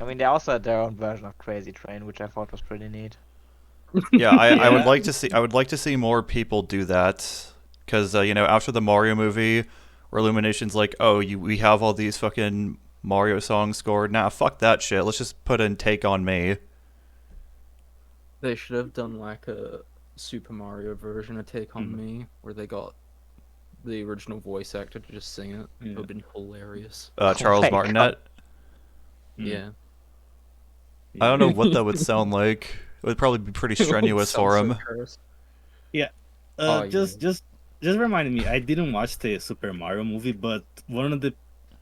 I mean, they also had their own version of Crazy Train, which I thought was pretty neat. Yeah, I would Yeah. like to see more people do that because after the Mario movie, where Illumination's like, oh, we have all these fucking Mario songs scored. Nah, fuck that shit. Let's just put in "Take on Me." They should have done like a Super Mario version of Take on Mm. Me, where they got the original voice actor to just sing it. It Yeah. would have been hilarious. Oh Charles my Martinet. Mm. Yeah. I don't know what Yeah. that would sound like. It would probably be pretty It would strenuous sound for so him. cursed. Yeah. Oh, yeah. Just reminded me. I didn't watch the Super Mario movie, but one of the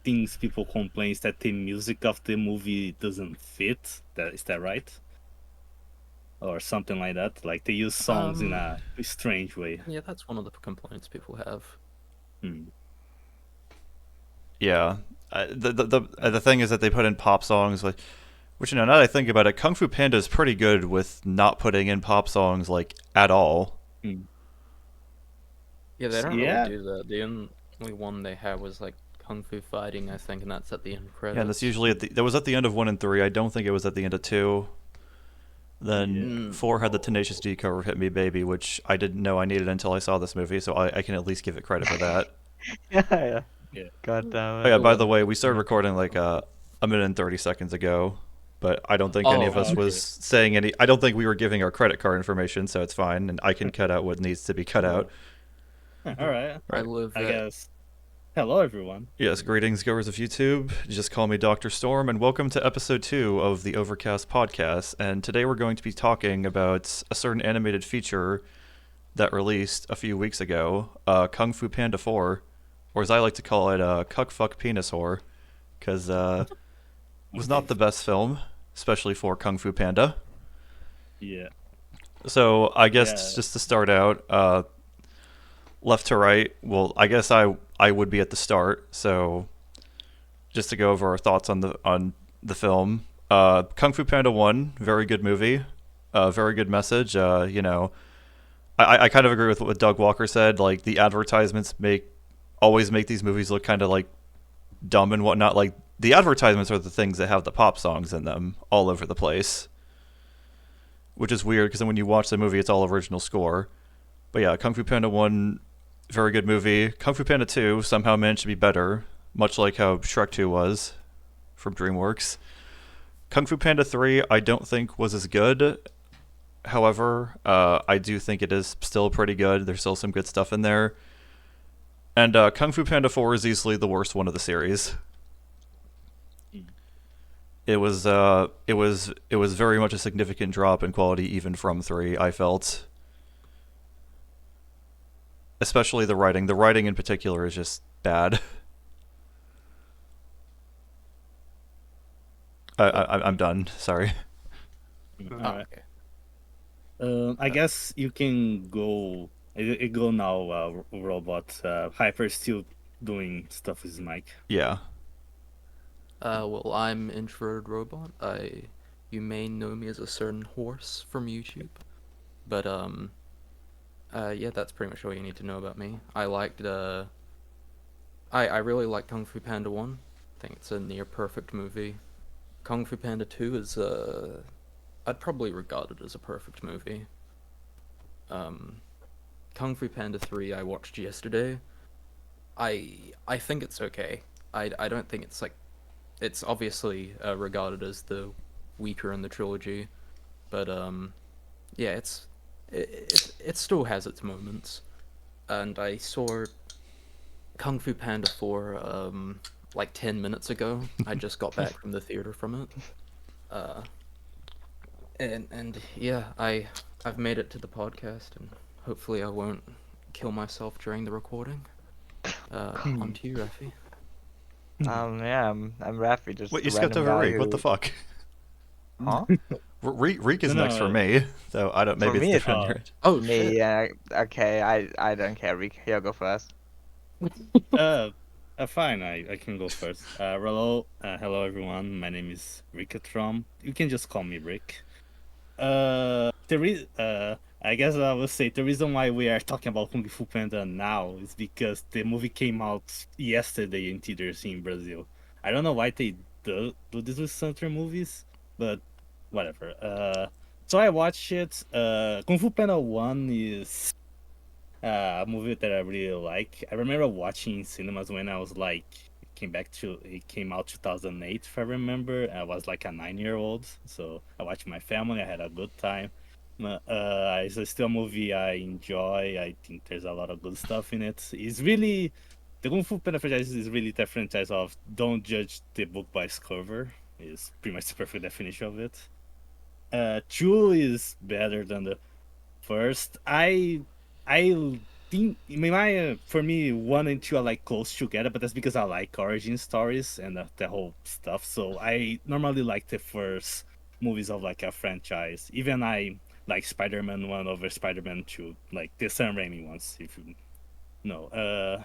things people complain is that the music of the movie doesn't fit. Is that right? Or something like that. Like they use songs in a strange way. Yeah, that's one of the complaints people have. Hmm. Yeah. The thing is that they put in pop songs like, which now that I think about it, Kung Fu Panda is pretty good with not putting in pop songs like at all. Hmm. Yeah, they don't Yeah. really do that. The only one they had was like Kung Fu Fighting, I think, and that's at the end credits. Yeah, and that's usually that was at the end of 1 and 3. I don't think it was at the end of 2. Then Yeah. 4 had the Tenacious D cover "Hit Me Baby," which I didn't know I needed until I saw this movie, so I can at least give it credit for that. Yeah. Yeah. God damn Oh it. yeah, by the way, we started recording like a minute and 30 seconds ago, but I don't think any of us okay. was saying any. I don't think we were giving our credit card information, so it's fine, and I can cut out what needs to be cut out. All right. I live I at guess. Hello, everyone. Yes, greetings, goers of YouTube. Just call me Dr. Storm, and welcome to episode 2 of the Overcast podcast. And today we're going to be talking about a certain animated feature that released a few weeks ago, Kung Fu Panda 4, or as I like to call it, Cuck Fuck Penis Whore, because it was not the best film, especially for Kung Fu Panda. Yeah. So I guess Yeah. just to start out, left to right. Well, I guess I would be at the start. So just to go over our thoughts on the film, Kung Fu Panda 1, very good movie, very good message. I kind of agree with what Doug Walker said. Like the advertisements always make these movies look kind of like dumb and whatnot. Like the advertisements are the things that have the pop songs in them all over the place, which is weird because then when you watch the movie, it's all original score. But yeah, Kung Fu Panda 1, very good movie. Kung Fu Panda 2 somehow managed to be better, much like how Shrek 2 was from DreamWorks. Kung Fu Panda 3, I don't think was as good. However, I do think it is still pretty good. There's still some good stuff in there. And Kung Fu Panda 4 is easily the worst one of the series. It was very much a significant drop in quality even from 3, I felt. Especially the writing. The writing in particular is just bad. I'm done. Sorry. All Oh, right. okay. I guess you can go. Go now, robot. Hyper's still doing stuff with his mic. Yeah. Well, I'm Introverted Robot. You may know me as a certain horse from YouTube, but yeah, that's pretty much all you need to know about me. I really like Kung Fu Panda 1. I think it's a near perfect movie. Kung Fu Panda 2 is I'd probably regard it as a perfect movie. Kung Fu Panda 3 I watched yesterday. I think it's okay. I don't think it's like, it's obviously regarded as the weaker in the trilogy, but yeah, it still has its moments. And I saw Kung Fu Panda 4 like 10 minutes ago. I just got back from the theater from it. And yeah, I've made it to the podcast, and hopefully I won't kill myself during the recording. On to you, Rafi. Yeah, I'm Rafi, just Wait, a you skipped random over guy Reek. What the who... fuck? Huh? Reek is No, next for no. me, so I don't. Maybe For it's me, it's different. not. here. Oh, Me, shit. yeah, okay, I don't care, Rick. Here, go first. Fine. I can go first. Hello everyone. My name is Rickatrom. You can just call me Rick. I guess I will say the reason why we are talking about Kung Fu Panda now is because the movie came out yesterday in theaters in Brazil. I don't know why they do this with certain movies, but whatever. So I watched it. Kung Fu Panda 1 is a movie that I really like. I remember watching in cinemas when I was like, it came out 2008, if I remember. I was like a 9-year-old, so I watched with my family. I had a good time. It's still a movie I enjoy. I think there's a lot of good stuff in it. The Kung Fu Panda franchise is really the franchise of don't judge the book by its cover. Is pretty much the perfect definition of it. Two is better than the first. I think for me 1 and 2 are like close together, but that's because I like origin stories and the whole stuff. So I normally like the first movies of like a franchise. Even I like Spider-Man 1 over Spider-Man 2, like the Sam Raimi ones, if you know.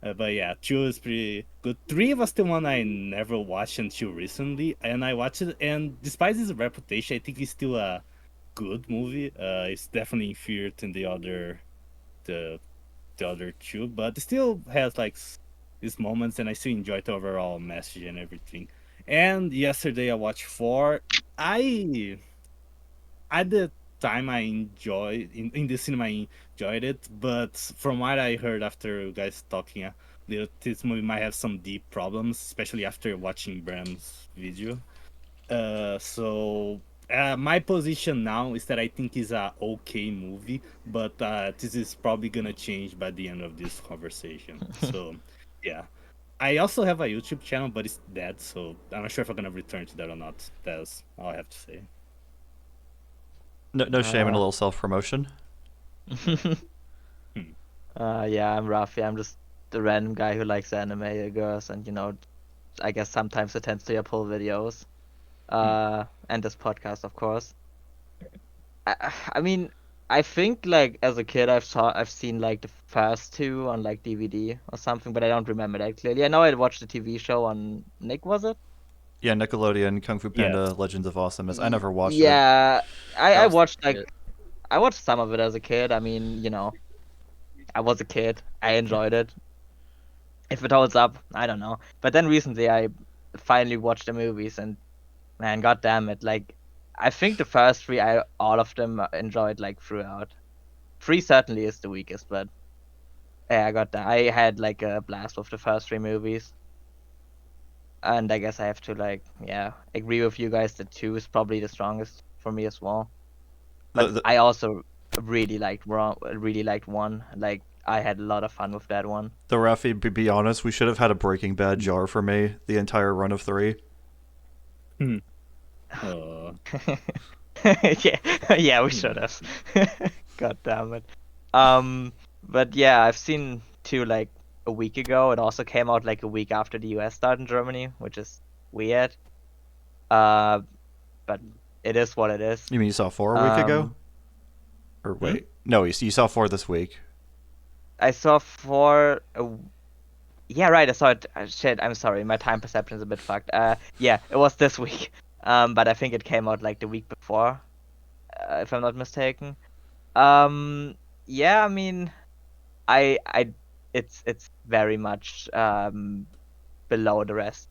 But yeah, 2 is pretty good. 3 was the one I never watched until recently, and I watched it, and despite its reputation, I think it's still a good movie. It's definitely inferior to the the other two, but it still has like these moments, and I still enjoy the overall message and everything. And yesterday I watched 4. I at the time I enjoyed in the cinema I enjoyed it, but from what I heard after you guys talking, this movie might have some deep problems, especially after watching Bram's video. My position now is that I think it's a okay movie, but this is probably gonna change by the end of this conversation. So, yeah. I also have a YouTube channel, but it's dead, so I'm not sure if I'm gonna return to that or not. That's all I have to say. No shame in a Uh, little self promotion. Hmm. yeah, I'm Rafi. I'm just the random guy who likes anime girls, and I guess sometimes attends to your pull videos. And this podcast, of course. I mean, I think like as a kid, I've seen like the first two on like DVD or something, but I don't remember that clearly. I know I watched the TV show on Nick, was it? Yeah, Nickelodeon, Kung Fu Yes. Panda, Legends of Awesomeness. I never watched it. Yeah, I That was watched it. I watched some of it as a kid. I mean, I was a kid. I enjoyed it. If it holds up, I don't know. But then recently, I finally watched the movies, and man, god damn it! Like, I think the first three, all of them enjoyed like throughout. Three certainly is the weakest, but yeah, I got that. I had like a blast with the first three movies, and I guess I have to like, yeah, agree with you guys that two is probably the strongest for me as well. But The- I also really liked one. Like, I had a lot of fun with that one. The Rafi, be honest, we should have had a Breaking Bad jar for me the entire run of 3. Uh, Yeah, yeah, we should have. God damn it. But yeah, I've seen two like a week ago. It also came out like a week after the US started in Germany, which is weird. Uh, but it is what it is. You mean you saw 4 a week ago? Um, Or wait, no, you saw 4 this week. I saw four. Yeah, right. I saw it. Shit, I'm sorry. My time perception is a bit fucked. Yeah, it was this week. But I think it came out like the week before, if I'm not mistaken. Yeah, I mean, I, it's very much below the rest.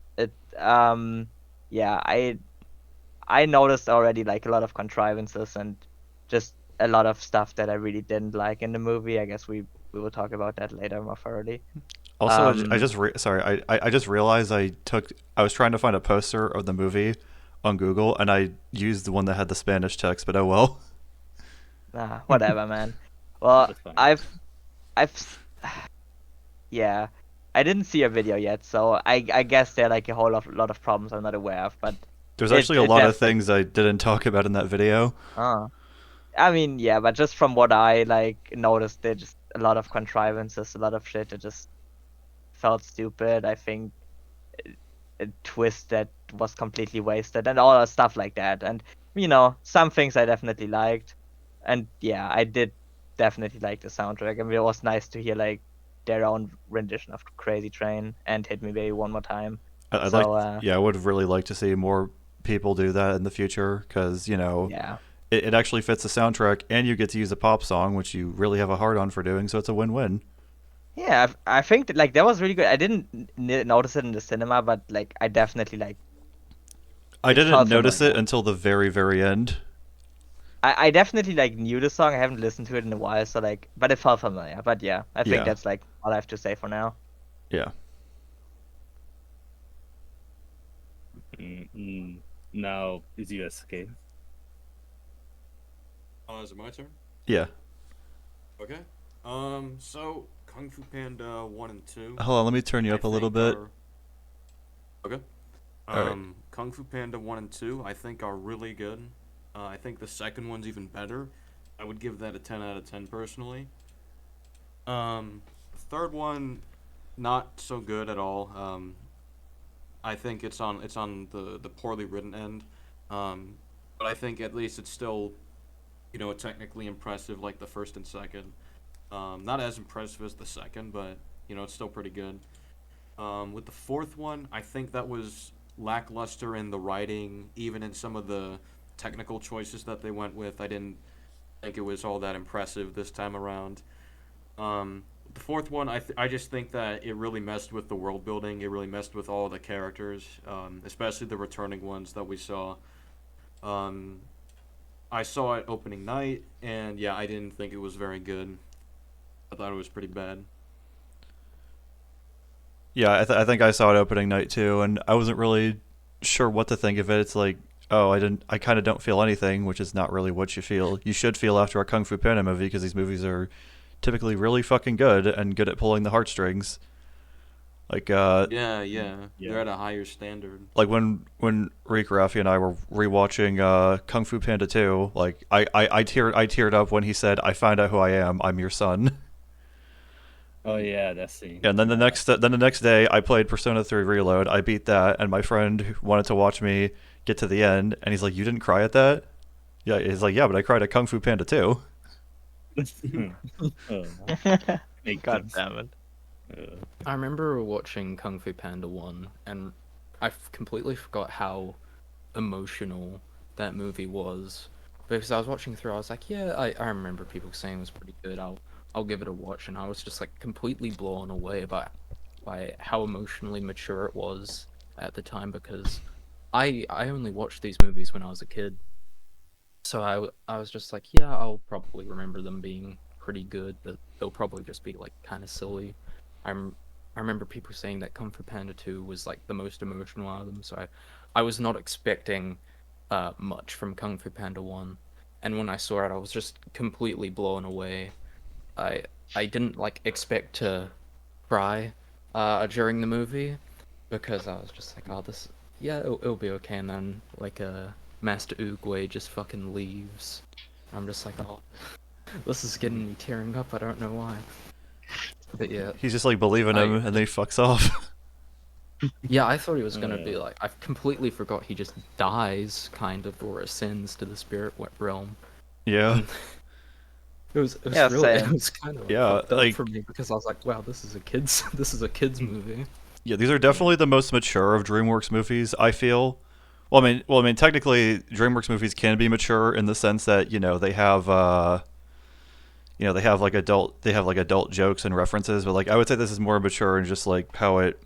Yeah, I noticed already like a lot of contrivances and just a lot of stuff that I really didn't like in the movie. I guess we will talk about that later more thoroughly. Also, I Um, just sorry, I just realized I was trying to find a poster of the movie on Google and I used the one that had the Spanish text, but oh well. Whatever, man. Well, that's fine. I've, yeah, I didn't see a video yet, so I guess there are like a lot of problems I'm not aware of, but There's it actually a it lot of definitely. things I didn't talk about in that video. uh, I mean, yeah, but just from what I like noticed, there just a lot of contrivances, a lot of shit that just felt stupid. I think a twist that was completely wasted and all that stuff like that. And some things I definitely liked, and yeah, I did definitely like the soundtrack. I mean, it was nice to hear like their own rendition of Crazy Train and Hit Me Baby One More Time. I'd like, So yeah, I would really like to see more people do that in the future because yeah. it actually fits the soundtrack and you get to use a pop song, which you really have a hard on for doing, so it's a win-win. Yeah, I think that, like that was really good. I didn't notice it in the cinema, but like I definitely like I It didn't felt notice it familiar. until the very, very end. I definitely like knew the song. I haven't listened to it in a while, so like, but it felt familiar. But yeah, I think Yeah. that's like all I have to say for now. Yeah. Now it's US, okay? Is it my turn? Yeah. Okay. So Kung Fu Panda 1 and 2. Hold on, let me turn you I up a little think bit. are okay. All right. Kung Fu Panda 1 and 2, I think are really good. I think the second one's even better. I would give that a 10 out of 10 personally. The third one, not so good at all. I think it's on the poorly written end. But I think at least it's still, technically impressive like the first and second. Not as impressive as the second, but it's still pretty good. With the fourth one, I think that was lackluster in the writing, even in some of the technical choices that they went with. I didn't think it was all that impressive this time around. The fourth one, I just think that it really messed with the world building. It really messed with all the characters, especially the returning ones that we saw. Um, I saw it opening night, and yeah, I didn't think it was very good. I thought it was pretty bad. Yeah, I think I saw it opening night too, and I wasn't really sure what to think of it. It's like, oh, I kind of don't feel anything, which is not really what you feel. You should feel after a Kung Fu Panda movie because these movies are typically really fucking good and good at pulling the heartstrings. Like, Yeah, Yeah. they're at a higher standard. like when Rick Raffi and I were rewatching Kung Fu Panda 2, like I teared up when he said, "I find out who I am. I'm your son." Oh yeah, that's the. And then the next day, I played Persona 3 Reload. I beat that, and my friend wanted to watch me get to the end, and he's like, "You didn't cry at that?" Yeah, he's like, "Yeah, but I cried at Kung Fu Panda 2." Oh, makes God sense. damn it. I remember watching Kung Fu Panda 1, and I completely forgot how emotional that movie was. Because I was watching through, I was like, yeah, I remember people saying it was pretty good. I'll give it a watch, and I was just like completely blown away by how emotionally mature it was at the time. Because I only watched these movies when I was a kid, so I was just like, yeah, I'll probably remember them being pretty good, but they'll probably just be like kind of silly. I remember people saying that Kung Fu Panda 2 was like the most emotional out of them, so I was not expecting much from Kung Fu Panda 1, and when I saw it, I was just completely blown away. I didn't like expect to cry during the movie because I was just like, oh, this, yeah, it'll be okay, and then like Master Oogway just fucking leaves. I'm just like, oh, this is getting me tearing up. I don't know why. But yeah, He's just like believing him, and then he fucks off. yeah, I thought he was gonna be Yeah. like, I completely forgot he just dies, kind of, or ascends to the spirit realm. Yeah, It was Yeah, really, it same. was kind of like, Yeah, fucked up like- for me because I was like, wow, this is a kids, this is a kids movie. yeah. These are definitely the most mature of DreamWorks movies. I feel. Well, I mean, technically, DreamWorks movies can be mature in the sense that they have they have like adult jokes and references, but like I would say this is more mature in just like how it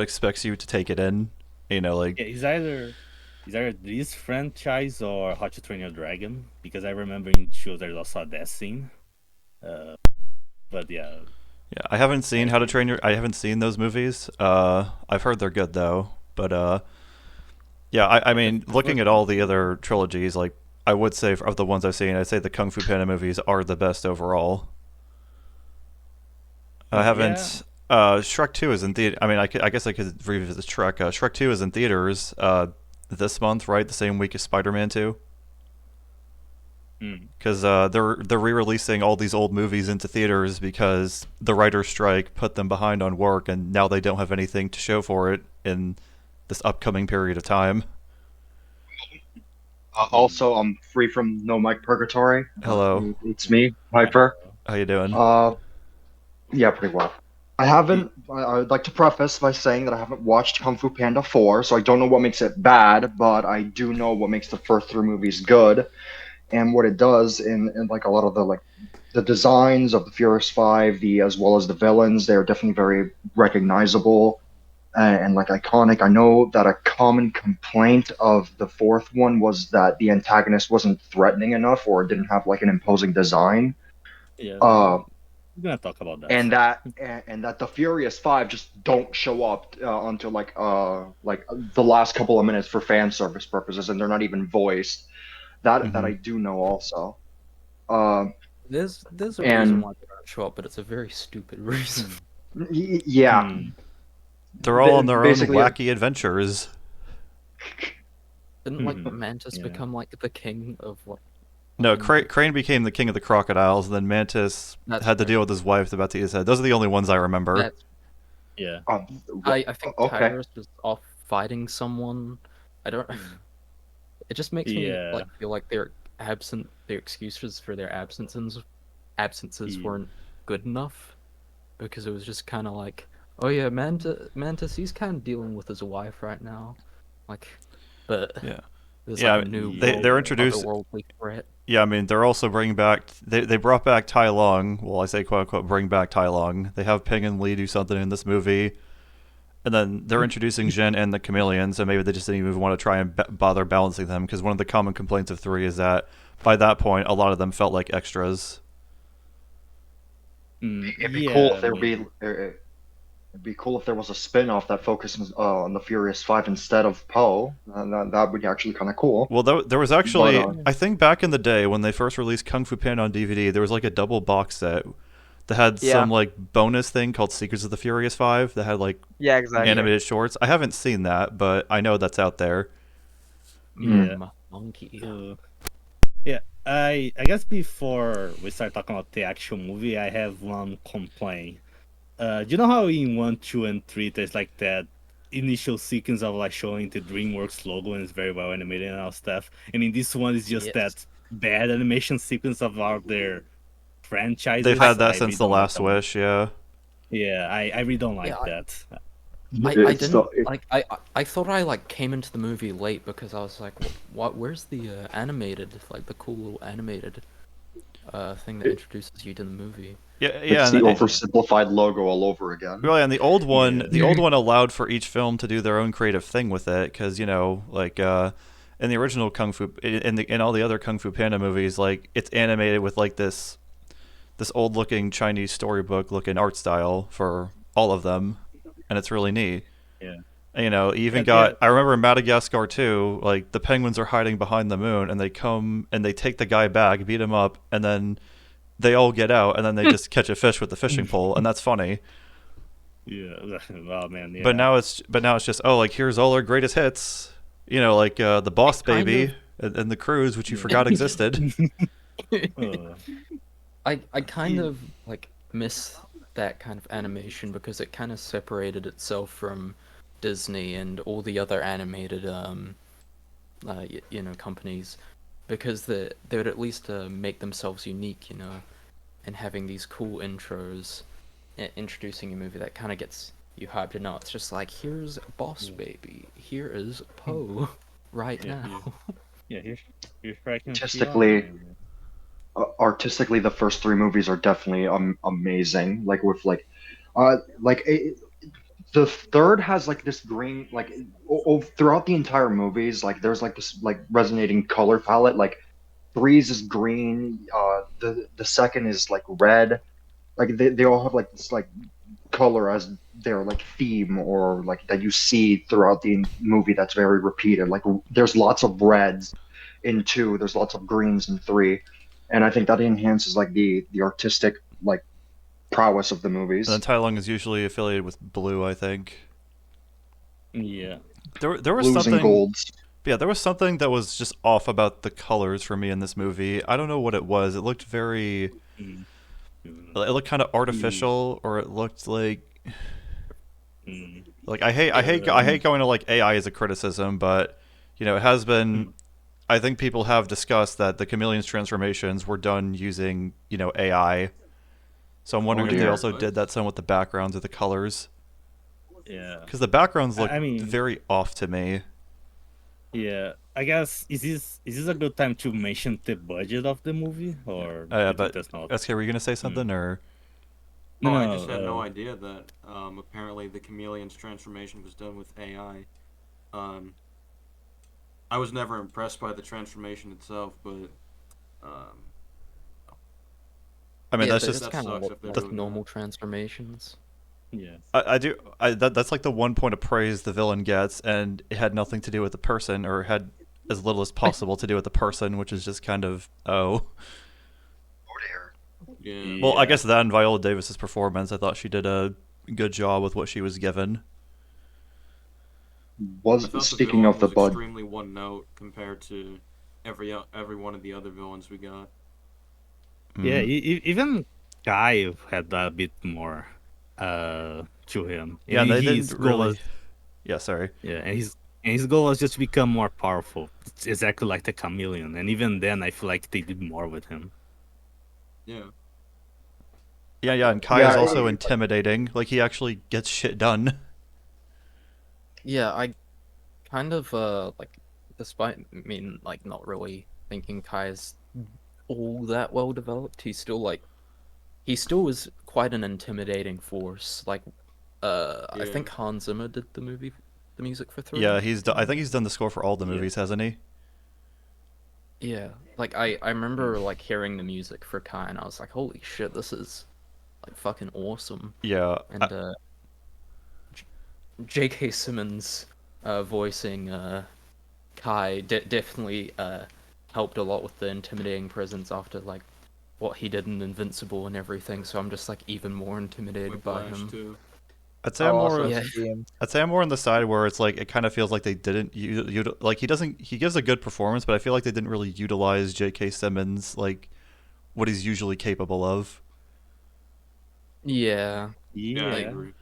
expects you to take it in. Like Yeah, it's either this franchise or How to Train Your Dragon, because I remember in shows there's also that scene. But yeah, yeah, I haven't seen How to Train Your. I haven't seen those movies. I've heard they're good though, but yeah, I mean, looking at all the other trilogies, like I would say of the ones I've seen, I'd say the Kung Fu Panda movies are the best overall. I haven't. Shrek 2 is in theater. I mean, I guess I could revisit Shrek. Shrek 2 is in theaters this month, right? The same week as Spider-Man 2. Because they're re-releasing all these old movies into theaters because the writer's strike put them behind on work, and now they don't have anything to show for it in this upcoming period of time. Also, I'm free from no mic purgatory. Hello. It's me, Piper. How you doing? Yeah, pretty well. I would like to preface by saying that I haven't watched Kung Fu Panda 4, so I don't know what makes it bad, but I do know what makes the first three movies good, and what it does in like a lot of the designs of the Furious Five, the as well as the villains, they're definitely very recognizable. and like iconic. I know that a common complaint of the fourth one was that the antagonist wasn't threatening enough or didn't have like an imposing design. Yeah, Uh, we're gonna talk about that. and that the Furious Five just don't show up until like the last couple of minutes for fan service purposes, and they're not even voiced. That I do know also. Um, There's a reason and why they don't show up, but it's a very stupid reason. yeah, Hmm. They're all on their own basically, wacky adventures. Didn't like Mhm. Mantis Yeah. become like the king of what? No, Crane became the king of the crocodiles, and then Mantis That's had to fair. deal with his wife about to eat his head. Those are the only ones I remember. That's, Yeah. I think okay. Tyrus was off fighting someone. I don't. It just makes me Yeah. like feel like their excuses for their absences Yeah. weren't good enough, because it was just kind of like, oh yeah, Mantis, he's kind of dealing with his wife right now, like, but Yeah. there's Yeah, like a new they're introduced. otherworldly threat. Yeah, I mean, they're also bringing back. They brought back Tai Lung. Well, I say quote unquote bring back Tai Lung. They have Ping and Lee do something in this movie, and then they're introducing Jin and the Chameleons. So maybe they just didn't even want to try and bother balancing them, because one of the common complaints of 3 is that by that point a lot of them felt like extras. It'd be cool if I there mean, it'd be cool if there was a spin-off that focuses on the Furious Five instead of Poe. That would be actually kind of cool. Well, there was actually, But, I think back in the day when they first released Kung Fu Panda on DVD, there was like a double box set that had Yeah. some like bonus thing called Secrets of the Furious Five that had like Yeah, exactly. animated shorts. I haven't seen that, but I know that's out there. Yeah. Monkey. yeah. I guess before we start talking about the actual movie, I have one complaint. Do you know how in 1, 2, and 3 there's like that initial sequence of like showing the DreamWorks logo and it's very well animated and all stuff, and in this one it's just Yes. that bad animation sequence of all their franchises. They've had that I since really The don't like Last that one. Wish, yeah. Yeah, I really don't like Yeah, that. I It's didn't still- like I thought I like came into the movie late because I was like, what? Where's the animated, like the cool little animated thing that introduces you to the movie? Yeah, it's and the oversimplified logo all over again. Really, and the old one, Yeah. the old one allowed for each film to do their own creative thing with it, because like in the original Kung Fu, in all the other Kung Fu Panda movies, like it's animated with like this old looking Chinese storybook looking art style for all of them, and it's really neat. Yeah. And, you even Yeah, got. yeah. I remember in Madagascar too. Like the penguins are hiding behind the moon, and they come and they take the guy back, beat him up, and then they all get out, and then they just catch a fish with the fishing pole, and that's funny. Yeah. Oh man. Yeah. But now it's just, oh, like here's all our greatest hits, like the Boss Kind Baby and the Cruise, which you forgot existed. Uh, I kind of like miss that kind of animation because it kind of separated itself from Disney and all the other animated companies, because they would at least make themselves unique, and having these cool intros, introducing a movie that kind of gets you hyped. And now it's just like, here's Boss Baby, here is Poe, right Yeah, now. yeah. Here's Frank and Artistically- Fiona. Artistically, the first 3 movies are definitely amazing. Like with the third has like this green throughout the entire movies. Like there's like this like resonating color palette. Like 3's is green. The second is like red. Like they all have like this like color as their like theme or like that you see throughout the movie. That's very repeated. Like there's lots of reds in 2. There's lots of greens in 3. And I think that enhances like the artistic like prowess of the movies. And then Tai Lung is usually affiliated with blue, I think. Yeah. There was Blues and something. golds. Yeah, there was something that was just off about the colors for me in this movie. I don't know what it was. It looked very. Mm. It looked kind of artificial, or it looked like. Mm. Like I hate going to like AI as a criticism, but it has been. I think people have discussed that the Chameleon's transformations were done using AI. So I'm wondering if they dear. also did that some with the backgrounds or the colors, Yeah. because the backgrounds look I mean- very off to me. Yeah. I guess is this a good time to mention the budget of the movie, or you think But that's not? SK, were you gonna say something or? No, I no, just had no idea that apparently the chameleon's transformation was done with AI. I was never impressed by the transformation itself, but I mean, yeah, that's they just just that kind of sucks look if they're like doing normal transformations. yes. I do. That's like the one point of praise the villain gets, and it had nothing to do with the person, or had as little as possible to do with the person, which is just kind of Oh dear. Yeah. Well, I Yeah. guess that and Viola Davis's performance, I thought she did a good job with what she was given. I thought the Speaking villain of the was bud, extremely one note compared to every one of the other villains we got. Yeah, Mhm. even Kai had a bit more to him. Yeah, and And they his didn't goal really. was Yeah, sorry. yeah, and his goal was just to become more powerful. It's exactly like the chameleon. And even then I feel like they did more with him. Yeah. Yeah, and Kai is yeah, also intimidating. Like he actually gets shit done. Yeah, I kind of like, despite me like not really thinking Kai is all that well developed, he still was quite an intimidating force. Like, I Yeah. think Hans Zimmer did the music for 3. Yeah, I think he's done the score for all the Yeah. movies, hasn't he? Yeah, like I remember like hearing the music for Kai, and I was like, holy shit, this is like fucking awesome. Yeah. And J.K. Simmons voicing Kai definitely helped a lot with the intimidating presence after like what he did in Invincible and everything. So I'm just like even more intimidated by Whiplash him. too. I'd say I'm I'll more. also Yeah. stream. I'd say I'm more on the side where it's like it kind of feels like they didn't like he gives a good performance, but I feel like they didn't really utilize J.K. Simmons like what he's usually capable of. Yeah, Yeah, I Yeah. agree.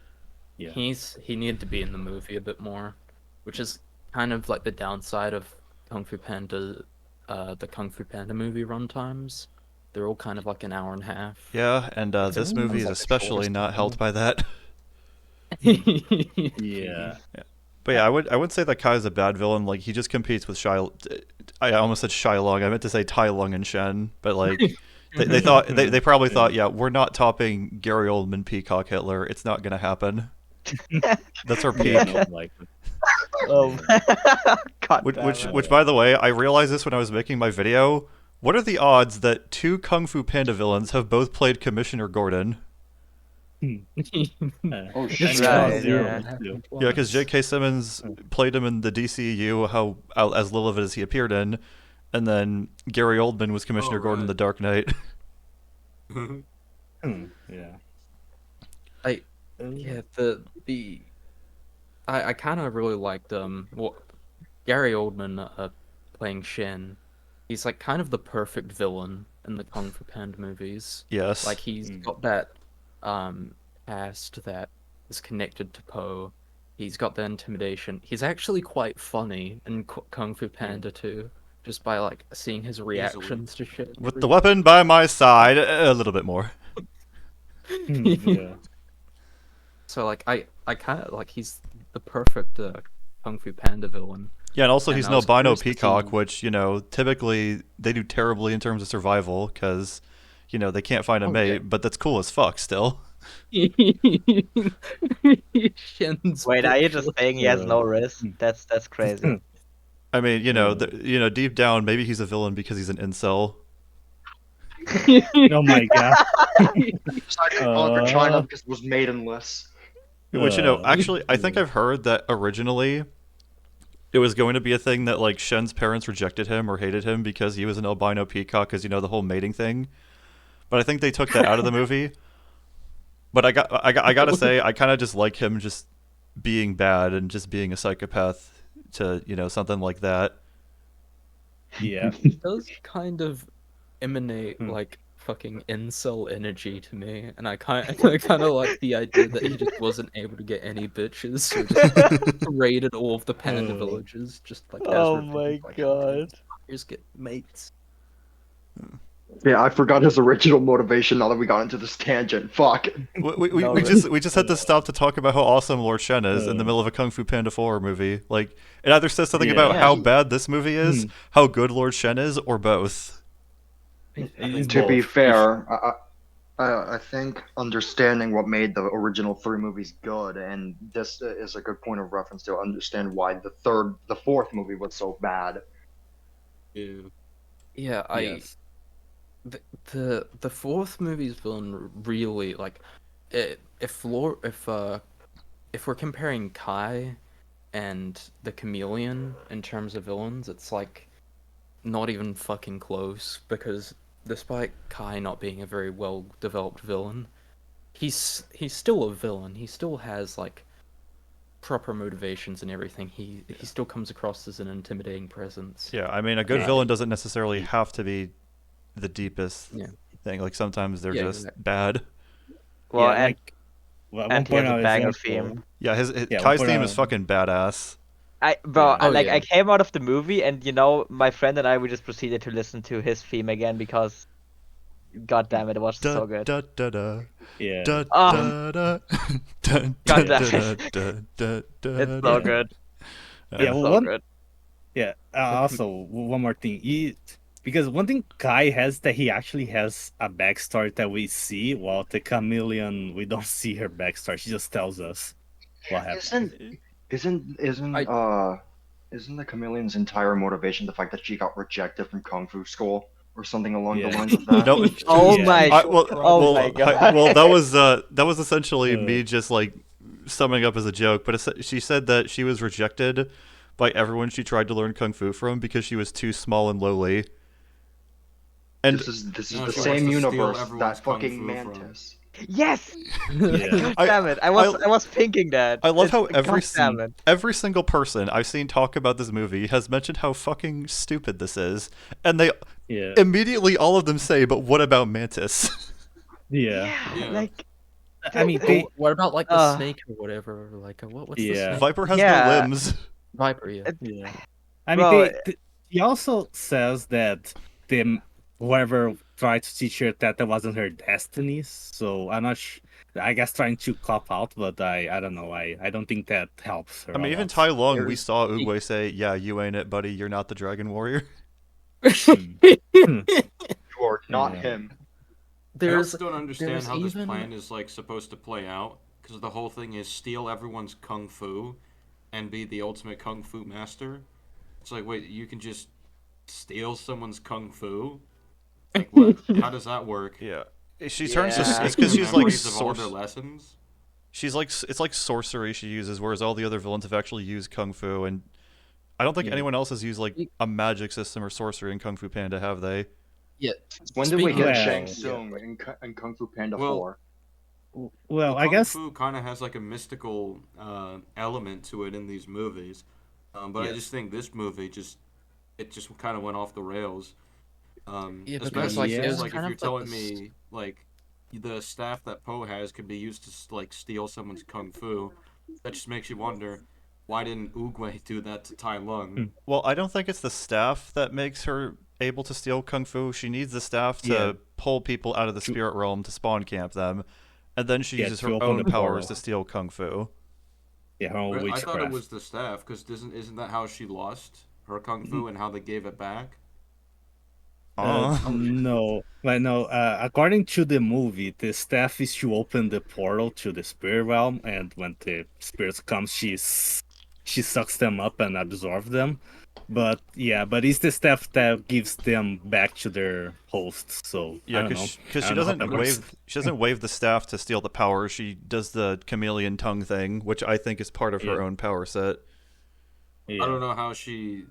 Yeah. he needed to be in the movie a bit more, which is kind of like the downside of Kung Fu Panda, the Kung Fu Panda movie runtimes. They're all kind of like an hour and a half. Yeah, and this movie is Sounds like the especially shortest not one. helped by that. Yeah. But yeah, I wouldn't say that Kai's a bad villain. Like he just competes with I almost said Shai Long. I meant to say Tai Lung and Shen. But like they thought they probably thought, yeah, we're not topping Gary Oldman Peacock Hitler. It's not gonna happen. That's our peak. Yeah, no, like Oh, God Which, damn which, it. which, by the way, I realized this when I was making my video. What are the odds that 2 Kung Fu Panda villains have both played Commissioner Gordon? Oh, it's shit. Right, zero. yeah. Yeah, because J.K. Simmons played him in the DCEU, as little of it as he appeared in, and then Gary Oldman was Commissioner Gordon in right. The Dark Knight. Yeah. Yeah, I kind of really liked what Gary Oldman playing Shen. He's like kind of the perfect villain in the Kung Fu Panda movies. Yes. Like he's got that past that is connected to Po. He's got the intimidation. He's actually quite funny in Kung Fu Panda too, just by like seeing his reactions to shit. and With the weapon by my side, a little bit more. Yeah. So like I kind of like he's the perfect Kung Fu Panda villain. Yeah, and also And he's I no was Albino curious to Peacock, see- which, typically they do terribly in terms of survival, because, they can't find a Oh, mate, yeah. but that's cool as fuck still. Shen's Wait, are you just bitch. saying he has no risk? That's crazy. I mean, deep down, maybe he's a villain because he's an incel. Oh my god. Decided to conquer China because it was maidenless. Which, actually, I think I've heard that originally it was going to be a thing that, like, Shen's parents rejected him or hated him because he was an albino peacock, because, the whole mating thing. But I think they took that out of the movie. But I gotta say, I kind of just like him just being bad and just being a psychopath to, something like that. Yeah. He does kind of emanate like fucking incel energy to me, and I kind of like the idea that he just wasn't able to get any bitches, so just raided all of the panda villages, just like as Oh revenge, my like, god. Here's get mates. Yeah, I forgot his original motivation now that we got into this tangent. Fuck. We just had to stop to talk about how awesome Lord Shen is in the middle of a Kung Fu Panda 4 movie. Like, it either says something about how bad this movie is, how good Lord Shen is, or both. It's To be both. fair, I think understanding what made the original three movies good, and this is a good point of reference to understand why the fourth movie was so bad. Yeah. Yeah, Yes. the fourth movie's villain really like if we're comparing Kai and the Chameleon in terms of villains, it's like not even fucking close because despite Kai not being a very well developed villain, he's still a villain. He still has like proper motivations and everything. He still comes across as an intimidating presence. Yeah, I mean, a good Yeah. villain doesn't necessarily have to be the deepest Yeah. thing. Like sometimes they're Yeah, just exactly. bad. Well, Yeah, and like well, and one he has point a out banger example. theme. Yeah, Yeah, one Kai's point theme is out. fucking badass. Yeah. Oh, Like yeah. I came out of the movie, and my friend and I we just proceeded to listen to his theme again because, god damn it, was Da so good. da da da. Yeah. Da Oh, da da. Da god da damn da it, da da da it's so da. good. Yeah. It's Well, so good. Yeah. Also, one more thing. Because one thing Kai has that he actually has a backstory that we see, while the chameleon we don't see her backstory. She just tells us what happened. Isn't isn't I- uh isn't the chameleon's entire motivation the fact that she got rejected from kung fu school or something along the Yeah. lines of that? No, Oh Yeah. my, oh my god. well, that was essentially me just like summing up as a joke. But she said that she was rejected by everyone she tried to learn kung fu from because she was too small and lowly. And This is No, the she wants same to steal universe everyone's that kung fucking fu from. mantis. Yes, Yeah. god I- damn it. I I- was thinking that. I love It's, how god damn it. every single person I've seen talk about this movie has mentioned how fucking stupid this is, and they Yeah. immediately all of them say, "But what about Mantis?" Yeah. Yeah. Like I mean, Well, what about like the Uh, snake or whatever? Like what's the Yeah. snake? Viper has Yeah. no limbs. Viper, yeah. Yeah. I mean, bro, he also says that whoever tried to teach her that wasn't her destiny. So I'm not. I guess trying to cop out, but I don't know. I don't think that helps her. I mean, a even lot. Tai Lung, we There's- saw Oogway say, "Yeah, you ain't it, buddy. You're not the Dragon Warrior." You are not Yeah. him. I There's also don't understand there's how this even plan is like supposed to play out because the whole thing is steal everyone's kung fu and be the ultimate kung fu master. It's like, wait, you can just steal someone's kung fu? Like, what? How does that work? Yeah, she turns to Yeah. it's because The she's like memories of all their source. lessons. She's like it's like sorcery she uses, whereas all the other villains have actually used kung fu, and I don't think Yeah. anyone else has used like a magic system or sorcery in Kung Fu Panda, have they? yeah. When did we Speaking get of- Shang Yeah. Tsung in Kung Fu Panda Well, 4? Well, I Kung guess. Fu kind of has like a mystical element to it in these movies, but I Yes. just think this movie just kind of went off the rails. Yeah, because, Especially like, since it's like if kind you're of like telling this- me like the staff that Poe has could be used to like steal someone's kung fu, that just makes you wonder why didn't Oogway do that to Tai Lung? Well, I don't think it's the staff that makes her able to steal kung fu. She needs the staff to Yeah. pull people out of the True. spirit realm to spawn camp them, and then she Yeah, uses to her open own the powers portal. to steal kung fu. Yeah, her own I thought it witchcraft. was the staff because isn't that how she lost her kung fu and how they gave it back? No, but no. According to the movie, the staff is to open the portal to the spirit realm, and when the spirits come, she sucks them up and absorbs them. But yeah, but it's the staff that gives them back to their hosts. So Yeah, I don't know. because I she don't know how doesn't that works. wave the staff to steal the power. She does the chameleon tongue thing, which I think is part of her Yeah. own power set. Yeah. I don't know how she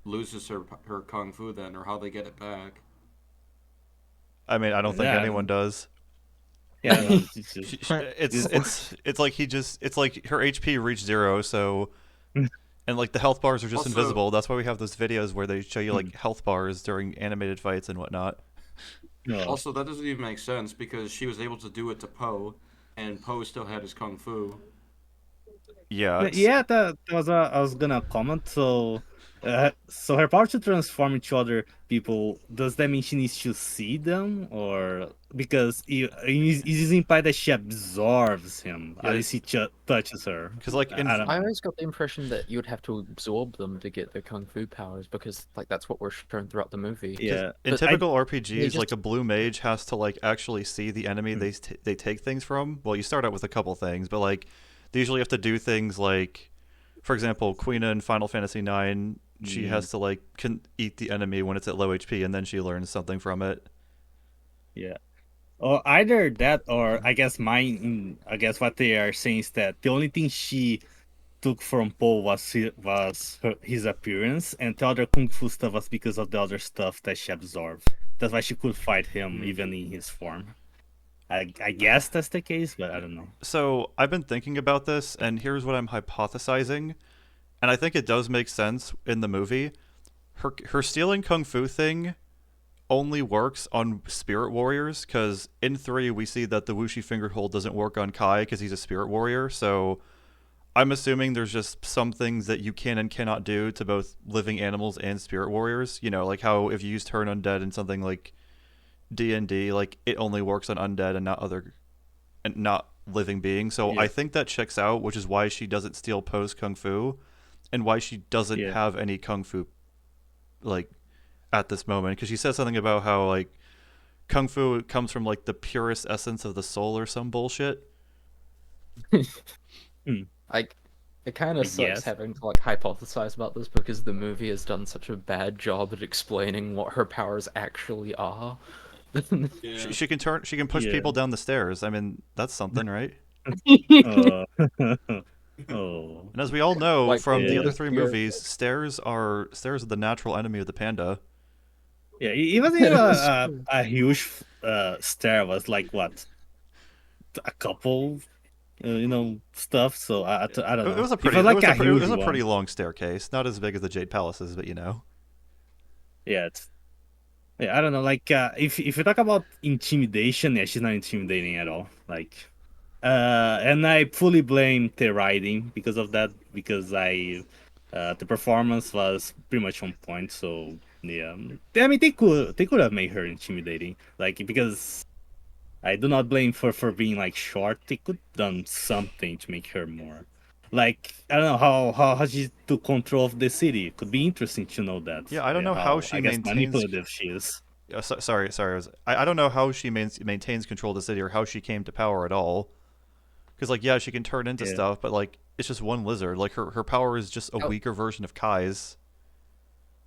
loses her kung fu then, or how they get it back. I mean, I don't think Yeah. anyone does. Yeah, no, it's just- It's like it's like her HP reached 0, so and like the health bars are just Also- invisible. That's why we have those videos where they show you like health bars during animated fights and whatnot. no. Also, that doesn't even make sense because she was able to do it to Poe, and Poe still had his kung fu. Yeah. Yeah, that was I was gonna comment. So So her power to transform into other people, does that mean she needs to see them, or because it is implied that she absorbs him? At Yeah, least he touches her. because like in I don't I know. always got the impression that you would have to absorb them to get the kung fu powers because like that's what we're shown throughout the movie. Because Yeah, in But typical they RPGs, like just a blue mage has to like actually see the enemy Hmm. they take things from. Well, you start out with a couple things, but like they usually have to do things like, for example, Queen in Final Fantasy IX, she Mm, has to like can eat the enemy when it's at low HP, and then she learns something from it. yeah. Or either that, or I guess I guess what they are saying is that the only thing she took from Paul was his appearance, and the other kung fu stuff was because of the other stuff that she absorbed. That's why she could fight him Hmm. even in his form. I guess that's the case, but I don't know. So I've been thinking about this, and here's what I'm hypothesizing, and I think it does make sense in the movie. Her stealing kung fu thing only works on spirit warriors because in 3 we see that the Wuxi finger hold doesn't work on Kai because he's a spirit warrior. So I'm assuming there's just some things that you can and cannot do to both living animals and spirit warriors. You know, like how if you use turn undead in something like D&D, like it only works on undead and not living beings. So I Yeah, think that checks out, which is why she doesn't steal Poe's kung fu and why she doesn't yeah, have any kung fu like at this moment because she says something about how like kung fu comes from like the purest essence of the soul or some bullshit. Hmm, like it kind I of sucks guess. having to like hypothesize about this because the movie has done such a bad job at explaining what her powers actually are. Yeah. She can push Yeah. people down the stairs. I mean, that's something, right? Uh, oh, And as we all know Like from the yeah, other 3 movies, stairs are the natural enemy of the panda. yeah. It wasn't even It's a huge stair. It was like what, a couple, stuff. So I don't It know. was a It pretty was it like was a a pre- it huge was a one. pretty long staircase, not as big as the Jade Palaces, but Yeah, yeah. I don't know. Like if you talk about intimidation, yeah, she's not intimidating at all. Like and I fully blame the writing because of that, because the performance was pretty much on point. So yeah, I mean they could have made her intimidating, like, because I do not blame for being like short. They could done something to make her more, like, I don't know how she took control of the city. Could be interesting to know that. yeah, I don't Yeah, know how how, she I guess, maintains. manipulative she is. Sorry. I don't know how she maintains control of the city or how she came to power at all. Because like yeah, she can turn into Yeah. stuff, but like it's just one lizard. Like her power is just a how, weaker version of Kai's.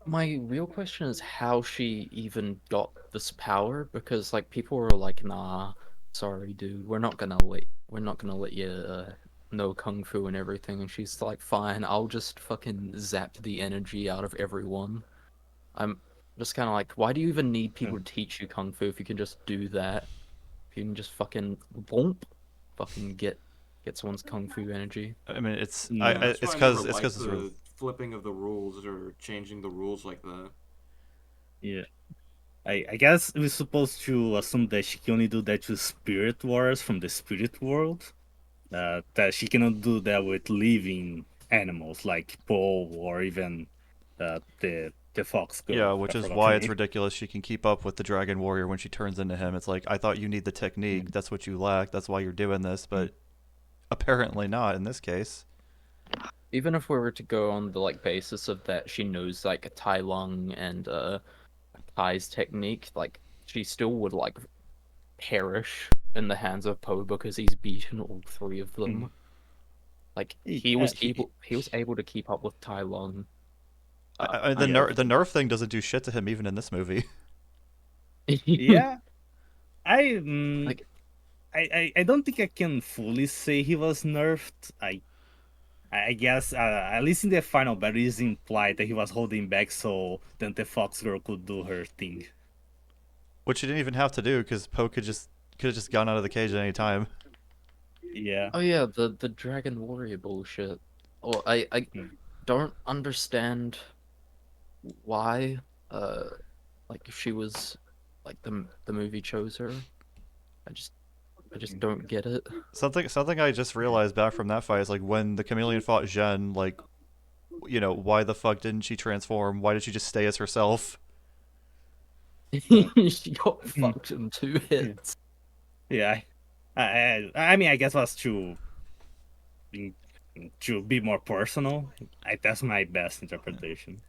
my real question is how she even got this power because like people were like, "Nah, sorry, dude, we're not gonna let you know kung fu and everything." And she's like, "Fine, I'll just fucking zap the energy out of everyone." I'm just kind of like, why do you even need people to teach you kung fu if you can just do that? If you can just fucking womp, fucking get someone's kung fu energy. I mean, it's Yeah, No. I that's why it's I never because liked it's real. the flipping of the rules or changing the rules like that. Yeah. I guess we're supposed to assume that she can only do that to spirit warriors from the spirit world. That she cannot do that with living animals like Paul or even the fox Yeah, girl. which I is forgot her why it's name. ridiculous she can keep up with the Dragon Warrior when she turns into him. It's like I thought you need the technique. Mm. That's what you lack. That's why you're doing this, Mm. but apparently not in this case. Even if we were to go on the like basis of that she knows like a Tai Lung and Kai's technique, like she still would like perish in the hands of Poe because he's beaten all three of them. Like Yeah, he was able to keep up with Tai Lung. The yeah, the nerf thing doesn't do shit to him even in this movie. yeah. I, mm, Like I don't think I can fully say he was nerfed. I guess at least in the final battle, it is implied that he was holding back so then the fox girl could do her thing. Which he didn't even have to do because Poe could have just gone out of the cage at any time. Yeah. oh yeah, the Dragon Warrior bullshit. Well, I Mm. don't understand why like she was like the movie chose her. I just I just don't get it. Something I just realized back from that fight is like when the chameleon fought Zhen, like why the fuck didn't she transform? Why did she just stay as herself? She got fucked in 2 hits. Yeah, I mean, I guess was to be more personal. That's my best interpretation.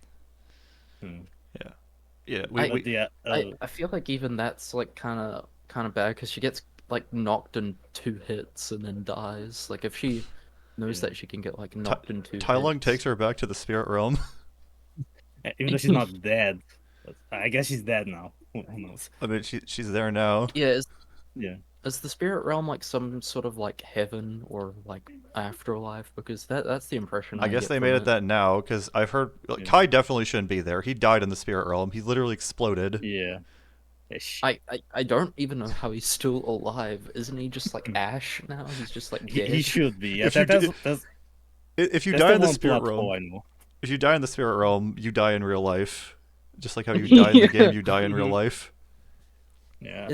Yeah, But yeah, I feel like even that's like kind of bad because she gets like knocked in 2 hits and then dies. Like if she knows that she can get like knocked in 2 Tai Lung hits. takes her back to the spirit realm. even though she's not dead, but I guess she's dead now. Who knows? I mean, she's there now. Yeah, Yeah. is the spirit realm like some sort of like heaven or like afterlife? Because that's the impression I guess get they from made it. it that now because I've heard Yeah. Kai definitely shouldn't be there. He died in the spirit realm. He literally exploded. Yeah. I don't even know how he's still alive. Isn't he just like ash now? He's just like dead. He should be. Yeah, If you that's If you that's die the in the one spirit plot hole realm, I know. if you die in the spirit realm, you die in real life. Just like how you die in the game, you die in real life. Yeah.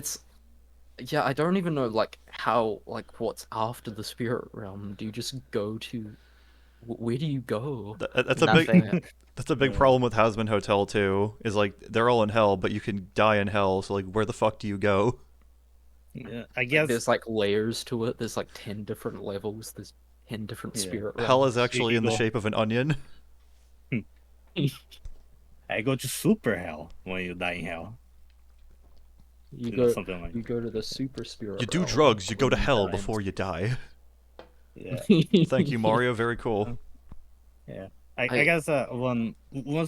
Yeah, I don't even know like how like what's after the spirit realm. Do you just go to where do you go? That's a Nothing. big that's a big problem with Hazbin Hotel too. Is like they're all in hell, but you can die in hell. So like, where the fuck do you go? Yeah, I guess There's like layers to it. There's like 10 different levels. There's 10 different Yeah. spirit Hell realms. is actually in the go- shape of an onion. I go to super hell when you die in hell. You know, go something like you go to the super spirit You do realm drugs. You go to when hell die. before you die. Yeah. Thank you, Mario. Very cool. Yeah. I I- guess one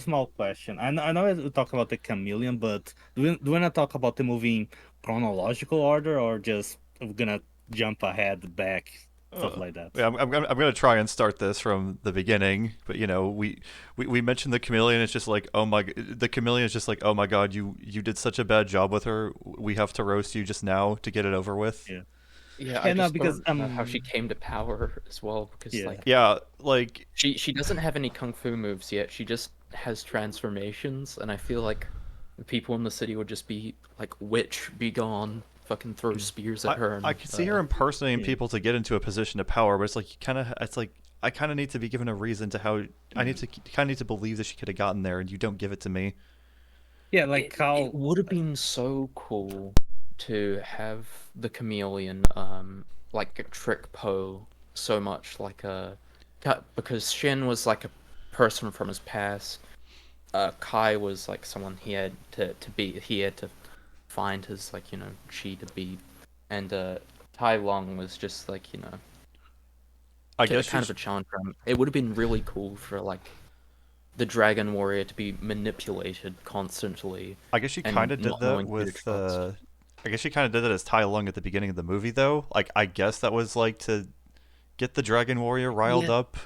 small question. I know we talk about the chameleon, but do we want to talk about the movie in chronological order or just we're gonna jump ahead, back, stuff like that? Yeah, I'm gonna try and start this from the beginning, but we mentioned the chameleon. It's just like, the chameleon is just like, oh my god, you did such a bad job with her. We have to roast you just now to get it over with. Yeah. Yeah, Yeah, I no, just because, don't know how she came to power as well because Yeah. like Yeah, like she doesn't have any kung fu moves yet. She just has transformations, and I feel like the people in the city would just be like, "Witch, be gone!" Fucking throw spears at her. And, I could see her impersonating yeah. people to get into a position of power, but it's like I kind of need to be given a reason to how I need to kind of need to believe that she could have gotten there, and you don't give it to me. Yeah, like how It would have been so cool to have the chameleon like trick Poe so much like because Shin was like a person from his past. Kai was like someone he had to find his like chi to be, and Tai Long was just like I guess kind of a challenge for him. It would have been really cool for like the Dragon Warrior to be manipulated constantly. I guess she and kind of did not that knowing who to with. trust. I guess she kind of did that as Tai Lung at the beginning of the movie, though. Like, I guess that was like to get the Dragon Warrior riled Yeah. up.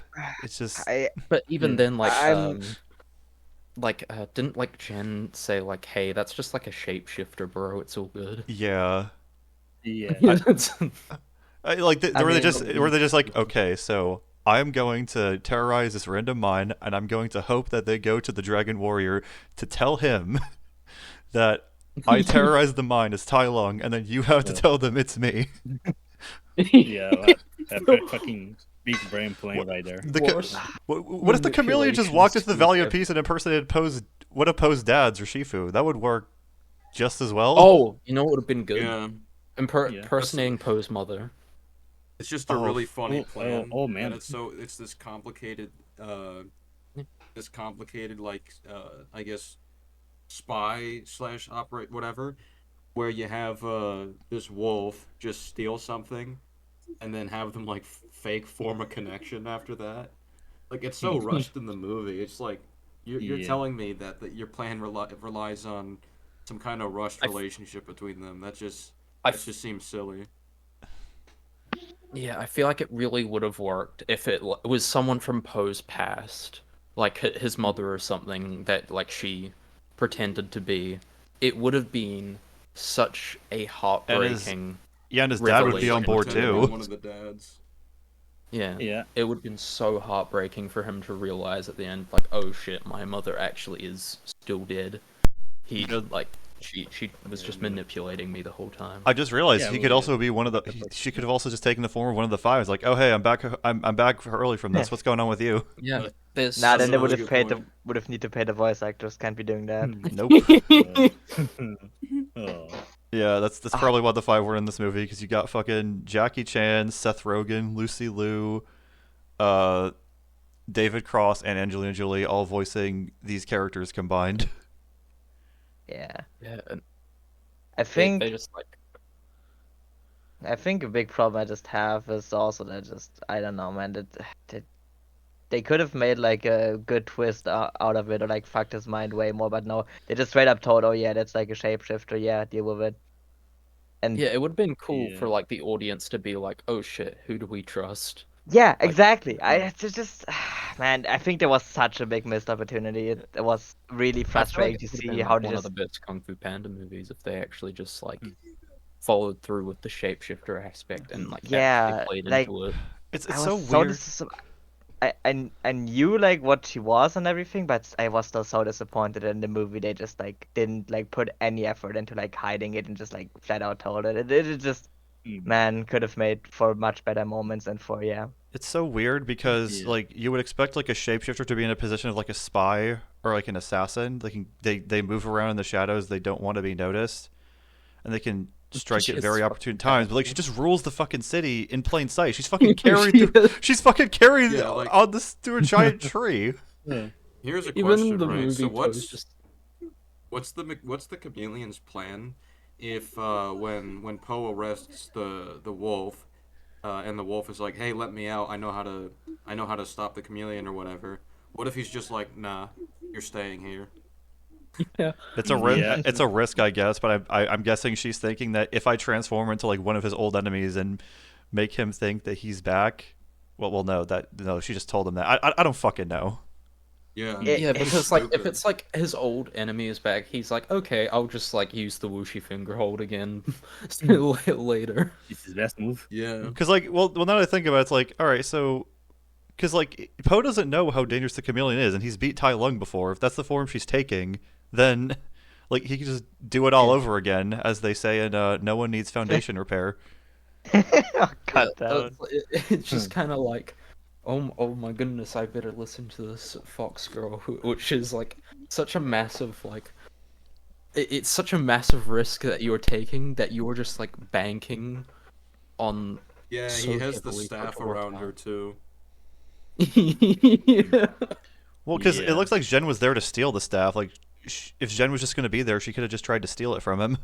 It's just But even Yeah. then, like, I'm- didn't like Jen say like, "Hey, that's just like a shapeshifter, bro. It's all good." yeah. yeah. Like I were they mean- just like, okay, so I'm going to terrorize this random mine, and I'm going to hope that they go to the Dragon Warrior to tell him that I terrorized the mine as Tai Lung, and then you have to tell them it's me. Yeah, that fucking big brain playing right there. Worst What if the chameleon just walked into the Valley of manipulation Peace and impersonated one of Poe's dads or Shifu? That would work just as well. Oh, you know what would have been good? Yeah, Yeah. Impersonating Poe's mother. it's just a Oh, really funny oh, plan. oh, man. And it's this complicated, like I guess spy / operate whatever, where you have this wolf just steal something, and then have them like fake form a connection after that. Like it's so rushed in the movie. It's like you're Yeah. telling me that your plan relies on some kind of rushed relationship between them. That just seems silly. Yeah, I feel like it really would have worked if it was someone from Poe's past, like his mother or something that like she pretended to be. It would have been such a heartbreaking. Yeah, and his dad would be on Revelation. board Pretending to be too. One of the dads. Yeah. Yeah. It would have been so heartbreaking for him to realize at the end, like, oh shit, my mother actually is still dead. She was just manipulating me the whole time. I just realized Yeah, he well, could yeah. also be one of the. She could have also just taken the form of one of the five. Like, oh hey, I'm back. I'm back early from this. What's going on with you? Yeah, There's Nah, That's then they a would really have good paid point. would have need to pay the voice actors. Can't be doing that. Nope. Oh. Yeah, that's Ah. probably why the five were in this movie, because you got fucking Jackie Chan, Seth Rogen, Lucy Liu, David Cross, and Angelina Jolie all voicing these characters combined. Yeah, yeah, and I think they just like I think a big problem I just have is also that just I don't know, man. That they could have made like a good twist out of it, or like fucked his mind way more. But no, they just straight up told, oh yeah, that's like a shapeshifter. Yeah, deal with it. And yeah, it would have been cool for Yeah. like the audience to be like, oh shit, who do we trust? yeah, Like, exactly. It's just man, I think there was such a big missed opportunity. It was really I feel frustrating like to it would have see been how like they one of just the best Kung Fu Panda movies if they actually just like followed through with the shapeshifter aspect and like actually yeah, played like into it. It's I was so so weird. I knew like what she was and everything, but I was still so disappointed in the movie. They just like didn't like put any effort into like hiding it and just like flat out told it. It just man could have made for much better moments and for yeah. It's so weird because Yeah. like you would expect like a shapeshifter to be in a position of like a spy or like an assassin. They move around in the shadows. They don't want to be noticed, and they can strike She at is very fucking opportune times. But like she powerful. just rules the fucking city in plain sight. She's fucking carried She through. is. She's fucking carried Yeah, like- on this through a giant tree. Yeah. Here's a Even question, the right? movie So pose just what's the chameleon's plan if when Poe arrests the wolf, and the wolf is like, hey, let me out. I know how to stop the chameleon or whatever. What if he's just like, nah, you're staying here. yeah. It's a risk. Yeah. It's a risk, I guess. But I'm guessing she's thinking that if I transform into like one of his old enemies and make him think that he's back, well, no. She just told him that. I don't fucking know. Yeah. Yeah, It's because like if stupid. it's like his old enemy is back, he's like, okay, I'll just like use the whooshy finger hold again later. It's his best move. Yeah. Because like, well, now that I think about it, it's like, all right, so, because like Poe doesn't know how dangerous the chameleon is, and he's beat Tai Lung before. If that's the form she's taking, then like he can just do it all over again, as they say in No One Needs Foundation Repair. Oh, cut Yeah, down. it's just kind of like, oh my goodness, I better listen to this Fox girl, which is like such a massive like, it's such a massive risk that you're taking that you're just like banking on. Yeah, So he has the heavily staff put to work around her out. too. Yeah. Well, because it Yeah. looks like Jen was there to steal the staff. Like, if Jen was just going to be there, she could have just tried to steal it from him,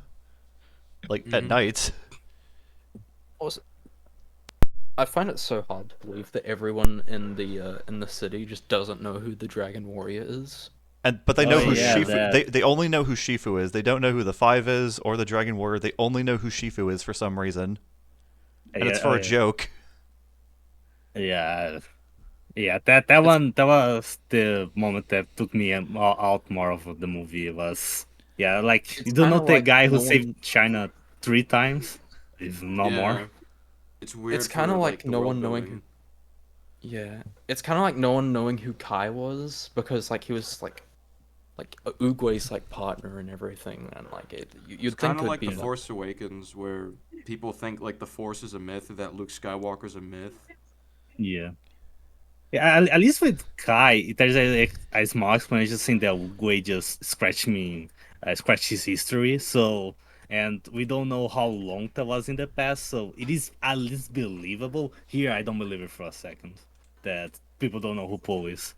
like at Mhm. night. Also, I find it so hard to believe that everyone in the city just doesn't know who the Dragon Warrior is. But they know Oh, who yeah, Shifu. that. They only know who Shifu is. They don't know who the Five is or the Dragon Warrior. They only know who Shifu is for some reason, and it's for a joke. Yeah, yeah. That was the moment that took me out more of the movie. Was yeah, like you It's don't know kinda the like guy who no saved one- China 3 times, if no Yeah. more. It's weird. It's kind of for, like the no world one knowing building. Yeah, it's kind of like no one knowing who Kai was because like he was like Uguay's like partner and everything, and like you'd It's think kind of it'd like be the Force Awakens, where people think like the Force is a myth, that Luke Skywalker's a myth. Yeah. Yeah, at least with Kai, there's a small explanation saying that Wei just scratched his history. So, and we don't know how long that was in the past. So it is at least believable. Here, I don't believe it for a second that people don't know who Poe is.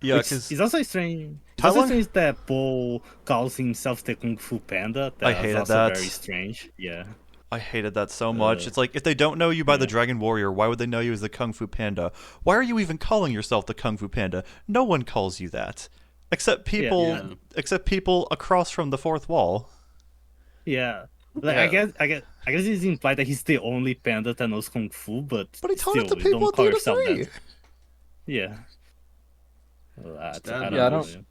Yeah, Which because is also strange. It's Tai also Lung- strange that Poe calls himself the Kung Fu Panda. I That's hated also that. very strange. Yeah. I hated that so much. Uh, It's like if they don't know you by the yeah. Dragon Warrior, why would they know you as the Kung Fu Panda? Why are you even calling yourself the Kung Fu Panda? No one calls you that, except people, Yeah. except people across from the fourth wall. Yeah. Like Yeah. I guess it's implied that he's the only panda that knows kung fu, but But he taught still, it to you people don't at the call end of yourself 3. that. Yeah. Well, I don't Yeah, I know. don't-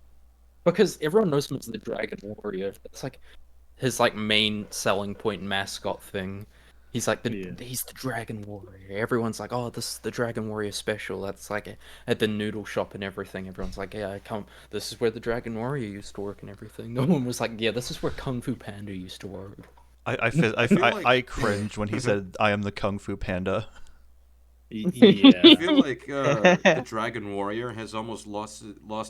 because everyone knows him as the Dragon Warrior. It's like his like main selling point mascot thing. He's like Yeah. he's the Dragon Warrior. Everyone's like, oh, this is the Dragon Warrior special. That's like at the noodle shop and everything. Everyone's like, yeah, this is where the Dragon Warrior used to work and everything. No one was like, yeah, this is where Kung Fu Panda used to work. I feel like- cringed when he said, "I am the Kung Fu Panda." I Yeah. feel like the Dragon Warrior has almost lost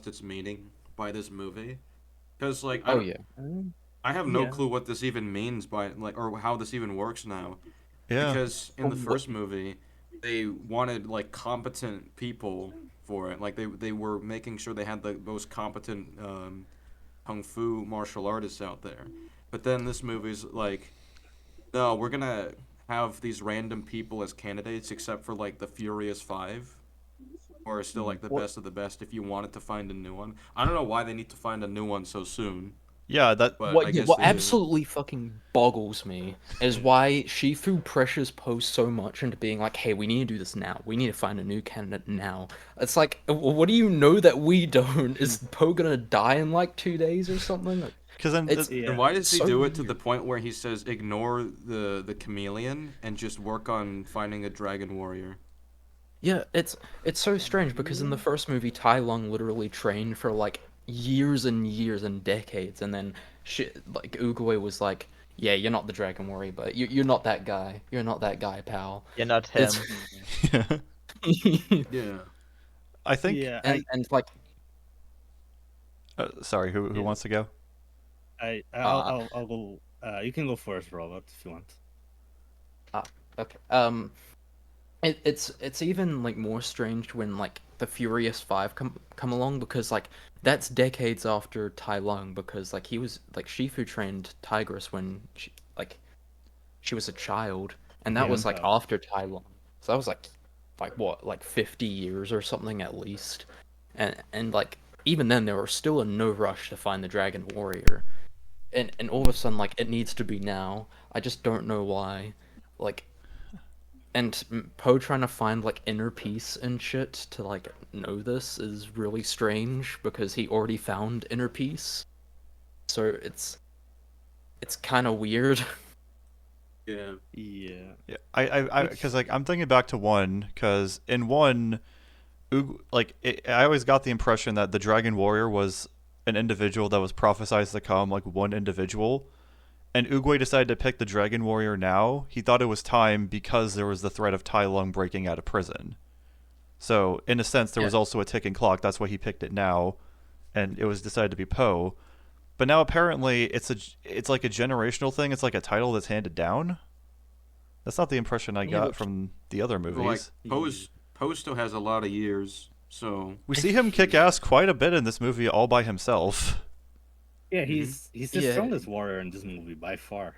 its meaning by this movie, because like Oh yeah. I have no Yeah. clue what this even means by like or how this even works now. Yeah. Because in the first movie, they wanted like competent people for it. Like they were making sure they had the most competent kung fu martial artists out there. But then this movie's like, no, we're gonna have these random people as candidates, except for like the Furious Five, or still like the What? best of the best. If you wanted to find a new one, I don't know why they need to find a new one so soon, Yeah, that but I guess What they do. absolutely fucking boggles me is why Shifu pressures Poe so much into being like, "Hey, we need to do this now. We need to find a new candidate now." It's like, what do you know that we don't? Is Poe gonna die in like 2 days or something? because then It's Yeah. And why does he so do it to the weird. point where he says ignore the chameleon and just work on finding a dragon warrior? Yeah, it's so strange because in the first movie, Tai Lung literally trained for like years and years and decades, and then shit like Oogway was like, "Yeah, you're not the Dragon Warrior, but you're not that guy. You're not that guy, pal." You're not him. It's Yeah. I think. Yeah. and like Sorry, who Yeah. wants to go? I'll go. You can go first, Robert, if you want. okay. It's even like more strange when like the Furious Five come along because like that's decades after Tai Lung because like he was like Shifu trained Tigress when she was a child and that Yeah. was like after Tai Lung, so that was like what like 50 years or something at least, and like even then they were still in no rush to find the Dragon Warrior, and all of a sudden like it needs to be now. I just don't know why, like. And Poe trying to find like inner peace and shit to like know this is really strange because he already found inner peace. So it's kind of weird. Yeah. Yeah. Yeah, because like I'm thinking back to one, because in one, I always got the impression that the Dragon Warrior was an individual that was prophesized to come, like one individual, and Oogway decided to pick the Dragon Warrior now. He thought it was time because there was the threat of Tai Lung breaking out of prison. So in a sense, there was Yeah. also a ticking clock. That's why he picked it now, and it was decided to be Poe. But now apparently it's like a generational thing. It's like a title that's handed down. That's not the impression I Yeah, got but from the other But, like movies. Poe still has a lot of years, so We see him kick ass quite a bit in this movie all by himself. Yeah, Mm-hmm. he's the Yeah. strongest warrior in this movie by far.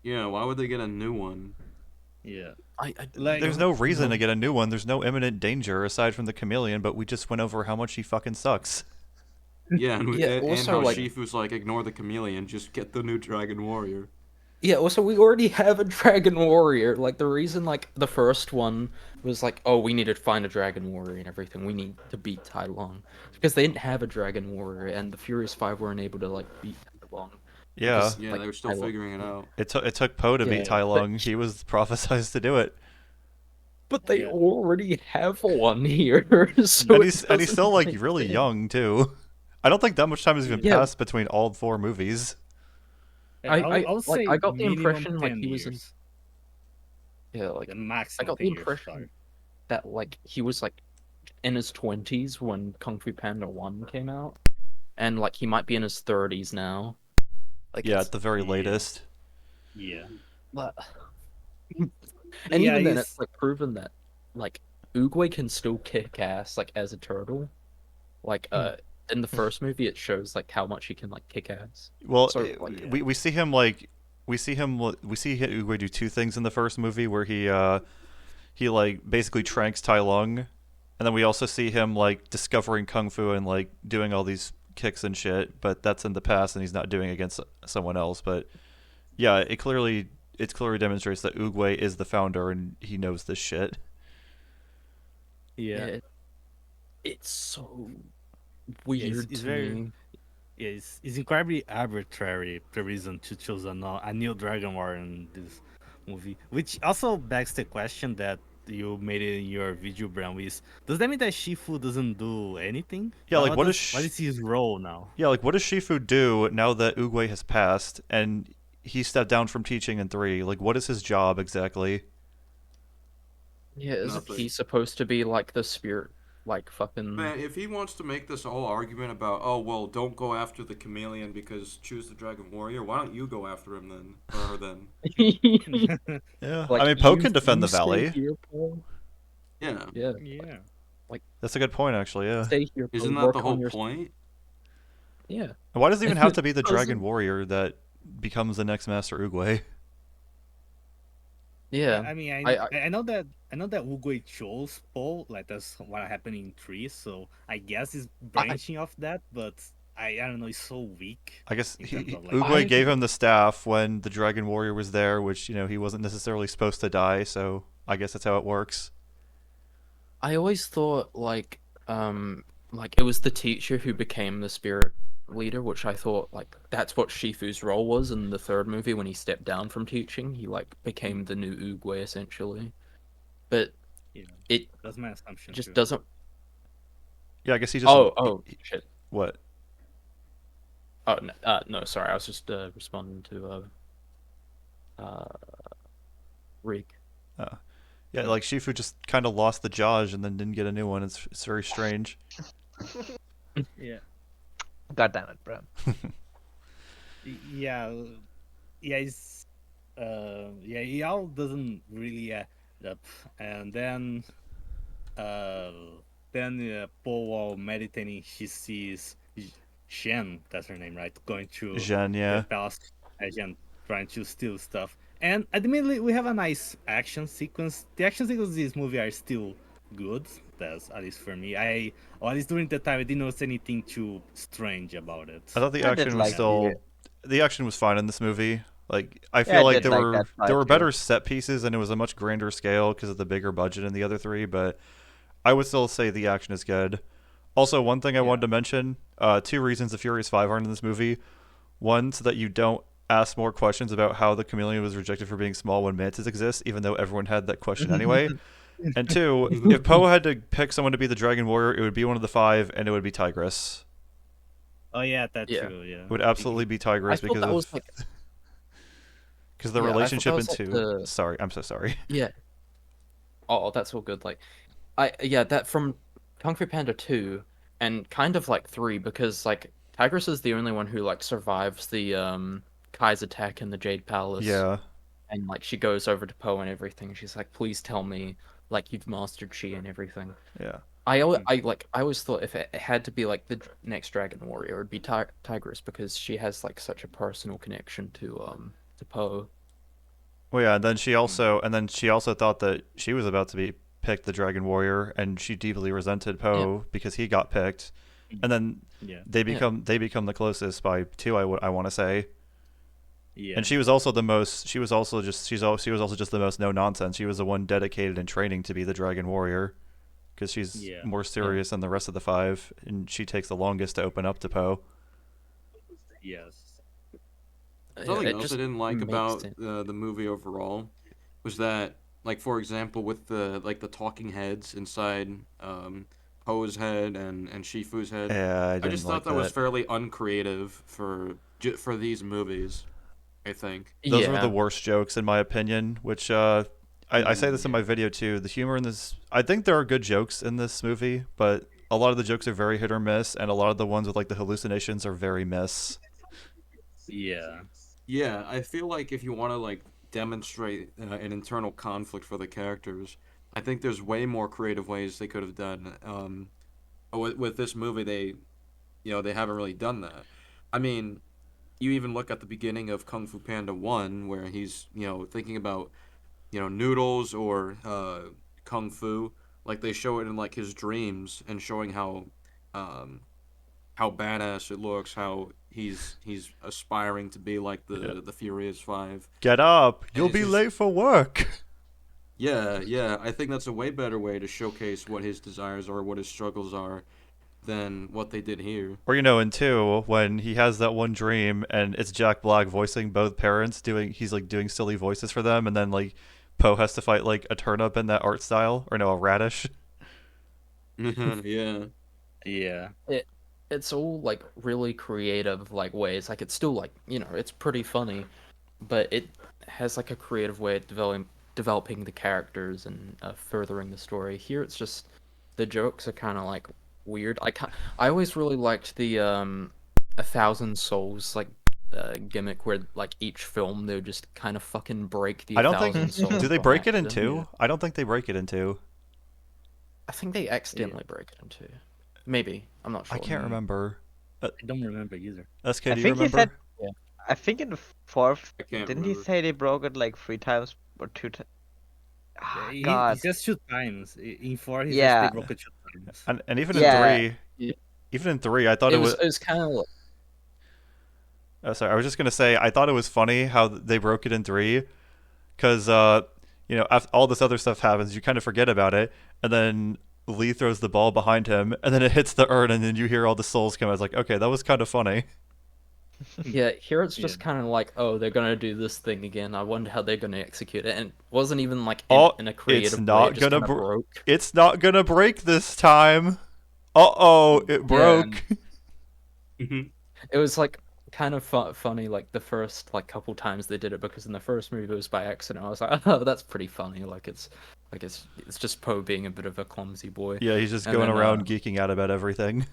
yeah. Why would they get a new one? Yeah. I Like There's no reason to get a new one. There's no imminent danger aside from the chameleon, but we just went over how much he fucking sucks. Yeah, and, Yeah, and also, how like- Shifu's like ignore the chameleon, just get the new dragon warrior. Yeah, also we already have a Dragon Warrior. Like the reason like the first one was like, oh, we need to find a Dragon Warrior and everything. We need to beat Tai Lung. Because they didn't have a Dragon Warrior and the Furious Five weren't able to like beat Tai Lung. Yeah, Because, Yeah, like, they were still Tai Lung- figuring it out. it took Poe to Yeah, beat Tai but- Lung. He was prophesized to do it, But they Yeah. already have one here. So and it he's doesn't still like make really sense. young too. I don't think that much time has even Yeah. passed between all 4 movies. I'll say I got the minimum impression, like, 10 he was in- years. Yeah, like The I maximum got 10 the years, impression sorry. that like he was like in his 20s when Kung Fu Panda 1 came out, and like he might be in his 30s now. Like Yeah, it's- at the very Yeah. latest. Yeah. but- and Yeah, even then, he's- it's like proven that like Oogway can still kick ass like as a turtle. Like in the first movie, it shows like how much he can like kick ass. Well, So, like- we see him like we see Oogway do 2 things in the first movie where he like basically tranks Tai Lung, and then we also see him like discovering kung fu and like doing all these kicks and shit. But that's in the past, and he's not doing it against someone else. But yeah, it clearly demonstrates that Oogway is the founder and he knows this shit. Yeah. It's so weird it's to very- me. Yeah, it's incredibly arbitrary the reason to choose a new Dragon Warrior in this movie, which also begs the question that you made it in your video, Bram. Is does that mean that Shifu doesn't do anything? Yeah, like, what what is his role now? Yeah, like what does Shifu do now that Oogway has passed and he stepped down from teaching in 3? Like, what is his job exactly? Yeah, isn't Nothing. he supposed to be like the spirit, like fucking? Man, if he wants to make this whole argument about, oh well, don't go after the chameleon because choose the Dragon Warrior, why don't you go after him then, or her then? Yeah, I Like mean, Poe can defend the stay valley. here, Paul. Yeah, Yeah, Yeah. That's a good point, actually. Yeah. stay here, Paul. isn't that the Work whole on your. point? Yeah. Why does it even have to be the Dragon Doesn't- Warrior that becomes the next Master Oogway? Yeah, Yeah. I mean, I I know that Uguay chose Paul, like that's what happened in 3. So I guess it's branching off that, but I don't know. It's so weak I guess in terms of like. Oogway I gave him the staff when the Dragon Warrior was there, which he wasn't necessarily supposed to die. So I guess that's how it works. I always thought like it was the teacher who became the spirit leader, which I thought like that's what Shifu's role was in the third movie when he stepped down from teaching. He like became the new Oogway essentially. But Yeah, it that's my assumption just too. doesn't. Yeah, I guess he just. Oh shit. What? Oh no, no, sorry. I was just responding to Reek. Yeah, like Shifu just kind of lost the Jaj and then didn't get a new one. It's very strange. Yeah, God damn it, bro. yeah, yeah. It's yeah. It all doesn't really add up, and uh, Paul while meditating, she sees Shen. That's her name, right? Going to Zhen, the yeah. palace, Shen trying to steal stuff. And admittedly, we have a nice action sequence. The action sequences in this movie are still good. That's at least for me. Or at least during the time, I didn't notice anything too strange about it. I thought the I did action was like still. The action was fine in this movie. Like I Yeah, I feel like did like that there fight were too. better set pieces and it was a much grander scale because of the bigger budget in the other three. But I would still say the action is good. Also, one thing I wanted to mention: two reasons the Furious Five aren't in this movie. One, so that you don't ask more questions about how the chameleon was rejected for being small when mantis exist, even though everyone had that question anyway. And two, if Poe had to pick someone to be the Dragon Warrior, it would be one of the five, and it would be Tigress. Oh yeah, that's Yeah. true. Yeah, It would absolutely be I Tigress thought because that of was like the yeah, I thought that relationship in was like two. the Sorry, I'm so sorry. yeah. Oh, that's all good. Like, that from Kung Fu Panda 2 and kind of like 3 because like Tigress is the only one who like survives the Kai's attack in the Jade Palace Yeah, and like she goes over to Poe and everything. She's like, "Please tell me like you've mastered Chi and everything." yeah. I always thought if it had to be like the next Dragon Warrior, it would be Tigress because she has like such a personal connection to Poe. Well, yeah. And then she also thought that she was about to be picked the Dragon Warrior, and she deeply resented Poe because he got picked. And then yeah, they become the closest by two. I want to say. yeah. And she was also the most. She was also just. She was also just the most no nonsense. She was the one dedicated and training to be the Dragon Warrior, because she's Yeah. more serious than the rest of the five, and she takes the longest to open up to Poe. Yes. Something It else just I didn't like makes about sense. the movie overall was that, like for example, with the talking heads inside Poe's head and Shifu's head, Yeah, I I didn't just like thought that was that. fairly uncreative for these movies. I think. Those were the Yeah. worst jokes in my opinion. Which I say this in my video too. The humor in this, I think there are good jokes in this movie, but a lot of the jokes are very hit or miss, and a lot of the ones with like the hallucinations are very miss. Yeah. Yeah, I feel like if you want to like demonstrate an internal conflict for the characters, I think there's way more creative ways they could have done. With this movie, they haven't really done that. I mean, you even look at the beginning of Kung Fu Panda 1 where he's, thinking about, noodles or kung fu, like they show it in like his dreams and showing um how badass it looks, how he's aspiring to be like Yeah. the Furious Five. Get up! And You'll it's be just late for work. yeah, yeah. I think that's a way better way to showcase what his desires are, what his struggles are, than what they did here. Or in two, when he has that one dream and it's Jack Black voicing both parents, he's like doing silly voices for them, and then like Poe has to fight like a turnip in that art style, or no, a radish. Yeah. Yeah. It's all like really creative like ways. Like it's still like, it's pretty funny, but it has like a creative way of developing the characters and furthering the story. Here it's just the jokes are kind of like weird. I always really liked the 1,000 Souls like gimmick where like each film they would just kind of fucking break the I don't 1,000 think. Souls. Do they by break it in accident. two? I don't think they break it in two. I think they accidentally break it in two. Maybe. I'm not sure. I can't remember. I don't remember either. SK, I do you think he remember? said. I think in the fourth, I can't didn't he remember. say they broke it like 3 times or 2 times? Ah, He God. says 2 times. In 4, he says Yeah. they broke it 2 times. And even Yeah. in three, I thought It was kind of like, Oh, sorry, I was just gonna say I thought it was funny how they broke it in three, because after all this other stuff happens, you kind of forget about it, and then Lee throws the ball behind him, and then it hits the urn, and then you hear all the souls come. I was like, okay, that was kind of funny. yeah, here it's just Yeah. kind of like, oh, they're gonna do this thing again. I wonder how they're gonna execute it, and it wasn't even like in a creative not way. It just gonna kind of broke. It's not gonna break this time. It broke. Mhm. It was like kind of funny, like the first like couple times they did it, because in the first movie it was by accident. I was like, oh, that's pretty funny. It's just Poe being a bit of a clumsy boy. Yeah, he's just And going then, around geeking out about everything.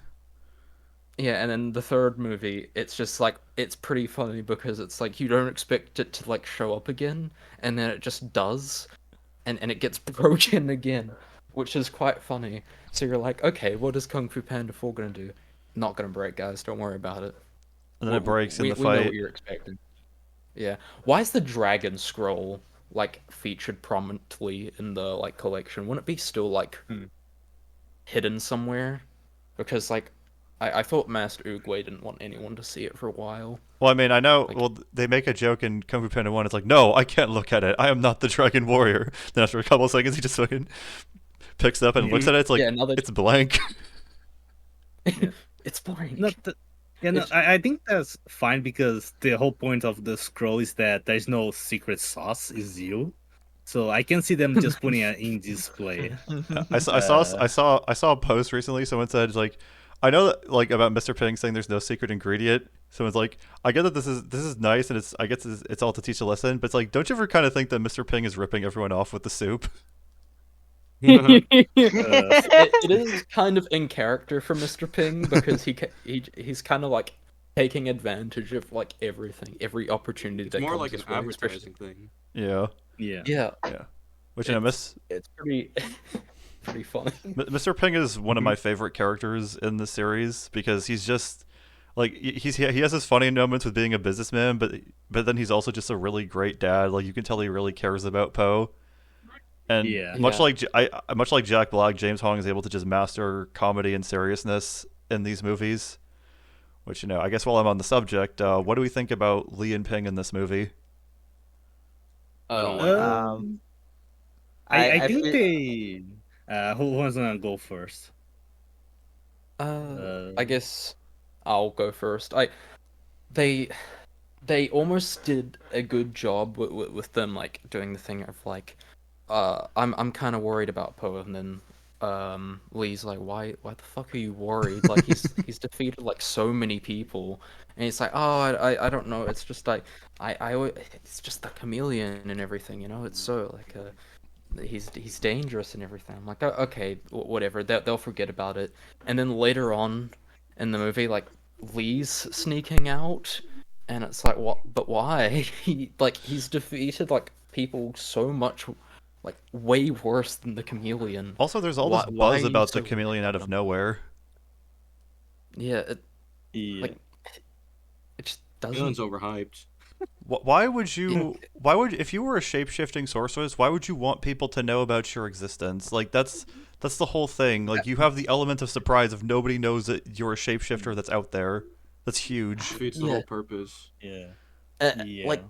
Yeah, and then the third movie, it's just like it's pretty funny because it's like you don't expect it to like show up again, and then it just does, and it gets broken again, which is quite funny. So you're like, okay, what is Kung Fu Panda 4 gonna do? Not gonna break, guys. Don't worry about it. And then it breaks in the We know fight. what you're expecting. Yeah. Why is the dragon scroll like featured prominently in the like collection? Wouldn't it be still like hidden somewhere? Because like I thought Master Oogway didn't want anyone to see it for a while. Well, I mean, I know. Like- Well, they make a joke in Kung Fu Panda 1. It's like, no, I can't look at it. I am not the Dragon Warrior. Then after a couple of seconds, he just fucking picks it up and looks at it. It's like, Yeah, now they- it's blank. It's blank. No, It's- I think that's fine because the whole point of the scroll is that there's no secret sauce, is you. So I can see them just putting it in display. I saw a post recently. Someone said like, I know that like about Mr. Ping saying there's no secret ingredient. Someone's like, I get that this is nice and I guess it's all to teach a lesson, but it's like, don't you ever kind of think that Mr. Ping is ripping everyone off with the soup? It is kind of in character for Mr. Ping because he's kind of like taking advantage of like everything, every opportunity It's that more comes like an his way, especially- advertising thing. Yeah. Yeah. Yeah, Which Miss it's pretty pretty funny. Mr. Ping is one of my favorite characters in the series because he's just like he has his funny moments with being a businessman, but then he's also just a really great dad. Like you can tell he really cares about Poe. And Yeah. much like Jack Black, James Hong is able to just master comedy and seriousness in these movies. Which I guess while I'm on the subject, what do we think about Lee and Ping in this movie? I I think feel- they. Who's gonna go first? I guess I'll go first. They almost did a good job with them like doing the thing of like, I'm kind of worried about Poe, and then Lee's like, why the fuck are you worried? Like he's defeated like so many people, and he's like, oh, I don't know. It's just like it's just the chameleon and everything, It's so like he's dangerous and everything. I'm like, oh, okay, whatever. They'll forget about it. And then later on in the movie, like Lee's sneaking out, and it's like, what? But why? He's defeated like people so much, like way worse than the chameleon. Also, there's all Why- this why are buzz you about so the chameleon out of nowhere. Yeah, Yeah. Like- it just doesn't. Villain's overhyped. Why would you? Why would if you were a shape-shifting sorceress? Why would you want people to know about your existence? Like that's the whole thing. Like you have the element of surprise if nobody knows that you're a shapeshifter that's out there. That's huge. Defeats the Yeah. whole purpose. Yeah. Like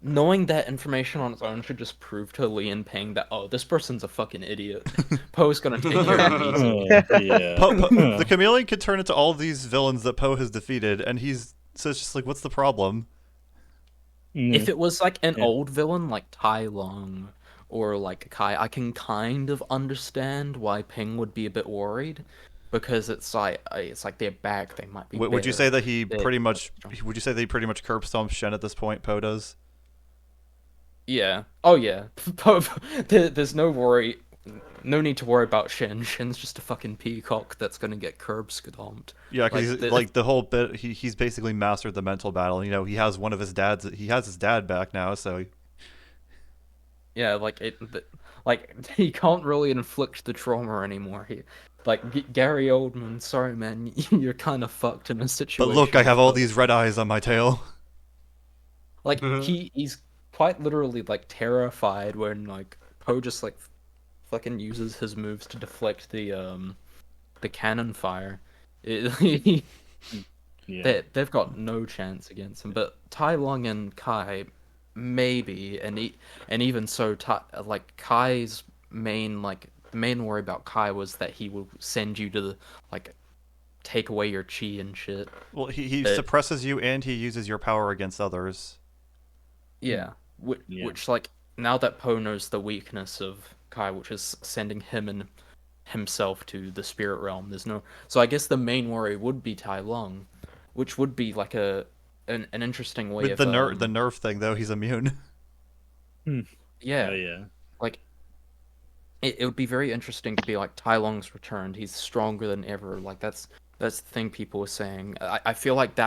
knowing that information on its own should just prove to Lee and Ping that this person's a fucking idiot. Poe's gonna take care of him easily. Yeah. The chameleon could turn into all these villains that Poe has defeated, and so it's just like, what's the problem? If it was like an Yeah. old villain like Tai Lung or like Kai, I can kind of understand why Ping would be a bit worried, because it's like they're back. They might be. Would you better. say that he They- pretty much? Would you say that he pretty much curb stomps Shen at this point? Poe does. Yeah. Oh yeah. There's no need to worry about Shin. Shin's just a fucking peacock that's gonna get curb stomped. Yeah, because Like like the whole bit, he's basically mastered the mental battle. You know, he has one of his dads. He has his dad back now, so yeah, like he can't really inflict the trauma anymore. Gary Oldman, sorry man, you're kind of fucked in a But situation. look, I have with all Poe. these red eyes on my tail. Like he's quite literally like terrified when like Poe just like fucking uses his moves to deflect the cannon fire. Yeah. They've got no chance against him. But Tai Lung and Kai, maybe, and even so, like Kai's main worry about Kai was that he will send you to like take away your chi and shit. Well, he But suppresses you and he uses your power against others. yeah, Yeah. which like now that Poe knows the weakness of Kai, which is sending him and himself to the spirit realm, there's no. So I guess the main worry would be Tai Lung, which would be like an interesting way With of the nerve thing though, he's immune. yeah, Oh yeah. like it would be very interesting to be like Tai Lung's returned. He's stronger than ever. Like that's the thing people were saying. I feel like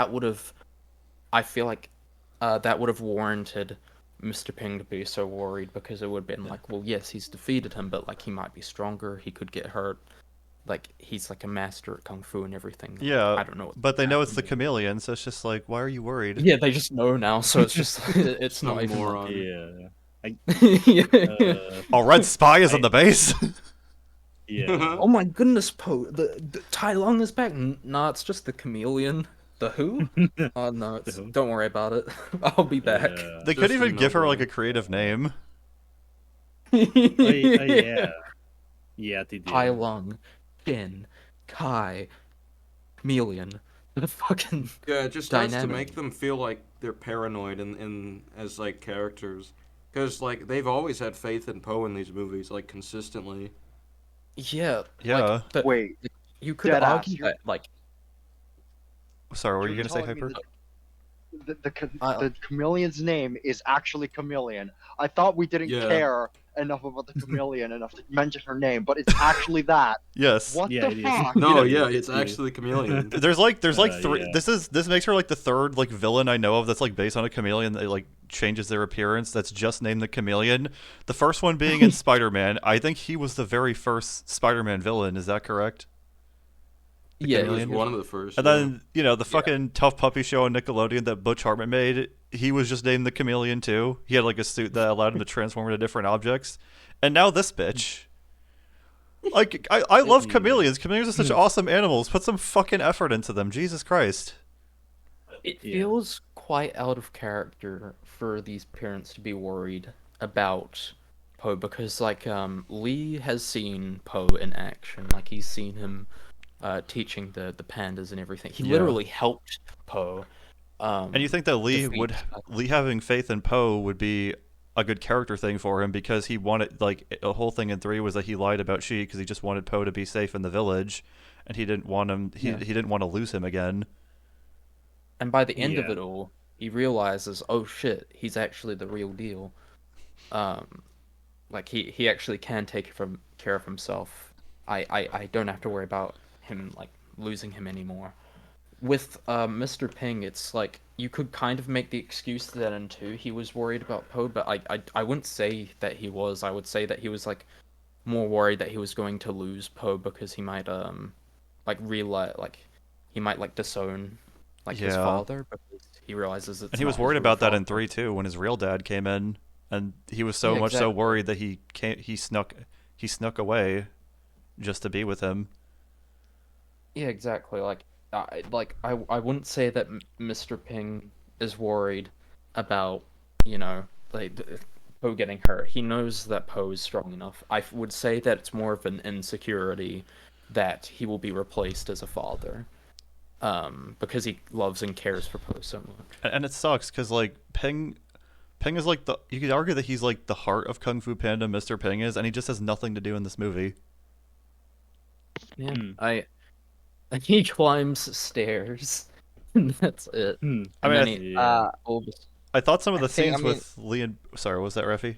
I feel like that would have warranted Mr. Ping to be so worried because it would have been like, well, yes, he's defeated him, but like he might be stronger. He could get hurt. Like he's like a master at kung fu and everything. Yeah, I don't know. but they know it's the Yeah. chameleon, so it's just like, why are you worried? Yeah, they just know now, so it's just it's Some not even. moron. Yeah. Oh, Red Spy is on I- the base. Yeah. Oh my goodness, Poe! The Tai Lung is back. Nah, it's just the chameleon. The who? Oh no, The who? don't worry about it. I'll be back. They Just could even email give her them. like a creative name. Oh, yeah. Yeah, they did. Tai Lung, Shin, Kai, chameleon. The fucking Yeah, it just has to dynamic. make them feel like they're paranoid in as like characters, because like they've always had faith in Poe in these movies, like consistently. Yeah. Yeah. Wait, You could dead ass, argue you're- that like Sorry, what were you you're gonna say, telling me Hyper? the chameleon's name is actually Chameleon. I thought we didn't Yeah. care enough about the chameleon enough to mention her name, but it's actually that. Yes. What Yeah, the it is. fuck? No, Yeah, yeah, it's yeah. actually Chameleon. There's like three. Yeah. This makes her like the third like villain I know of that's like based on a chameleon that like changes their appearance. That's just named the Chameleon. The first one being in Spider-Man. I think he was the very first Spider-Man villain. Is that correct? yeah, He was Chameleon? one of the first. And yeah. then you know the fucking tough puppy show on Nickelodeon that Butch Hartman made. He was just named the Chameleon too. He had like a suit that allowed him to transform into different objects. And now this bitch. Like I love chameleons. Chameleons are such awesome animals. Put some fucking effort into them. Jesus Christ. It Yeah. feels quite out of character for these parents to be worried about Poe because like Lee has seen Poe in action. Like he's seen him teaching the pandas and everything. He Yeah. literally helped Poe. And you think that defeat- Lee having faith in Poe would be a good character thing for him because he wanted like a whole thing in 3 was that he lied about She because he just wanted Poe to be safe in the village, and he didn't want him. He didn't want to lose him again. And by the end of Yeah. it all, he realizes, oh shit, he's actually the real deal. Like he actually can take care of himself. I don't have to worry about him like losing him anymore. With Mr. Ping, it's like you could kind of make the excuse that in 2 he was worried about Poe, but I wouldn't say that he was. I would say that he was like more worried that he was going to lose Poe because he might like realize like he might like disown like his Yeah. father because he realizes it's And he not was his worried real about that in father. 3 too when his real dad came in, and he was so Yeah, much so exactly. worried that he snuck away just to be with him. Yeah, exactly. I wouldn't say that Mr. Ping is worried about, you know, like Poe getting hurt. He knows that Poe is strong enough. Would say that it's more of an insecurity that he will be replaced as a father. Because he loves and cares for Poe so much. And it sucks because like Ping is like you could argue that he's like the heart of Kung Fu Panda. Mr. Ping is, and he just has nothing to do in this movie. Yeah, Hmm. he climbs stairs, and that's it. Hmm. I And mean, then he I I thought some of the think- I scenes with Lee and sorry, was that Refi?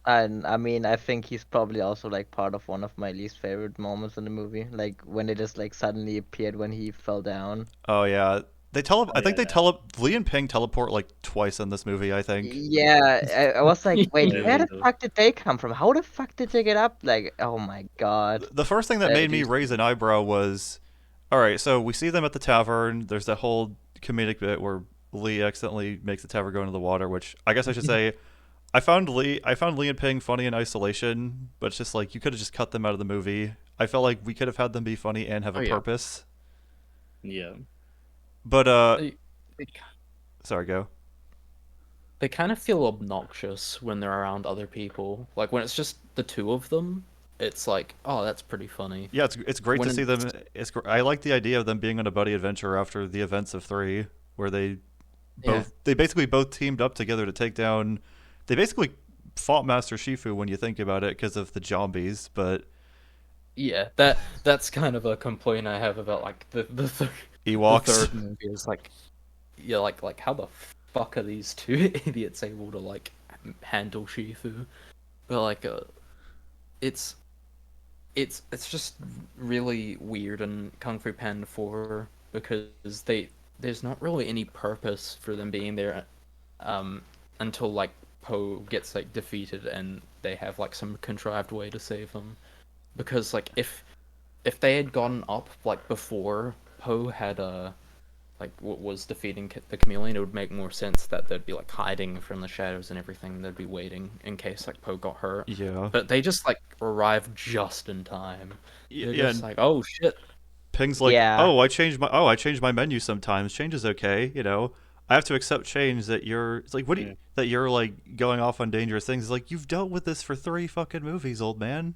And I mean, I think he's probably also like part of one of my least favorite moments in the movie, like when it just like suddenly appeared when he fell down. Oh yeah, I think they yeah. Lee and Ping teleport like twice in this movie. I think. Yeah, I was like, wait, Yeah, where they the do. fuck did they come from? How the fuck did they get up? Like, oh my god. The first thing that made me These- raise an eyebrow was, all right, so we see them at the tavern. There's that whole comedic bit where Lee accidentally makes the tavern go into the water, which I guess I should say, I found Lee and Ping funny in isolation, but it's just like you could have just cut them out of the movie. I felt like we could have had them be funny and have a Oh, yeah. purpose. Yeah. But They, they, sorry, go. they kind of feel obnoxious when they're around other people. Like when it's just the two of them, it's like, oh, that's pretty funny. Yeah, it's great When to see it's- them. I like the idea of them being on a buddy adventure after the events of 3, where Yeah. they basically both teamed up together to take down. They basically fought Master Shifu when you think about it because of the zombies, but Yeah, that's kind of a complaint I have about like the Ewoks. third movie is like, yeah, like how the fuck are these two idiots able to like handle Shifu? But like, it's just really weird in Kung Fu Panda 4 because there's not really any purpose for them being there, until like Po gets like defeated and they have like some contrived way to save him. Because like if they had gone up like before Po had was defeating the chameleon, it would make more sense that they'd be like hiding from the shadows and everything. They'd be waiting in case like Po got hurt. Yeah. But they just like arrived just in time. They're Yeah, just like, oh shit. Ping's like, Yeah. I changed my menu sometimes. Change is okay, you know. I have to accept change that you're. It's like, what do you, that you're like going off on dangerous things? It's like you've dealt with this for 3 fucking movies, old man.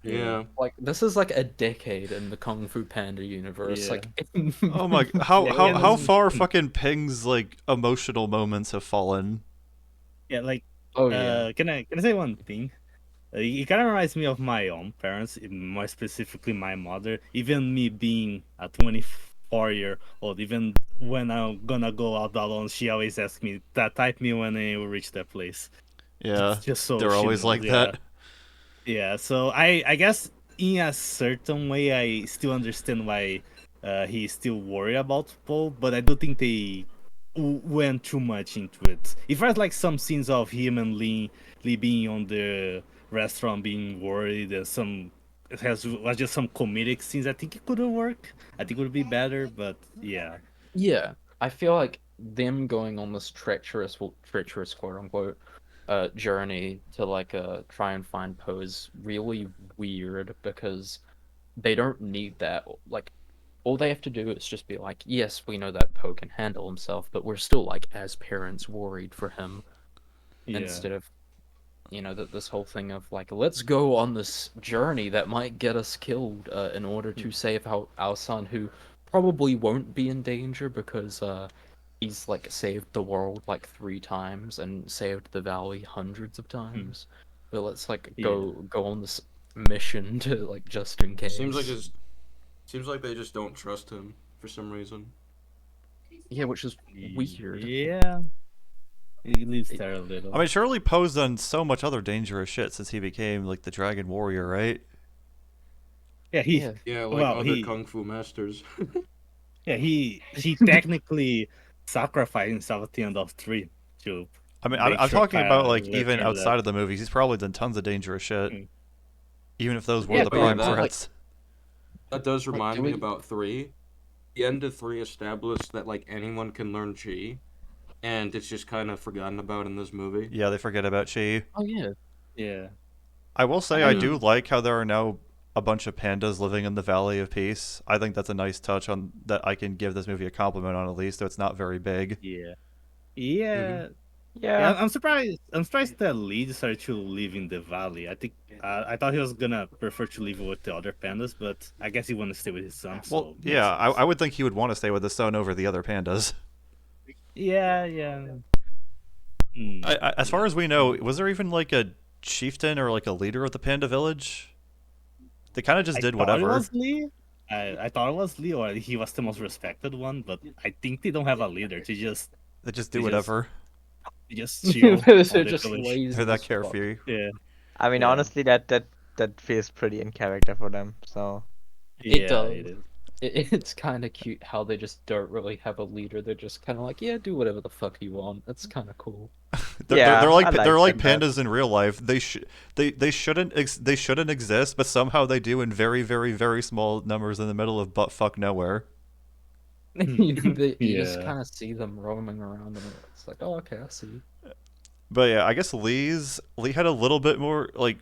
Yeah. Like this is like a decade in the Kung Fu Panda universe. Yeah. Like, Oh my, how Yeah, how yeah, how this is- far fucking Ping's like emotional moments have fallen. Yeah, like oh yeah. can I say one thing? It kind of reminds me of my own parents, more specifically my mother. Even me being a 24-year-old, even when I'm gonna go out alone, she always asks me that type me when I reach that place. Yeah, Just so they're she always knows, like yeah. that. Yeah, so I guess in a certain way I still understand why he's still worried about Paul, but I do think they went too much into it. If there's like some scenes of him and Lee being on the restaurant being worried, and was just some comedic scenes, I think it could have worked. I think it would be better, but yeah. Yeah, I feel like them going on this treacherous quote unquote journey to like try and find Poe is really weird because they don't need that. Like, all they have to do is just be like, yes, we know that Poe can handle himself, but we're still like as parents worried for him Yeah. instead of, you know, that this whole thing of like, let's go on this journey that might get us killed in order to save our son, who probably won't be in danger because he's like saved the world like 3 times and saved the valley hundreds of times. But let's like go on this mission to like just in case. Seems like they just don't trust him for some reason. Yeah, which is weird. Yeah. He leaves there a little. I mean, surely Poe's done so much other dangerous shit since he became like the Dragon Warrior, right? yeah, he Yeah. Yeah, like Well, other he- kung fu masters. Yeah, he technically sacrificed himself at the end of 3 to. I mean, make I'm sure talking about Kyle like lives even through outside that. of the movies, he's probably done tons of dangerous shit. Mm. Even if those were Yeah, the but prime that, like- threats. That does remind me doing- about 3. The end of 3 established that like anyone can learn chi, and it's just kind of forgotten about in this movie. Yeah, they forget about Chi. Oh yeah. Yeah. I will say I I mean- do like how there are now a bunch of pandas living in the Valley of Peace. I think that's a nice touch on that I can give this movie a compliment on, at least, though it's not very big. Yeah. Yeah. Yeah. Yeah, I'm surprised. I'm surprised that Lee decided to live in the valley. I think I thought he was gonna prefer to live with the other pandas, but I guess he wanted to stay with his son. So Well, makes yeah, sense. I would think he would want to stay with the son over the other pandas. Yeah, yeah. Mm. As far as we know, was there even like a chieftain or like a leader of the panda village? They kind of just I did thought whatever. It was Lee. I thought it was Lee, or he was the most respected one. But I think they don't have a leader. They just They just do They just- whatever. They just chill. They're on the just village. lazy. They're that as fuck. carefree. Yeah, I mean, Yeah. honestly, that feels pretty in character for them. So It yeah, does. it is. It's kind of cute how they just don't really have a leader. They're just kind of like, yeah, do whatever the fuck you want. That's kind of cool. Yeah, They're I like like they're like that. pandas in real life. They shouldn't exist, but somehow they do in very very very small numbers in the middle of buttfuck nowhere. You just Yeah. kind of see them roaming around, and it's like, oh, okay, I see. But yeah, I guess Lee had a little bit more like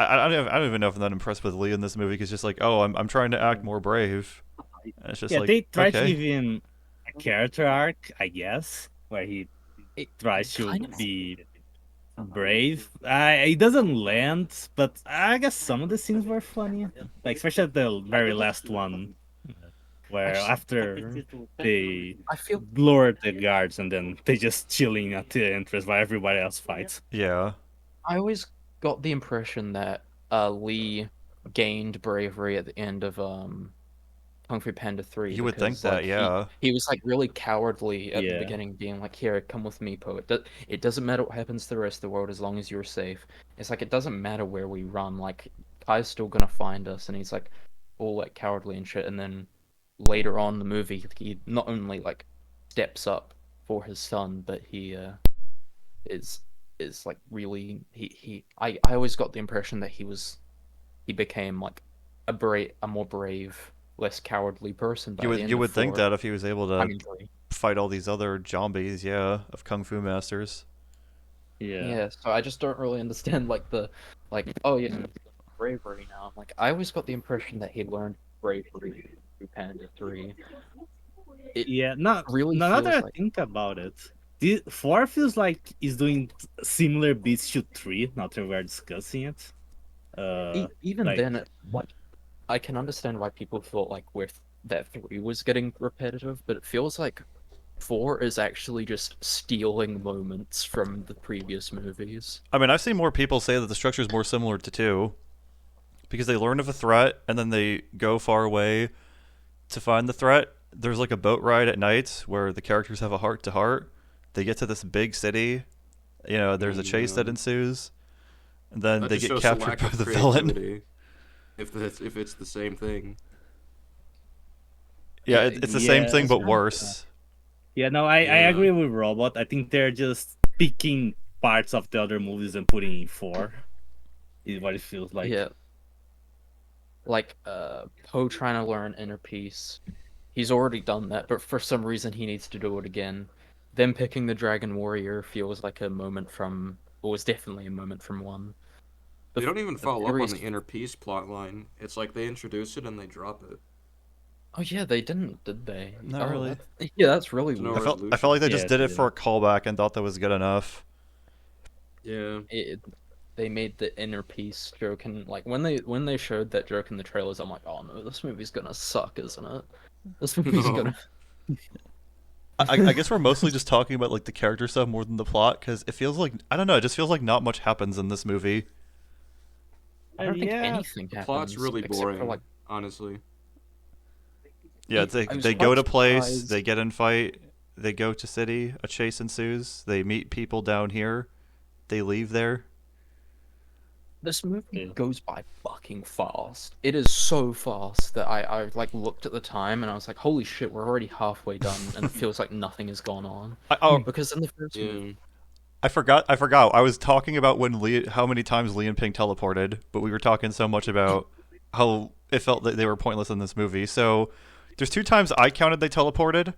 I don't even know if I'm that impressed with Lee in this movie because just like I'm trying to act more brave. And it's just Yeah, like they try to okay. give him a character arc, I guess, where he It tries to kind of- be brave. It doesn't land, but I guess some of the scenes were funny. Like especially the very last one, where Actually, after they I feel lured the guards and then they just chilling at the entrance while everybody else fights. Yeah. I always got the impression that Lee gained bravery at the end of Kung Fu Panda 3. You would think because, that, like, yeah. He was like really cowardly at the Yeah. beginning, being like, "Here, come with me, Po. It doesn't matter what happens to the rest of the world as long as you're safe." It's like it doesn't matter where we run. Like Kai's still gonna find us, and he's like all like cowardly and shit. And then later on in the movie, he not only like steps up for his son, but he is like really I always got the impression that he became like a more brave, less cowardly person by the end You of would think 4. that if he was able to I mean 3. fight all these other zombies, yeah, of kung fu masters. Yeah, so I just don't really understand like oh yeah, bravery now. I'm like I always got the impression that he learned bravery through Panda 3. Yeah, not really now that feels I like- think about it. 4 feels like he's doing similar beats to 3, now that we're discussing it. Even like- then, like I can understand why people thought like that 3 was getting repetitive, but it feels like 4 is actually just stealing moments from the previous movies. I mean, I've seen more people say that the structure is more similar to 2 because they learn of a threat and then they go far away to find the threat. There's like a boat ride at night where the characters have a heart to heart. They get to this big city. You know, there's a chase that ensues. And then That they just get shows the captured lack by of the villain. creativity. If it's the same thing. Yeah, it's the same Yeah, thing it's but kind of- worse. Yeah, no, I Yeah. agree with Robot. I think they're just picking parts of the other movies and putting in 4. Is what it feels like. Yeah. Like Poe trying to learn inner peace. He's already done that, but for some reason he needs to do it again. Them picking the Dragon Warrior feels like a moment from, or was definitely a moment from 1. They don't even follow up on theories- the inner peace plot line. It's like they introduce it and they drop it. Oh yeah, they didn't, did they? Not really. Yeah, that's really There's no weird. I felt like they Yeah, just did they it for a callback and thought that was good enough. Yeah. They made the inner peace joke, and like when they showed that joke in the trailers, I'm like, oh no, this movie's gonna suck, isn't it? This movie's No. gonna. I guess we're mostly just talking about like the character stuff more than the plot because it feels like I don't know. It just feels like not much happens in this movie. I don't think Yeah, anything The happens. plot's really except boring, for, like, honestly. Yeah, it's like I was they quite go to place, surprised. they get in fight, they go to city, a chase ensues, they meet people down here, they leave there. this movie Yeah. goes by fucking fast. It is so fast that I like looked at the time and I was like, holy shit, we're already halfway done, and it feels like nothing has gone on. Oh, Because in the first Yeah. movie, I forgot. I was talking about how many times Lee and Ping teleported, but we were talking so much about how it felt that they were pointless in this movie. So there's 2 times I counted they teleported.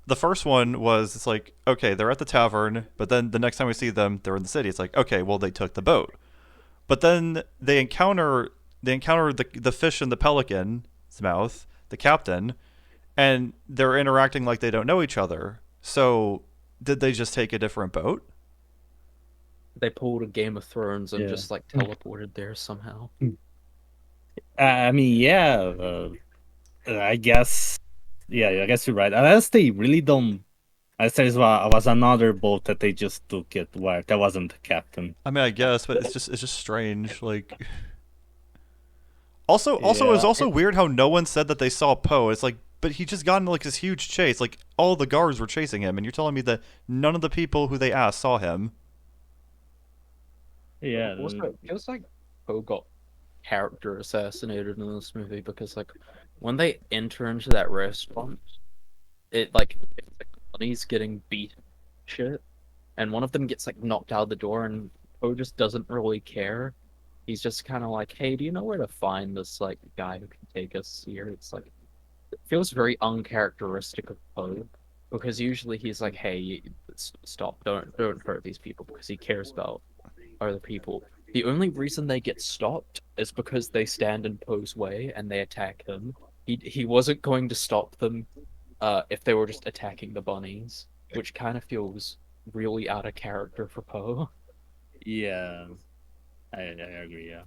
The first one was it's like, okay, they're at the tavern, but then the next time we see them, they're in the city. It's like, okay, well they took the boat. But then they encounter the fish in the pelican's mouth, the captain, and they're interacting like they don't know each other. So did they just take a different boat? they pulled a Game of Thrones and Yeah. just like teleported there somehow. I mean, yeah. I guess. Yeah, I guess you're right. Unless they really don't. Unless there was another boat that they just took it where that wasn't the captain. I mean, I guess, but it's just strange. Like, also, it was Yeah. also weird how no one said that they saw Poe. It's like but he just got into like this huge chase. Like all the guards were chasing him, and you're telling me that none of the people who they asked saw him. Yeah. Also, it feels like Poe got character assassinated in this movie because like when they enter into that restaurant, it's like Bunny's getting beat shit, and one of them gets like knocked out the door, and Poe just doesn't really care. He's just kind of like, "Hey, do you know where to find this like guy who can take us here?" It's like it feels very uncharacteristic of Poe because usually he's like, "Hey, stop! Don't hurt these people," because he cares about other people. The only reason they get stopped is because they stand in Poe's way and they attack him. He wasn't going to stop them if they were just attacking the bunnies, which kind of feels really out of character for Poe. Yeah. I agree. Yeah.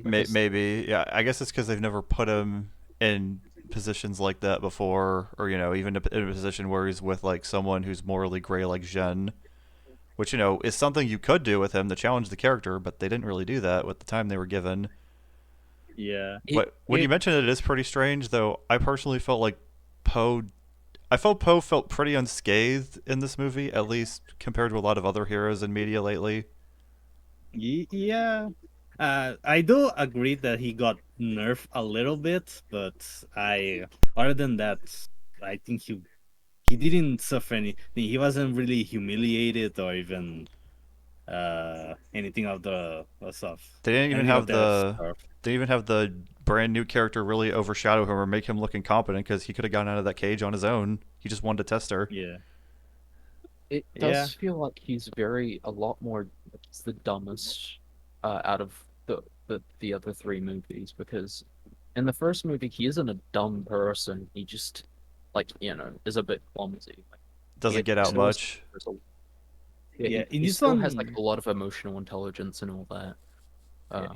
Because Maybe, yeah. I guess it's because they've never put him in positions like that before, or even in a position where he's with like someone who's morally gray like Jen, which is something you could do with him to challenge the character, but they didn't really do that with the time they were given. Yeah. But when you mentioned it is pretty strange, though. I personally felt like Poe. I felt Poe felt pretty unscathed in this movie, at least compared to a lot of other heroes in media lately. Yeah. I do agree that he got nerfed a little bit, but other than that, I think he didn't suffer anything. He wasn't really humiliated or even anything of the stuff. They didn't even Anything of have that the stuff. they didn't even have the brand new character really overshadow him or make him look incompetent because he could have gotten out of that cage on his own. He just wanted to test her. Yeah. it Yeah. does feel like he's a lot more. He's the dumbest out of the other three movies because in the first movie he isn't a dumb person. He just is a bit clumsy. Like, Doesn't get out still has- much. Yeah, in he this still has one- like a lot of emotional intelligence and all that.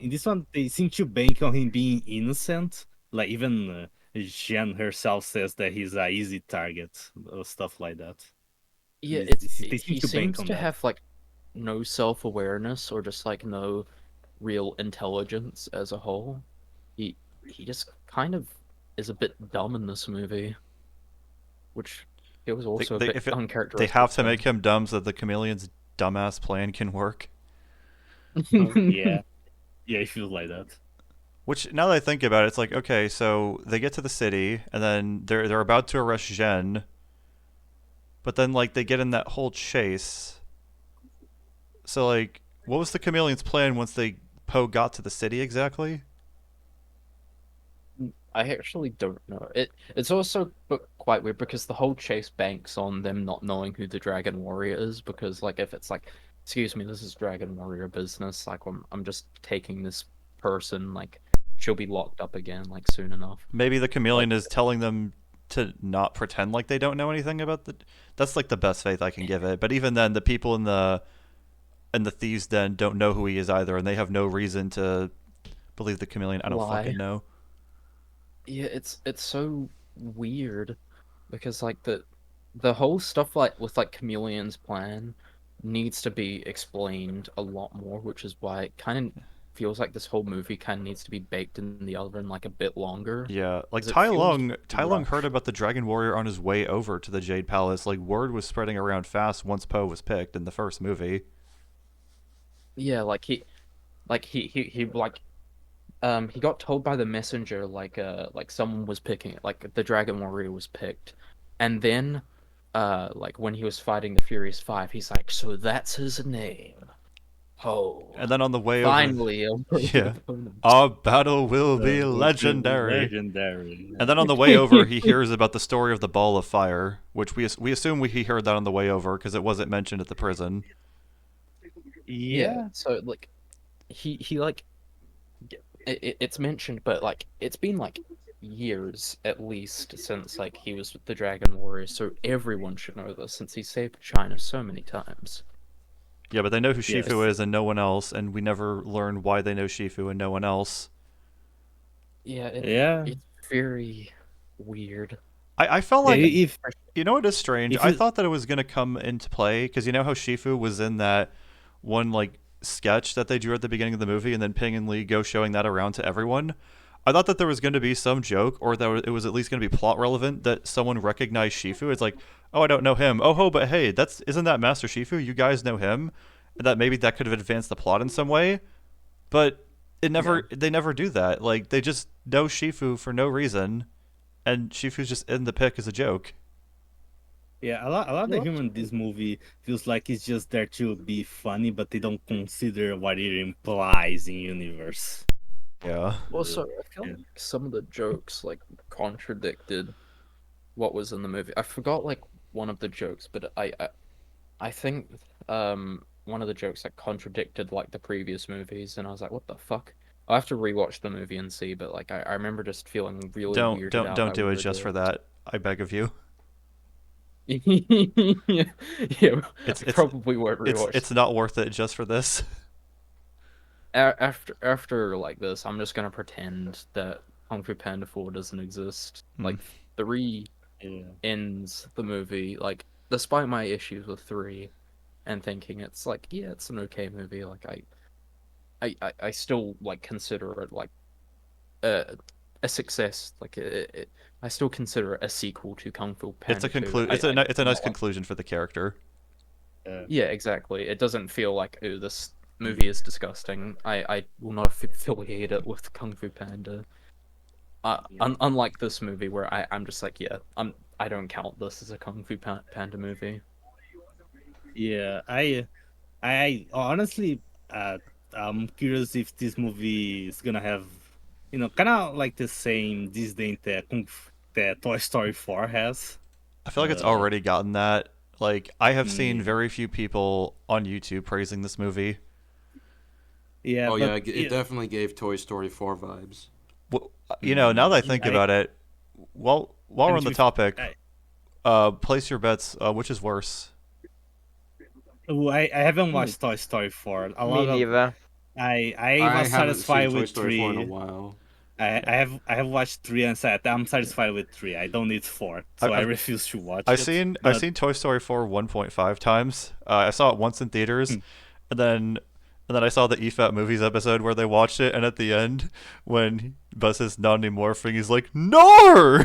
In this one, they seem to bank on him being innocent. Like even Jen herself says that he's a easy target or stuff like that. Yeah, They seem he to bank seems on to that. have like no self-awareness or just like no real intelligence as a whole. He just kind of is a bit dumb in this movie, which it was also a bit They uncharacteristic. have to make him dumb so that the chameleon's dumbass plan can work. Yeah. Yeah, it feels like that. Which, now that I think about it, it's like, okay, so they get to the city, and then they're about to arrest Jen, but then like they get in that whole chase. So like, what was the chameleon's plan once Poe got to the city exactly? I actually don't know. It's also quite weird because the whole chase banks on them not knowing who the Dragon Warrior is because like if it's like, excuse me, this is Dragon Warrior business, like I'm just taking this person, like she'll be locked up again like soon enough. Maybe the chameleon is telling them to not pretend like they don't know anything about the. That's like the best faith I can give it. But even then, the people in the thieves' den don't know who he is either, and they have no reason to believe the chameleon. I don't Why? fucking know. Yeah, it's so weird because like the whole stuff like with like Chameleon's plan needs to be explained a lot more, which is why it kind of feels like this whole movie kind of needs to be baked in the oven like a bit longer. Yeah, like 'Cause it Tai feels Lung rushed. heard about the Dragon Warrior on his way over to the Jade Palace. Like word was spreading around fast once Poe was picked in the first movie. Yeah, he he got told by the messenger like someone was picking it, like the Dragon Warrior was picked, and then like when he was fighting the Furious Five, he's like, so that's his name. Oh, And then on the way over, finally, a perfect yeah, opponent. our battle will be Would legendary. Legendary. And then on the way over, he hears about the story of the Ball of Fire, which we assume he heard that on the way over because it wasn't mentioned at the prison. Yeah. So like he like it's mentioned, but like it's been like years at least since like he was with the Dragon Warrior, so everyone should know this since he saved China so many times. Yeah, but they know who Yes. Shifu is and no one else, and we never learn why they know Shifu and no one else. Yeah, Yeah. it's very weird. I felt like, If you know what is strange? If I you- thought that it was going to come into play, because you know how Shifu was in that one, like, sketch that they drew at the beginning of the movie, and then Ping and Lee go showing that around to everyone? I thought that there was going to be some joke, or that it was at least going to be plot relevant that someone recognized Shifu. It's like, oh, I don't know him. Oh, but hey, isn't that Master Shifu? You guys know him, and that maybe that could have advanced the plot in some way. But they never do that. Like they just know Shifu for no reason, and Shifu's just in the pic as a joke. Yeah, a lot of the humor in this movie feels like it's just there to be funny, but they don't consider what it implies in universe. Yeah. Also, I feel Yeah. like some of the jokes like contradicted what was in the movie. I forgot like one of the jokes, but I think one of the jokes like contradicted like the previous movies, and I was like, what the fuck? I have to rewatch the movie and see, but like I remember just feeling really weirded out by Don't do one it of the just for jokes. that. I beg of you. Yeah, It's I probably won't rewatch. it's not worth it just for this. After like this, I'm just gonna pretend that Kung Fu Panda 4 doesn't exist. Like 3 Yeah. ends the movie, like despite my issues with 3 and thinking it's like, yeah, it's an okay movie, like I still like consider it like a success. Like I still consider it a sequel to Kung Fu Panda 2. It's a nice Not like- conclusion for the character. Yeah, exactly. It doesn't feel like, ooh, this movie is disgusting. I will not affiliate it with Kung Fu Panda. Unlike this movie where I'm just like, yeah, I don't count this as a Kung Fu Panda movie. Yeah, I honestly, I'm curious if this movie is gonna have, kind of like the same disdain that Toy Story 4 has. I feel like it's already gotten that. Like I have seen very few people on YouTube praising this movie. Yeah, Oh but yeah, it definitely gave Toy Story 4 vibes. Well, now that I think about it, while we're And on the to be- topic, place your bets. Which is worse? I haven't watched Toy Story 4. A Me lot of neither. I I was haven't satisfied seen Toy with Story 4 in a 3. while. I have watched 3 and said I'm satisfied with 3. I don't need 4, so I refuse to watch I've it. seen but- I've seen Toy Story 4 1.5 times. I saw it once in theaters, and then I saw the EFAT Movies episode where they watched it, and at the end, when Buzz is not anymore, he's like, "No!"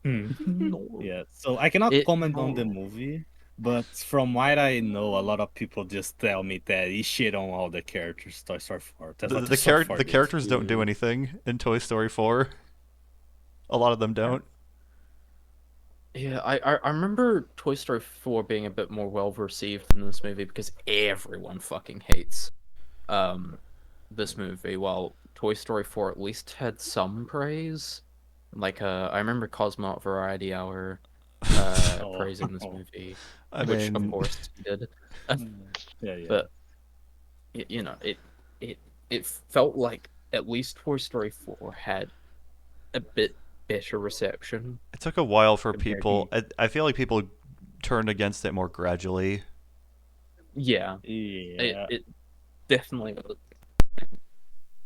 Yeah, so I cannot comment on the movie, but from what I know, a lot of people just tell me that he shit on all the characters. Toy Story 4. That's what Toy Story 4 The did. characters don't do anything in Toy Story 4. A lot of them don't. Yeah, I remember Toy Story 4 being a bit more well received than this movie because everyone fucking hates this movie, while Toy Story 4 at least had some praise. Like I remember Cosmonaut Variety Hour praising this movie, which of course he did. Yeah. But it felt like at least Toy Story 4 had a bit better reception. It took a while for Compared people. I feel like people turned against it more gradually. Yeah. Yeah. It definitely was.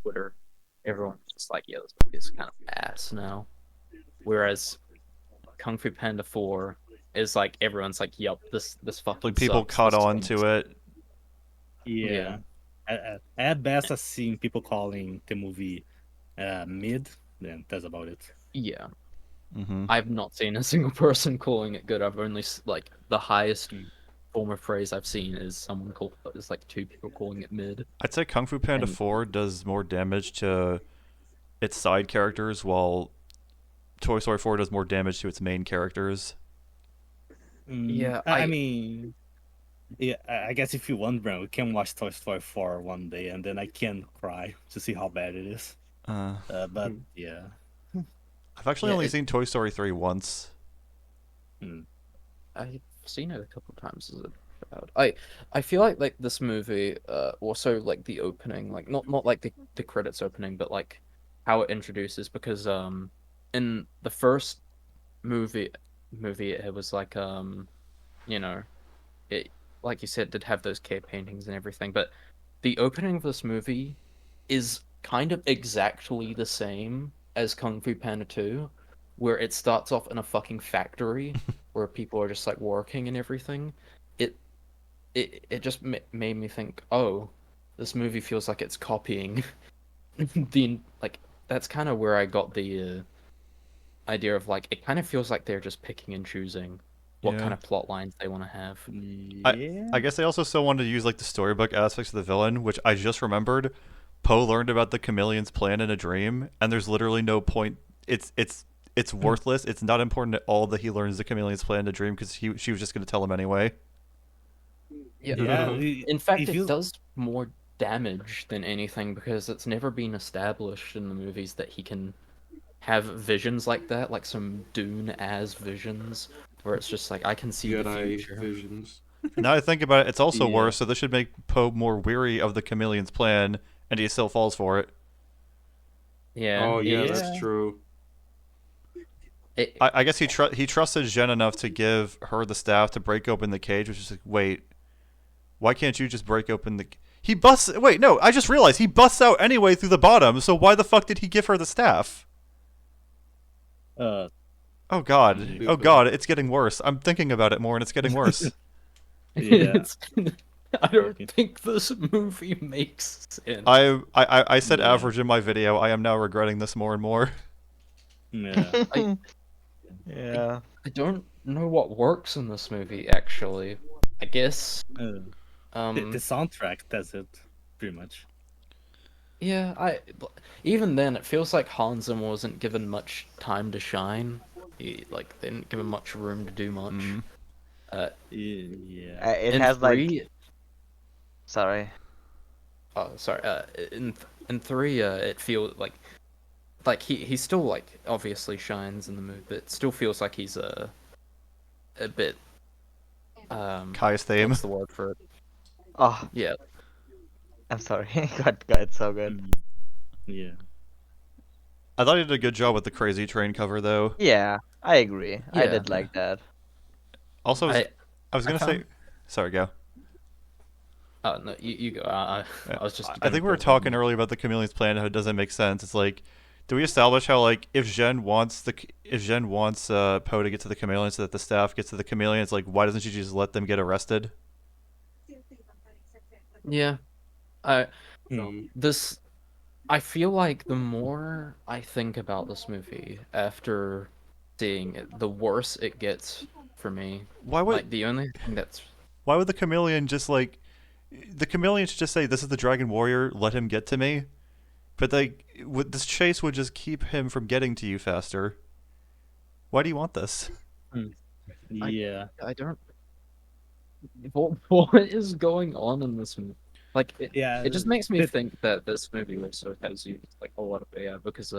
Twitter, everyone's just like, yeah, this movie is kind of ass now. Whereas Kung Fu Panda 4 is like, everyone's like, yep, this fucking Like people sucks. caught This on sucks." to it. Yeah. At best, I've seen people calling the movie mid. Then that's about it. Yeah. Mm-hmm. I've not seen a single person calling it good. I've only like the highest form of praise I've seen is like 2 people calling it mid. I'd say Kung Fu Panda 4 does more damage to its side characters, while Toy Story 4 does more damage to its main characters. Yeah, I mean, yeah, I guess if you want, Brent, we can watch Toy Story 4 one day, and then I can cry to see how bad it is. But yeah, I've actually only seen Toy Story 3 once. I've seen it a couple times as a child. I feel like this movie, also like the opening, like not like the credits opening, but like how it introduces, because in the first movie it was like it, like you said, did have those cave paintings and everything, but the opening of this movie is kind of exactly the same as Kung Fu Panda 2, where it starts off in a fucking factory where people are just like working and everything. It just made me think, oh, this movie feels like it's copying the like that's kind of where I got the idea of like it kind of feels like they're just picking and choosing what kind Yeah. of plot lines they want to have. Yeah. I guess they also still wanted to use like the storybook aspects of the villain, which I just remembered. Poe learned about the chameleon's plan in a dream, and there's literally no point. It's worthless. It's not important at all that he learns the chameleon's plan in a dream because she was just going to tell him anyway. Yeah. Yeah. In fact, If it you does more damage than anything because it's never been established in the movies that he can have visions like that, like some Dune as visions, where it's just like I can see the Jedi future. visions. Now I think about it, it's also Yeah. worse. So this should make Poe more weary of the chameleon's plan, and he still falls for it. Yeah. Oh yeah, Yeah. that's true. I guess he trusted Jen enough to give her the staff to break open the cage, which is like, wait, why can't you just break open the? He busts. Wait, no, I just realized he busts out anyway through the bottom. So why the fuck did he give her the staff? uh Oh god, Stupid. oh god, it's getting worse. I'm thinking about it more, and it's getting worse. Yeah. It's- I don't think this movie makes sense. I said Yeah. average in my video. I am now regretting this more and more. yeah. Yeah. I don't know what works in this movie actually. I guess The soundtrack does it pretty much. yeah, even then it feels like Hans Zimmer wasn't given much time to shine. He like they didn't give him much room to do much. Mhm. Yeah. It In has three, like. Sorry. oh sorry, in three, it feels like he still like obviously shines in the movie, but it still feels like he's a bit Kai's theme. what's the word for it? Oh, Yeah, I'm sorry. God, it's so good. Yeah. I thought he did a good job with the Crazy Train cover, though. Yeah, I agree. I Yeah. did like that. Also, I was I gonna say, found- sorry, go. oh no, you go. I was just. I gonna think we were build on talking that. earlier about the chameleon's plan. How it doesn't make sense. It's like, do we establish how like if Jen wants Poe to get to the chameleon so that the staff gets to the chameleon, it's like why doesn't she just let them get arrested? Yeah, I Um, this. I feel like the more I think about this movie after seeing it, the worse it gets for me. Why would Like the only thing that's why would the chameleon just like the chameleon should just say this is the dragon warrior, let him get to me. But like this chase would just keep him from getting to you faster. Why do you want this? Yeah. I don't. What is going on in this movie? Like Yeah. it just makes me the- think that this movie also has used like a lot of AI because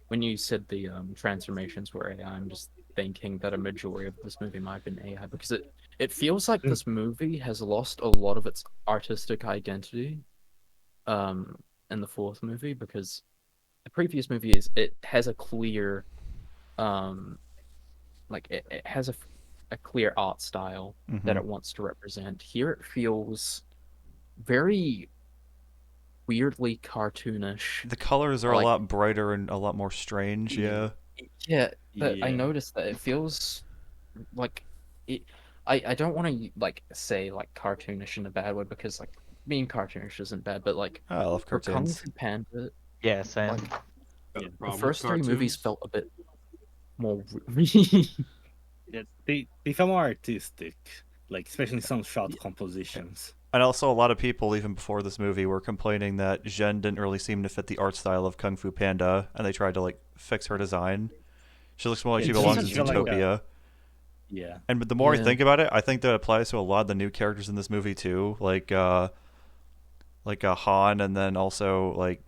when you said the transformations were AI, I'm just thinking that a majority of this movie might have been AI because it feels like this movie has lost a lot of its artistic identity in the fourth movie because the previous movie it has a clear like it has a clear art style that Mhm. it wants to represent. Here it feels very weirdly cartoonish. The colors are Like- a lot brighter and a lot more strange. Yeah. Yeah, but I Yeah. noticed that it feels like it. I don't want to like say like cartoonish in a bad way because like being cartoonish isn't bad, but like I love for Kung cartoons. Fu Panda, Yeah, same. like got a Yeah. the problem with first three movies cartoons. felt a bit more. Yeah, they felt more artistic, like especially some shot compositions. And also, a lot of people, even before this movie, were complaining that Zhen didn't really seem to fit the art style of Kung Fu Panda, and they tried to like fix her design. She looks more like Yeah, she she belongs in doesn't feel like Zootopia. Yeah. And but the more I Yeah. think about it, I think that applies to a lot of the new characters in this movie too, like Han, and then also like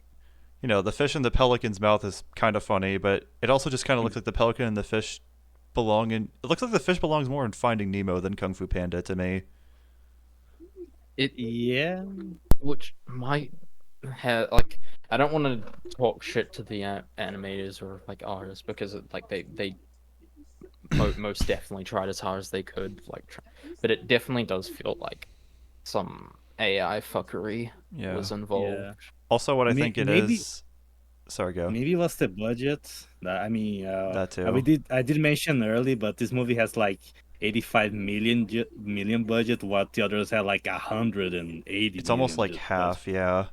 the fish in the pelican's mouth is kind of funny, but it also just kind of looks like the pelican and the fish belong in. It looks like the fish belongs more in Finding Nemo than Kung Fu Panda to me. Yeah. Which might have like I don't want to talk shit to the animators or like artists because like they most definitely tried as hard as they could but it definitely does feel like some AI fuckery Yeah. was involved. Yeah. Also, what I think it Maybe- is. Sorry, go. Maybe it was the budget. I mean, That too. I did mention early, but this movie has like 85 million budget, while the others had like 180. It's almost like million half, yeah. budget.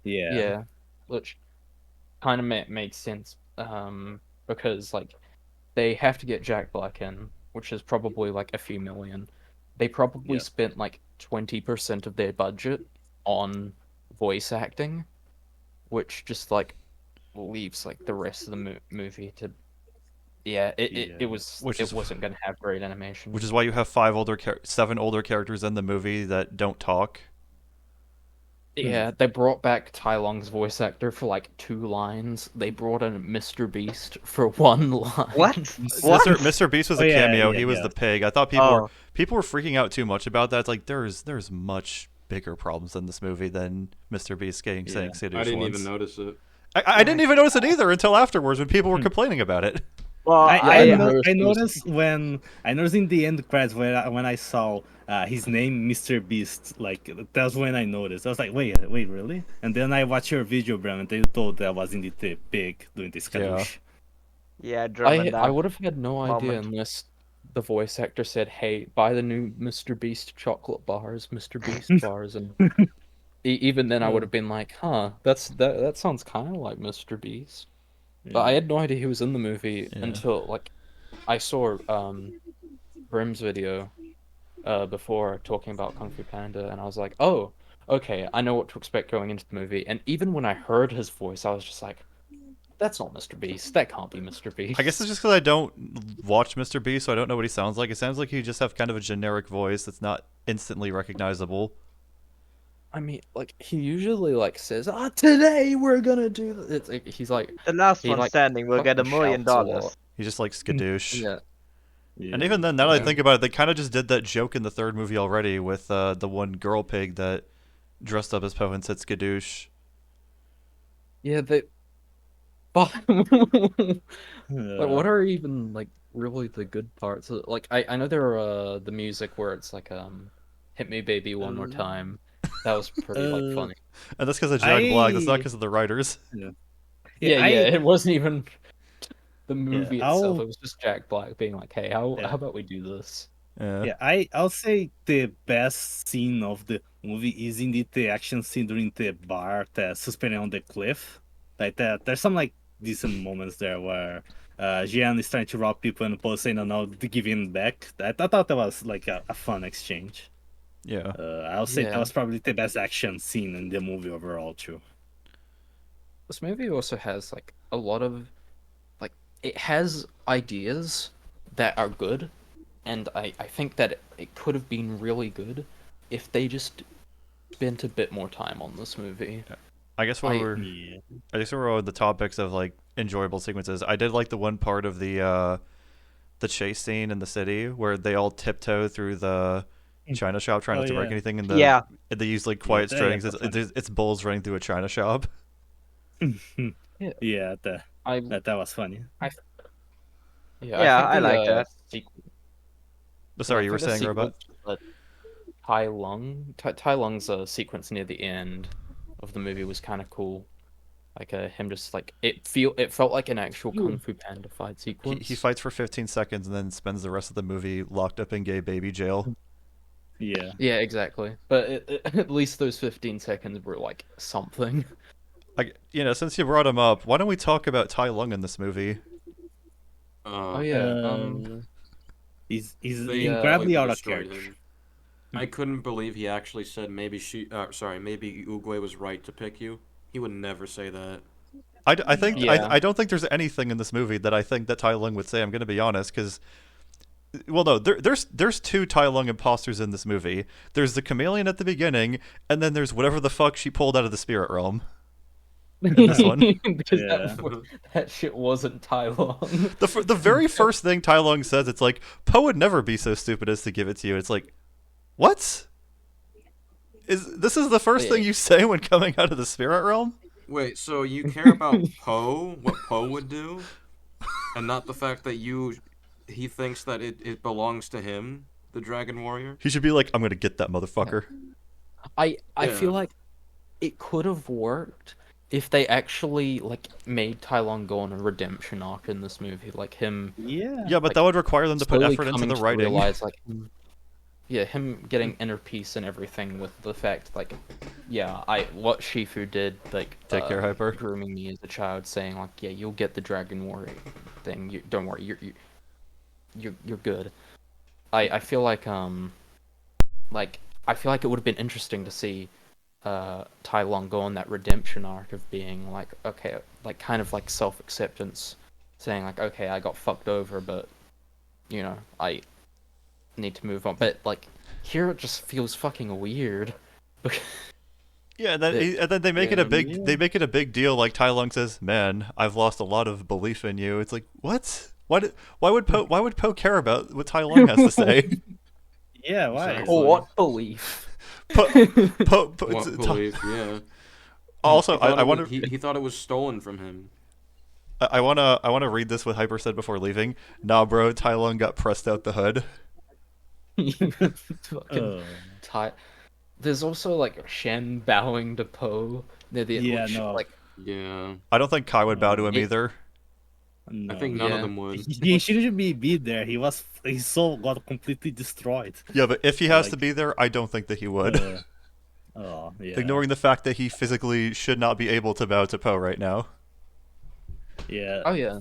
Yeah. Yeah, which kind of makes sense because like they have to get Jack Black in, which is probably like a few million. They probably Yep. spent like 20% of their budget on voice acting, which just like leaves like the rest of the movie to it wasn't going to have great animation. Which is why you have 7 older characters in the movie that don't talk. Yeah, they brought back Tai Lung's voice actor for like 2 lines. They brought in Mr. Beast for 1 line. What? What? Mr. Beast was a yeah, cameo. yeah, He was yeah. the pig. I thought people were freaking out too much about that. It's like there's much bigger problems in this movie than Mr. Beast saying Skadoosh I didn't once. even notice it. I didn't even notice it either until afterwards when people were complaining about it. Well, I noticed it was- noticed I noticed in the end credits when I saw his name, Mr. Beast. Like that's when I noticed. I was like, wait, really? And then I watched your video, Bram, and they told that was indeed the pig doing this skadoosh. yeah, German I would have had no idea moment. unless the voice actor said, "Hey, buy the new Mr. Beast chocolate bars, Mr. Beast bars," and even then I would have been like, "Huh, that sounds kind of like Mr. Beast." But I had no idea he was in the movie until like I saw Brim's video before talking about Kung Fu Panda, and I was like, "Oh, okay, I know what to expect going into the movie." And even when I heard his voice, I was just like, "That's not Mr. Beast. That can't be Mr. Beast." I guess it's just because I don't watch Mr. Beast, so I don't know what he sounds like. It sounds like he just have kind of a generic voice that's not instantly recognizable. I mean, like he usually like says, today we're gonna do this." It's like, he's like The last he, one like, standing will get $1 fucking million. shouts a lot. He just like Skadoosh. Yeah. And even then, now that I Yeah. think about it, they kind of just did that joke in the 3rd movie already with the one girl pig that dressed up as Poe and said Skadoosh. Yeah, they. But like, what are even like really the good parts? Like, I know there are the music where it's like "Hit Me Baby One More Time." That was pretty like funny. And that's because of Jack Black. That's not because of the writers. Yeah, it wasn't even the movie itself. I'll- It was just Jack Black being like, "Hey, how about we do this?" Yeah. I'll say the best scene of the movie is indeed the action scene during the bar, the suspended on the cliff. Like that, there's some like decent moments there where Jian is trying to rob people and Poe saying no, giving back. I thought that was like a fun exchange. Yeah. I'll say that Yeah. was probably the best action scene in the movie overall too. This movie also has like a lot of like it has ideas that are good, and I think that it could have been really good if they just spent a bit more time on this movie. I guess while we're Yeah. on the topics of like enjoyable sequences, I did like the one part of the chase scene in the city where they all tiptoe through the china shop trying not to break anything, and Yeah. they use like quiet Yeah, strings. that's funny. It's bulls running through a china shop. Yeah, that was funny. Yeah, I think like that. Sorry, you were saying, Robot? Tai Lung's sequence near the end of the movie was kind of cool. Like him just like it felt like an actual Kung Fu Panda fight sequence. He fights for 15 seconds and then spends the rest of the movie locked up in gay baby jail. Yeah. Yeah, exactly. But at least those 15 seconds were like something. Since you brought him up, why don't we talk about Tai Lung in this movie? Oh yeah. He's They incredibly out of destroyed character. him. I couldn't believe he actually said maybe maybe Uguay was right to pick you. He would never say that. I think Yeah. I don't think there's anything in this movie that I think that Tai Lung would say. I'm going to be honest, because no, there's 2 Tai Lung imposters in this movie. There's the chameleon at the beginning, and then there's whatever the fuck she pulled out of the spirit realm. This one. Because Yeah. that shit wasn't Tai Lung. The very first thing Tai Lung says, it's like, Poe would never be so stupid as to give it to you. It's like, what? This is the first thing you say when coming out of the spirit realm? Wait, so you care about Poe, what Poe would do, and not the fact that he thinks that it belongs to him, the Dragon Warrior? He should be like, I'm gonna get that motherfucker. I Yeah. feel like it could have worked if they actually like made Tai Lung go on a redemption arc in this movie, like him Yeah. Yeah, but that would require them to put slowly effort into coming the to writing. realize, like, him getting inner peace and everything with the fact, like, what Shifu did, like, Take care, Hyper. grooming me as a child, saying like, yeah, you'll get the Dragon Warrior thing. Don't worry, you're good. I feel like I feel like it would have been interesting to see Tai Lung go on that redemption arc of being like, okay, like kind of like self-acceptance, saying like, okay, I got fucked over, but you know, I need to move on. But like here it just feels fucking weird. Yeah, and then they make it a big deal. Like Tai Lung says, "Man, I've lost a lot of belief in you." It's like, what? Why would Poe care about what Tai Lung has to say? Yeah, why? Exactly. What belief? What belief? Yeah. Also, I He want he thought it was stolen from him. I wanna read this what Hyper said before leaving. Nah, bro, Tai Lung got pressed out the hood. Fucking Tai. There's also like Shen bowing to Poe near the Yeah, which, no. like Yeah. I don't think Kai would bow to him It- either. No, I think none Yeah. of them would. he shouldn't be there. His soul got completely destroyed. Yeah, but if he has to Like, be there, I don't think that he would. Oh yeah. Ignoring the fact that he physically should not be able to bow to Poe right now. Yeah. Oh yeah.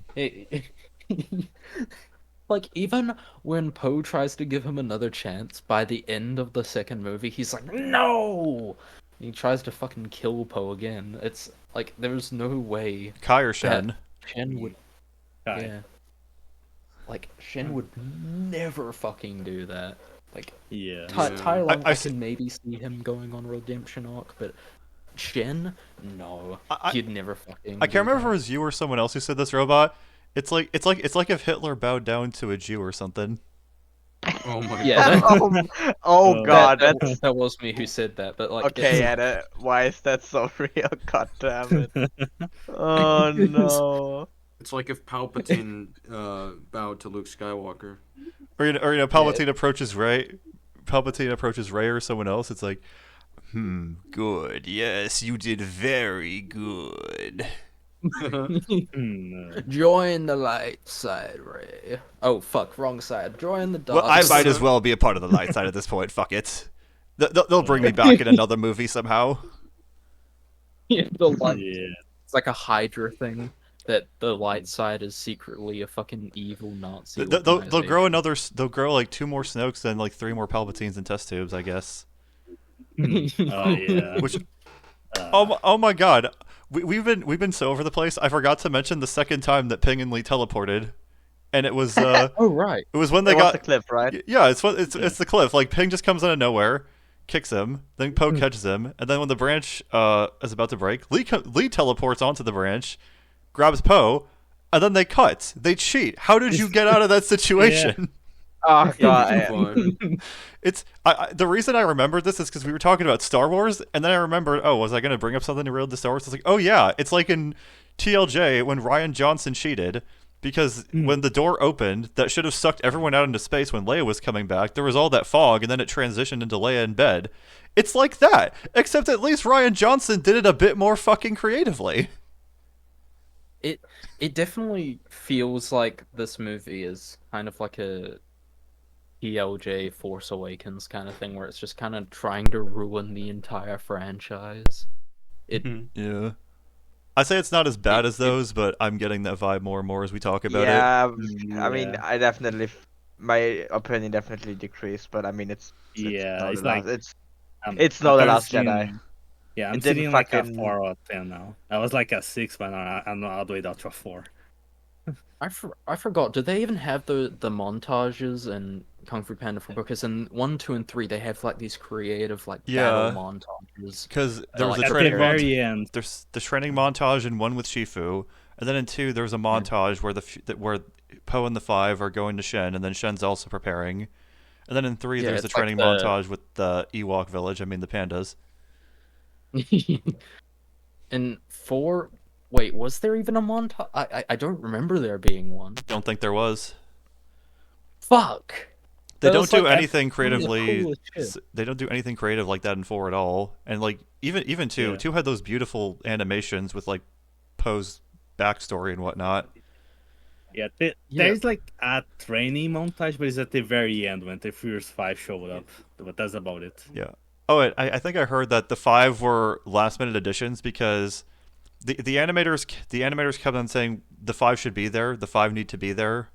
Like even when Poe tries to give him another chance, by the end of the second movie, he's like, "No!" He tries to fucking kill Poe again. It's like there's no way Kai or Shen. Shen would. Kai. Yeah. Like Shen would never fucking do that. Like Yeah. Tai Lung, I I can maybe see him going on a redemption arc, but Shen, no, he'd never fucking. I do can't remember if that. it was you or someone else who said this, Robot. It's like if Hitler bowed down to a Jew or something. Oh my Yeah, god. Oh god, that, that's that was me who said that, but like, okay, it's- Edit. Why is that so real? God damn it. Oh no. It's like if Palpatine bowed to Luke Skywalker. Or Palpatine approaches Rey. Palpatine approaches Rey or someone else. It's like, good. Yes, you did very good. join the light side, Ray. Oh fuck, wrong side. Join the dark. Well, I might side. as well be a part of the light side at this point. Fuck it. They'll bring me back in another movie somehow. Yeah, the light. Yeah. It's like a Hydra thing that the light side is secretly a fucking evil Nazi. They'll grow organization. They'll grow like 2 more Snokes and like 3 more Palpatines in test tubes, I guess. Oh yeah. Which, oh my god, we've been so over the place. I forgot to mention the second time that Ping and Lee teleported, and it was Oh right. it was when they That was got the clip, right? yeah, it's the cliff. Like Ping just comes out of nowhere, kicks him, then Poe catches him, and then when the branch is about to break, Lee teleports onto the branch, grabs Poe, and then they cut. They cheat. How did you get out of that situation? Oh god. Fine. It's the reason I remembered this is because we were talking about Star Wars, and then I remembered, oh, was I going to bring up something related to Star Wars? I was like, oh yeah, it's like in TLJ when Ryan Johnson cheated, because when the door opened, that should have sucked everyone out into space when Leia was coming back. There was all that fog, and then it transitioned into Leia in bed. It's like that, except at least Ryan Johnson did it a bit more fucking creatively. It definitely feels like this movie is kind of like a TLJ Force Awakens kind of thing, where it's just kind of trying to ruin the entire franchise. Yeah. I say it's not as bad as those, but I'm getting that vibe more and more as we talk about it. Yeah, I mean, Yeah. I definitely, my opinion definitely decreased, but I mean, it's Yeah, not it's the last, like it's not the I'm Last sitting- Jedi. Yeah, I'm It sitting didn't like a fucking- 4 or 10 now. I was like a 6, but now I'm all the way down to a 4. I forgot. Do they even have the montages in Kung Fu Panda 4? Because in 1, 2, and 3, they have like these creative like Yeah. battle montages. Because there was like a At the training very end. There's the training montage in 1 with Shifu, and then in 2 there was a montage where where Poe and the 5 are going to Shen, and then Shen's also preparing, and then in 3 Yeah, there's the it's like training the- montage with the Ewok village. I mean the pandas. In 4, wait, was there even a montage? I don't remember there being one. Don't think there was. Fuck. They That don't was, do like, anything absolutely the creatively. coolest shit. They don't do anything creative like that in 4 at all. And like even 2, Yeah. 2 had those beautiful animations with like Poe's backstory and whatnot. Yeah, Yeah. there's like a training montage, but it's at the very end when the Furious 5 showed up. But that's about it. Yeah. Oh, I think I heard that the 5 were last minute additions because the animators kept on saying the 5 should be there, the 5 need to be there.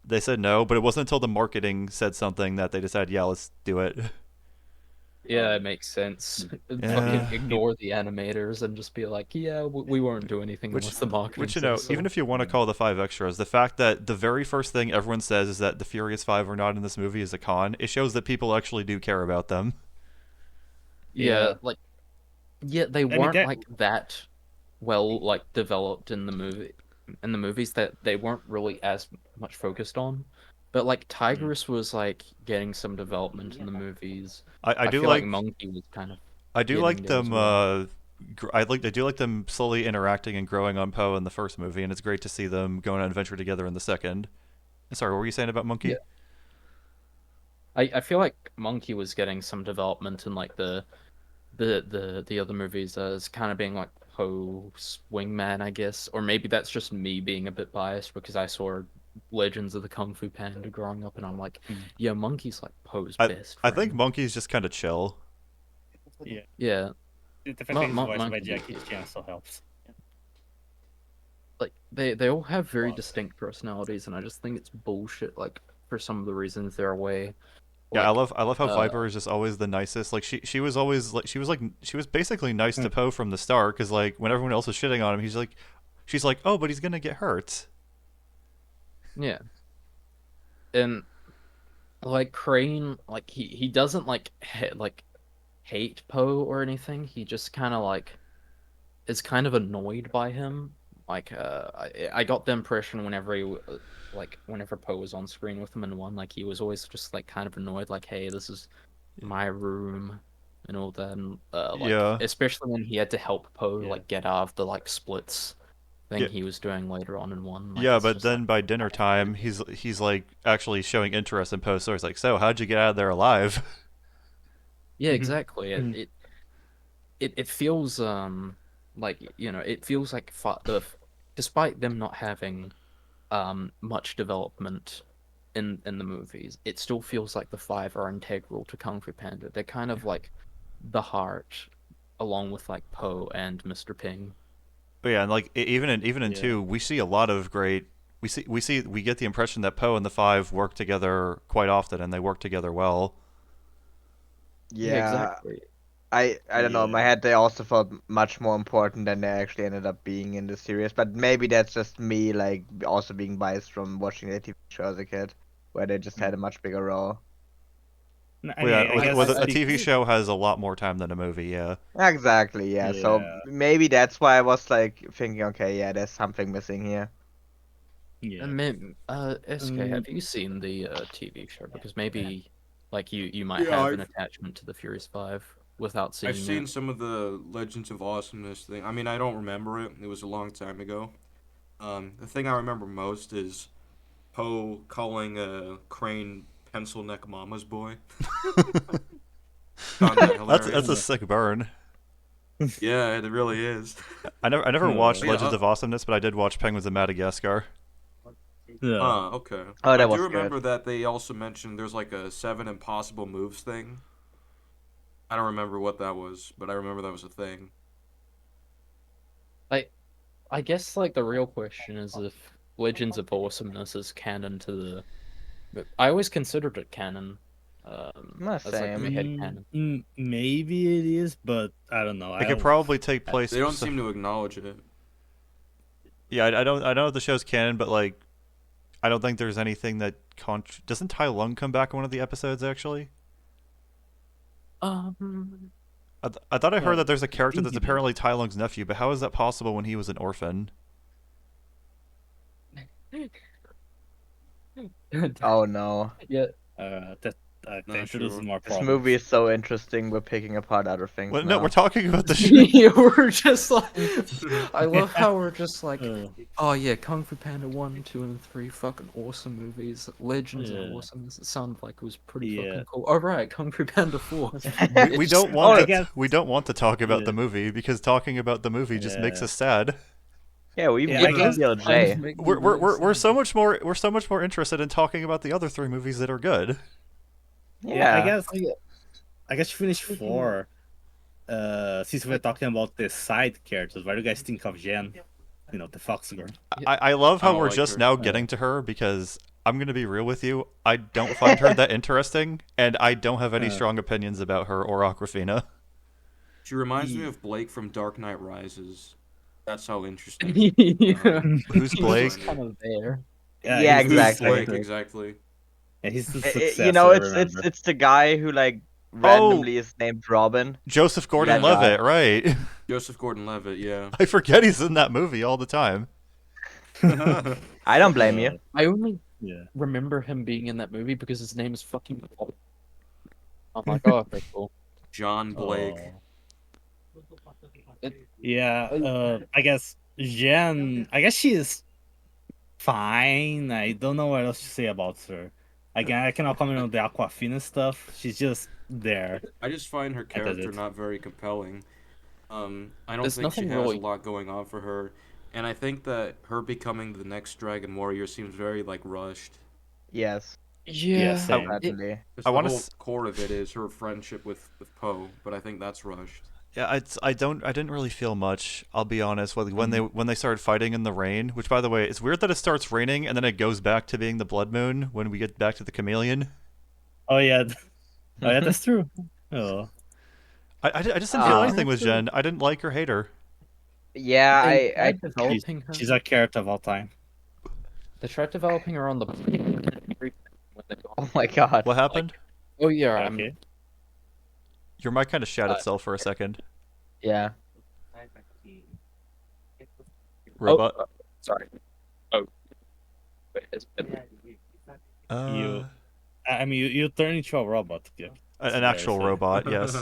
They said no, but it wasn't until the marketing said something that they decided, yeah, let's do it. Yeah, it makes sense. Yeah. Fucking ignore the animators and just be like, yeah, we won't do anything unless the marketing Which, says so. even if you want to call the 5 extras, the fact that the very first thing everyone says is that the Furious 5 are not in this movie is a con, it shows that people actually do care about them. Yeah, like, yeah, they mean, weren't that- like that well like developed in the movies that they weren't really as much focused on. But like Tigress was like getting some development in the movies. I do feel like Monkey was kind of I do getting like there as them. well. I do like them slowly interacting and growing on Poe in the first movie, and it's great to see them going on an adventure together in the second. Sorry, what were you saying about Monkey? Yeah. I feel like Monkey was getting some development in like the other movies as kind of being like Poe's wingman, I guess, or maybe that's just me being a bit biased because I saw Legends of the Kung Fu Panda growing up, and I'm like, yeah, Monkey's like Poe's best I friend. think Monkey's just kind of chill. Yeah, The fact that he's voiced by Monkey- Jackie Chan also helps. like they all have very distinct personalities, and I just think it's bullshit. Like for some of the reasons they're away. Yeah, Like, I love how Viper is just always the nicest. Like she was always like she was basically nice to Poe from the start because like when everyone else was shitting on him, she's like, oh, but he's gonna get hurt. Yeah. And like Crane, like he doesn't like hate Poe or anything. He just kind of like is kind of annoyed by him. Like I got the impression whenever whenever Poe was on screen with him in one, like he was always just like kind of annoyed, like, hey, this is my room and all that. And, like, Yeah. especially when he had to help Poe Yeah. like get out of the like splits thing Yeah. he was doing later on in one. Like, Yeah, it's but just, then like, by dinner time, he's like actually showing interest in Poe. So he's like, so how'd you get out of there alive? yeah, exactly. It feels like it feels like despite them not having much development in the movies, it still feels like the 5 are integral to Kung Fu Panda. They're kind of like the heart, along with like Poe and Mr. Ping. But yeah, and like even in Yeah. 2, we see a lot of great. We get the impression that Poe and the 5 work together quite often, and they work together well. Yeah, Exactly. I don't know. In my Yeah. head, they also felt much more important than they actually ended up being in the series. But maybe that's just me, like also being biased from watching the TV show as a kid, where they just had a much bigger role. No, Well, yeah, I guess with it's a TV because- show has a lot more time than a movie. Yeah. Exactly. Yeah. So Yeah. maybe that's why I was like thinking, okay, yeah, there's something missing here. Yeah. And maybe, SK, have Mm. you seen the TV show? Because maybe like you might Yeah, have an I've- attachment to the Furious 5 without seeing I've seen it. some of the Legends of Awesomeness thing. I mean, I don't remember it. It was a long time ago. The thing I remember most is Poe calling Crane pencil neck mama's boy. Found that hilarious. That's a sick burn. Yeah, it really is. I never watched Yeah, Legends of Awesomeness, but I did watch Penguins of Madagascar. Yeah. Okay. Oh, that I was do good. remember that they also mentioned there's like a 7 impossible moves thing. I don't remember what that was, but I remember that was a thing. I guess like the real question is if Legends of Awesomeness is canon to the. But I always considered it canon. As like Same. my head canon. Maybe it is, but I don't know. It could probably take place. They don't seem to acknowledge it. Yeah, I don't know if the show's canon, but like, I don't think there's anything that doesn't Tai Lung come back in one of the episodes actually? I thought I heard that there's a character think that's he did. apparently Tai Lung's nephew, but how is that possible when he was an orphan? Oh no, Yeah. That Not potentially sure. is more this problems. movie is so interesting. We're picking apart other things. Well, no, now. we're talking about the show. Yeah, we're just like. I love how we're just like. Uh, Oh yeah, Kung Fu Panda 1, 2, and 3, fucking awesome movies. Legends Yeah. are awesome. It sounded like it was pretty Yeah. fucking cool. Alright, Kung Fu Panda 4. We don't want I to, guess- we don't want to talk about Yeah. the movie because talking about the movie just makes Yeah. us sad. Yeah, we even Yeah, I like guess- Steel J. We're so much more interested in talking about the other 3 movies that are good. Yeah, Yeah. I guess you finished 4. Since we're talking about the side characters, what do you guys think of Jen? You know, the fox girl. I love I how don't we're like just her. now getting to her because I'm gonna be real with you. I don't find her that interesting, and I don't have any strong opinions about her or Aquafina. She reminds me of Blake from Dark Knight Rises. That's how interesting. Yeah. Who's He's Blake? Kind of there. Yeah, he's the Who's exactly. Blake second- exactly? Yeah, he's the You successor. know, remember. it's the guy who like randomly is named Robin. Joseph That Gordon-Levitt, guy. right? Joseph Gordon-Levitt. Yeah. I forget he's in that movie all the time. I don't blame you. I only Yeah. remember him being in that movie because his name is fucking Bob. I'm like, oh, okay, cool. John Blake. Yeah, I guess Jen. I guess she is fine. I don't know what else to say about her. Again, I cannot comment on the Aquafina stuff. She's just there. I just find her does character it. not very compelling. I don't There's think she nothing has really- a lot going on for her, and I think that her becoming the next Dragon Warrior seems very like rushed. Yes. Yeah, same. Certainly. Just I the wanna whole s- core of it is her friendship with Poe, but I think that's rushed. Yeah, I didn't really feel much. I'll be honest. When they started fighting in the rain, which by the way, it's weird that it starts raining and then it goes back to being the blood moon when we get back to the chameleon. Oh yeah, oh yeah, that's true. Oh, I just didn't feel Ah. anything with Jen. I didn't like or hate her. Yeah, They I tried developing her. she's a character of all time. They tried developing her on the. When they got- oh my god. What happened? Oh yeah, I'm Okay. Your mic kind of shat Uh, itself for a second. Yeah. Robot. Oh, sorry. Oh. Wait, it's been... You- I mean, you turn into a robot. Yeah. An actual so- robot, yes.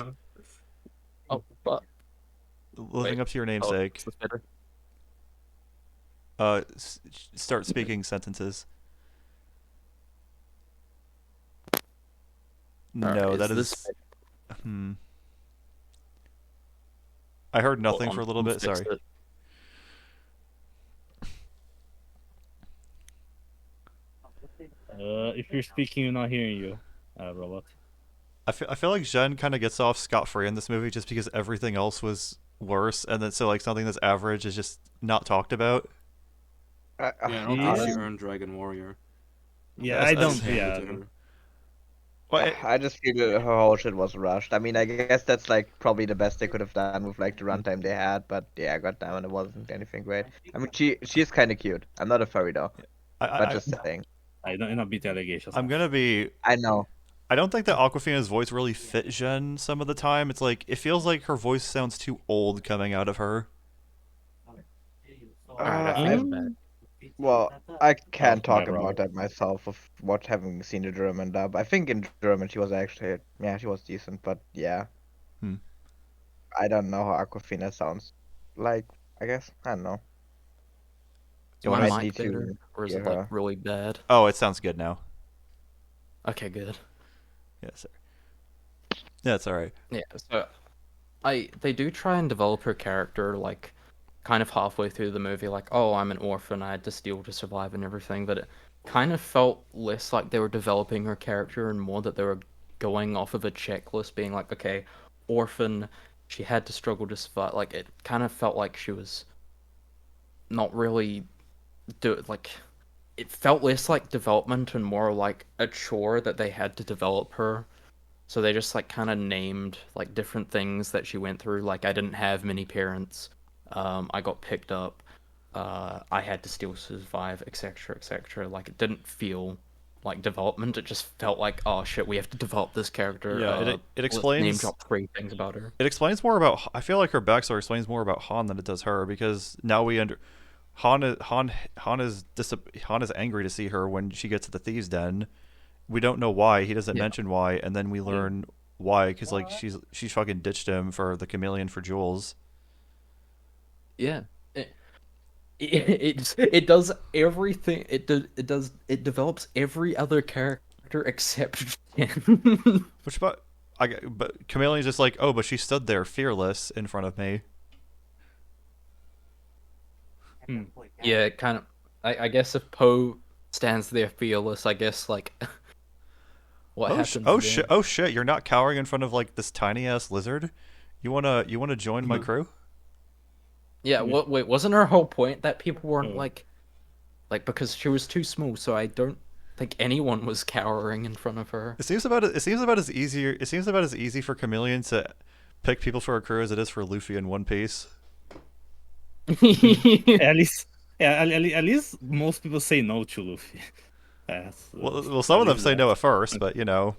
Oh, but Living Wait. up to your oh, namesake. is this better? Start speaking sentences. Alright, No, that this is. Hmm. I heard nothing Hold for a on, little I'll bit. fix Sorry. it. If you're speaking, you're not hearing you, robot. I feel like Jen kind of gets off scot-free in this movie just because everything else was worse, and then so like something that's average is just not talked about. Yeah, I don't Yeah. think she earned Dragon Warrior. Yeah, That's- I that's don't. Handed Yeah, to her. Well, I just feel that her whole shit was rushed. I mean, I guess that's like probably the best they could have done with like the runtime they had, but yeah, goddamn, it wasn't anything great. I mean, she's kind of cute. I'm not a furry though, but just saying. I don't not beat the allegations. I'm gonna be. I know. I don't think that Aquafina's voice really fit Jen some of the time. It's like it feels like her voice sounds too old coming out of her. Alright, I I- feel bad. Well, I can't Oh, my talk about that myself of what having seen the German dub. I think in German she was actually, yeah, she was decent, but yeah. Hmm. I don't know how Aquafina sounds like, I guess. I don't know. Is You my wanna might mic need to better, or is hear it her. like really bad? Oh, it sounds good now. Okay, good. Yeah, sorry. Yeah, it's all right. Yeah, so they do try and develop her character like kind of halfway through the movie, like, oh, I'm an orphan, I had to steal to survive and everything, but it kind of felt less like they were developing her character and more that they were going off of a checklist, being like, okay, orphan, she had to struggle to survive. Like it kind of felt like she was not really like it felt less like development and more like a chore that they had to develop her. So they just like kind of named like different things that she went through. Like I didn't have many parents. I got picked up. I had to still survive, etc., etc. Like it didn't feel like development. It just felt like, oh shit, we have to develop this character. Yeah, it let's explains. name drop 3 things about her. It explains more about. I feel like her backstory explains more about Han than it does her because now we under. Han is angry to see her when she gets to the thieves' den. We don't know why. He doesn't Yeah. mention why, and then we learn why because like she's fucking ditched him for the chameleon for jewels. Yeah. It does everything. It develops every other character except Jen. Which but chameleon's just like, oh, but she stood there fearless in front of me. Yeah, it kind of. I guess if Poe stands there fearless, I guess like what happens then? Oh shit! You're not cowering in front of like this tiny ass lizard. You wanna join my crew? Yeah. What? Wait, wasn't her whole point that people weren't Oh. like because she was too small? So I don't think anyone was cowering in front of her. It seems about as easier. It seems about as easy for Chameleon to pick people for a crew as it is for Luffy in One Piece. At least, yeah, at least most people say no to Luffy. Well, some of them say no at first, but you know,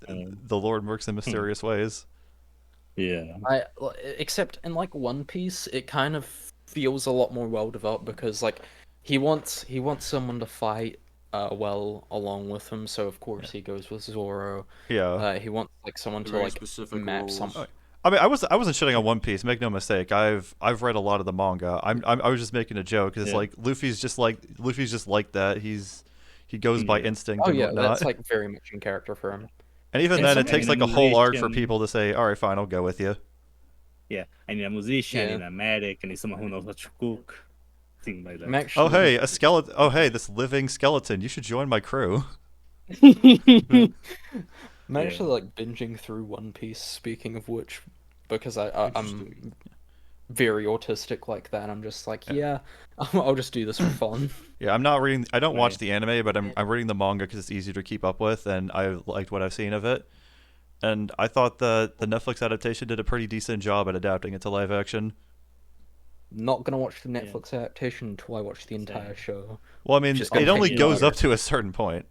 Um, the Lord works in mysterious ways. yeah. Except in like One Piece, it kind of feels a lot more well developed because like he wants someone to fight well along with him, so of course he goes with Zoro. Yeah. He wants like someone to Very like specific map roles. some. I mean, I wasn't shitting on One Piece. Make no mistake. I've read a lot of the manga. I was just making a joke. It's Yeah. like Luffy's just like that. He goes by Yeah. instinct Oh and yeah, whatnot. that's like very much in character for him. And even and then, some- it takes and like a whole arc for musician- people to say, "All right, fine, I'll go with you." Yeah, I need a musician, I Yeah. need a medic, I need someone who knows how to cook, things like that. I'm actually, Oh hey, a skeleton. Oh hey, this living skeleton. You should join my crew. I'm Yeah. actually like binging through One Piece. Speaking of which, because I'm Interesting. very autistic like that. I'm just like, yeah, I'll just do this for fun. Yeah, I'm not reading. I don't watch Right. the anime, but I'm reading the manga because it's easier to keep up with, and I liked what I've seen of it. And I thought the Netflix adaptation did a pretty decent job at adapting it to live action. Not gonna watch the Netflix adaptation until I watch the Same. entire show. Well, I mean, Just gonna it only take goes longer. up to a certain point.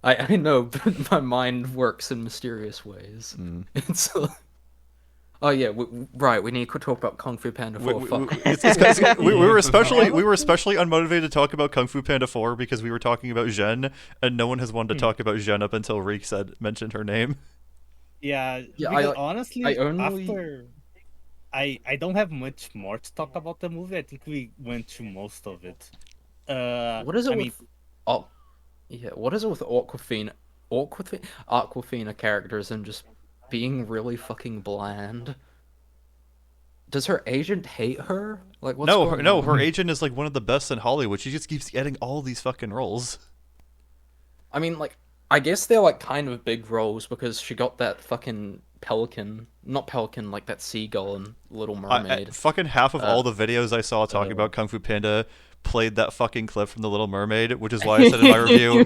I know, but my mind works in mysterious ways. Mm. It's oh yeah, right. We need to talk about Kung Fu Panda 4. We were especially unmotivated to talk about Kung Fu Panda 4 because we were talking about Zhen, and no one has wanted to talk about Zhen up until Reek mentioned her name. Yeah, Yeah, because I honestly, only- after I don't have much more to talk about the movie. I think we went through most of it. What is it I with? mean, Oh, yeah. What is it with Aquafina characters and just being really fucking bland? Does her agent hate her? Like, what's No, going on? her agent is like one of the best in Hollywood. She just keeps getting all these fucking roles. I mean, like, I guess they're like kind of big roles because she got that fucking pelican, not pelican, like that seagull in Little Mermaid. Fucking half of all the videos I saw talking about Kung Fu Panda played that fucking clip from The Little Mermaid, which is why I said in my review,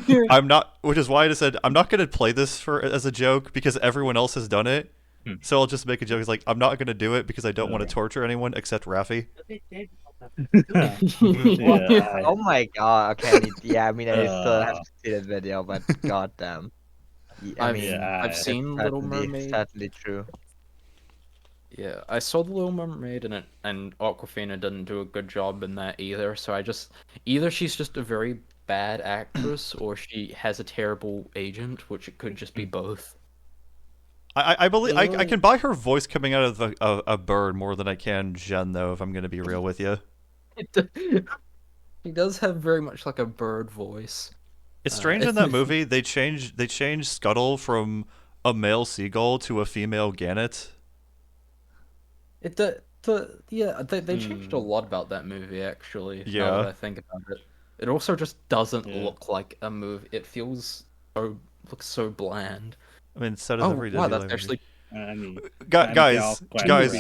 which is why I said I'm not gonna play this as a joke because everyone else has done it. So I'll just make a joke. It's like I'm not gonna do it because I don't want to torture anyone except Raffi. yeah, Oh my god. Okay. I mean, I still have to see that video, but goddamn. I mean, I've it's seen Little certainly- Mermaid. Certainly true. Yeah, I saw The Little Mermaid and Aquafina didn't do a good job in that either. So either she's just a very bad actress or she has a terrible agent, which it could just be both. I believe I can buy her voice coming out of a bird more than I can Zhen though. If I'm gonna be real with you, He does have very much like a bird voice. it's strange in that movie they changed Scuttle from a male seagull to a female gannet. They changed a lot about that movie actually. Yeah. Now that I think about it, it also just doesn't Yeah. look like a movie. It looks so bland. I mean, so does Oh every wow, Disney that's movie. actually I mean, Guys, guys,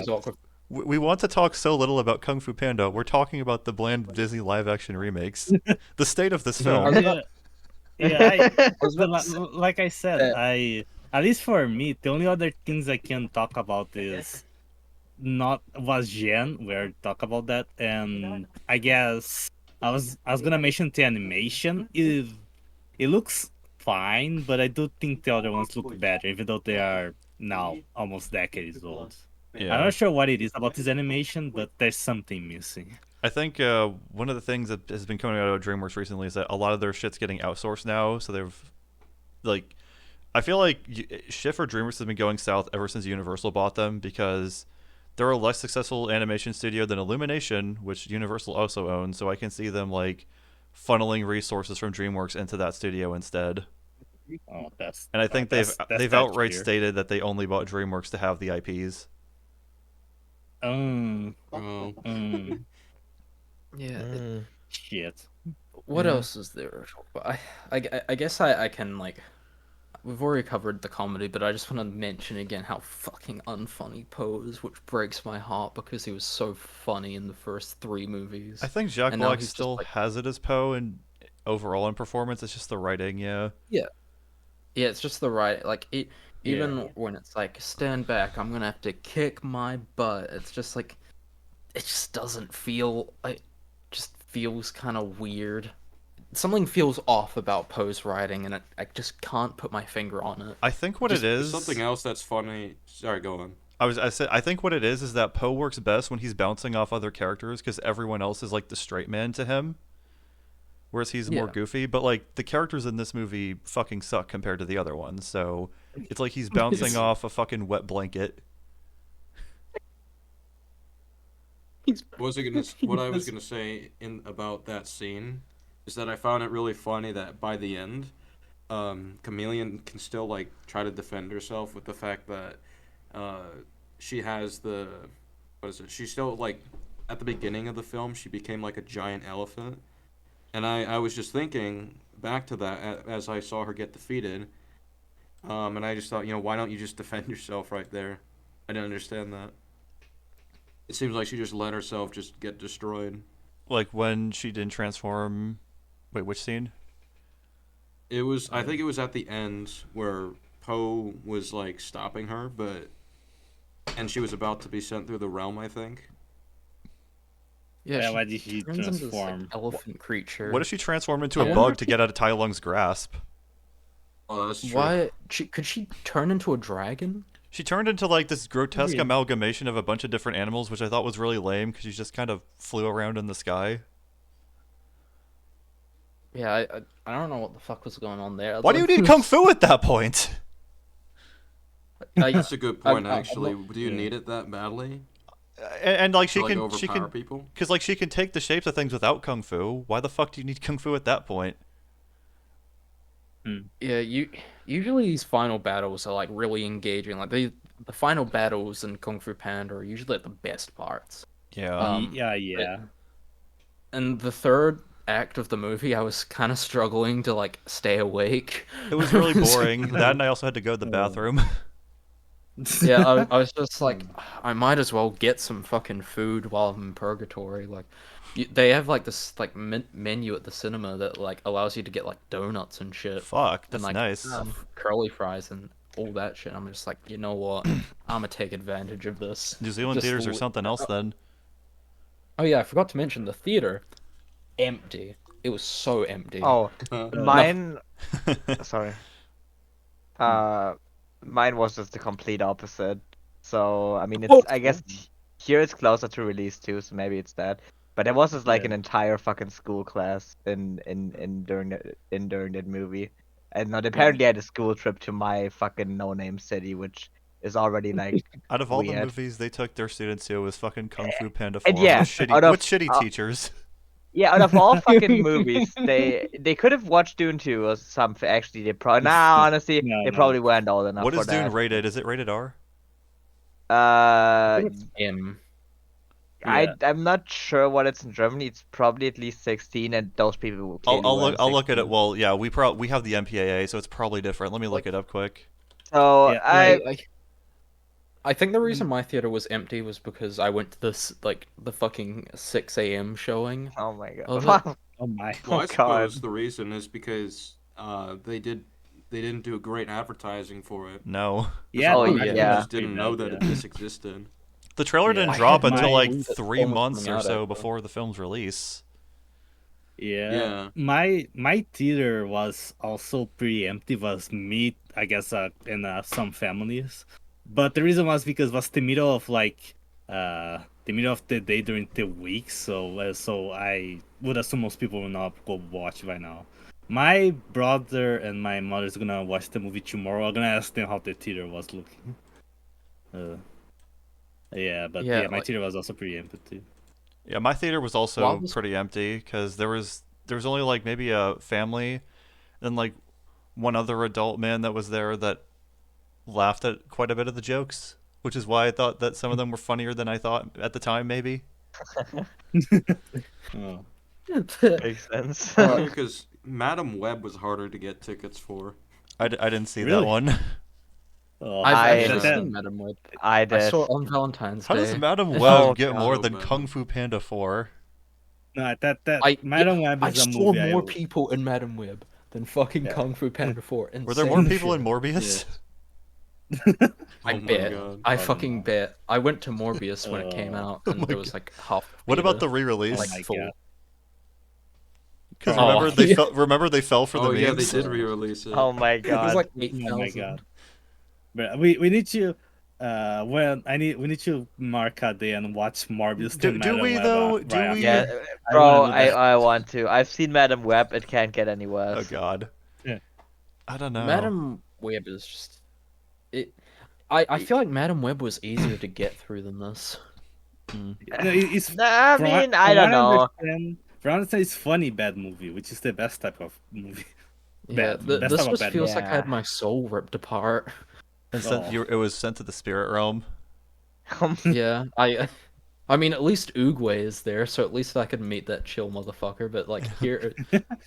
we want to talk so little about Kung Fu Panda. We're talking about the bland Disney live-action remakes. The state of this film. yeah, was but about to say like I said, that- at least for me, the only other things I can talk about was Gen. Where talk about that, and I guess I was gonna mention the animation. It looks fine, but I do think the other ones look better, even though they are now almost decades old. Yeah. I'm not sure what it is about this animation, but there's something missing. I think one of the things that has been coming out of DreamWorks recently is that a lot of their shit's getting outsourced now. So they've, like, I feel like shit for DreamWorks has been going south ever since Universal bought them because they're a less successful animation studio than Illumination, which Universal also owns. So I can see them like funneling resources from DreamWorks into that studio instead. Oh, that's. And I think that's they've that outright tier. stated that they only bought DreamWorks to have the IPs. Um, Oh. Yeah. Shit. What Yeah. else is there to talk about? I guess I can like. We've already covered the comedy, but I just want to mention again how fucking unfunny Poe is, which breaks my heart because he was so funny in the first 3 movies. I think Jack And now Black he's just still like, has it as Poe, and overall in performance, it's just the writing. Yeah. yeah, it's just the right, like, Yeah. even when it's like, stand back, I'm gonna have to kick my butt, it's just like, it just doesn't feel, it just feels kind of weird. Something feels off about Poe's writing, and I just can't put my finger on it. I think what Just- it There's is. something else that's funny. Sorry, go on. I think what it is that Poe works best when he's bouncing off other characters because everyone else is like the straight man to him, whereas he's more Yeah. goofy. But like the characters in this movie fucking suck compared to the other ones, so it's like he's bouncing off a fucking wet blanket. What I was gonna say in about that scene is that I found it really funny that by the end, Chameleon can still like try to defend herself with the fact that uh, she has the what is it? She's still like at the beginning of the film she became like a giant elephant, and I was just thinking back to that as I saw her get defeated, and I just thought, why don't you just defend yourself right there? I didn't understand that. It seems like she just let herself just get destroyed. Like when she didn't transform. Wait, which scene? I think it was at the end where Poe was like stopping her, and she was about to be sent through the realm, I think. Yeah, she why did she turns into this, like, transform? elephant creature. What if she transformed into I a wonder bug if to she- get out of Tai Lung's grasp? Oh, that's true. Why could she turn into a dragon? She turned into like this grotesque Weird. amalgamation of a bunch of different animals, which I thought was really lame because she just kind of flew around in the sky. Yeah, I don't know what the fuck was going on there. Why do you need kung fu at that point? That's a good point, I'm actually. not- Do you yeah. need it that badly? And like To like overpower people? because like she can take the shapes of things without kung fu. Why the fuck do you need kung fu at that point? Yeah, usually these final battles are like really engaging. Like the final battles in Kung Fu Panda are usually like the best parts. Yeah. Yeah. And the third act of the movie, I was kind of struggling to like stay awake. It was really boring. That and I also had to go to the bathroom. Yeah, I was just like, I might as well get some fucking food while I'm in purgatory. Like, they have like this like menu at the cinema that like allows you to get like donuts and shit, Fuck, and that's like nice. curly fries and all that shit. I'm just like, you know what? I'm gonna take advantage of this. New Zealand Just theaters or l- something else then. Oh yeah, I forgot to mention the theater, empty. It was so empty. Oh, Uh, mine. Sorry. Mine was just the complete opposite. So I mean, it's I guess here it's closer to release too, so maybe it's that. But there was just like an entire fucking school class in during that movie, and not apparently I had a school trip to my fucking no-name city, which is already like Out of all the weird. movies they took their students to, it was fucking Kung Fu Panda 4 And yeah, out of- with shitty teachers. Yeah, out of all fucking movies, they could have watched Dune 2 or something. Actually, they probably honestly, No, they no. probably weren't old enough What for is Dune that. rated? Is it rated R? Uh, M. I'm not sure what it's in Germany. It's probably at least 16, and those people will clearly I'll look weren't at it. 16. Well, yeah, we have the MPAA, so it's probably different. Let me look it up quick. So Yeah, I think the reason my theater was empty was because I went to this like the fucking 6 a.m. showing. oh my god. Of it. Oh my. well, I Oh, suppose God. the reason is because they didn't do great advertising for it. No, Yeah. Oh, the yeah. marketing yeah. was Just didn't pretty know bad, that yeah. this existed. the trailer Yeah. didn't I drop had until my- like that 3 film was months coming or out so at, before the film's release. Yeah. Yeah. My theater was also pretty empty. Was me, I guess, and some families. But the reason was because it was the middle of the middle of the day during the week. So I would assume most people will not go watch right now. My brother and my mother's gonna watch the movie tomorrow. I'm gonna ask them how the theater was looking. Yeah, but Yeah, yeah, my like- theater was also pretty empty too. Yeah, my theater was also While this- pretty empty because there was only like maybe a family, and like one other adult man that was there that laughed at quite a bit of the jokes, which is why I thought that some of them were funnier than I thought at the time. Maybe Oh. Makes sense. Because Madam Web was harder to get tickets for. I didn't see that Really? one. Oh, I've I- actually that- seen Madam Web. I I did. saw it on Valentine's How Day. does Madam Web Oh, get God. more Oh, than man. Kung Fu Panda 4? No, I Madam Web I is a saw movie more I people in Madam Web than fucking Yeah. Kung Fu Panda 4. Were there more Insane people in shit. Morbius? I Oh my bet. god. I don't fucking know. bet. I went to Morbius when it came out, Oh and my there was God. like half. What about the theater, re-release? Oh like my full. God. Because Oh, remember they yeah. remember they fell for the Oh yeah, they memes. did re-release it. Oh my It was god. like Oh my 8,000. God. But we need to we need to mark a day and watch Morbius Do- and do Madam we, Web, though? Do right we? Yeah, after. I bro, wanna do that. I want to. I've seen Madam Web. It can't get any Oh worse. God. Yeah. I don't know. Madam Web is just it. I feel like Madam Web was easier to get through than this. No, it's Nah, I from mean, from I don't what know. understand, from what I understand, it's funny bad movie, which is the best type of movie. Yeah, Bad. Best this type of just bad feels like I had Yeah. my soul ripped apart. And Oh. it was sent to the spirit realm. Yeah, I mean, at least Oogway is there, so at least I could meet that chill motherfucker. But like here,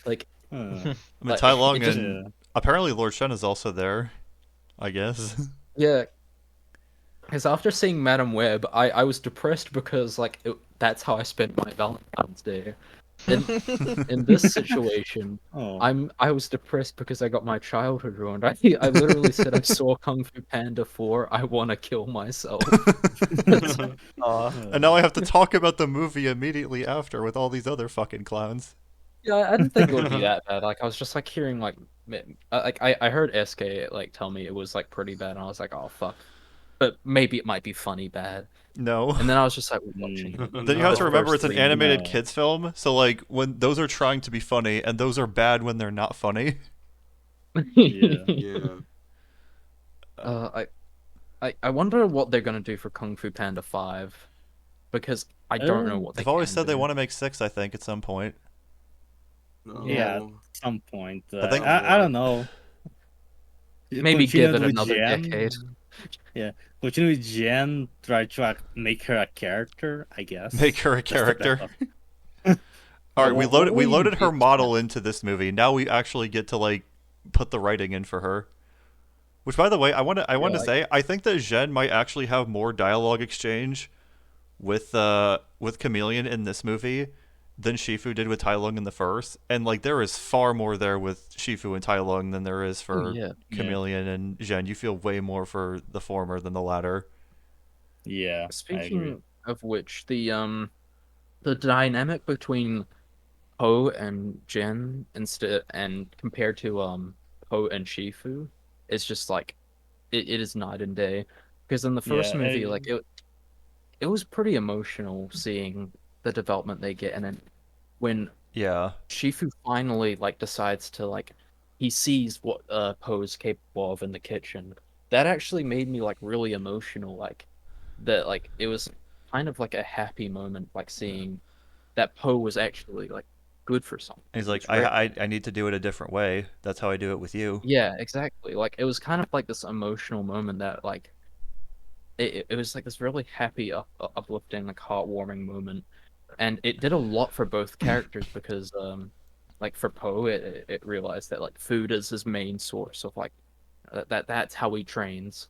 like Uh, I mean, Like, Tai it Lung just- and apparently Lord Shen is also there. I guess. yeah, because after seeing Madam Web, I was depressed because like that's how I spent my Valentine's Day. In this situation, oh. I was depressed because I got my childhood ruined. I literally said I saw Kung Fu Panda 4. I want to kill myself. Aw. And now I have to talk about the movie immediately after with all these other fucking clowns. Yeah, I didn't think it would be that bad. Like I was just like hearing like I heard SK like tell me it was like pretty bad, and I was like, oh fuck. But maybe it might be funny bad. No. And then I was just like watching. Then you have to The remember first it's an 3 animated No. kids film, so like when those are trying to be funny and those are bad when they're not funny. Yeah. Yeah. I wonder what they're gonna do for Kung Fu Panda 5, because I don't know what They've always can said they do. want to make 6, I think, at some point. No. Yeah. Some point. I think- I don't know. Maybe Continue give it with another Jen. decade. Yeah. Continue with Jen, try to make her a character, I guess. Make her a That's the best character. option. All right, we What will you loaded her do? model into this movie. Now we actually get to like put the writing in for her. Which, by the way, I want to Yeah, say I think that Zhen might actually have more dialogue exchange with Chameleon in this movie than Shifu did with Tai Lung in the first, and like there is far more there with Shifu and Tai Lung than there is for yeah. Chameleon and Zhen. You feel way more for the former than the latter. Yeah. I agree. Speaking of which, the dynamic between Poe and Jen and compared to Poe and Shifu is just like it is night and day. Because in the first Yeah, movie, and- like it was pretty emotional seeing the development they get, and then when Yeah, Shifu finally like decides to like he sees what Poe's capable of in the kitchen. That actually made me like really emotional, like that like it was kind of like a happy moment, like seeing that Poe was actually like good for something. he's like It's rare. I need to do it a different way. That's how I do it with you. Yeah, exactly. Like it was kind of like this emotional moment that like it was like this really happy, uplifting, like heartwarming moment, and it did a lot for both characters because like for Poe, it realized that like food is his main source of like that's how he trains,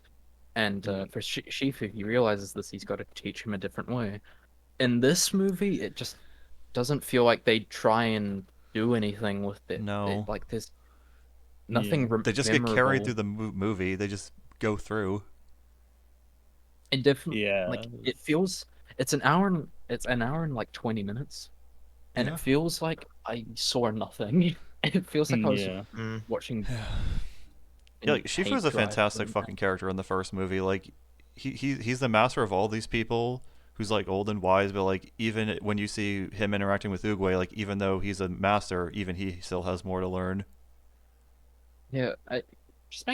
and for Shifu, he realizes this. He's got to teach him a different way. In this movie, it just doesn't feel like they try and do anything with it. No. Like there's nothing. They just get carried memorable. through the movie. They just go through. It definitely Yeah. like it feels it's an hour and like 20 minutes, and Yeah. it feels like I saw nothing. It feels like I was Yeah. watching. Yeah, like Shifu's a fantastic fucking character in the first movie. Like he's the master of all these people who's like old and wise, but like even when you see him interacting with Oogway, like even though he's a master, even he still has more to learn. Yeah, just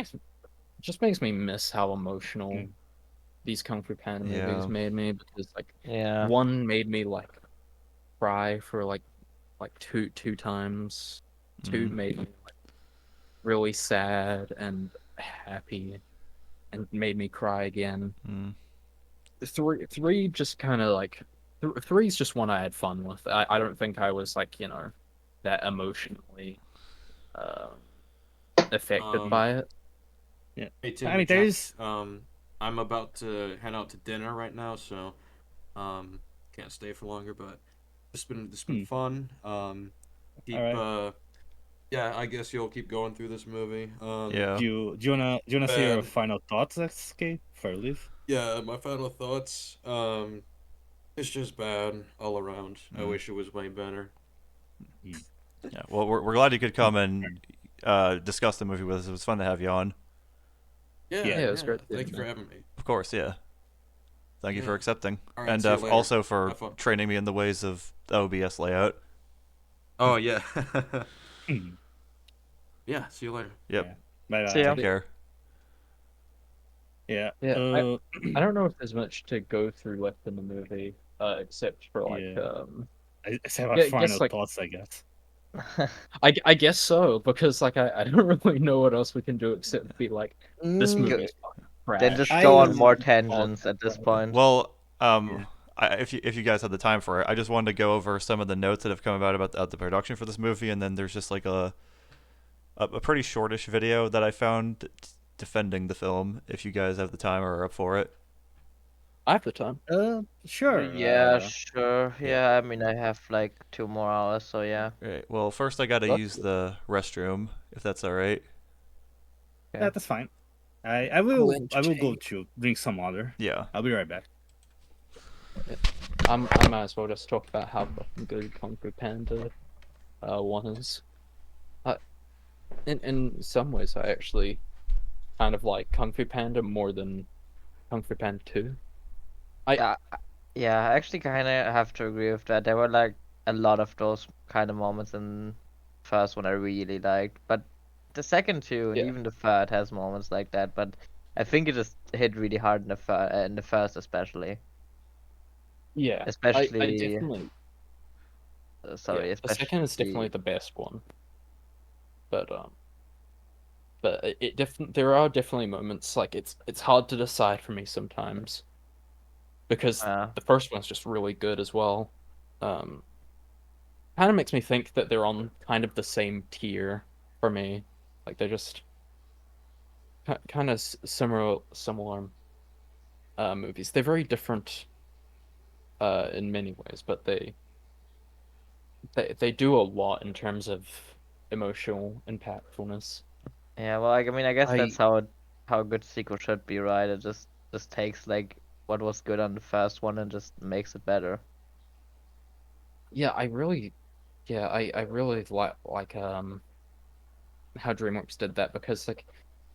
makes me miss how emotional Mm. these Kung Fu Panda Yeah. movies made me, because like Yeah. one made me like cry for like two times. Two Mhm. made me like really sad and happy, and made me cry again. Mm. Three just kind of like Three's just one I had fun with. I don't think I was like, that emotionally affected Um, by it. Yeah. Hey Tim I mean, and Jack, there's I'm about to head out to dinner right now, so um, can't stay for longer. But this been Hmm. fun. all Keep right. Yeah, I guess you'll keep going through this movie. Yeah. Do you wanna say your And final thoughts, SK, before I leave? yeah, my final thoughts. It's just bad all around. I Mm. wish it was way better. Hmm. Yeah. Well, we're glad you could come and discuss the movie with us. It was fun to have you on. Yeah, Yeah. Yeah, it was yeah. great Thank seeing you for you. having me. Of course, yeah. Thank you for Yeah. accepting, All right. and See you later. also for Have fun. training me in the ways of the OBS layout. Oh yeah. Hmm. Yeah. See you later. Yep. Yeah. Bye See ya. Take bye. care. Yeah. Yeah, I don't know if there's much to go through left in the movie, except for like Yeah. I say my yeah, final guess like thoughts, I guess. I guess so, because like I don't really know what else we can do except be like this Go- movie's fucking Then trash. just go on I more Let's all tangents get at this trash. point. Well, Yeah. if you guys had the time for it, I just wanted to go over some of the notes that have come about the production for this movie, and then there's just like a pretty shortish video that I found defending the film. If you guys have the time or are up for it. I have the time. Sure. Yeah, sure. Yeah. Yeah, I mean, I have like 2 more hours, so yeah. Right. Well, first I gotta What? use the restroom, if that's all right. Yeah, that's fine. I Cool, will go entertaining. to drink some water. Yeah. I'll be right back. I might as well just talk about how fucking good Kung Fu Panda 1 is. In some ways, I actually kind of like Kung Fu Panda more than Kung Fu Panda 2. Yeah, I actually kind of have to agree with that. There were like a lot of those kind of moments in first one I really liked, but the second two and Yeah. even the third has moments like that. But I think it just hit really hard in the first, especially. Yeah, I Especially, definitely. sorry, The second is definitely especially. the best one, but there are definitely moments like it's hard to decide for me sometimes because Uh, the first one's just really good as well. Um, Kind of makes me think that they're on kind of the same tier for me, like they're just kind of similar movies. They're very different in many ways, but they do a lot in terms of emotional impactfulness. yeah, well, I mean, I guess that's I how a good sequel should be, right? It just takes like what was good on the first one and just makes it better. yeah, I really like how DreamWorks did that because like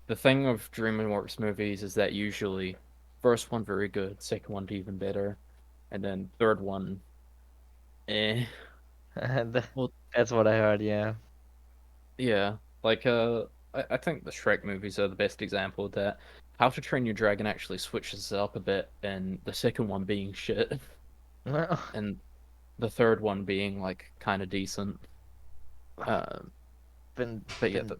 the thing of DreamWorks movies is that usually first one very good, second one even better, and then third one eh. And Well, that's what I heard, yeah. yeah, like I think the Shrek movies are the best example of that. How to Train Your Dragon actually switches it up a bit, and the second one being shit, and the third one being like kind of decent. Um, Been but yeah, been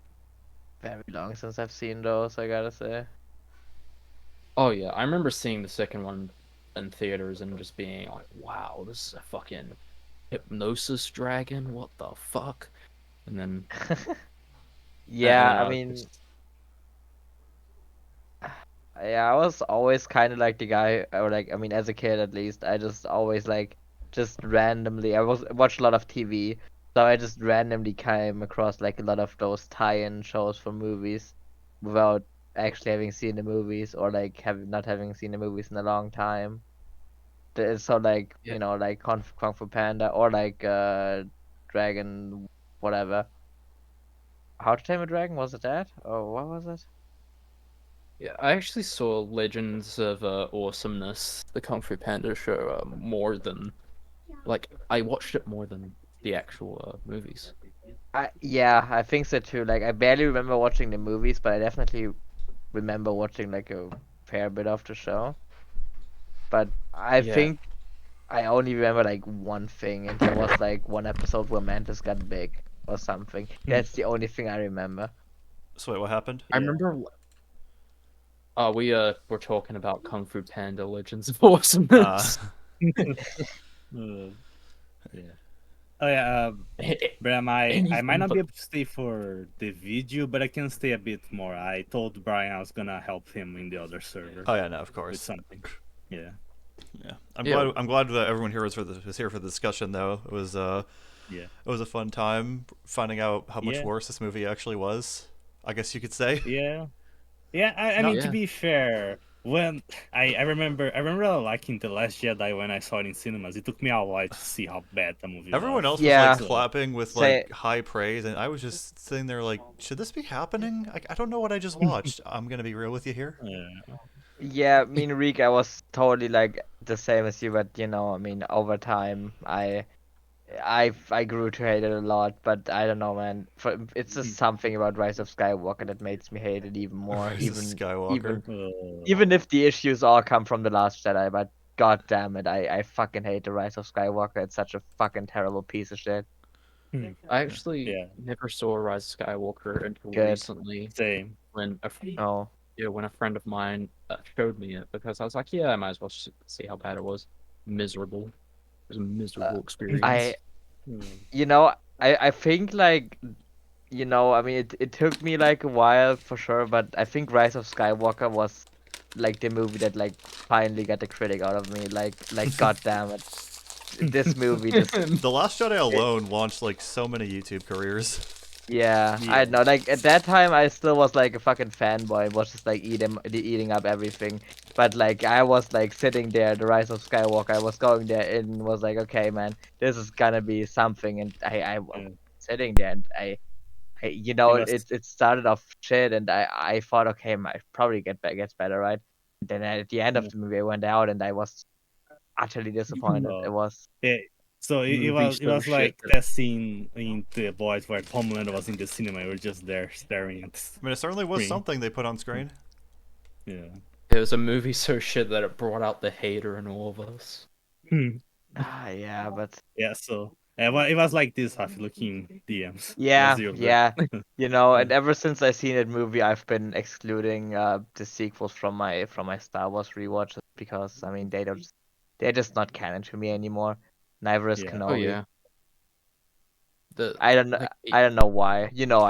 very long since I've seen those, I gotta say. oh yeah, I remember seeing the second one in theaters and just being like, "Wow, this is a fucking hypnosis dragon. What the fuck?" And then, I Yeah, don't I know, mean, yeah, I was always kind of like the guy, or like, I mean, as a kid at least, I just always like, just randomly, watched a lot of TV, so I just randomly came across like a lot of those tie-in shows for movies, without actually having seen the movies or like not having seen the movies in a long time. So like, yeah, like Kung Fu Panda or like Dragon, whatever. How to Tame a Dragon, was it that? Or what was it? yeah. I actually saw Legends of Awesomeness, the Kung Fu Panda show, more than like I watched it more than the actual movies. Yeah, I think so too. Like I barely remember watching the movies, but I definitely remember watching like a fair bit of the show. But I Yeah, think I only remember like one thing, and there was like one episode where Mantis got big or something. That's the only thing I remember. So wait, what happened? I Yeah. remember. We were talking about Kung Fu Panda Legends of Uh, Awesomeness. Yeah. Oh yeah, Bram, I might Anything not but be able to stay for the video, but I can stay a bit more. I told Brian I was gonna help him in the other server Oh yeah, no, of with course. something. Yeah. Yeah, Yeah. I'm glad that everyone here was here for the discussion though. Yeah. It was a fun time finding out how much Yeah. worse this movie actually was. I guess you could say. Yeah. Yeah, I No- mean to Yeah. be fair, when I remember liking The Last Jedi when I saw it in cinemas. It took me a while to see how bad the movie Everyone was. else was Yeah. like So, clapping with Say like high praise, and I was just sitting there like, should this be happening? I don't know what I just watched. I'm gonna be real with you here. yeah. yeah, me and Reek, I was totally like the same as you, but I mean, over time, I grew to hate it a lot, but I don't know, man. It's just something about Rise of Skywalker that makes me hate it even more. Rise of Skywalker. Even if the issues all come from The Last Jedi, but god damn it, I fucking hate the Rise of Skywalker. It's such a fucking terrible piece of shit. I actually Yeah. never saw Rise of Skywalker until Good. recently Same. when Oh, when a friend of mine showed me it because I was like, yeah, I might as well see how bad it was. Miserable. It was a miserable experience. I Hmm. I think like I mean it took me like a while for sure, but I think Rise of Skywalker was like the movie that like finally got the critic out of me. Like god damn it. This movie just The Last Jedi alone launched like so many YouTube careers. yeah, I Yeah. don't know. Like at that time, I still was like a fucking fanboy, was just like eating up everything. But like I was like sitting there, The Rise of Skywalker. I was going there and was like, okay, man, this is gonna be something. And I was Yeah. sitting there, and It was it started off shit, and I thought, okay, might probably gets better, right? And then at the end of yeah. the movie, I went out, and I was utterly disappointed. It Oh. was Yeah. So Movie it so was like shit that that scene in The Boys where Homeland was in the cinema. We were just there staring at the I mean, it certainly was screen. something they put on screen. Yeah. it was a movie so shit that it brought out the hater in all of us. yeah, but. Yeah. So it was like this. Half looking DMs. Yeah, Zero there. yeah. Yeah. And ever since I seen that movie, I've been excluding the sequels from my Star Wars rewatches because I mean they're just not canon to me anymore. Neither is Yeah. Kenobi. Oh yeah. The I don't know. like I don't know why. I'm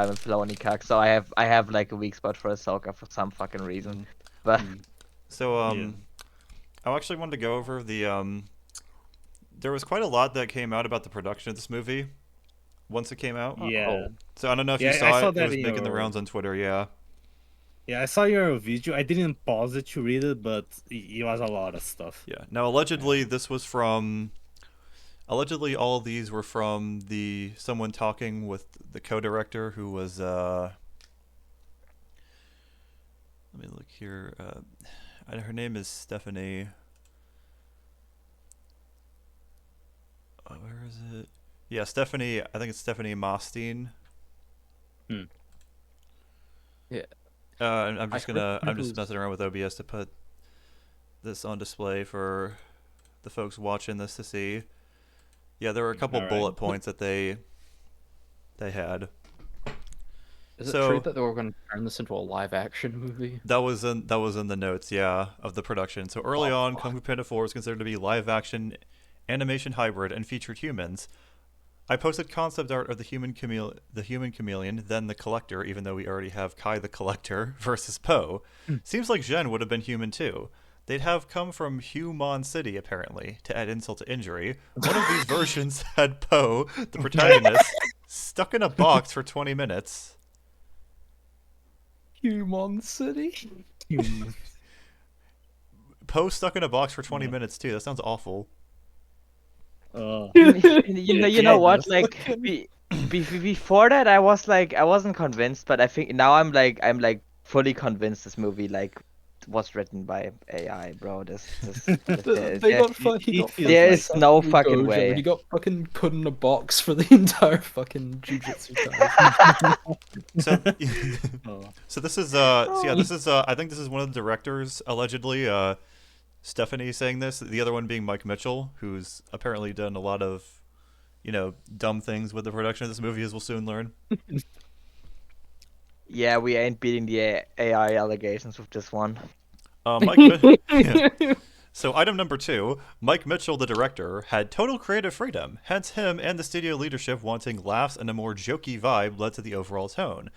a Filoni cuck, so I have like a weak spot for Ahsoka for some fucking reason. But So Yeah. I actually wanted to go over the there was quite a lot that came out about the production of this movie once it came out. Yeah. So I don't know if Yeah, you I saw saw it. It that was in making the your- rounds on Twitter. Yeah. Yeah, I saw your video. I didn't pause it to read it, but it was a lot of stuff. Yeah. Now allegedly this was from. Allegedly all of these were from someone talking with the co-director who was. Let me look here. Her name is Stephanie. Where is it? Yeah, Stephanie. I think it's Stephanie Mostine. Hmm. Yeah. I'm I just heard gonna. I'm it just was- messing around with OBS to put this on display for the folks watching this to see. Yeah, there were a couple Alright. bullet points that they had. Is it So- true that they were going to turn this into a live action movie? That was in the notes, yeah, of the production. So early Oh, on, fuck. Kung Fu Panda 4 was considered to be live action animation hybrid and featured humans. I posted concept art of the human chameleon, then the collector, even though we already have Kai the collector versus Poe. Seems like Zhen would have been human too. They'd have come from Human City, apparently, to add insult to injury. One of these versions had Poe, the protagonist, stuck in a box for 20 minutes. Human City? Poe stuck in a box for 20 minutes too. That sounds awful. you know what? that's Like before that, I wasn't convinced, but I think now I'm like fully convinced this movie like was written by AI, bro. This They got he got feels there like is no Sakurai fucking Gojo, way. and he got fucking put in a box for the entire fucking Jujutsu Kaisen. So, Oh. so this is this is I think this is one of the directors allegedly. Stephanie saying this. The other one being Mike Mitchell, who's apparently done a lot of, dumb things with the production of this movie, as we'll soon learn. Yeah, we ain't beating the AI allegations with this one. Mike, So item number 2, Mike Mitchell, the director, had total creative freedom. Hence him and the studio leadership wanting laughs and a more jokey vibe led to the overall tone,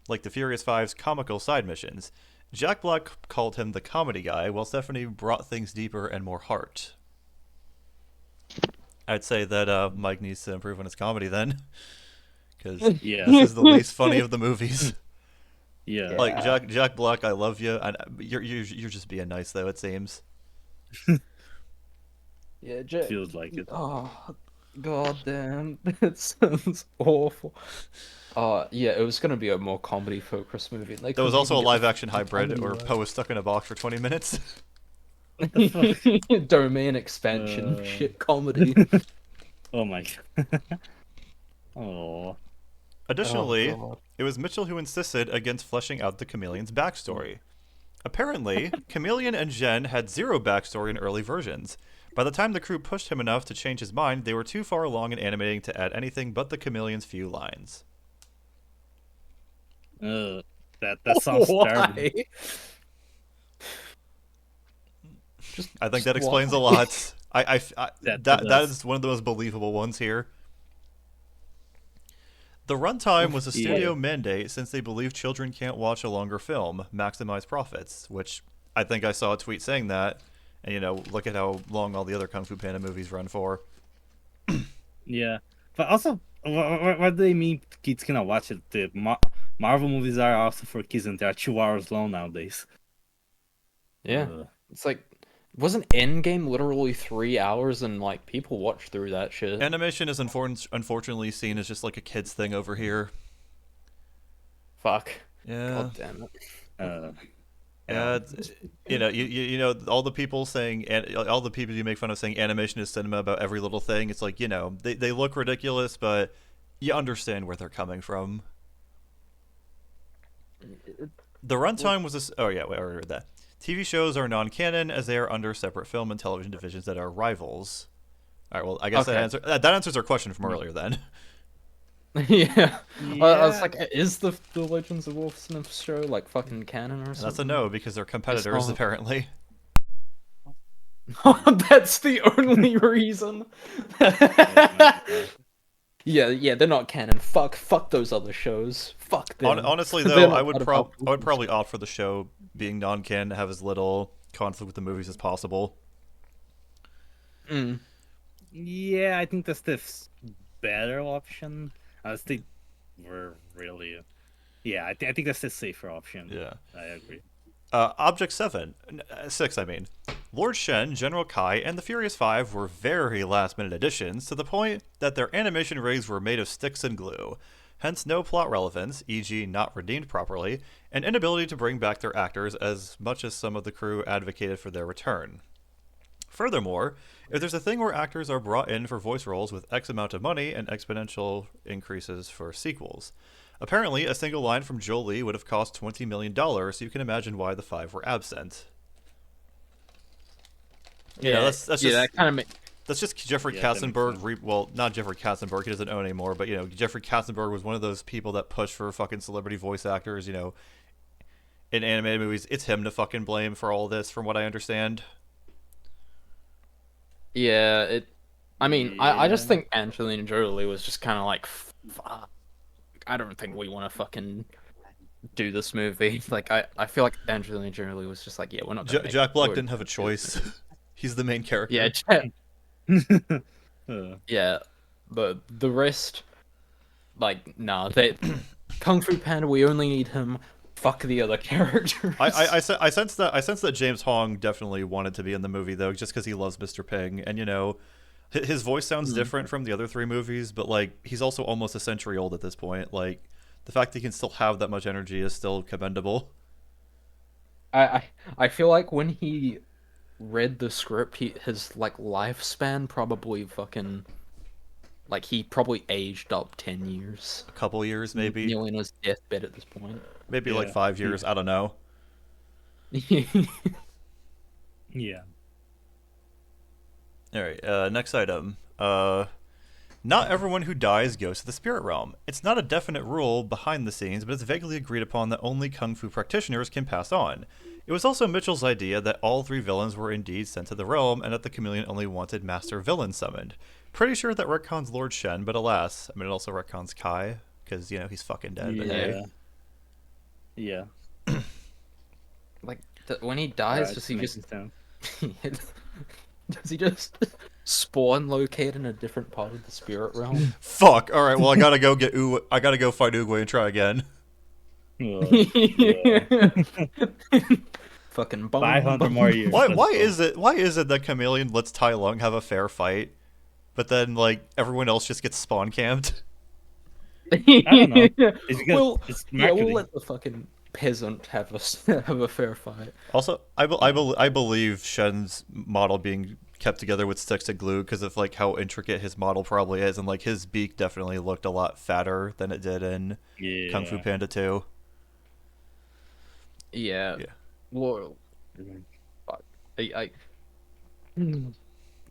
like the Furious Five's comical side missions. Jack Black called him the comedy guy, while Stephanie brought things deeper and more heart. I'd say that Mike needs to improve on his comedy then, because Yeah. this is the least funny of the movies. Yeah. Like Jack Black, I love you, and you're just being nice though. It seems. Yeah, Feels like it. Oh, god damn. That sounds awful. Yeah, it was gonna be a more comedy-focused movie. Like, There was also a live-action the hybrid comedy where right. Poe was stuck in a box for 20 minutes. Domain expansion, shit comedy. Oh my god. Oh. Additionally, God. it was Mitchell who insisted against fleshing out the Chameleon's backstory. Apparently, Chameleon and Jen had zero backstory in early versions. By the time the crew pushed him enough to change his mind, they were too far along in animating to add anything but the Chameleon's few lines. That sounds terrible. Why? I think that explains a lot. That That does. is one of the most believable ones here. The runtime was a studio mandate since they believe children can't watch a longer film, maximize profits, which I think I saw a tweet saying that. And, you know, look at how long all the other Kung Fu Panda movies run for. Yeah, but also, what do they mean kids cannot watch it? The Marvel movies are also for kids, and they are 2 hours long nowadays. Yeah. Uh, It's like, wasn't Endgame literally 3 hours and, like, people watch through that shit? Animation is unfortunately seen as just like a kid's thing over here. Fuck. Yeah. God damn it. Yeah, you know, all the people saying, all the people you make fun of saying animation is cinema about every little thing. It's like, you know, they look ridiculous, but you understand where they're coming from. The runtime was this. Oh yeah, wait, I already read that. TV shows are non-canon as they are under separate film and television divisions that are rivals. All right, well, I guess Okay. that answers our question from earlier then. Yeah. I was Yeah. like, is the Legends of Wolf Smith show, like, fucking canon or And something? that's a no because they're competitors not. apparently. That's the only reason. God. Yeah, they're not canon. Fuck those other shows. Fuck them. Honestly, They're though, not I would part of our probably opt for the show being non-canon to have as little conflict with the movies as possible. Mm. Yeah, I think that's the better option. As they were really, yeah, I think that's the safer option. Yeah. I agree. Object 6, I mean. Lord Shen, General Kai, and the Furious Five were very last-minute additions to the point that their animation rigs were made of sticks and glue. Hence no plot relevance, e.g. not redeemed properly, and inability to bring back their actors as much as some of the crew advocated for their return. Furthermore, if there's a thing where actors are brought in for voice roles with X amount of money and exponential increases for sequels. Apparently, a single line from Jolie would have cost $20 million, so you can imagine why the five were absent. Yeah, that's just that kind of that's just Jeffrey Yeah, that makes Katzenberg. Well, not Jeffrey Katzenberg. He doesn't own anymore. But you know, Jeffrey Katzenberg was one of those people that pushed for fucking celebrity voice actors. You know, in animated movies, it's him to fucking blame for all this, from what I understand. Yeah, I mean, I just Yeah. think Angelina Jolie was just kind of like, fuck, I don't think we want to fucking do this movie. Like, I feel like Angelina Jolie was just like, yeah, we're not gonna make Jack Black we're- didn't have a choice. He's the main character. Yeah, but the rest, like, nah, Kung Fu Panda, we only need him. Fuck the other characters. I sense that James Hong definitely wanted to be in the movie though, just because he loves Mr. Ping, and you know, his voice sounds different from the other three movies, but like he's also almost a century old at this point. Like the fact that he can still have that much energy is still commendable. I feel like when he read the script, his like lifespan probably fucking like he probably aged up 10 years. A couple years, maybe, Nearly on his deathbed at this point. maybe like Yeah. 5 years. I don't know. Yeah. All right, next item. Not everyone who dies goes to the spirit realm. It's not a definite rule behind the scenes, but it's vaguely agreed upon that only kung fu practitioners can pass on. It was also Mitchell's idea that all 3 villains were indeed sent to the realm, and that the chameleon only wanted Master Villain summoned. Pretty sure that retcons Lord Shen, but alas, I mean, it also retcons Kai, because, he's fucking dead, but hey. Yeah. Like, when he dies, Alright, does he makes just sense. does he just spawn locate in a different part of the spirit realm? Fuck, alright, well, I gotta go I gotta go fight Oogway and try again. Yeah. Fucking bum, 500 bum. more years. Why let's why go. is it that Chameleon lets Tai Lung have a fair fight, but then, like, everyone else just gets spawn camped? I don't know. It's because Well, it's yeah, we'll marketing. let the fucking peasant have a fair fight. Also, I believe Shen's model being kept together with sticks and glue because of, like, how intricate his model probably is, and, like, his beak definitely looked a lot fatter than it did in Kung Fu Panda 2. Yeah. Yeah. Well, fuck.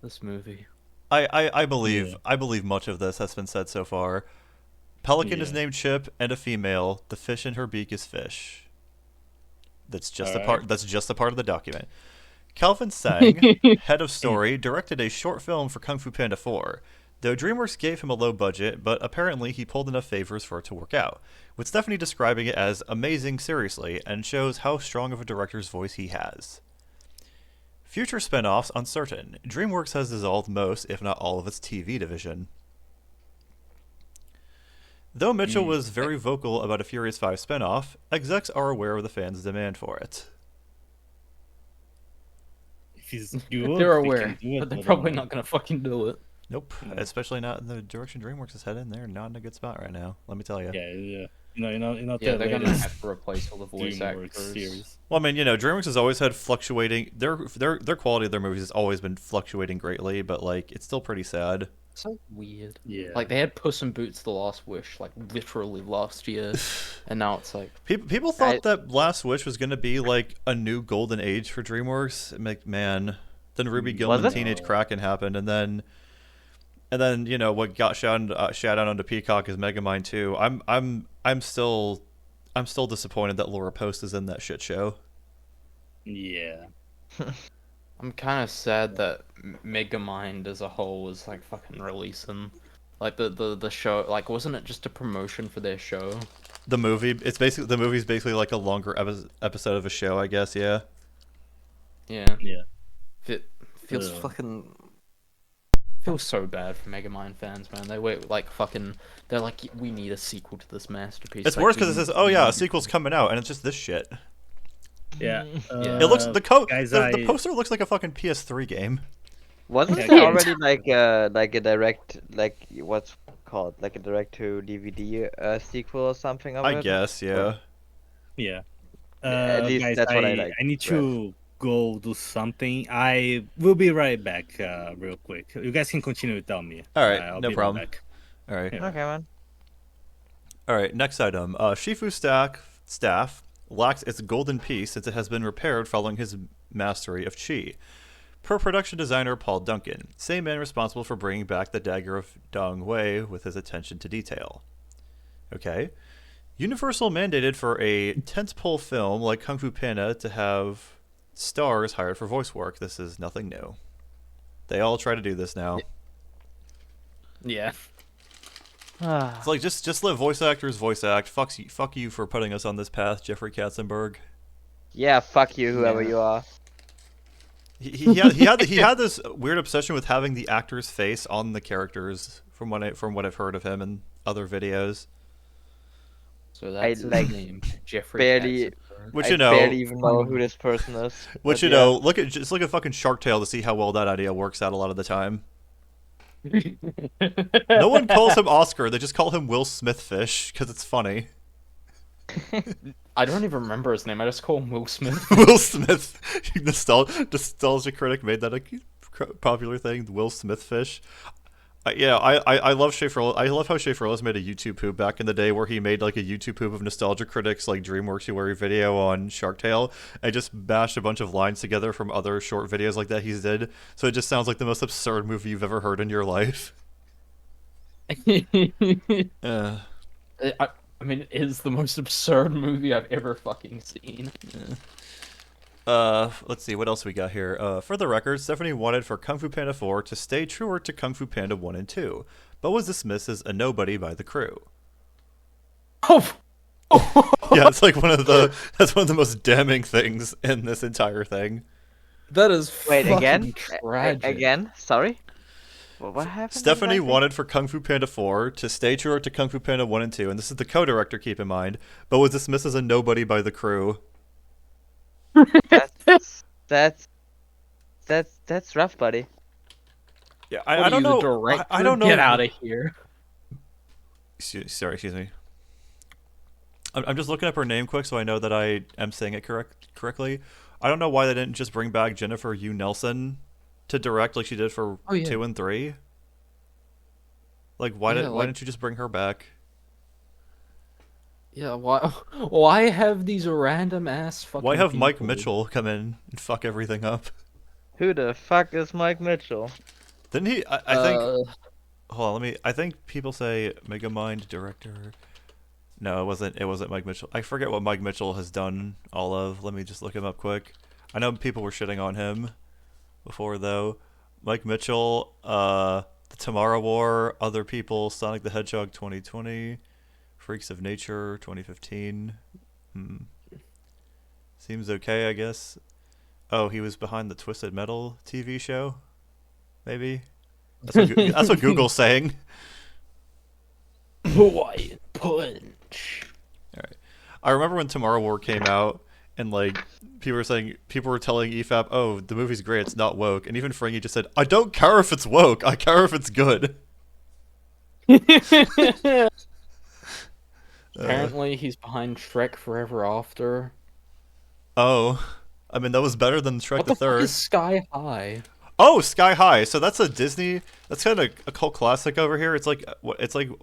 This movie. I believe much of this has been said so far. Pelican is Yeah. named Chip and a female. The fish in her beak is fish. That's just a Alright. part. That's just a part of the document. Calvin Sang, head of story, directed a short film for Kung Fu Panda 4. Though DreamWorks gave him a low budget, but apparently he pulled enough favors for it to work out, with Stephanie describing it as amazing seriously, and shows how strong of a director's voice he has. Future spin-offs uncertain. DreamWorks has dissolved most, if not all, of its TV division. Though Mitchell was very vocal about a Furious 5 spin-off, execs are aware of the fans' demand for it. If he's If good, they're he aware, can do it, but they're I don't probably know. not gonna fucking do it. Nope, especially not in the direction DreamWorks is headed. They're not in a good spot right now, let me tell you. Yeah. Yeah, they're gonna latest have to replace all the voice DreamWorks actors. series. Well, I mean, DreamWorks has always had fluctuating. Their quality of their movies has always been fluctuating greatly, but, like, it's still pretty sad. So weird. Yeah. Like they had Puss in Boots: The Last Wish like literally last year, and now it's like People thought that Last Wish was going to be, like, a new golden age for DreamWorks. Man, then Ruby Gillman it? Teenage Kraken happened, and then what got shout out onto Peacock is Megamind 2. I'm still disappointed that Laura Post is in that shit show. Yeah. I'm kind of sad that Megamind as a whole was like fucking releasing, like the show. Like, wasn't it just a promotion for their show? The movie's basically like a longer episode of a show, I guess. Yeah. Yeah. Yeah. It feels Ugh. fucking. Feels so bad for Megamind fans, man. They were like fucking. They're like, we need a sequel to this masterpiece. It's Like, worse we because it need- says, "Oh yeah, a sequel's coming out," and it's just this shit. Yeah. It looks the guys, poster looks like a fucking PS3 game. Wasn't Yeah, there yeah. already like a direct, like, what's called, like a direct to DVD sequel or something of I it? guess, yeah. Yeah. At least Guys, that's what I like, I need to go do something. I will be right back, real quick. You guys can continue without me. All right, I'll no be problem. Right back. All right. Yeah. Okay, man. All right, next item. Shifu staff lacks its golden piece since it has been repaired following his mastery of Chi. Per production designer Paul Duncan, same man responsible for bringing back the dagger of Dong Wei with his attention to detail. Okay. Universal mandated for a tentpole film like Kung Fu Panda to have stars hired for voice work. This is nothing new. They all try to do this now. Yeah. It's like, just let voice actors voice act. Fuck you for putting us on this path, Jeffrey Katzenberg. Yeah, fuck you, whoever you are. He had this weird obsession with having the actor's face on the characters from what I've heard of him in other videos. So that's his like, name, Jeffrey. barely- Katzenberg. Which I you know, barely even know who this person is. which but you yeah. know, look at fucking Shark Tale to see how well that idea works out a lot of the time. No one calls him Oscar; they just call him Will Smith Fish because it's funny. I don't even remember his name. I just call him Will Smith. Will Smith, nostalgia critic made that a popular thing. Will Smith Fish. I love Schaefer. I love how Schaefer Ellis made a YouTube poop back in the day where he made like a YouTube poop of nostalgia critics like DreamWorks Worry video on Shark Tale. I just bashed a bunch of lines together from other short videos like that he did. So it just sounds like the most absurd movie you've ever heard in your life. Uh, I mean, it is the most absurd movie I've ever fucking seen. let's see, what else we got here? For the record, Stephanie wanted for Kung Fu Panda 4 to stay truer to Kung Fu Panda 1 and 2, but was dismissed as a nobody by the crew. Oh, Yeah, it's like that's one of the most damning things in this entire thing. that is Wait, fucking again? tragic. Again? Sorry? What happened? Stephanie exactly? wanted for Kung Fu Panda 4 to stay truer to Kung Fu Panda 1 and 2, and this is the co-director, keep in mind, but was dismissed as a nobody by the crew. That's rough, buddy. Yeah, What I are don't you, the know. director? I don't know. Get out of here. Sorry, excuse me. I'm just looking up her name quick so I know that I am saying it correctly. I don't know why they didn't just bring back Jennifer Yu Nelson to direct like she did for 2 and 3. Like, why didn't you just bring her back? Yeah, why have these random ass fucking Why have Mike people? Mitchell come in and fuck everything up? Who the fuck is Mike Mitchell? Didn't he? I think. Hold on, I think people say Megamind director. No, it wasn't. It wasn't Mike Mitchell. I forget what Mike Mitchell has done all of. Let me just look him up quick. I know people were shitting on him before though. Mike Mitchell, The Tomorrow War, Other People, Sonic the Hedgehog 2020, Freaks of Nature 2015. Seems okay, I guess. Oh, he was behind the Twisted Metal TV show? Maybe? That's what Google's saying. Hawaiian punch. Alright. I remember when Tomorrow War came out, and like people were telling EFAP, oh, the movie's great, it's not woke, and even Frankie just said, I don't care if it's woke, I care if it's good. Apparently, he's behind Shrek Forever After. Oh, I mean that was better than Shrek What the the fuck Third. is Sky High? Oh, Sky High. So that's a Disney. That's kind of a cult classic over here. It's like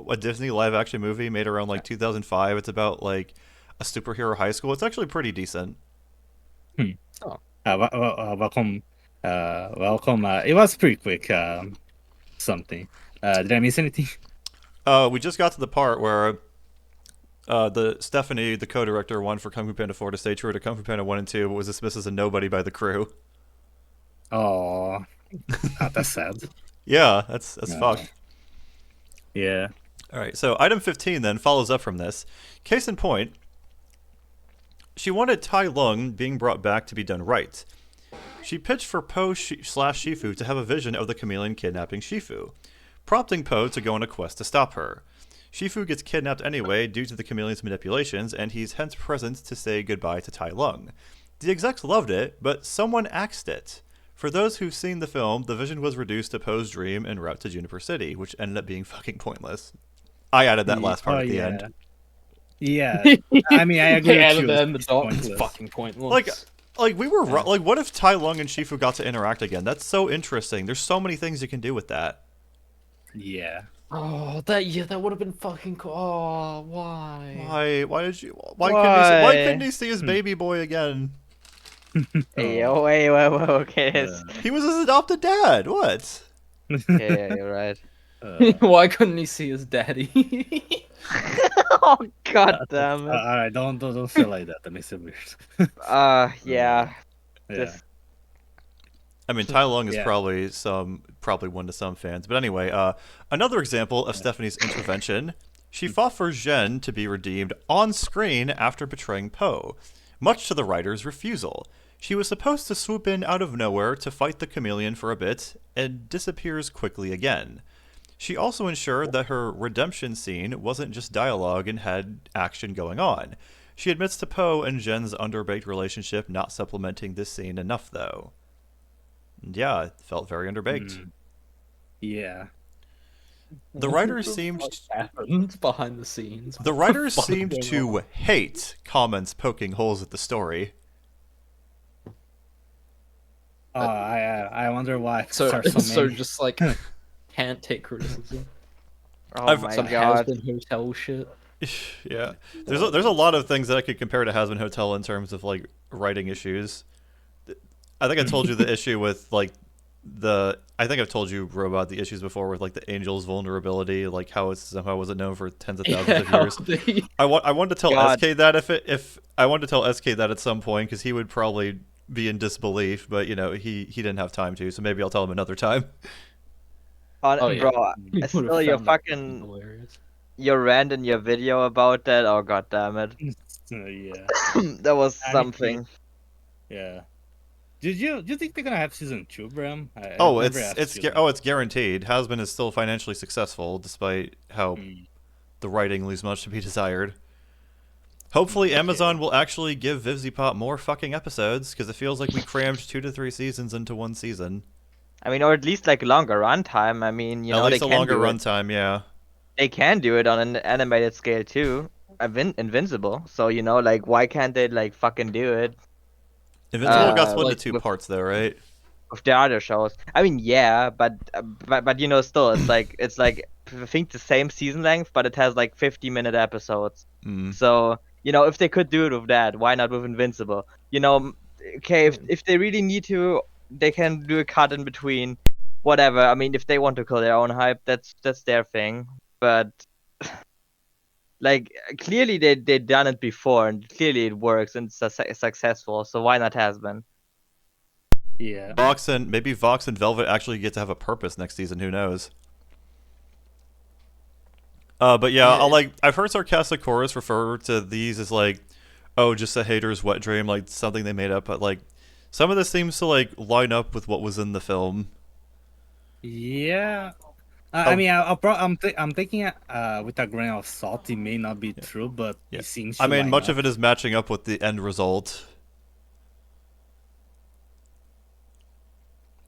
a Disney live action movie made around like 2005. It's about like a superhero high school. It's actually pretty decent. Welcome. Welcome. It was pretty quick. Something. Did I miss anything? We just got to the part where the Stephanie, the co-director, won for Kung Fu Panda 4 to stay true to Kung Fu Panda 1 and 2, but was dismissed as a nobody by the crew. Oh, that's sad. Yeah, that's fucked. Yeah. All right, so item 15 then follows up from this. Case in point, she wanted Tai Lung being brought back to be done right. She pitched for Po/Shifu to have a vision of the chameleon kidnapping Shifu, prompting Po to go on a quest to stop her. Shifu gets kidnapped anyway due to the chameleon's manipulations, and he's hence present to say goodbye to Tai Lung. The execs loved it, but someone axed it. For those who've seen the film, the vision was reduced to Poe's dream en route to Juniper City, which ended up being fucking pointless. I added that last part at the end. Yeah. I mean, I agree with you. And the dog is pointless. fucking pointless. Like we were like, what if Tai Lung and Shifu got to interact again? That's so interesting. There's so many things you can do with that. Yeah. Oh, that would have been fucking cool. Oh, why? Why couldn't he see his baby boy again? Hey, oh, wait, okay. He was his adopted dad. What? Yeah, you're right. Why couldn't he see his daddy? Oh, god damn it. All right, don't feel like that. That makes it weird. Yeah. Yeah. Just- I mean, Tai Lung is Yeah. probably one to some fans. But anyway, another example of Stephanie's intervention. She fought for Zhen to be redeemed on screen after betraying Po, much to the writer's refusal. She was supposed to swoop in out of nowhere to fight the chameleon for a bit, and disappears quickly again. She also ensured that her redemption scene wasn't just dialogue and had action going on. She admits to Po and Zhen's underbaked relationship not supplementing this scene enough, though. And yeah, it felt very underbaked. Yeah. The writers seemed happens behind the scenes. The writers What the fuck seemed is to going hate comments poking holes at the story. Oh, I wonder why. So, there are so many. just like can't take criticism. Oh my Some god. has-been hotel shit. Yeah, there's a lot of things that I could compare to Hasbin Hotel in terms of like writing issues. I think I told you the issue with like I think I've told you, Bro, about the issues before with like the Angel's vulnerability, like how it somehow wasn't known for tens of thousands of years. I wanted to tell God. SK that if I wanted to tell SK that at some point because he would probably be in disbelief, but you know he didn't have time to, so maybe I'll tell him another time. Oh, yeah. Bro, You would've still your found that fucking hilarious. your rant in your video about that. Oh god damn it. Yeah. That was I mean, something. yeah. Do you think they're gonna have season 2, Bram? I Oh, never asked you that. it's guaranteed. Hasbin is still financially successful despite how Mm, the writing leaves much to be desired. Hopefully, okay. Amazon will actually give Vivziepop more fucking episodes because it feels like we crammed 2 to 3 seasons into one season. I mean, or at least like longer runtime. I mean, At they least a can longer do it. runtime, yeah. They can do it on an animated scale too. Invincible. So like, why can't they like fucking do it? Invincible got Uh, split into like, 2 with parts though, right? the other shows. I mean, yeah, but still, it's like I think the same season length, but it has like 50-minute episodes. Mm. So if they could do it with that, why not with Invincible? Okay, if they really need to, they can do a cut in between. Whatever. I mean, if they want to kill their own hype, that's their thing. But like clearly they done it before, and clearly it works and it's successful. So why not has been? Yeah. Maybe Vox and Velvet actually get to have a purpose next season. Who knows? But yeah, I've heard Sarcastic Chorus refer to these as like, oh, just a hater's wet dream, like something they made up. But like, some of this seems to like line up with what was in the film. Yeah. Oh. I mean, I'm taking it with a grain of salt. It may not be true, but Yeah. it seems. I to mean, line much up. of it is matching up with the end result.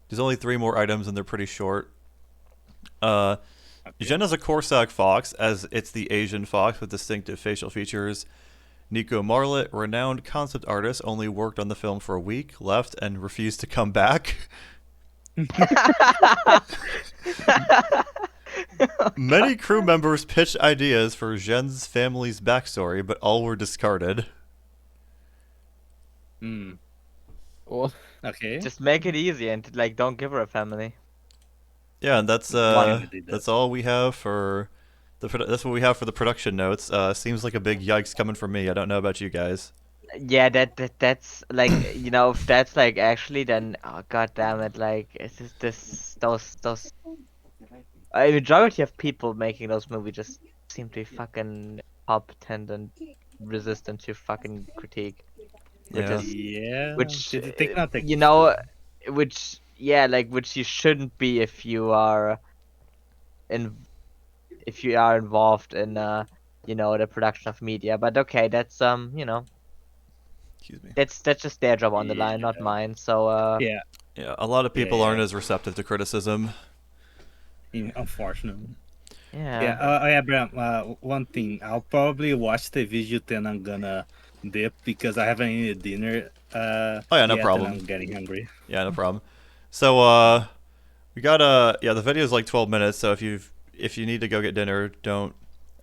There's only 3 more items, and they're pretty short. Jen is a Corsac fox, as it's the Asian fox with distinctive facial features. Nico Marlet, renowned concept artist, only worked on the film for a week, left, and refused to come back. Many crew members pitched ideas for Jen's family's backstory, but all were discarded. Hmm. Well, Okay. Just make it easy and like don't give her a family. Yeah, and that's Why would they do that? that's all we have for that's what we have for the production notes. Seems like a big yikes coming from me. I don't know about you guys. Yeah, that's like if that's like actually, then oh god damn it, like it's just those a majority of people making those movies just seem to be fucking competent and resistant to fucking critique, which Yeah. is Yeah. which They cannot take which which you shouldn't be if you are involved in the production of media. But okay, that's Excuse me. that's just their job on the line, not mine. So Yeah. Yeah, a lot of people Yeah. aren't as receptive to criticism. Unfortunately. yeah. Yeah. Yeah, Bram. One thing, I'll probably watch the video, then I'm gonna dip because I haven't eaten dinner. Oh yeah, no yet, problem. And I'm getting hungry. Yeah, no problem. So we got the video is like 12 minutes. So if you need to go get dinner, don't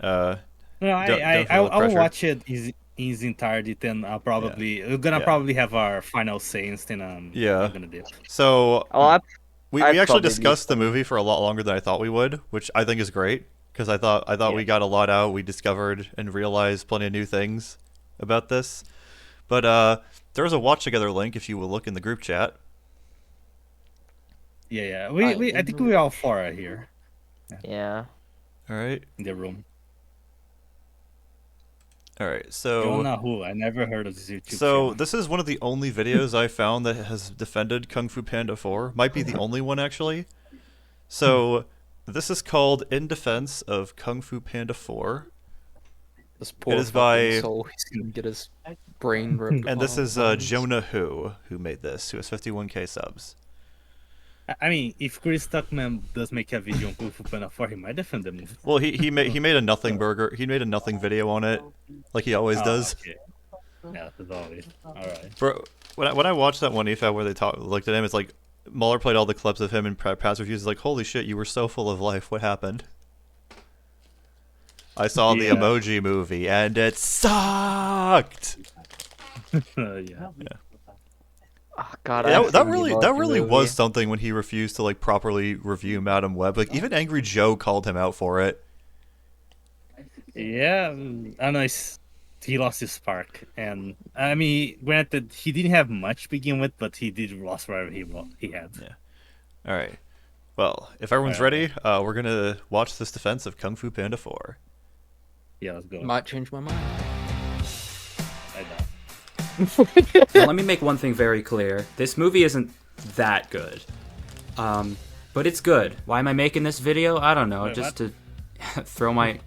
No, don't feel the I'll pressure. watch it in its entirety. Then I'll probably we're gonna Yeah. probably have our final sayings. Then Yeah. I'm gonna dip. So Oh, we I'd actually probably discussed the leave. movie for a lot longer than I thought we would, which I think is great because I thought Yeah. we got a lot out. We discovered and realized plenty of new things about this. But there's a watch together link if you will look in the group chat. Yeah. I think we all four are here Yeah. All right. in the room. All right. So Jonah Who? I never heard of this YouTube So channel. this is one of the only videos I found that has defended Kung Fu Panda 4. Might be the only one actually. So this is called In Defense of Kung Fu Panda 4. this poor is fucking by- soul, he's gonna get his brain ripped And this apart is by zombies. Jonah who made this, who has 51k subs. I mean, if Chris Tuckman does make a video on Kung Fu Panda 4, he might defend the movie. Well, he made a nothing burger. He made a nothing video on it, like he always does. Okay. Yeah, as always. All right. Bro, when I watched that one EFA where they looked at him, it's like Mueller played all the clips of him in past reviews. Like, holy shit, you were so full of life. What happened? I saw the Yeah. Emoji Movie and it sucked. Yeah. Oh God, Yeah, I've seen the that emoji really movie. was something when he refused to like properly review Madam Web. Like even Angry Joe called him out for it. Yeah, I don't know. He lost his spark, and I mean, granted, he didn't have much to begin with, but he did lost whatever he had. Yeah. All right. Well, if everyone's Alright. ready, we're gonna watch this defense of Kung Fu Panda 4. Yeah, let's go. Might change my mind. I know. Now, let me make one thing very clear. This movie isn't that good. But it's good. Why am I making this video? I don't know. Wait, Just to throw my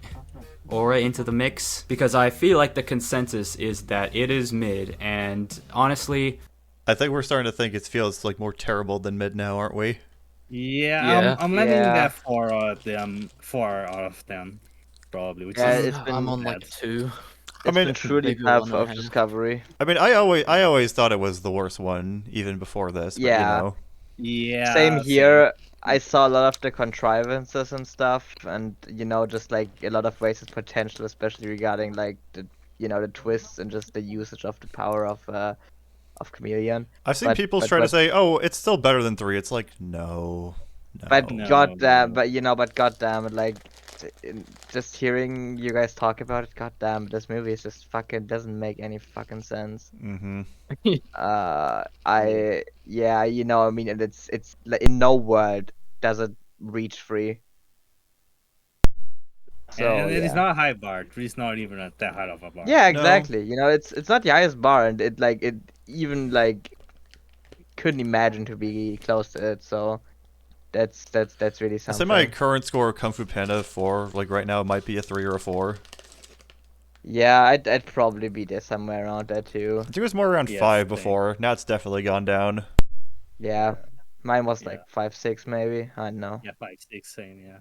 aura into the mix. Because I feel like the consensus is that it is mid. And honestly, I think we're starting to think it feels like more terrible than mid now, aren't we? Yeah, Yeah. I'm letting Yeah. that 4 out of 10, probably. Which Yeah, is it's been I'm on bad. like 2. It's mean, been truly maybe tough 1.5. of discovery. I mean, I always thought it was the worst one, even before this. But, Yeah. You know. Yeah. Same here. I saw a lot of the contrivances and stuff, and just like a lot of wasted potential, especially regarding like the twists and just the usage of the power of Chameleon. I've seen people try to say, "Oh, it's still better than 3." It's like, no. But No. goddamn, but goddamn it, like just hearing you guys talk about it, goddamn, this movie is just fucking doesn't make any fucking sense. Mm-hmm. I mean, and it's like in no world does it reach free. So And it is yeah. not a high bar. It's not even that high of a bar. Yeah, No. exactly. It's not the highest bar, and it even like couldn't imagine to be close to it. So that's really I something. say my current score of Kung Fu Panda 4, like right now, might be a 3 or a 4. Yeah, I'd probably be there somewhere around there too. I think it was more around Yes, 5 same. before. Now it's definitely gone down. Yeah, mine was Yeah. like 5, 6 maybe. I don't know. Yeah, 5, 6, same. Yeah.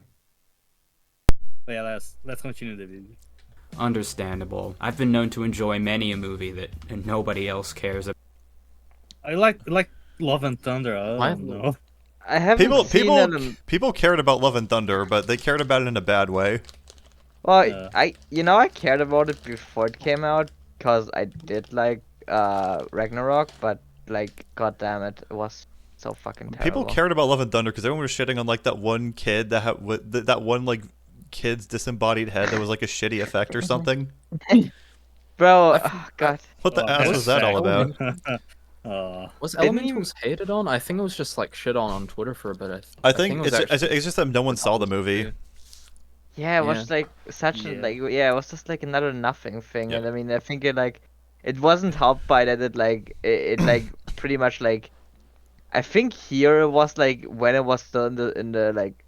But yeah, let's continue the video. understandable. I've been known to enjoy many a movie that nobody else cares about. I like Love and Thunder. I don't I've- know. I haven't seen it. People cared about Love and Thunder, but they cared about it in a bad way. Well, I cared about it before it came out because I did like Ragnarok, but like god damn it, it was so fucking terrible. People cared about Love and Thunder because everyone was shitting on like that one kid that had that one like kid's disembodied head that was like a shitty effect or something. Bro, oh, god. What the Oh, ass that's was that all sad. about? Was Didn't Elementals hated on? I think it was just like shit on Twitter for a bit. I think it was actually- it's just that no one saw the movie. Yeah, it was Yeah. just like such a Yeah. it was just like another nothing thing, Yeah. and I mean I think it wasn't helped by that it like pretty much like I think here it was like when it was still in the like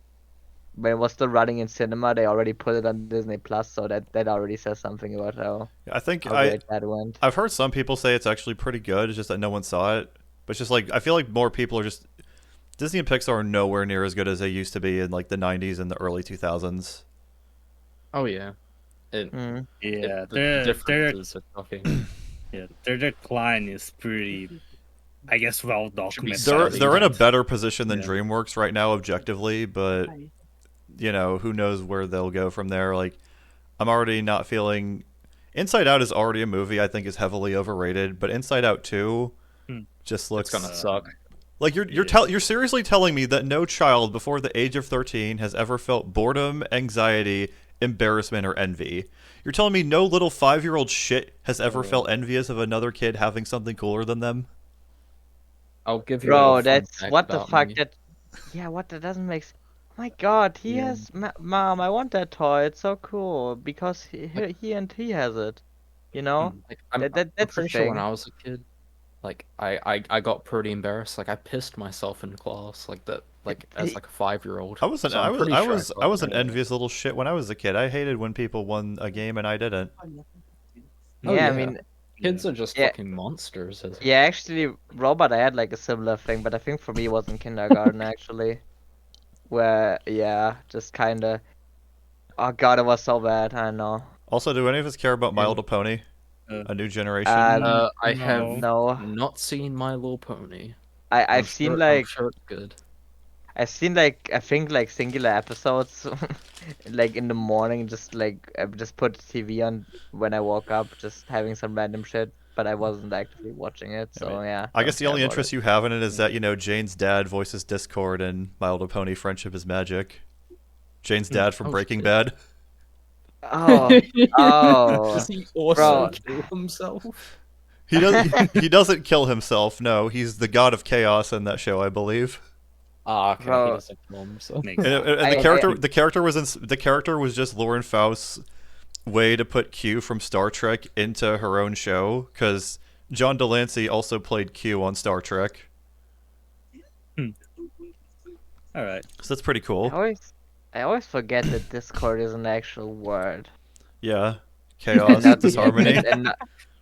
when it was still running in cinema they already put it on Disney Plus, so that already says something about how I think great that went. I've heard some people say it's actually pretty good. It's just that no one saw it. But it's just like I feel like more people are just Disney and Pixar are nowhere near as good as they used to be in like the 90s and the early 2000s. Oh yeah. Mm. Yeah, The differences are shocking. their decline is pretty, I guess, well documented. They're in a better position than Yeah. DreamWorks right now objectively, but who knows where they'll go from there. Like I'm already not feeling Inside Out is already a movie I think is heavily overrated, but Inside Out 2 just looks It's gonna suck. like you're seriously telling me that no child before the age of 13 has ever felt boredom, anxiety, embarrassment, or envy. You're telling me no little 5-year-old shit has ever felt envious of another kid having something cooler than them? I'll give you. a Bro, little fun that's fact what the about fuck me. that. Yeah, what that doesn't make. Oh my God, he Yeah. has. Mom, I want that toy. It's so cool because he has it. You know. Like, I'm That's the pretty sure when thing. I was a kid, like I got pretty embarrassed. Like I pissed myself in class, like that, like as like a 5-year-old. I wasn't. So I I'm was. pretty I sure was. got I was an that. envious little shit when I was a kid. I hated when people won a game and I didn't. Oh, Yeah, I yeah. mean, Kids are just Yeah. fucking monsters. yeah, actually, Robert, I had like a similar thing, but I think for me it was in kindergarten actually, where just kind of. Oh God, it was so bad. I know. Also, do any of us care about My Yeah. Little Pony? Uh, A New Generation? I No. have No, not seen My Little Pony. I've seen I'm like sure it's good. I've seen like I think like singular episodes, like in the morning, just like I just put the TV on when I woke up, just having some random shit. but I wasn't actively watching it. So mean, yeah. I don't guess the care only about interest it. you have in it is that, Jane's dad voices Discord in My Little Pony Friendship is Magic. Jane's dad from Oh, Breaking shit. Bad. Oh, oh, Does he also bro. kill himself? He doesn't kill himself, no. He's the god of chaos in that show, I believe. Ah, okay. Bro. He doesn't kill himself. Makes And, sense. and the I- character the character was just Lauren Faust's way to put Q from Star Trek into her own show, because John Delancey also played Q on Star Trek. All right. So that's pretty cool. I always forget that Discord is an actual word. Yeah. Chaos, not- disharmony.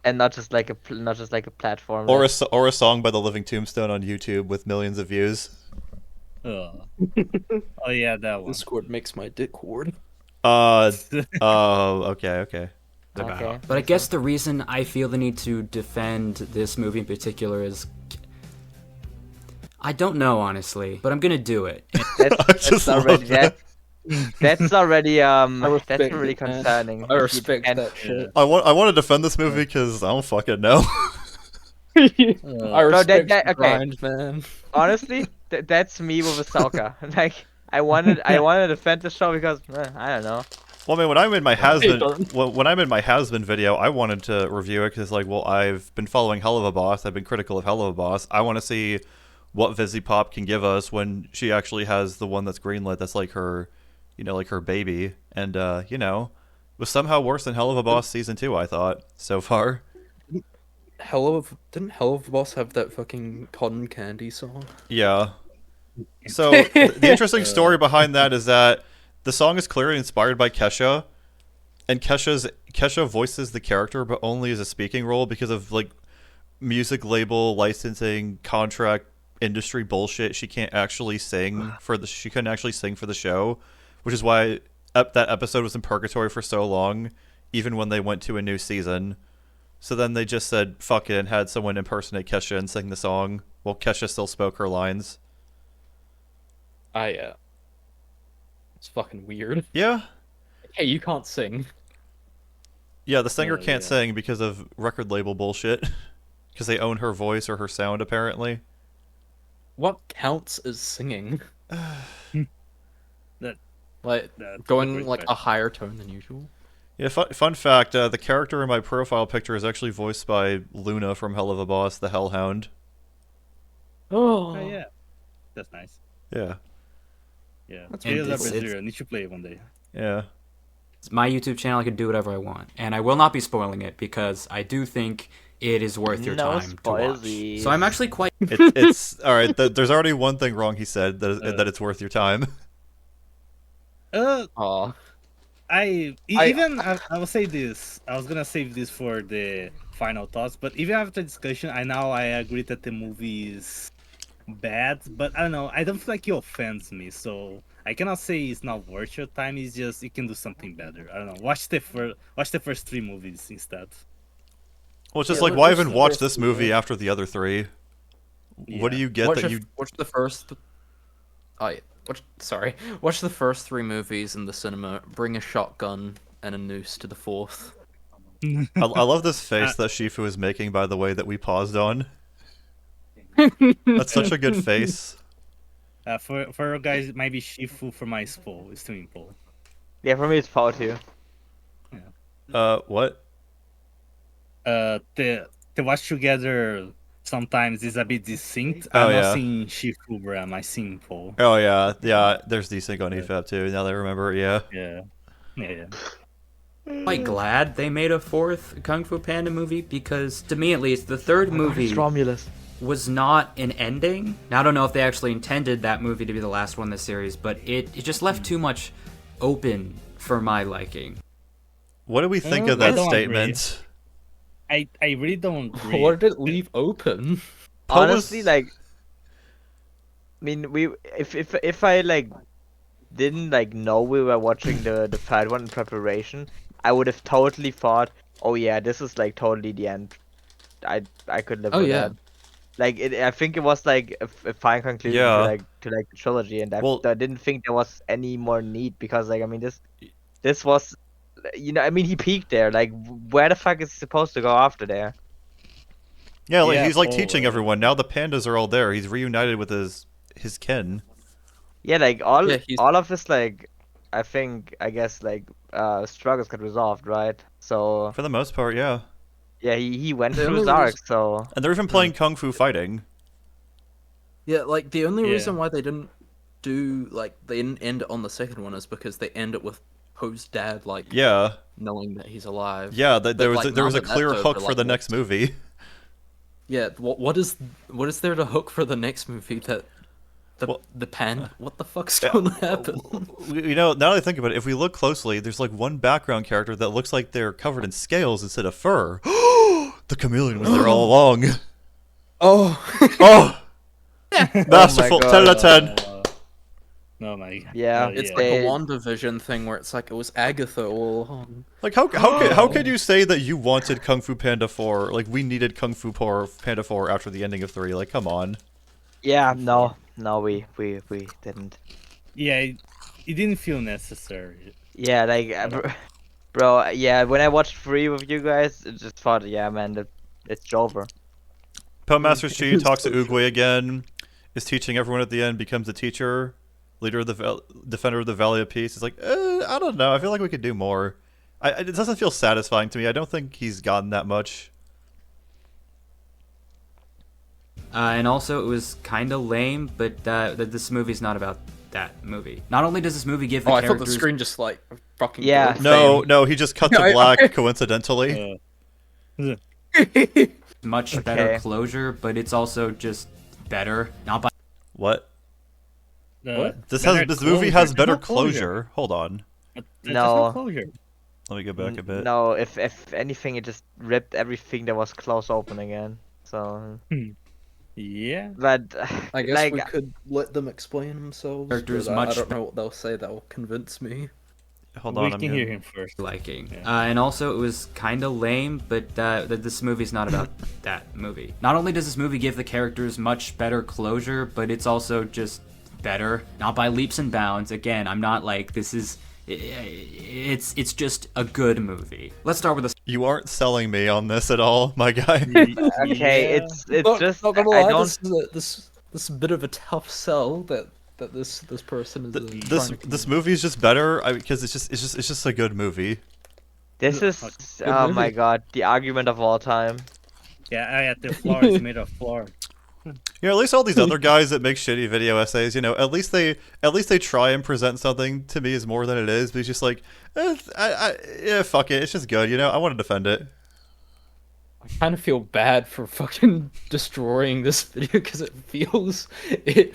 And not just like a platform. Or that- or a song by the Living Tombstone on YouTube with millions of views. Oh yeah, that one. Discord makes my dick hard. Okay. Okay. But I guess the reason I feel the need to defend this movie in particular is I don't know, honestly, but I'm gonna do it. just love That's already that's respect already it, man. concerning. I If you respect can't- that shit. I want to defend this movie because I don't fucking know. I respect that- the okay. grind, man. Honestly, that's me with Ahsoka. Like I wanted to defend the show because I don't know. Well, I mean, when I'm in my don't. when I'm in my has-been video, I wanted to review it because, like, well, I've been following Hell of a Boss. I've been critical of Hell of a Boss. I want to see what Vizzy Pop can give us when she actually has the one that's greenlit. That's like her, like her baby, and was somehow worse than Hell of a Boss season 2. I thought so far. Didn't Hell of a Boss have that fucking cotton candy song? Yeah. So the interesting story behind that is that the song is clearly inspired by Kesha, and Kesha voices the character, but only as a speaking role because of like music label licensing contract industry bullshit. She can't actually sing she couldn't actually sing for the show, which is why that episode was in purgatory for so long, even when they went to a new season. So then they just said fuck it and had someone impersonate Kesha and sing the song while Kesha still spoke her lines. It's fucking weird. Yeah. Hey, you can't sing. Yeah, the singer Yeah, can't yeah. sing because of record label bullshit. Because they own her voice or her sound, apparently. What counts as singing? That- Like That's a going great like a question. higher tone than usual. Yeah, fun fact, the character in my profile picture is actually voiced by Luna from Hell of a Boss, the Hellhound. Oh yeah, that's nice. Yeah. Yeah, That's it is it's- Episode it's- Zero. Need to play it one day. Yeah. It's my YouTube channel. I can do whatever I want, and I will not be spoiling it because I do think it is worth your No time to watch. spoilsies. So I'm actually quite. It's all right. There's already one thing wrong. He said that it's worth your time. Aw. I will say this. I was gonna save this for the final thoughts, but even after discussion, I agree that the movie is bad, but I don't know. I don't feel like it offends me, so I cannot say it's not worth your time. It's just you can do something better. I don't know. Watch the first 3 movies instead. Well, it's just Yeah, like, why watch even the watch first this two, movie right? after the other 3? What do Yeah. you get that you? Watch the first. Watch the first 3 movies in the cinema. Bring a shotgun and a noose to the 4th. I love this face that Shifu is making, by the way, that we paused on. That's such a good face. For guys, it might be Shifu for my swimming pool. Yeah, for me it's Power too. What? To watch together sometimes is a bit distinct. Oh, I'm yeah. not seeing Shifu, bro. My swimming pool. Oh yeah. There's desync on EFAP too. Now that I remember, yeah. Yeah. Quite glad they made a 4th Kung Fu Panda movie because, to me at least, the 3rd movie Romulus. was not an ending. Now, I don't know if they actually intended that movie to be the last one in the series, but it just left too much open for my liking. What do we think of I that don't statement? I really don't agree. What did it leave open? Honestly, like, I mean, if I like didn't like know we were watching the 3rd one in preparation, I would have totally thought, oh yeah, this is like totally the end. I could live Oh, with yeah. that. Like I think it was like a fine conclusion Yeah. to the trilogy, and Well- I didn't think there was any more need because like I mean this was, I mean he peaked there. Like where the fuck is he supposed to go after there? Yeah, like Yeah, he's like oh, teaching everyone. Now the pandas are all there. He's reunited with his kin. Yeah, like all Yeah, he's- all of this, like I guess like struggles got resolved, right? So For the most part, yeah. yeah, he went The through only his arc. reason- So And they're even playing Kung Fu Fighting. Yeah, like the only Yeah. reason why they didn't they didn't end it on the second one is because they end it with Poe's dad like Yeah, knowing that he's alive. yeah. But, There was like, there now was a that that's clear over, hook for like, the next what's- movie. Yeah, what is there to hook for the next movie that the pan? What the fuck's gonna happen? You know, now that I think about it, if we look closely, there's like one background character that looks like they're covered in scales instead of fur. The chameleon was there all along. Oh, Oh, masterful. God. 10 out of 10. No, my God. Yeah, it's yeah. like They- a WandaVision thing where it's like it was Agatha all along. Like how could you say that you wanted Kung Fu Panda 4? Like we needed Kung Fu Panda 4 after the ending of 3. Like come on. yeah, no, we didn't. Yeah, it didn't feel necessary. Yeah, like bro, yeah. When I watched 3 with you guys, I just thought, yeah, man, it's over. Poe Master Chi It's talks to so Oogway again. Is teaching everyone at the end. Becomes a teacher, leader of the defender of the Valley of Peace. It's like I don't know. I feel like we could do more. It doesn't feel satisfying to me. I don't think he's gotten that much. And also, it was kind of lame, but this movie's not about that movie. Not only does this movie give the Oh, I thought the characters screen just like fucking Yeah. glowed No, fame. no, he just cut to I- black coincidentally. much better Okay. closure, but it's also just better. Not by What? What? This movie has better closure. Hold on. No. Closure. Let me go back a bit. No, if anything, it just ripped everything that was close open again. So, Yeah. but I guess like, we could let them explain themselves. Characters but I much- don't know what they'll say that will convince me. Hold We on, I'm can hear getting... him first. liking. Yeah. And also, it was kind of lame, but this movie's not about that movie. Not only does this movie give the characters much better closure, but it's also just better. Not by leaps and bounds. Again, I'm not like this is. It's just a good movie. Let's start with the You aren't selling me on this at all, my guy. okay, Yeah. it's just not gonna I lie, don't. this is a bit of a tough sell that this person is. This movie is just better because it's just a good movie. This is Good oh movie. my god, the argument of all time. Yeah, the floor is made of floor. You know, at least all these other guys that make shitty video essays, you know, at least they try and present something to me as more than it is. But it's just like, yeah, fuck it, it's just good, you know. I want to defend it. I kind of feel bad for fucking destroying this video because it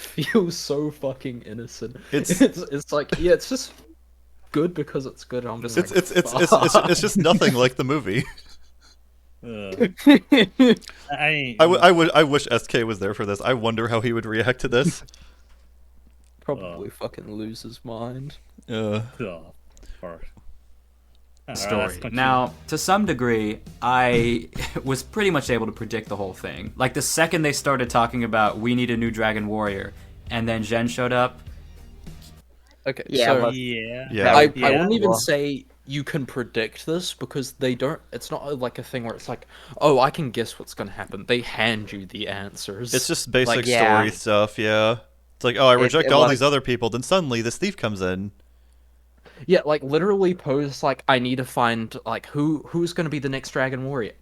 feels so fucking innocent. It's like yeah, it's just good because it's good. I'm just It's just nothing like the movie. I wish SK was there for this. I wonder how he would react to this. probably fucking lose his mind. Of course. story. Now, to some degree, I was pretty much able to predict the whole thing. Like, the second they started talking about, we need a new Dragon Warrior, and then Jen showed up. Okay, Yeah, so but- Yeah. I Yeah. won't even Well- say you can predict this because they don't. It's not like a thing where it's like, oh, I can guess what's gonna happen. They hand you the answers. It's just basic Like, yeah. story stuff, yeah. It's like, oh, I reject it all was- these other people, then suddenly this thief comes in. yeah, like literally Poe's like, I need to find like who's gonna be the next Dragon Warrior.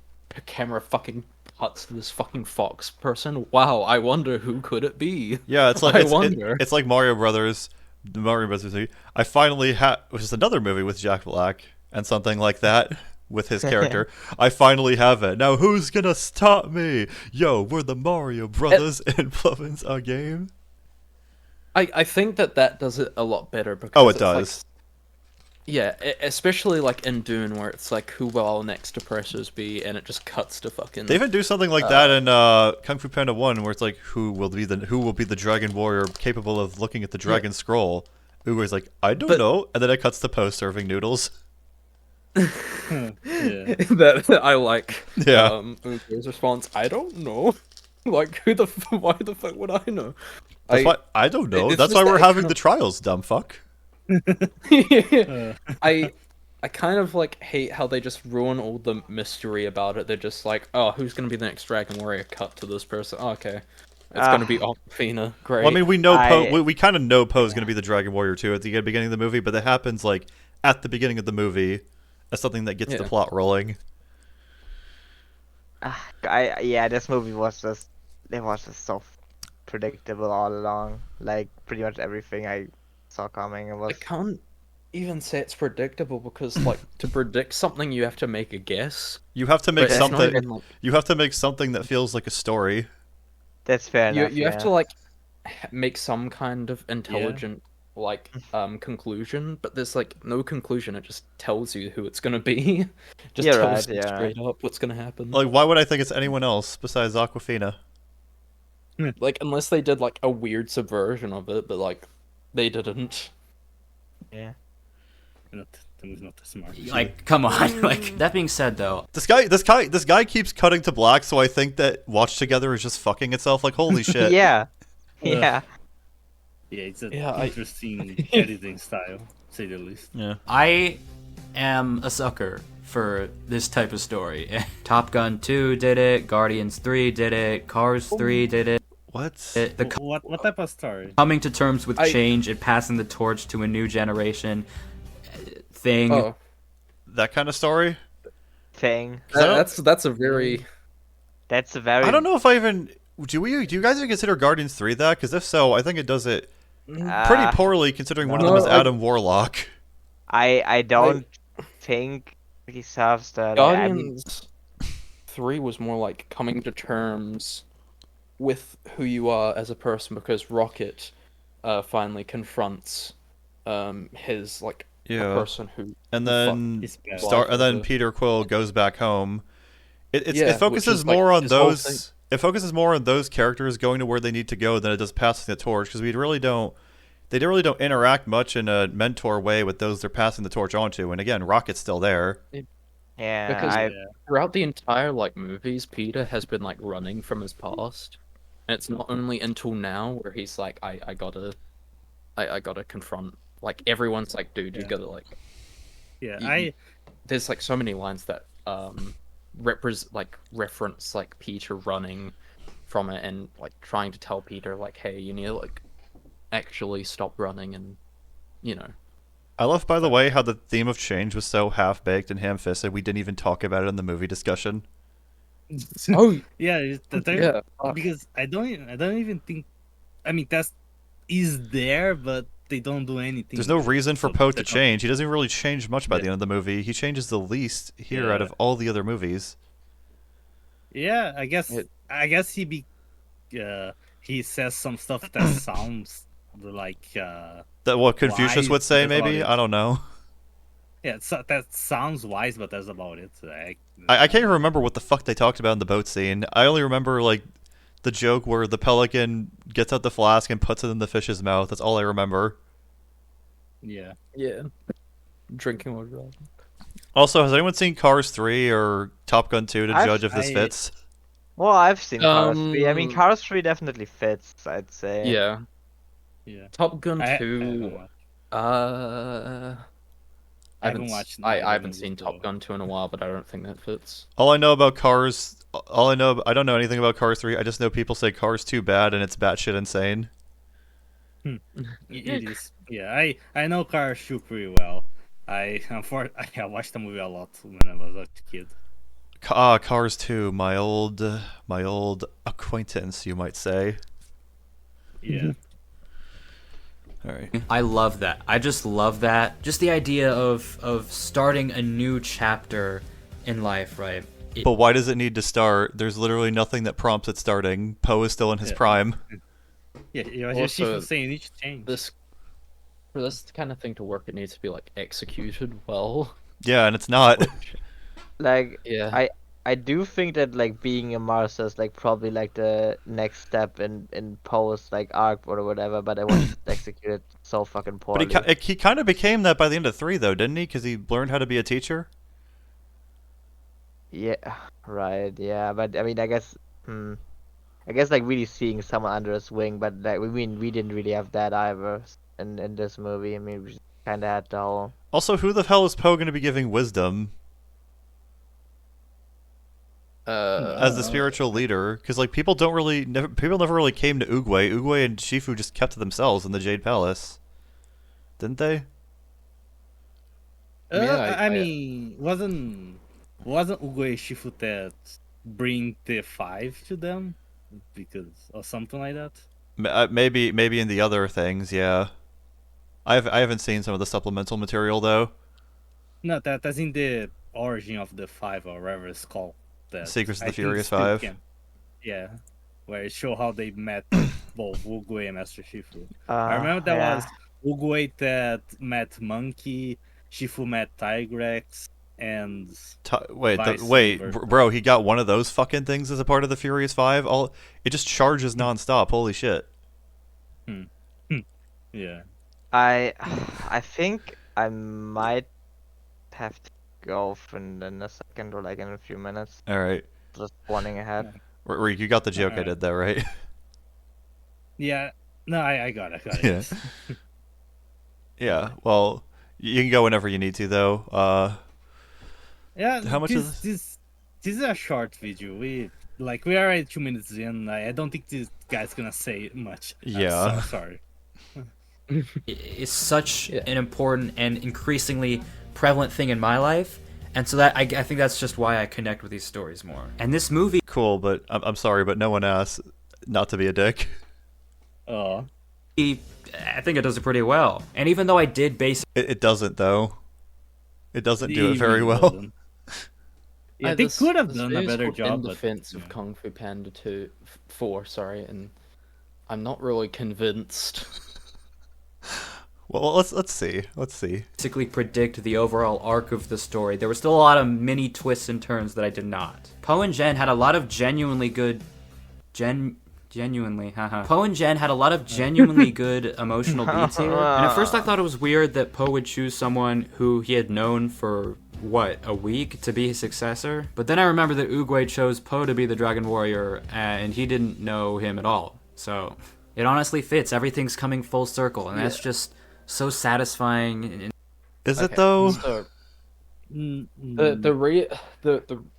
Camera fucking cuts to this fucking fox person. Wow, I wonder who could it be. Yeah, it's like I it's, wonder. it's like Mario Brothers, the Mario Brothers movie. I finally which is another movie with Jack Black and something like that with his character. I finally have it. Now who's gonna stop me? Yo, we're the Mario Brothers influence a game. I think that does it a lot better because Oh, it it's, like, does. yeah, especially like in Dune where it's like who will our next oppressors be, and it just cuts to fucking. They even do something like that in Kung Fu Panda 1, where it's like, who will be the Dragon Warrior capable of looking at the Dragon Scroll? Uguay's like, I don't know, and then it cuts to Poe serving noodles. Yeah. that I like. Yeah. Uguay's response, I don't know. Like why the fuck would I know? I don't know. it's That's just why that we're it having kind the trials, dumb fuck. I I kind of like hate how they just ruin all the mystery about it. They're just like, oh, who's gonna be the next Dragon Warrior? Cut to this person. Oh, okay, it's gonna be Aquafina. Great. Well, I mean, we know I- we kind of know Poe's going to be the Dragon Warrior too at the beginning of the movie, but that happens like at the beginning of the movie as something that gets the Yeah. plot rolling. Yeah, this movie was just so predictable all along. Like pretty much everything I saw coming. It I was can't even say it's predictable because, like, to predict something, you have to make a guess. You have to make But it's not something. even, like, You have to make something that feels like a story. that's fair you enough. you have yeah. to like make some kind of intelligent like conclusion, but there's like no conclusion. It just tells you who it's gonna be. Just You're tells right, you yeah. straight up what's gonna happen. Like, why would I think it's anyone else besides Aquafina? Like unless they did like a weird subversion of it, but like they didn't. Yeah. Not smart. Like, come on. Like, that being said, though, This guy keeps cutting to black, so I think that Watch Together is just fucking itself. Like, holy shit. Yeah. Yeah. Yeah, it's an Yeah, interesting editing style, to say the least. Yeah. I am a sucker for this type of story. Top Gun 2 did it, Guardians 3 did it, Cars 3 did it. What? What type of story? Coming to terms with I- change and passing the torch to a new generation thing. Oh, That kind of story? Thing. that's a very That's a very. I don't know if I even do you guys even consider Guardians 3 that? Because if so, I think it does it pretty poorly considering one of them No, is Adam Warlock. I don't think he serves the. I mean, Guardians 3 was more like coming to terms with who you are as a person because Rocket finally confronts his like a Yeah. person who And then It's bad. Fuck. Peter Quill goes back home. It Yeah, focuses which is, like, more on his whole those. It focuses more on those characters going to where they need to go than it does passing the torch because we really don't. They really don't interact much in a mentor way with those they're passing the torch onto. And again, Rocket's still there. yeah. because throughout the entire like movies, Peter has been like running from his past, and it's not only until now where he's like, I gotta confront. Like everyone's like, dude, you gotta like. Yeah, You- There's like so many lines that reference like Peter running from it and like trying to tell Peter like, hey, you need to like actually stop running and you know. I love, by the way, how the theme of change was so half-baked and ham-fisted we didn't even talk about it in the movie discussion. Oh yeah, yeah, fuck. because I don't even think. I mean, that is there, but they don't do anything. There's no with it. reason for So Poe they to don't- change. He doesn't really change much by the Yeah. end of the movie. He changes the least here out Yeah. of all the other movies. Yeah, I guess. It- I guess he says some stuff that sounds like. That what Confucius Why would say, is that maybe? about it? I don't know. Yeah, that sounds wise, but that's about it. I can't even remember what the fuck they talked about in the boat scene. I only remember, like, the joke where the pelican gets out the flask and puts it in the fish's mouth. That's all I remember. Yeah. Yeah, drinking water. Also, has anyone seen Cars 3 or Top Gun 2 to judge if this I- fits? well, I've seen Cars 3. I mean, Um, Cars 3 definitely fits. I'd say. Yeah, Yeah. Top Gun I haven't 2. watched- I haven't haven't watched I none of the haven't movies, seen though. Top Gun 2 in a while, but I don't think that fits. All I know about Cars... I don't know anything about Cars 3. I just know people say Cars 2 bad and it's batshit insane. It is. Yeah, I know Cars 2 pretty well. I watched the movie a lot when I was a kid. Cars 2, my old acquaintance, you might say. Yeah. All right. I love that. I just love that. Just the idea of starting a new chapter in life, right? But why does it need to start? There's literally nothing that prompts it starting. Poe is still in his Yeah. prime. Yeah, just Also, saying it needs to change. For this kind of thing to work, it needs to be like executed well. Yeah, and it's not. Like, Yeah. I do think that like being a master is like probably like the next step in Poe's like arc or whatever, but I was executed so fucking But poorly. he kind of became that by the end of 3, though, didn't he? Because he learned how to be a teacher. Yeah, right. Yeah, but I mean, I guess like really seeing someone under his wing, but like we didn't really have that either in this movie. I mean, kind of dull. Also, who the hell is Poe going to be giving wisdom as the spiritual leader? Because like people never really came to Oogway. Oogway and Shifu just kept to themselves in the Jade Palace, didn't they? Yeah, I mean, wasn't Ugo Shifu that bring the 5 to them because or something like that? Maybe in the other things, yeah. I haven't seen some of the supplemental material though. No, that's in the origin of the 5 or whatever it's called. That Secrets of I the think Furious still 5. yeah, where it show how they met both Ugo and Master Shifu. I remember that Yeah. was Ugo that met Monkey, Shifu met Tigrex, and vice versa. Bro, he got one of those fucking things as a part of the Furious 5? It just charges nonstop, holy shit. Yeah. I think I might have to go in a second or like in a few minutes. Alright. Just warning ahead. Rick, you got the joke I did there, right? Yeah. No, I got it. Yeah. Yeah, well, you can go whenever you need to, though. Yeah, How much this is a short video. We are at 2 minutes in. I don't think this guy's gonna say much. Yeah. Sorry. It's such an important and increasingly prevalent thing in my life, and so that I think that's just why I connect with these stories more. And this movie, Cool, but I'm sorry, but no one asked not to be a dick. Oh. I think it does it pretty well. And even though I did base It doesn't, though. It doesn't do it He very really well. doesn't. Yeah, they This- could have this done a video's better called job. In but, defense of yeah. Kung Fu Panda 4, sorry, and I'm not really convinced. Well, let's see. basically predict the overall arc of the story. There were still a lot of mini twists and turns that I did not. Poe and Jen had a lot of genuinely good Poe and Jen had a lot of genuinely good emotional beats here. And at first I thought it was weird that Poe would choose someone who he had known for a week to be his successor. But then I remember that Oogway chose Poe to be the Dragon Warrior and he didn't know him at all. So it honestly fits. Everything's coming full circle and that's just so satisfying. Is it, though? So, Mm,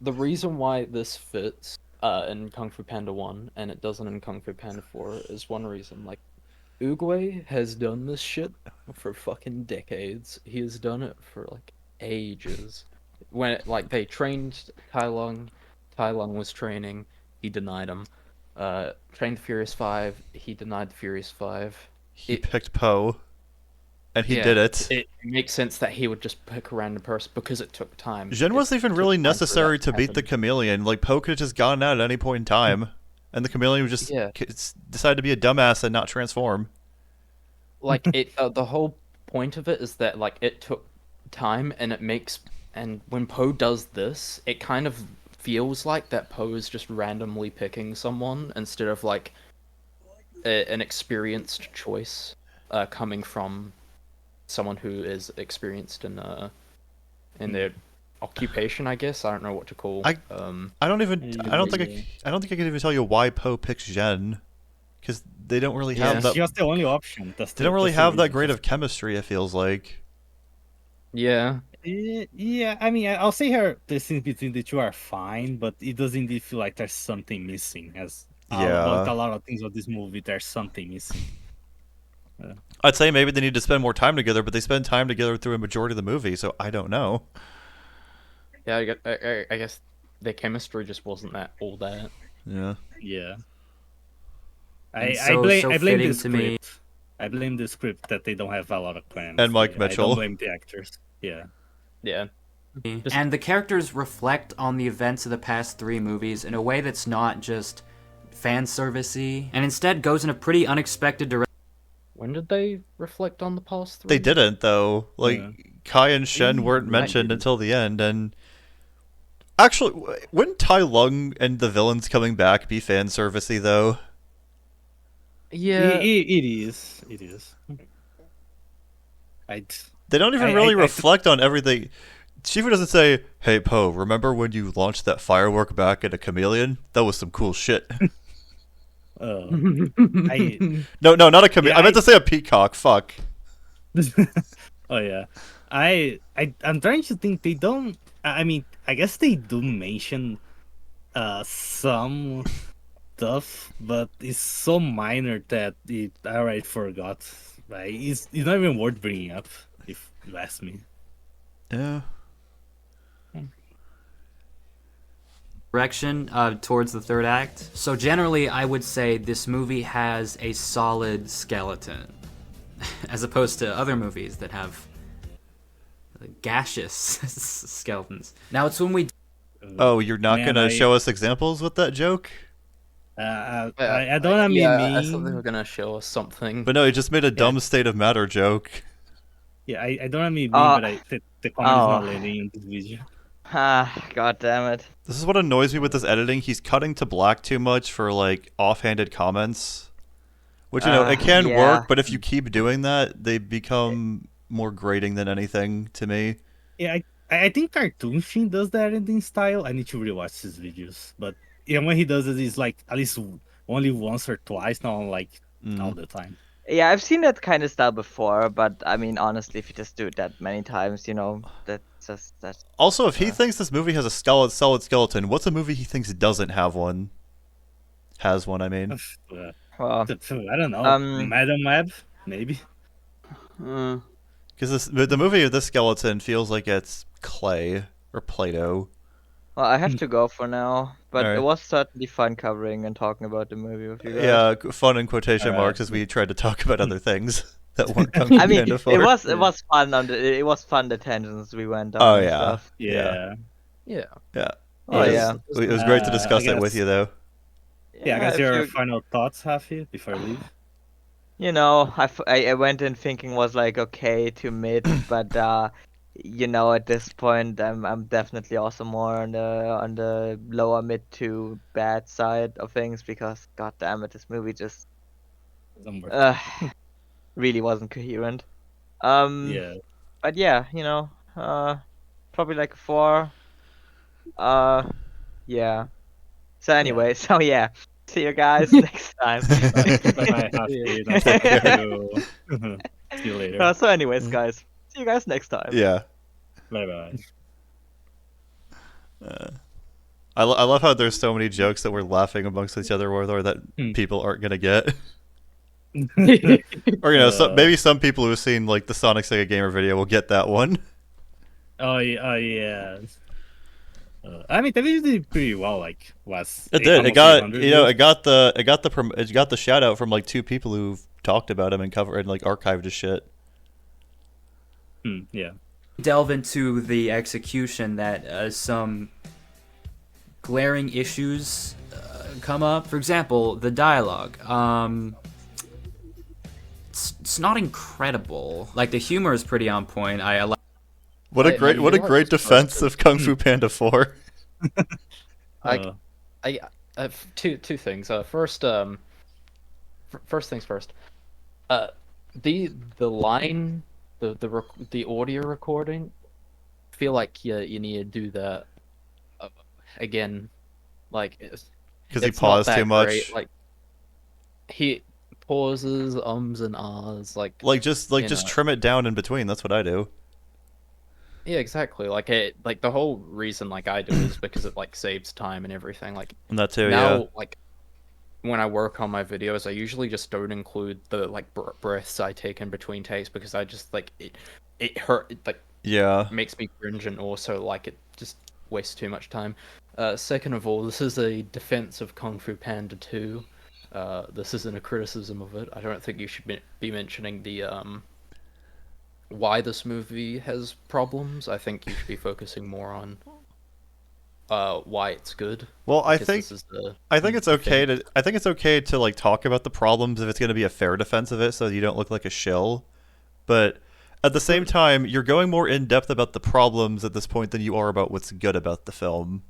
the reason why this fits in Kung Fu Panda 1 and it doesn't in Kung Fu Panda 4 is one reason. Like, Oogway has done this shit for fucking decades. He has done it for like ages. When they trained Tai Lung was training, he denied him. Trained the Furious 5, he denied the Furious 5. He picked Poe, and he Yeah, did it. It makes sense that he would just pick a random person because it took time. Jen It wasn't even took really time for necessary that to beat the happen. chameleon. Like, Poe could have just gotten out at any point in time, and the chameleon would just Yeah. decide to be a dumbass and not transform. Like the whole point of it is that like it took time and when Poe does this, it kind of feels like that Poe is just randomly picking someone instead of like an experienced choice coming from someone who is experienced in their occupation, I guess. I don't know what to call. I don't think I can even tell you why Poe picks Jen, because they don't really have Yeah. that. She was the only option. They don't really have that great of chemistry. It feels like. Yeah. Yeah, I mean, I'll say the scenes between the two are fine, but it does indeed feel like there's something missing. As Yeah. like a lot of things of this movie, there's something missing. I'd say maybe they need to spend more time together, but they spend time together through a majority of the movie, so I don't know. Yeah, I guess their chemistry just wasn't all that. Yeah. Yeah. And I so blame the fitting to me. script. I blame the script that they don't have a lot of plans. And Mike I Mitchell. don't blame the actors. Yeah. Yeah. And the characters reflect on the events of the past 3 movies in a way that's not just fan servicey, and instead goes in a pretty unexpected direction. When did they reflect on the past 3? They didn't, though. Like, Yeah. Kai and Shen weren't mentioned until the end, and... Actually, wouldn't Tai Lung and the villains coming back be fan servicey, though? Yeah. It is. It is. They don't even really reflect on everything. Shifu doesn't say, "Hey, Poe, remember when you launched that firework back at a chameleon? That was some cool shit." I No, not a chameleon. Yeah, I meant to say a peacock. Fuck. Oh yeah, I'm trying to think. They don't. I mean, I guess they do mention some stuff, but it's so minor that I already forgot. Right? It's not even worth bringing up if you ask me. Yeah. Direction towards the third act. So generally, I would say this movie has a solid skeleton, as opposed to other movies that have gaseous skeletons. Now it's when we Oh, you're not Man, gonna show us examples with that joke? I don't know. Yeah, I thought they were gonna show us something. But no, he just made a dumb state of matter joke. Yeah, I don't have me mean, Uh, but the comment is not oh. landing in this video. Ah, god damn it. This is what annoys me with this editing. He's cutting to black too much for like offhanded comments. Which, you know, it can yeah. work, but if you keep doing that, they become more grating than anything to me. Yeah, I think Cartoon Shin does that editing style. I need to rewatch his videos, but yeah, when he does it, it's like at least only once or twice, not like all the time. Yeah, I've seen that kind of style before, but I mean, honestly, if you just do it that many times, you know, that's just that. Also, if he thinks this movie has a solid skeleton, what's a movie he thinks doesn't have one? Has one, I mean. Well, I don't know. Madam Web, maybe. Because the movie of this skeleton feels like it's clay or Play-Doh. well, I have to go for now, but Alright. it was certainly fun covering and talking about the movie with you guys. Yeah, fun in quotation Alright. marks as we tried to talk about other things that weren't Kung Fu I mean, Panda 4. it was fun it was fun the tangents we went on. Oh, and yeah. stuff. Yeah. Yeah. Yeah. Oh yeah. It was great to I discuss it with guess- you, though. Yeah, I guess if your you- final thoughts, Hafi, before I leave. You know, I went in thinking was like okay to mid, but you know, at this point I'm definitely also more on the lower mid to bad side of things because god damn it, this movie just Somewhere. really wasn't coherent. Yeah. But yeah, you know, probably like a 4. Yeah. So anyway, so yeah. See you guys next time. Bye, Hafi. Nice to meet you. See you later. So anyways, guys, see you guys next time. Yeah. Bye bye. I love how there's so many jokes that we're laughing amongst each other with or that people aren't going to get. Or, you know, maybe some people who've seen, like, the Sonic Sega Gamer video will get that one. Oh yeah. I mean, that video did pretty well. Like, was It did. It almost got 800 you know views. it got the shout out from like 2 people who've talked about him and covered and like archived his shit. Yeah. delve into the execution that some glaring issues come up. For example, the dialogue. It's not incredible. Like the humor is pretty on point. I like. What a I great feel like great it's defense supposed of Kung Fu Panda 4. I have two things. First, first things first. The line, the audio recording, I feel like you need to do that again. Like, Because he it's not paused that too much. great. Like, he pauses, ums and ahs, like Just you know. trim it down in between. That's what I do. Yeah, exactly. Like the whole reason like I do is because it like saves time and everything. Like And that too, now, yeah. like when I work on my videos, I usually just don't include the like breaths I take in between takes because I just like it hurt. It, like Yeah. makes me cringe and also like it just wastes too much time. Second of all, this is a defense of Kung Fu Panda 2. This isn't a criticism of it. I don't think you should be mentioning the why this movie has problems. I think you should be focusing more on why it's good. Well, I because think this is the I think it's okay to like talk about the problems if it's going to be a fair defense of it so you don't look like a shill. But at the same time, you're going more in depth about the problems at this point than you are about what's good about the film.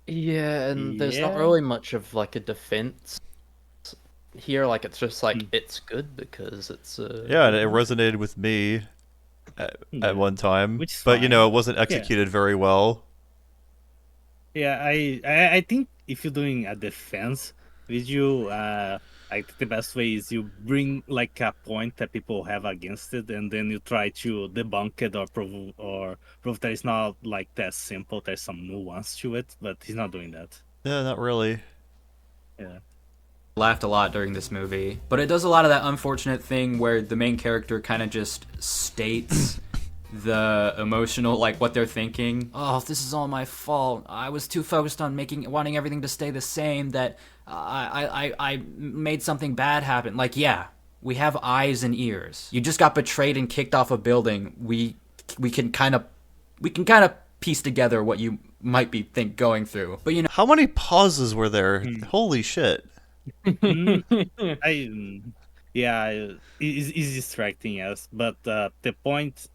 Yeah, and there's not Yeah. really much of like a defense here. Like it's just like it's good because it's Yeah, and it resonated with me at one time. Which is but you know, fine. it wasn't executed very well. Yeah, I think if you're doing a defense video, Like the best way is you bring like a point that people have against it, and then you try to debunk it or prove that it's not like that simple. There's some nuance to it, but he's not doing that. Yeah, not really. Yeah. Laughed a lot during this movie, but it does a lot of that unfortunate thing where the main character kind of just states the emotional, like what they're thinking. Oh, this is all my fault. I was too focused on wanting everything to stay the same that I made something bad happen. Like, yeah, we have eyes and ears. You just got betrayed and kicked off a building. We can kind of piece together what you might be going through. But How many pauses were there? Holy shit. It's distracting us, but the point,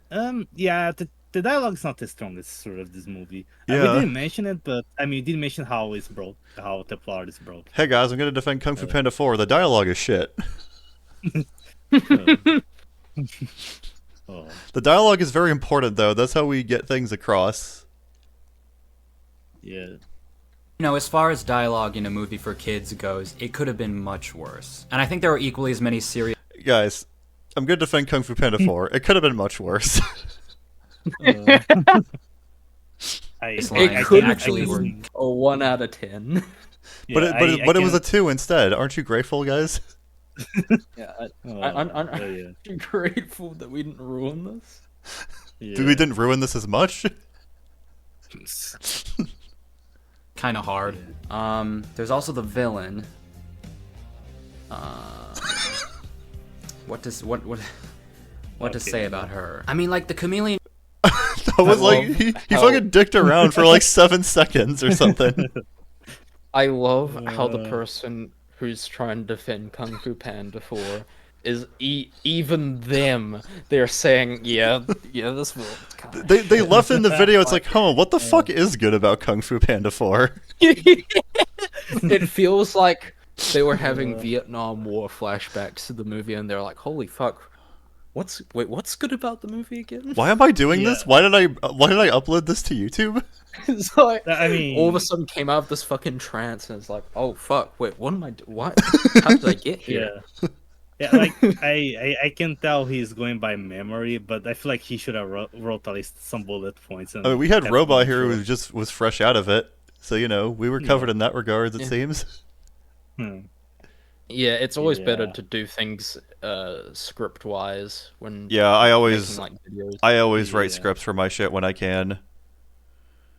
the dialogue's not the strongest sort of this movie. We Yeah. didn't mention it, but I mean, we did mention how it's broke, how the plot is broke. Hey guys, I'm gonna defend Kung Fu Panda 4. The dialogue is shit. Oh. The dialogue is very important though. That's how we get things across. Yeah. as far as dialogue in a movie for kids goes, it could have been much worse. And I think there were equally as many serious Guys, I'm gonna defend Kung Fu Panda 4. It could have been much worse. lines It that could actually were. a 1 out of 10. But it was a 2 instead. Aren't you grateful, guys? Yeah, I'm I'm grateful that we didn't ruin this. We didn't ruin this as much? Kind of hard. There's also the villain. What to say about her? I mean, like the chameleon. That was like he fucking dicked around for like 7 seconds or something. I love how the person who's trying to defend Kung Fu Panda 4 is even them. They're saying, yeah, this will. They left in the video. It's like, what the fuck is good about Kung Fu Panda 4? It feels like they were having Vietnam War flashbacks to the movie, and they're like, "Holy fuck, what's good about the movie again?" Why am I doing this? Why did I upload this to YouTube? It's like, I mean, all of a sudden came out of this fucking trance, and it's like, "Oh fuck, wait, what am I doing? What? How did I get here?" Yeah, like I can tell he's going by memory, but I feel like he should have wrote at least some bullet points. And I mean, we had have Robot gone here through who just was fresh out of it, so we were covered in that regards. It seems. Yeah, it's always better Yeah. to do things script wise when Yeah, I always making, like, videos. write Yeah. scripts for my shit when I can.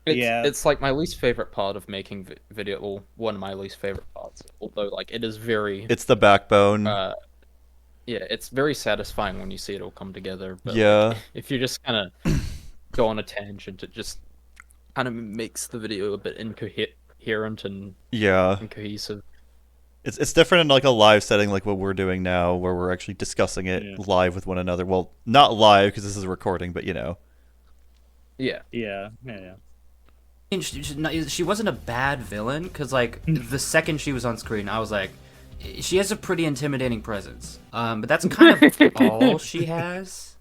It's like my least favorite part of making video. Well, one of my least favorite parts. Although, like, it is very. It's the backbone. Yeah, it's very satisfying when you see it all come together. But Yeah. like, if you just kind of go on a tangent, it just kind of makes the video a bit incoherent and Yeah. incohesive. It's different in like a live setting like what we're doing now, where we're actually discussing it live with one another. Well, not live because this is a recording, but Yeah. Yeah. She wasn't a bad villain because, like, the second she was on screen, I was like, she has a pretty intimidating presence. But that's kind of all she has.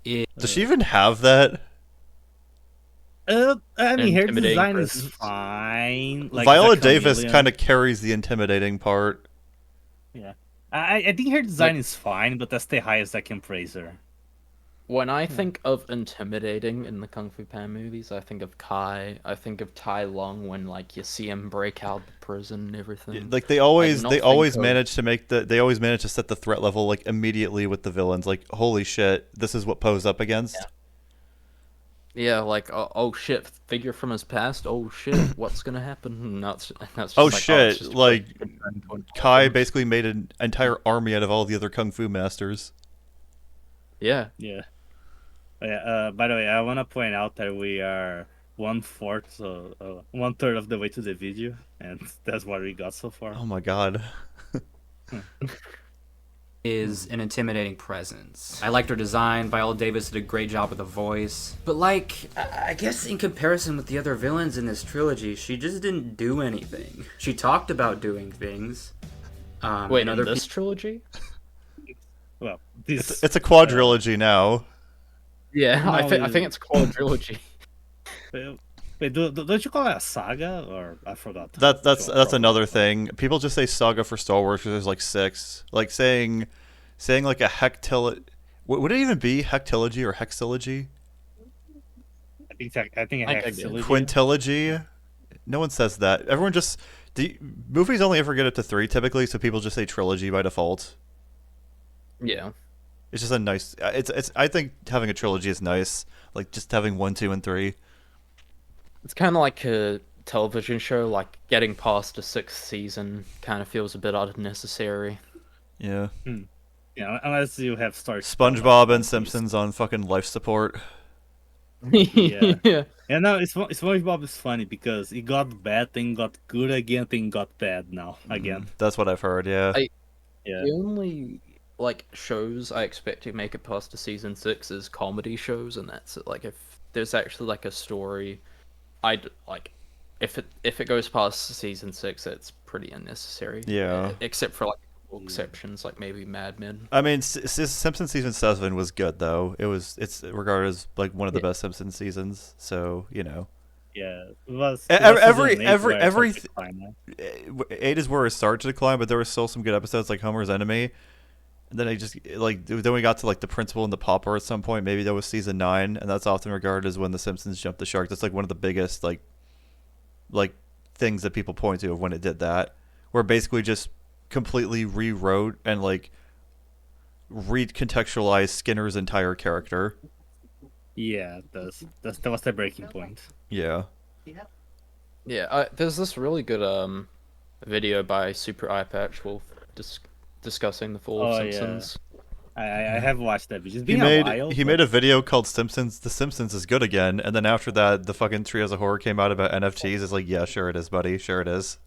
does she even have that? I mean, her Intimidating design is presence. fine. Like Viola the Davis chameleon. kind of carries the intimidating part. Yeah, I think her design is fine, but that's the highest I can praise her. When I think of intimidating in the Kung Fu Panda movies, I think of Kai. I think of Tai Lung when, like, you see him break out the prison and everything. Like they always not think of- manage to set the threat level like immediately with the villains. Like, holy shit, this is what Poe's up against. Yeah, like, oh shit, figure from his past. Oh shit, what's gonna happen? And that's just Oh like, it's shit, just a like, great turning point. Kai basically made an entire army out of all the other kung fu masters. Yeah. Yeah. By the way, I want to point out that we are 1/4, so 1/3 of the way to the video, and that's what we got so far. Oh my god. Is an intimidating presence. I liked her design. Viola Davis did a great job with the voice. But, like, I guess in comparison with the other villains in this trilogy, she just didn't do anything. She talked about doing things. Wait, and in other this trilogy? Well, this It's a quadrilogy now. Yeah, I No, think it's a quadrilogy. Wait, don't you call it a saga? Or I forgot. That's another thing. People just say saga for Star Wars because there's like 6. Like saying like a hectilogy. Would it even be hectilogy or hexilogy? I think I I have get it. Quintilogy? No one says that. Everyone just movies only ever get up to 3 typically, so people just say trilogy by default. Yeah. It's just a nice. It's. I think having a trilogy is nice. Like just having 1, 2, and 3. It's kind of like a television show, like getting past a 6th season kind of feels a bit Yeah. Yeah, unless you have stories. SpongeBob and Simpsons on fucking life support. Yeah. Yeah. Yeah, no, SpongeBob is funny because it got bad, then got good again, then got bad now again. That's what I've heard. Yeah. Yeah. The only like shows I expect to make it past to season 6 is comedy shows, and that's it. Like if there's actually like a story, I'd like if it goes past season 6, it's pretty unnecessary. Yeah. Except for like exceptions, like maybe Mad Men. I mean, Simpsons season 7 was good though. It's regarded as like one of the best Simpsons seasons. So Yeah. It was every season 8 where it every started to decline, 8 is where it started to decline, but there were still some good episodes like Homer's Enemy. And then I just like then we got to like the Principal and the Pauper at some point. Maybe that was season 9, and that's often regarded as when the Simpsons jumped the shark. That's like one of the biggest like things that people point to of when it did that, where it basically just completely rewrote and like recontextualized Skinner's entire character. Yeah, it does. That was the breaking point. Yeah. Yeah, there's this really good video by Super Eye Patch Wolf discussing the fall of Oh, yeah. Simpsons. I have watched that video. It's been a while. He made a video called Simpsons. The Simpsons is good again, and then after that, the fucking Trios of Horror came out about NFTs. It's like, yeah, sure it is, buddy. Sure it is.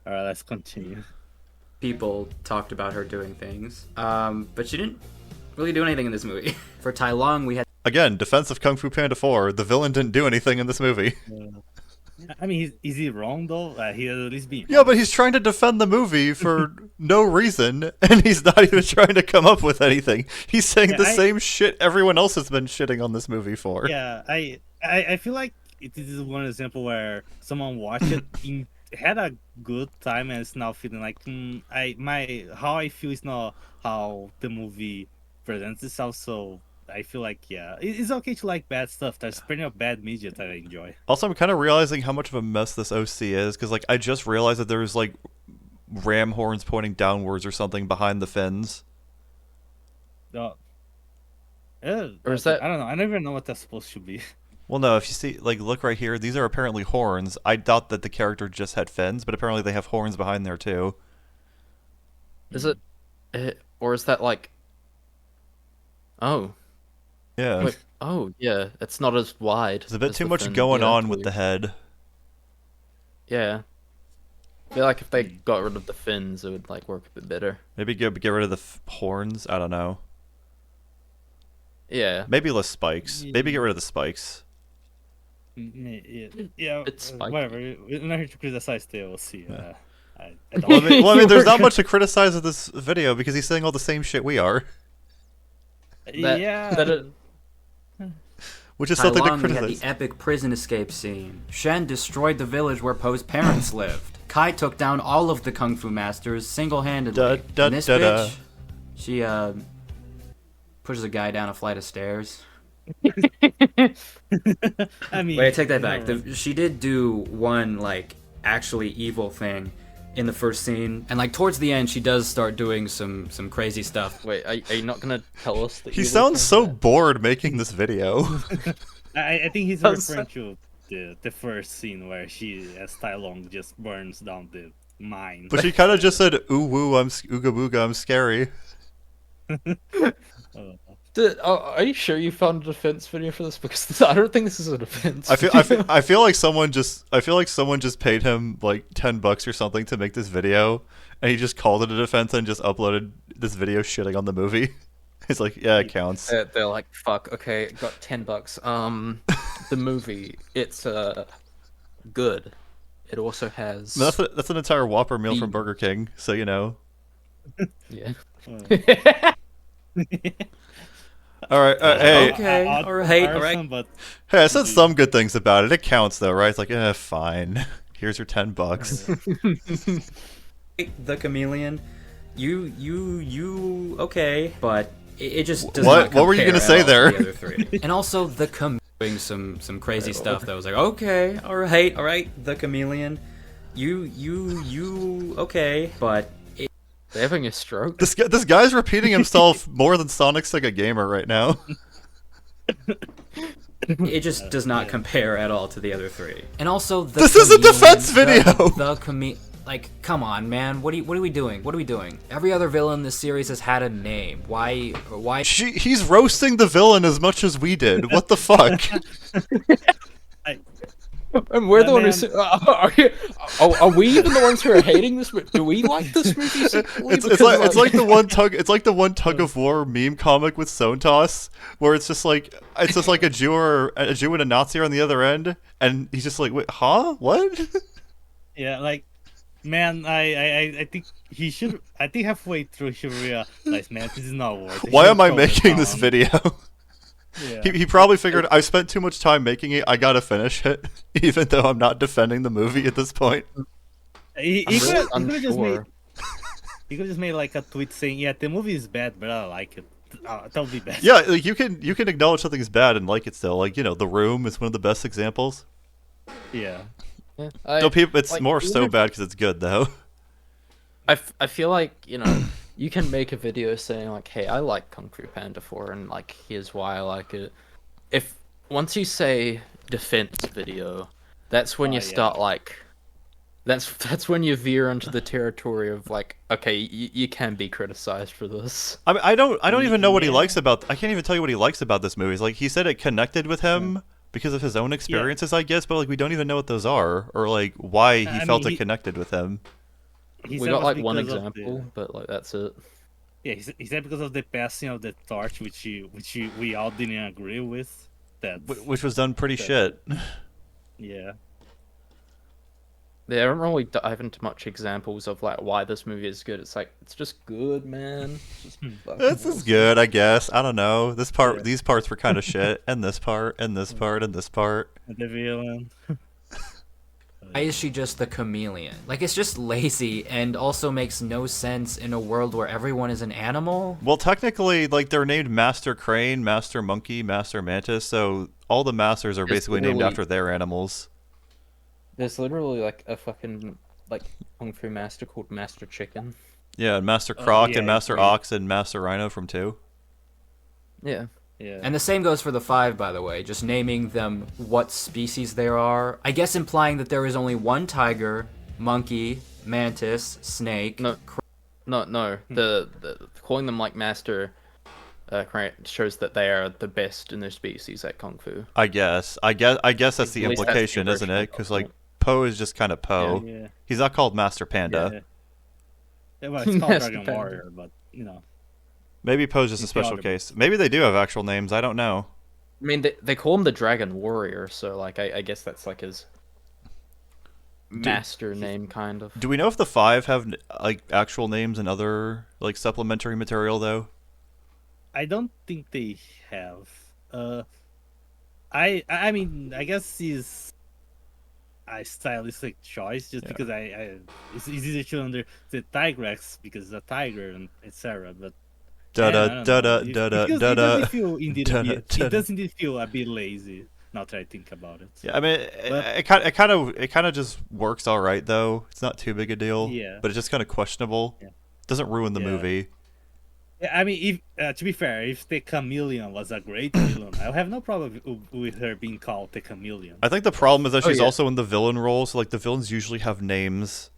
Alright, let's continue. People talked about her doing things, but she didn't really do anything in this movie. For Tai Lung, we had Again, defense of Kung Fu Panda 4. The villain didn't do anything in this movie. I mean, is he wrong though? He at least be. Yeah, but he's trying to defend the movie for no reason, and he's not even trying to come up with anything. He's saying the same shit everyone else has been shitting on this movie for. Yeah, I feel like it is one example where someone watched it, had a good time, and is now feeling like, how I feel is not how the movie presents itself. So I feel like, yeah, it's okay to like bad stuff. There's plenty of bad media that I enjoy. Also, I'm kind of realizing how much of a mess this OC is, because like I just realized that there's like ram horns pointing downwards or something behind the fins. Or is that- I don't know. I don't even know what that's supposed to be. Well, no, if you see, like, look right here, these are apparently horns. I thought that the character just had fins, but apparently they have horns behind there too. Is it, or is that like? Oh. Yeah. Wait, oh yeah, it's not as wide. There's a bit as too the much fin. going Yeah, on that's with the weird. head. Yeah. I feel like if they got rid of the fins, it would like work a bit better. Maybe get rid of the horns. I don't know. Yeah. Maybe less spikes. Maybe get rid of the spikes. Yeah, It's spiky. whatever. We're not here to criticize the OC. I don't Well, I mean, there's not much to criticize of this video because he's saying all the same shit we are, which is Tai something to Lung, we had criticize. the epic prison escape scene. Shen destroyed the village where Poe's parents lived. Kai took down all of the Kung Fu masters single-handedly. And this bitch, she pushes a guy down a flight of stairs. I mean, Wait, I take that back. She did do one like actually evil thing in the first scene, and like towards the end, she does start doing some crazy stuff. Wait, are you not gonna tell us that? He sounds so bored making this video. I think he's referring to the first scene where she, as Tai Lung, just burns down the mine. But she kind of just said, "Ooh woo, I'm ooga booga, I'm scary." Are you sure you found a defense video for this? Because I don't think this is a defense. I feel like someone just paid him like $10 or something to make this video, and he just called it a defense and just uploaded this video shitting on the movie. He's like, yeah, it counts. They're like, fuck. Okay, got $10. The movie, it's good. It also has. That's an entire Whopper meal from Burger King, so you know. Yeah. All right. Hey, Okay, alright. But hey, I said some good things about it. It counts though, right? It's like, fine. Here's your $10. The Chameleon, you okay, but it just does What? not What were you compare gonna say at all to there? the other three. And also the doing some crazy stuff that was like, okay, all right, the Chameleon, you okay, but They're having a stroke. This guy's repeating himself more than Sonic Sega Gamer right now. it just does not compare at all to the other three. And also the This is a Chameleon, defense video! Like, come on, man. What are we doing? What are we doing? Every other villain in this series has had a name. Why? He's roasting the villain as much as we did. What the fuck? And we're the That ones who are we even the ones who are hating this movie? Do we like this movie secretly? It's like the one tug of war meme comic with Sontos, where it's just like a Jew and a Nazi are on the other end, and he's just like, wait, huh? What? yeah, like, man, I think he should. I think halfway through he should realize, man, this is not worth it. Why He am I should throw making it this down. video? Yeah. He probably figured I spent too much time making it. I gotta finish it, even though I'm not defending the movie at this point. He I'm really could have just made. unsure. He could just made like a tweet saying, "Yeah, the movie is bad, but I like it. That would be best." Yeah, like you can acknowledge something's bad and like it still. Like, The Room is one of the best examples. Yeah. Yeah, No, people, it's like, more so even- bad because it's good though. I feel like you can make a video saying like, hey, I like Kung Fu Panda 4 and like here's why I like it. If once you say defense video, that's when you yeah. start like that's when you veer into the territory of like, okay, you can be criticized for this. I mean, I don't even know what he Yeah. likes about. I can't even tell you what he likes about this movie. It's like he said it connected with him because of his own experiences, I guess. But like we don't even know what those are or like why he I felt mean, it connected with him. He We said got it was like one because of example, but like that's it. Yeah, he said because of the passing of the torch, which we all didn't agree with. That Which was done pretty shit. yeah. They don't really dive into much examples of like why this movie is good. It's like it's just good, man. It's just fucking This is awesome. good, I guess. I don't know. Yeah. These parts were kind of shit, and this part, and this part, and this part. The villain. Why is she just the Chameleon? Like, it's just lazy and also makes no sense in a world where everyone is an animal. Well, technically, like they're named Master Crane, Master Monkey, Master Mantis, so all the masters are It's basically named literally- after their animals. There's literally like a fucking like Kung Fu master called Master Chicken. Yeah, and Master Croc yeah, and Master great. Ox and Master Rhino from 2. Yeah. Yeah. And the same goes for the 5, by the way, just naming them what species there are. I guess implying that there is only one tiger, monkey, mantis, snake. No, no. The calling them like Master Crane shows that they are the best in their species at Kung Fu. I guess that's the At least that's the implication, isn't it? original Because like document. Poe is just kind of Poe. Yeah. He's not called Master Panda. Yeah, well, it's called Master Dragon Panda. Warrior, but Maybe Poe's just a He's special the case. Maybe they do have actual names. I don't know. I mean, they call him the Dragon Warrior, so like I guess that's like his master name, kind of. Do we know if the 5 have like actual names and other like supplementary material though? I don't think they have. I mean, I guess he's a stylistic choice just because it's easy to under the Tigrex because it's a tiger and etc. But Da I da don't da know. da da It da doesn't da. feel indeed da- a bit, da- it doesn't indeed feel a bit lazy. Now that I think about it. Yeah, I mean, But- it kind of just works all right though. It's not too big a deal. Yeah. But it's just kind of questionable. Yeah. Doesn't ruin the Yeah. movie. Yeah, I mean, if to be fair, if the Chameleon was a great villain, I have no problem with her being called the Chameleon. I think the problem is that Oh, she's yeah. also in the villain role. So like the villains usually have names.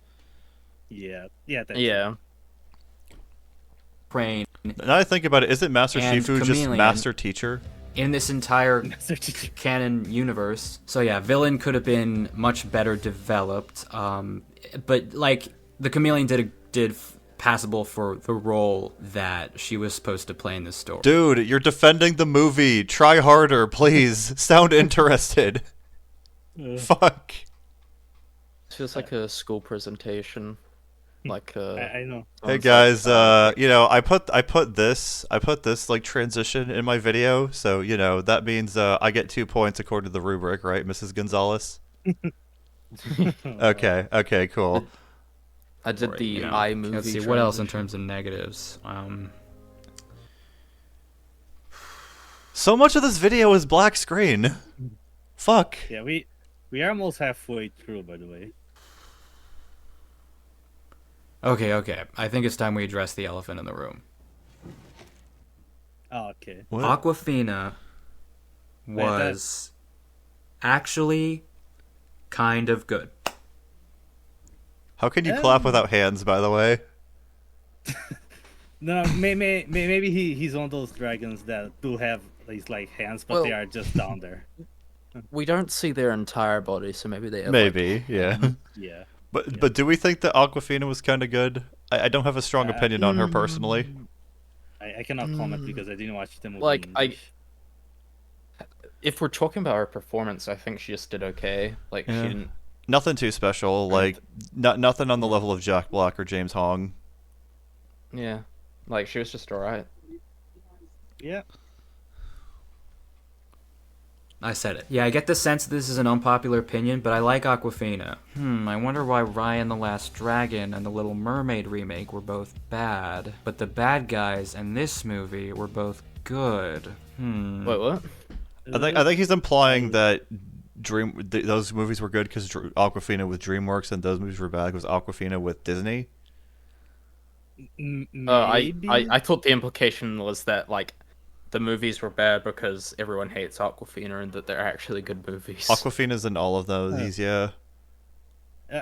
Yeah, that's Yeah. Crane Now that I think about it, isn't Master And Shifu just Chameleon. Master Teacher? in this entire Master Chief. canon universe. So yeah, villain could have been much better developed. But like the Chameleon did passable for the role that she was supposed to play in this story. Dude, you're defending the movie. Try harder, please. Sound interested. Fuck. It feels like a school presentation. Like I know. Hey someone's guys, like, you know, I put this like transition in my video, so you know that means I get 2 points according to the rubric, right, Mrs. Gonzalez? Okay, okay, cool. I did Right, the you know, iMovie. Let's see what else in transition. terms of negatives. So much of this video is black screen. Fuck. Yeah, we are almost halfway through, by the way. Okay. I think it's time we address the elephant in the room. Oh, okay. What? Aquafina was actually kind of good. How can you clap without hands, by the way? No, maybe he's one of those dragons that do have these like hands, but they Well- are just down there. We don't see their entire body, so maybe they have Maybe, yeah. Yeah. But do we think that Aquafina was kind of good? I don't have a strong opinion on her personally. I cannot comment because I didn't watch the movie. Like, in I- English. If we're talking about her performance, I think she just did okay. Like Yeah. she didn't. Nothing too special, like nothing on the level of Jack Black or James Hong. Yeah, like she was just alright. Yeah. I said it. Yeah, I get the sense this is an unpopular opinion, but I like Aquafina. I wonder why Raya and the Last Dragon and the Little Mermaid remake were both bad, but the bad guys in this movie were both good. Wait, what? I think he's implying that those movies were good because Aquafina with DreamWorks and those movies were bad because Aquafina with Disney. Maybe. I thought the implication was that like the movies were bad because everyone hates Aquafina and that they're actually good movies. Aquafina's in all of those, yeah.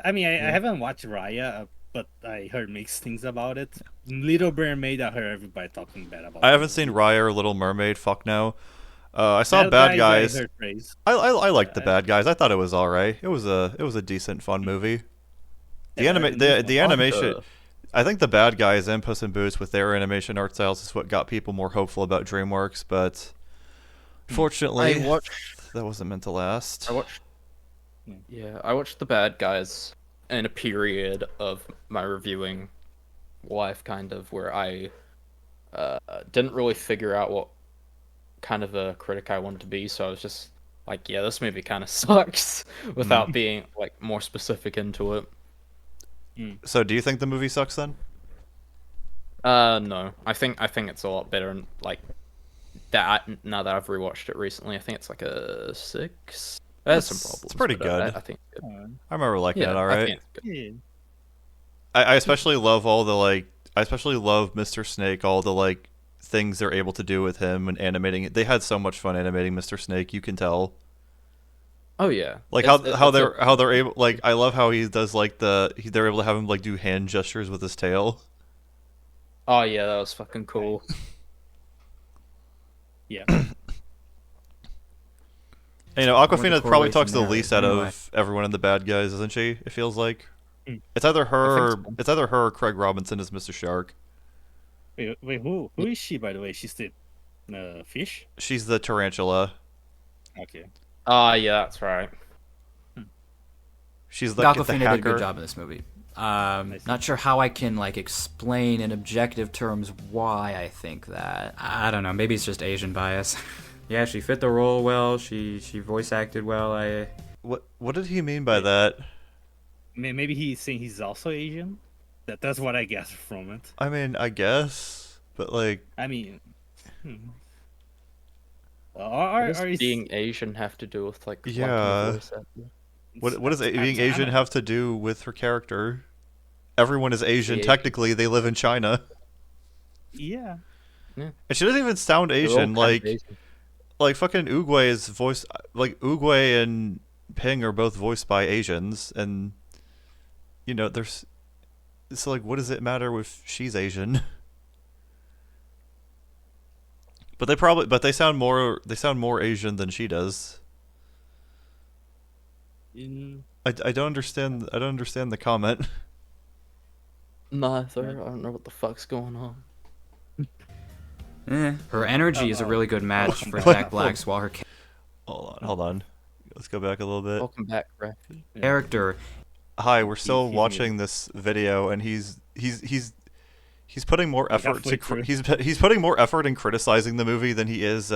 I mean, I haven't watched Raya, but I heard mixed things about it. Little Mermaid, I heard everybody talking bad about. I haven't seen Raya or Little Mermaid. Fuck no. I saw Bad Bad Guys. I heard praise. I liked the Bad Guys. I thought it was alright. It was a decent, fun movie. The animation. I think the Bad Guys and Puss in Boots with their animation art styles is what got people more hopeful about DreamWorks, but fortunately, that wasn't meant to last. I watched The Bad Guys in a period of my reviewing life, kind of, where I didn't really figure out what kind of a critic I wanted to be, so I was just like, yeah, this movie kind of sucks, without being like more specific into it. So, do you think the movie sucks then? No, I think it's a lot better, and like that. Now that I've rewatched it recently, I think it's like a 6. There's some problems. It's pretty but good. I think it's good. I remember liking Yeah, it I alright. think it's good. Yeah. I especially love all the I especially love Mr. Snake, all the things they're able to do with him and animating it. They had so much fun animating Mr. Snake, you can tell. Oh yeah, Like how they're able, like, I love how he does they're able to have him do hand gestures with his tail. Oh yeah, that was fucking cool. Yeah. You know, Aquafina probably correlation talks the there. least out Anyway. of everyone in the Bad Guys, isn't she? It feels like it's I either think so. it's either her or Craig Robinson as Mr. Shark. Wait, who is she, by the way? She's the fish? She's the tarantula. Okay. Ah, yeah, that's right. She's the Aquafina did a hacker. good job in this movie. Not sure how I can explain in objective terms why I think that. I don't know. Maybe it's just Asian bias. Yeah, she fit the role well. She voice acted well. What did he mean by that? Maybe he's saying he's also Asian. That's what I guess from it. I mean, I guess, but I mean, What does are being Asian have to do with like liking Yeah. a voice actor? what does being I Asian don't- have to do with her character? Everyone is Asian. Asian. Technically, they live in China, Yeah. and she doesn't even sound They're all Asian. kind of Asian. Like fucking Oogway is voiced, Oogway and Ping are both voiced by Asians, and you know there's. So what does it matter if she's Asian? But they sound more Asian than she does. I don't understand the comment. Neither. I don't know what the fuck's going on. Her energy is a really good match for Jack Black's, while her Hold on. Let's go back a little bit. Welcome back, Rafi. character hi, we're still he's watching this video, and he's putting more effort halfway to through. he's putting more effort in criticizing the movie than he is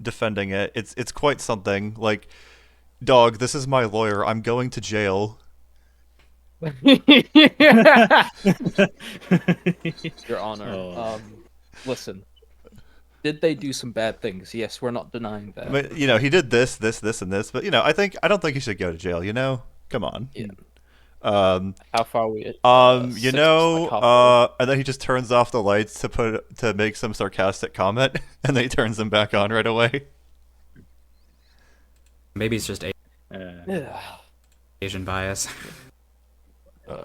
defending it. It's quite something. Like, dog, this is my lawyer. I'm going to jail. Your Honor. Oh. Listen. Did they do some bad things? Yes, we're not denying that. But, you know, he did this, and this. But, you know, I don't think he should go to jail. You know, come on. Yeah. How far are we? At, you 6, know, like halfway. and then he just turns off the lights to make some sarcastic comment, and then he turns them back on right away. Maybe it's just Yeah. Asian bias.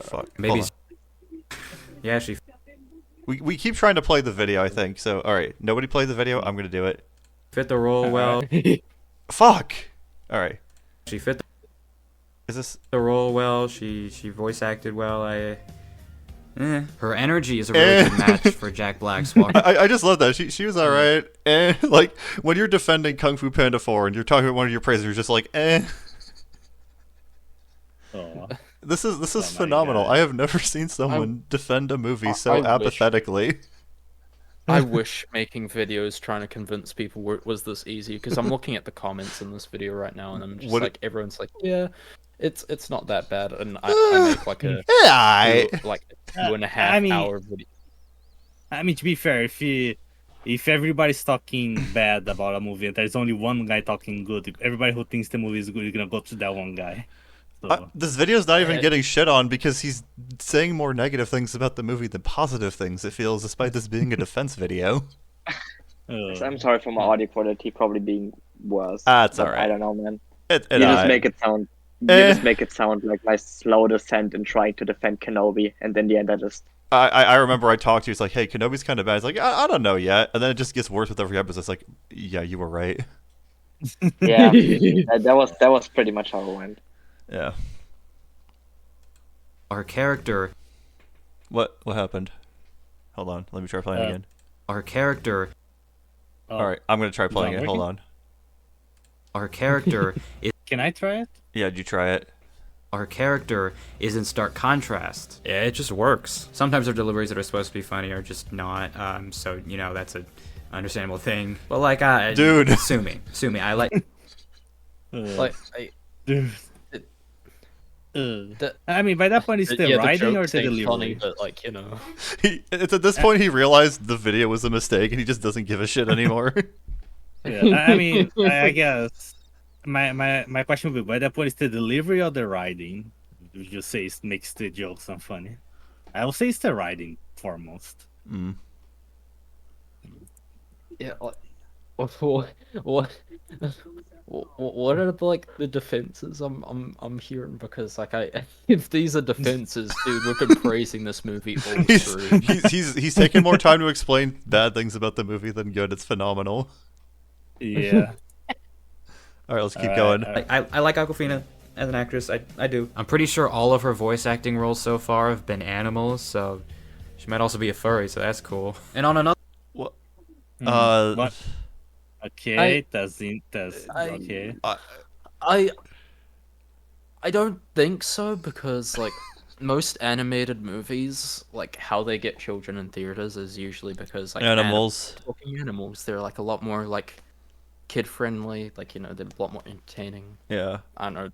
Fuck. Maybe. Hold Yeah, she. on. We keep trying to play the video, I think. So, all right, nobody played the video. I'm gonna do it. Fit the role well. Fuck. All right. She fit Is this? the role well. She voice acted well. Her energy is a really good match for Jack Black's Walker. I just love that. She was all right. And like when you're defending Kung Fu Panda 4 and you're talking about one of your praisers, you're just like, Oh. This is my phenomenal. God. I have never seen someone defend a movie so I wish. apathetically. I wish making videos trying to convince people was this easy, because I'm looking at the comments in this video right now, and I'm just What- like, everyone's like, yeah, it's not that bad, and I make like a Yeah. 2.5 hour video. I mean, to be fair, if everybody's talking bad about a movie and there's only one guy talking good, everybody who thinks the movie is good is gonna go to that one guy. So, This video's not even getting shit on because he's saying more negative things about the movie than positive things, it feels, despite this being a defense video. I'm sorry for my audio quality probably being worse. It's but alright. I don't know, man. You You just make it sound. You just make it sound like my slow descent in trying to defend Kenobi, and then in the end I just. I remember I talked to you, it's like, hey, Kenobi's kind of bad. It's like, I don't know yet. And then it just gets worse with every episode. It's like, yeah, you were right. Yeah, that was pretty much how it went. Yeah. Her character. What happened? Hold on. Let me try playing again. Her character. oh, All right, I'm going to try playing not it. Hold on. Her character is. Can I try it? Yeah, did you try it? Her character is in stark contrast. Yeah, it just works. Sometimes her deliveries that are supposed to be funny are just not. So you know that's a understandable thing. But like, Dude. sue me. I like. Like, Dude. The- I mean, by that point, it's the yeah, writing or jokes the ain't delivery. funny, but like, you know. It's at this point he realized the video was a mistake and he just doesn't give a shit anymore. Yeah, I mean, I guess my question would be, by that point, it's the delivery or the writing? Would you say it makes the joke sound funny? I will say it's the writing foremost. Mm. Yeah, what are like the defenses I'm hearing? Because like if these are defenses, dude, we've been praising this movie all through. He's taking more time to explain bad things about the movie than good. It's phenomenal. Yeah. All right, let's keep Alright, going. alright. I like Awkwafina as an actress. I do. I'm pretty sure all of her voice acting roles so far have been animals, so she might also be a furry, so that's cool. And on another. What? What? Okay, that's I- okay. I don't think so, because like most animated movies, like how they get children in theaters is usually because like Animals. talking animals, they're like a lot more like kid friendly, like, you know, they're a lot more entertaining. Yeah. I don't know.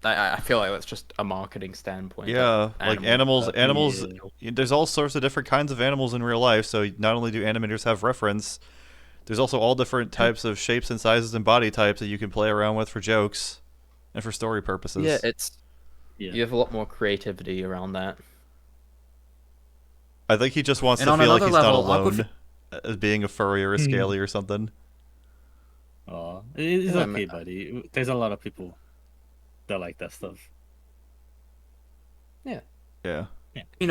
I feel like that's just a marketing standpoint. Yeah, like animals. Yeah. There's all sorts of different kinds of animals in real life. So not only do animators have reference, there's also all different types of shapes and sizes and body types that you can play around with for jokes and for story purposes. Yeah, Yeah. you have a lot more creativity around that. I think he just wants And to on feel like another he's not level, alone as being a furry or a scaly or something. Oh, it's Yeah, okay, buddy. There's a lot of people that like that stuff. Yeah.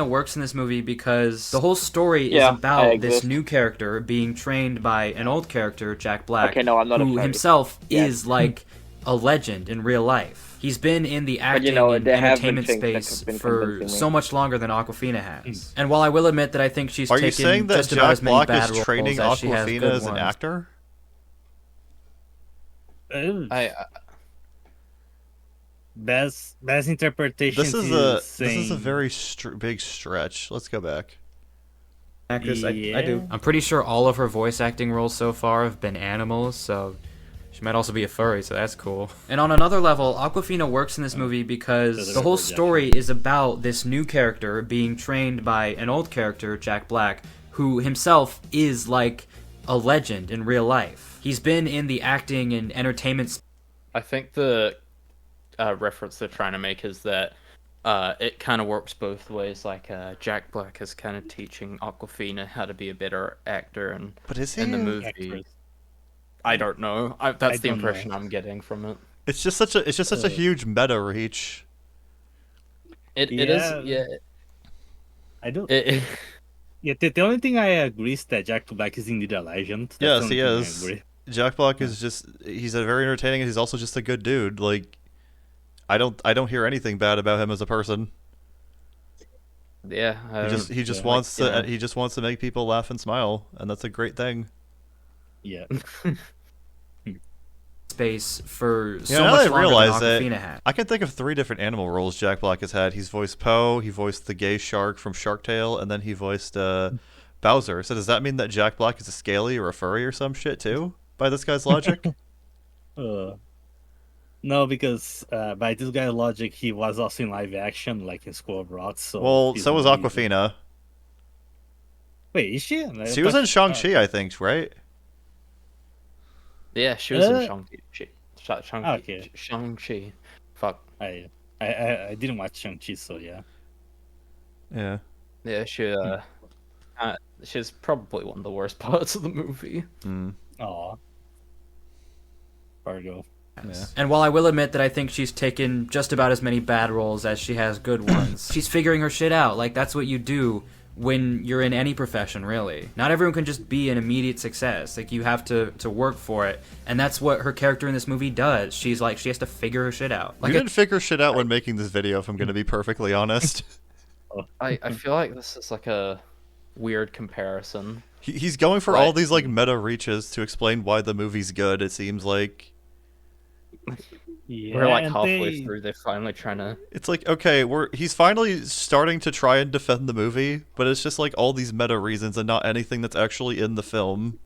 Works in this movie because the whole story is Yeah, I about this exist. new character being trained by an old character, Jack Black, Okay, no, I'm not a who furry. himself Yeah. is like a legend in real life. He's been in the acting you know, and there have been entertainment things that space have been for convincing me. so much longer than Aquafina has. And while I will admit that I think she's Are you taken saying that just about as Jack many Black bad is training roles as she has Aquafina good as an ones. actor? best interpretation. This is a very big stretch. Let's go back. Actress, I do. Yeah. I'm pretty sure all of her voice acting roles so far have been animals, so she might also be a furry, so that's cool. And on another level, Awkwafina works in this movie because the whole story is about this new character being trained by an old character, Jack Black, who himself is like a legend in real life. He's been in the acting and entertainment. I think the reference they're trying to make is that it kind of works both ways. Like Jack Black is kind of teaching Awkwafina how to be a better actor, and But is in the he? movie, Actress. I don't know. I That's the don't know. impression I'm getting from it. It's just such a huge meta reach. It Yeah. is, yeah. I don't. It, Yeah, the only thing I agree is that Jack Black is indeed a legend. That's Yes, the he only thing I is. agree. Jack Black is he's a very entertaining and he's also just a good dude. Like I don't hear anything bad about him as a person. yeah. He just yeah, wants like, to you know. he just wants to make people laugh and smile, and that's a great thing. Yeah. Space for so now much that I longer realize than it, Awkwafina had. I can think of 3 different animal roles Jack Black has had. He's voiced Poe, he voiced the gay shark from Shark Tale, and then he voiced Bowser. So does that mean that Jack Black is a scaly or a furry or some shit too? By this guy's logic? No, because by this guy's logic, he was also in live action, like in School of Rock. So Well, he's so was only- Awkwafina. Wait, is she? She was in Shang-Chi, I think, right? Yeah, she was Uh, in Shang-Chi. okay. Shang-Chi. Fuck. I didn't watch Shang-Chi, so yeah. Yeah. Yeah, she's probably one of the worst parts of the movie. Mm. Aw. Fargo. Yeah. And while I will admit that I think she's taken just about as many bad roles as she has good ones, she's figuring her shit out. Like, that's what you do when you're in any profession, really. Not everyone can just be an immediate success. Like, you have to work for it. And that's what her character in this movie does. She's like, she has to figure her shit out. Like, You didn't figure shit out when making this video, if I'm going to be perfectly honest. I feel like this is like a weird comparison. He's going for Right. all these like meta reaches to explain why the movie's good. It seems like Yeah, We're like and halfway through. They're finally trying to. it's like okay, he's finally starting to try and defend the movie, but it's just like all these meta reasons and not anything that's actually in the film.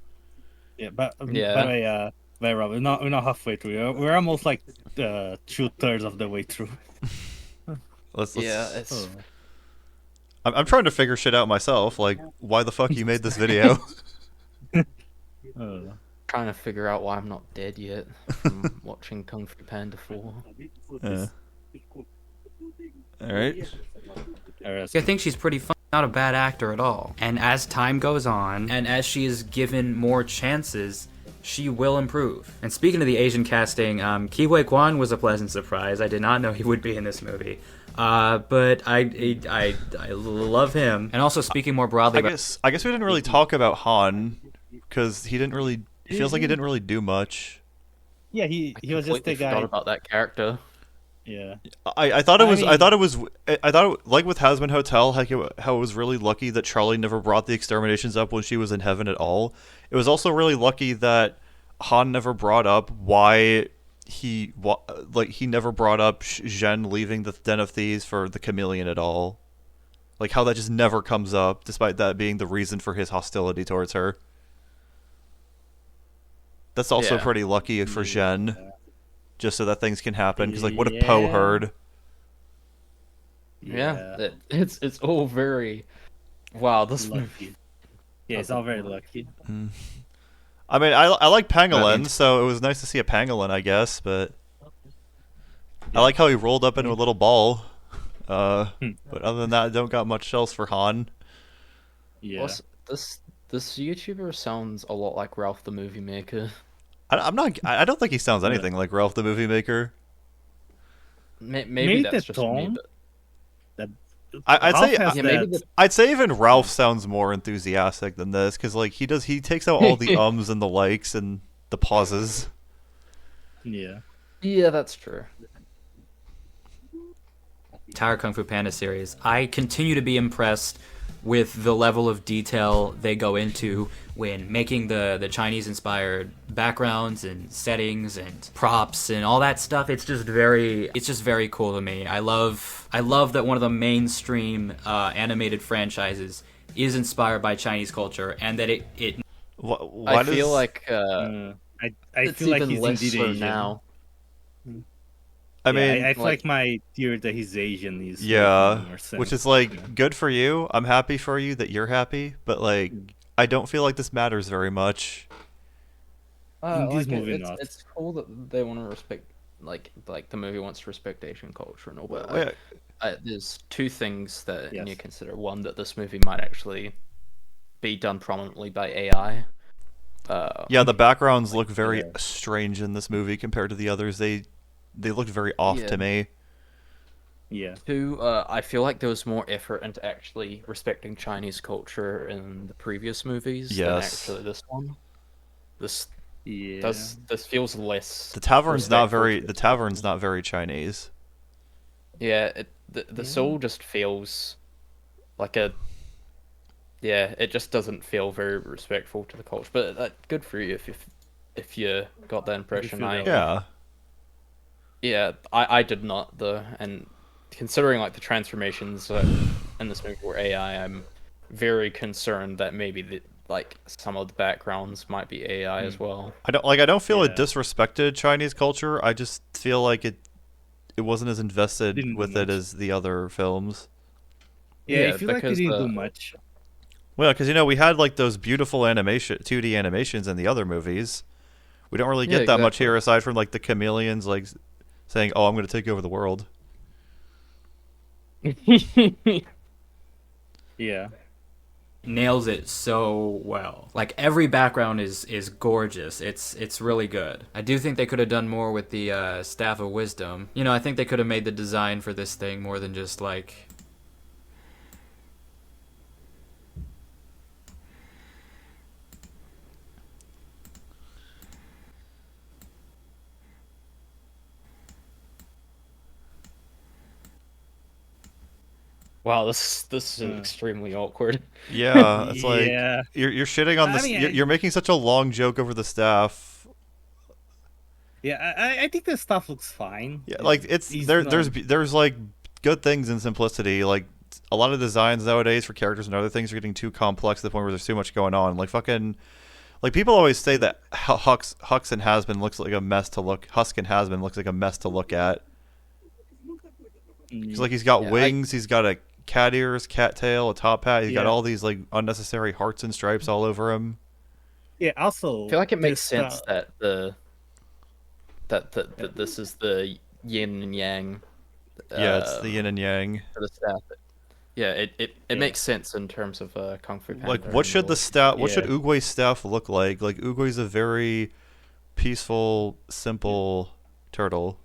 Yeah, but Yeah. but Rob, we're not halfway through. We're almost like 2/3 of the way through. Let's Yeah, it's. Oh. I'm trying to figure shit out myself. Like, why the fuck you made this video? Trying to figure out why I'm not dead yet from watching Kung Fu Panda 4. Yeah. All right. I think she's pretty fun. Not a bad actor at all. And as time goes on, and as she is given more chances, she will improve. And speaking of the Asian casting, Ki Hui Kwan was a pleasant surprise. I did not know he would be in this movie. But I love him. And also speaking more broadly I guess we didn't really talk about Han because he didn't really. It feels like he didn't really do much. Yeah, he was just Completely a guy. forgot about that character. Yeah. I thought it was I like with Hazbin Hotel how it was really lucky that Charlie never brought the exterminations up when she was in heaven at all. It was also really lucky that Han never brought up why he never brought up Zhen leaving the Den of Thieves for the chameleon at all. Like how that just never comes up despite that being the reason for his hostility towards her. That's also Yeah. pretty lucky for Zhen. Just so that things can happen, because like, what if Poe Yeah. heard? Yeah, it's all very. Wow, this movie. Lucky. Yeah, it's all very lucky. I mean, I like Pangolin, means- so it was nice to see a Pangolin, I guess, but I like how he rolled up into a little ball. But other than that, I don't got much else for Han. Yeah. Plus, this YouTuber sounds a lot like Ralph the Movie Maker. I don't think he sounds anything like Ralph the Movie Maker. Maybe Maybe that's the just me, tone? but I'd say Ralph has yeah, maybe that- I'd say even Ralph sounds more enthusiastic than this, because like he takes out all the ums and the likes and the pauses. Yeah. yeah, that's true. entire Kung Fu Panda series, I continue to be impressed with the level of detail they go into when making the Chinese inspired backgrounds and settings and props and all that stuff. It's just very cool to me. I love that one of the mainstream animated franchises is inspired by Chinese culture, and that it Why I feel does- like I it's feel like even he's less indeed so Asian. now. I Yeah, mean, I feel like- like my theory that he's Asian is yeah, making more sense. which is like Yeah. good for you. I'm happy for you that you're happy, but like I don't feel like this matters very much. In this movie, it's, not. it's cool that they want to respect, like the movie wants to respect Asian culture and all, but Wait, there's two things that Yes. you consider. One, that this movie might actually be done prominently by AI. yeah, the backgrounds look very Yeah. strange in this movie compared to the others. They look very off Yeah. to me. Yeah. Two, I feel like there was more effort into actually respecting Chinese culture in the previous movies than Yes. actually this one. This Yeah. this feels less. The tavern's not respectful very to the its tavern's fans. not very Chinese. Yeah, the soul just feels like a. Yeah, it just doesn't feel very respectful to the culture. But good for you if you got that impression. feel that way. Yeah. Yeah, I did not though, and considering like the transformations in this movie were AI, I'm very concerned that maybe like some of the backgrounds might be AI as well. I don't feel it Yeah. disrespected Chinese culture. I just feel like it wasn't as invested Didn't do with it much. as the other films. Yeah, Yeah, I feel like they because didn't the- do much. Well, because we had like those beautiful 2D animations in the other movies. We don't really Yeah, get that much exactly. here, aside from like the chameleons like saying, "Oh, I'm going to take over the world." Yeah. nails it so well. Like every background is gorgeous. It's really good. I do think they could have done more with the Staff of Wisdom. You know, I think they could have made the design for this thing more than just like. Wow, this is extremely awkward. Yeah, it's like Yeah. you're shitting on I this. mean, You're making such a long joke over the staff. Yeah, I think the stuff looks fine. Yeah, like it's He's there's like good things in simplicity. Like a lot of designs nowadays for characters and other things are getting too complex to the point where there's too much going on. Like fucking, like people always say that Hux and Hasbin looks like a mess to look. Husk and Hasbin looks like a mess to look at. Cause like he's got Yeah, wings, he's got a cat ears, cat tail, a top hat. He's got Yeah. all these like unnecessary hearts and stripes all over him. Yeah, also I feel like it makes this, sense that that this is the yin and yang. Yeah, it's the yin and yang. For the staff. Yeah, it Yeah. makes sense in terms of Kung Fu Panda. Like, what should the and staff? What should Yeah. Uguay's staff look like? Like, Uguay's a very peaceful, simple turtle.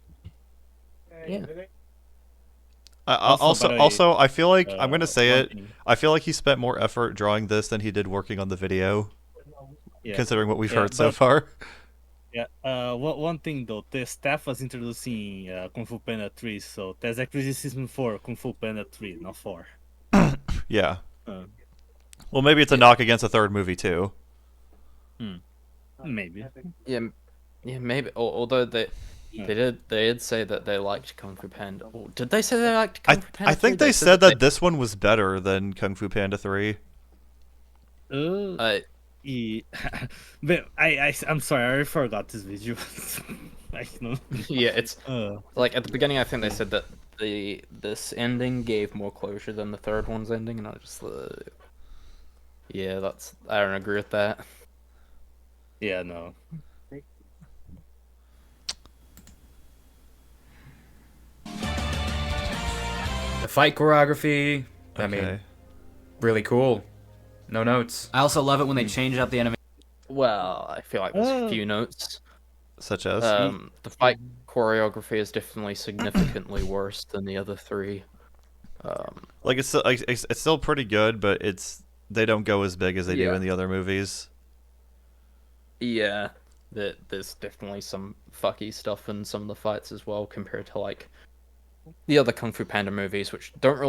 Yeah. Also, but Also, I feel like I'm gonna say one it. thing- I feel like he spent more effort drawing this than he did working on the video, Yeah. considering what we've Yeah, heard so but- far. Yeah. One thing though, the staff was introducing Kung Fu Panda 3, so there's a criticism for Kung Fu Panda 3, not 4. Yeah. Uh, Well, maybe it's a knock against a third movie too. maybe. Yeah, maybe. Although they Yeah. they did say that they liked Kung Fu Panda. Oh, did they say they liked Kung Fu Panda? I think 3? they said that this one was better than Kung Fu Panda 3. Yeah. But I'm sorry, I forgot this video. I know. yeah, it's Uh, like at the beginning. I think they said that this ending gave more closure than the third one's ending, and I just yeah, I don't agree with that. yeah, no. The fight choreography, I mean, Okay. really cool. No notes. I also love it when they change up the animation. Well, I feel like there's a few notes. Such as The fight choreography is definitely significantly worse than the other three. like it's still pretty good, but they don't go as big as they do Yeah. in the other movies. Yeah, there's definitely some fucky stuff in some of the fights as well compared to like the other Kung Fu Panda movies, which I don't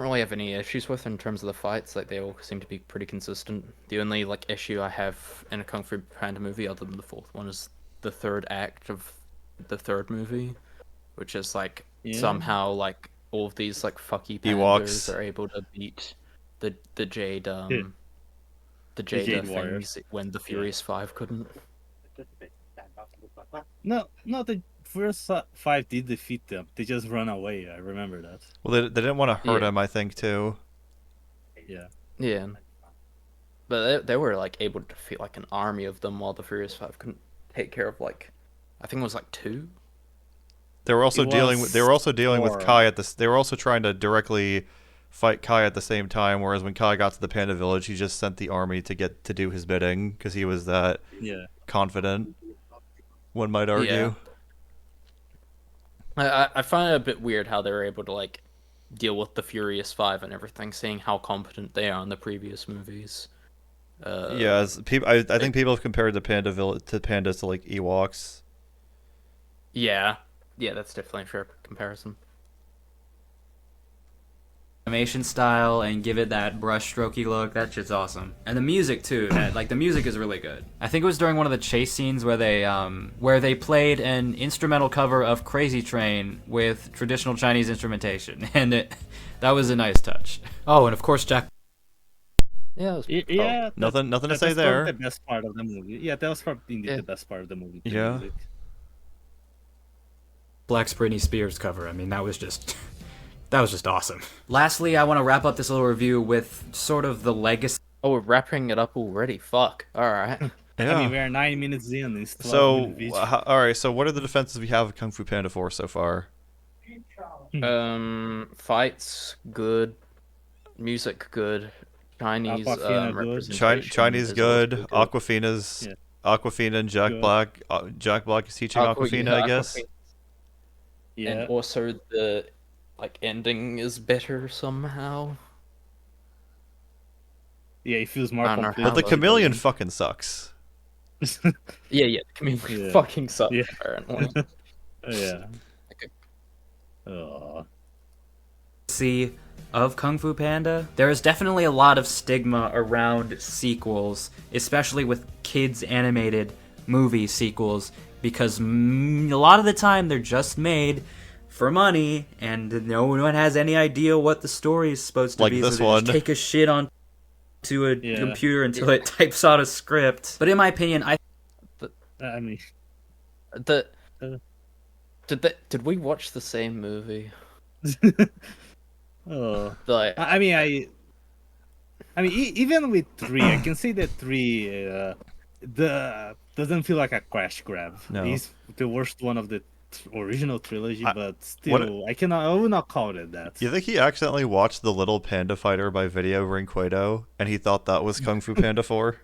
really have any issues with in terms of the fights. Like they all seem to be pretty consistent. The only like issue I have in a Kung Fu Panda movie, other than the fourth one, is the third act of the third movie, which is like somehow like all of these like fucky pandas Ewoks. are able to beat the Jade the Jade Jade Warriors. things when the Furious Five couldn't. No, the first 5 did defeat them. They just run away. I remember that. Well, they didn't want to hurt Yeah. him, I think, too. Yeah. Yeah. But they were like able to defeat like an army of them while the Furious Five couldn't take care of like I think it was like 2. They were also It dealing was with 4. Kai at this. They were also trying to directly fight Kai at the same time. Whereas when Kai got to the Panda Village, he just sent the army to do his bidding because he was that Yeah. confident. One might argue. I find it a bit weird how they were able to like deal with the Furious Five and everything, seeing how competent they are in the previous movies. Yeah, I think people have compared the pandas to like Ewoks. Yeah, that's definitely a fair comparison. Animation style and give it that brushstrokey look. That shit's awesome. And the music too. Like the music is really good. I think it was during one of the chase scenes where they played an instrumental cover of Crazy Train with traditional Chinese instrumentation, and that was a nice touch. Oh, and of course Jack. Yeah, Yeah. Nothing to That's say there. probably the best part of the movie. Yeah, that was probably indeed Yeah. the best part of the movie. the Yeah. music. Black's Britney Spears cover. I mean, that was just awesome. Lastly, I want to wrap up this little review with sort of the legacy. Oh, we're wrapping it up already. Fuck. All right. Yeah. I mean, we're 9 minutes in. It's 12 So, minutes each. all right. So, what are the defenses we have of Kung Fu Panda 4 so far? Fights good, music good, Chinese Awkwafina good. representation. Chinese is also good. Aquafina's Yeah. Aquafina and Jack Good. Black. Jack Black is teaching Aquafina, I guess. Aquafina. Yeah. And also the like ending is better somehow. Yeah, it feels more I don't know complete. how But the Hello, chameleon than- fucking sucks. Yeah, the community Yeah. fucking sucks Yeah. apparently. Yeah. Okay. Oh. Of Kung Fu Panda, there is definitely a lot of stigma around sequels, especially with kids animated movie sequels, because a lot of the time they're just made for money and no one has any idea what the story is supposed to Like be. this so they one. just take a shit on to a Yeah. computer until it types out a script. But in my opinion, I I mean, The Uh. did we watch the same movie? oh. Like I mean, even with 3, I can say that 3 doesn't feel like a crash grab. No. It's the worst one of the original trilogy, I- but still, I will not call it that. You think he accidentally watched The Little Panda Fighter by Video Rinquedo and he thought that was Kung Fu Panda 4?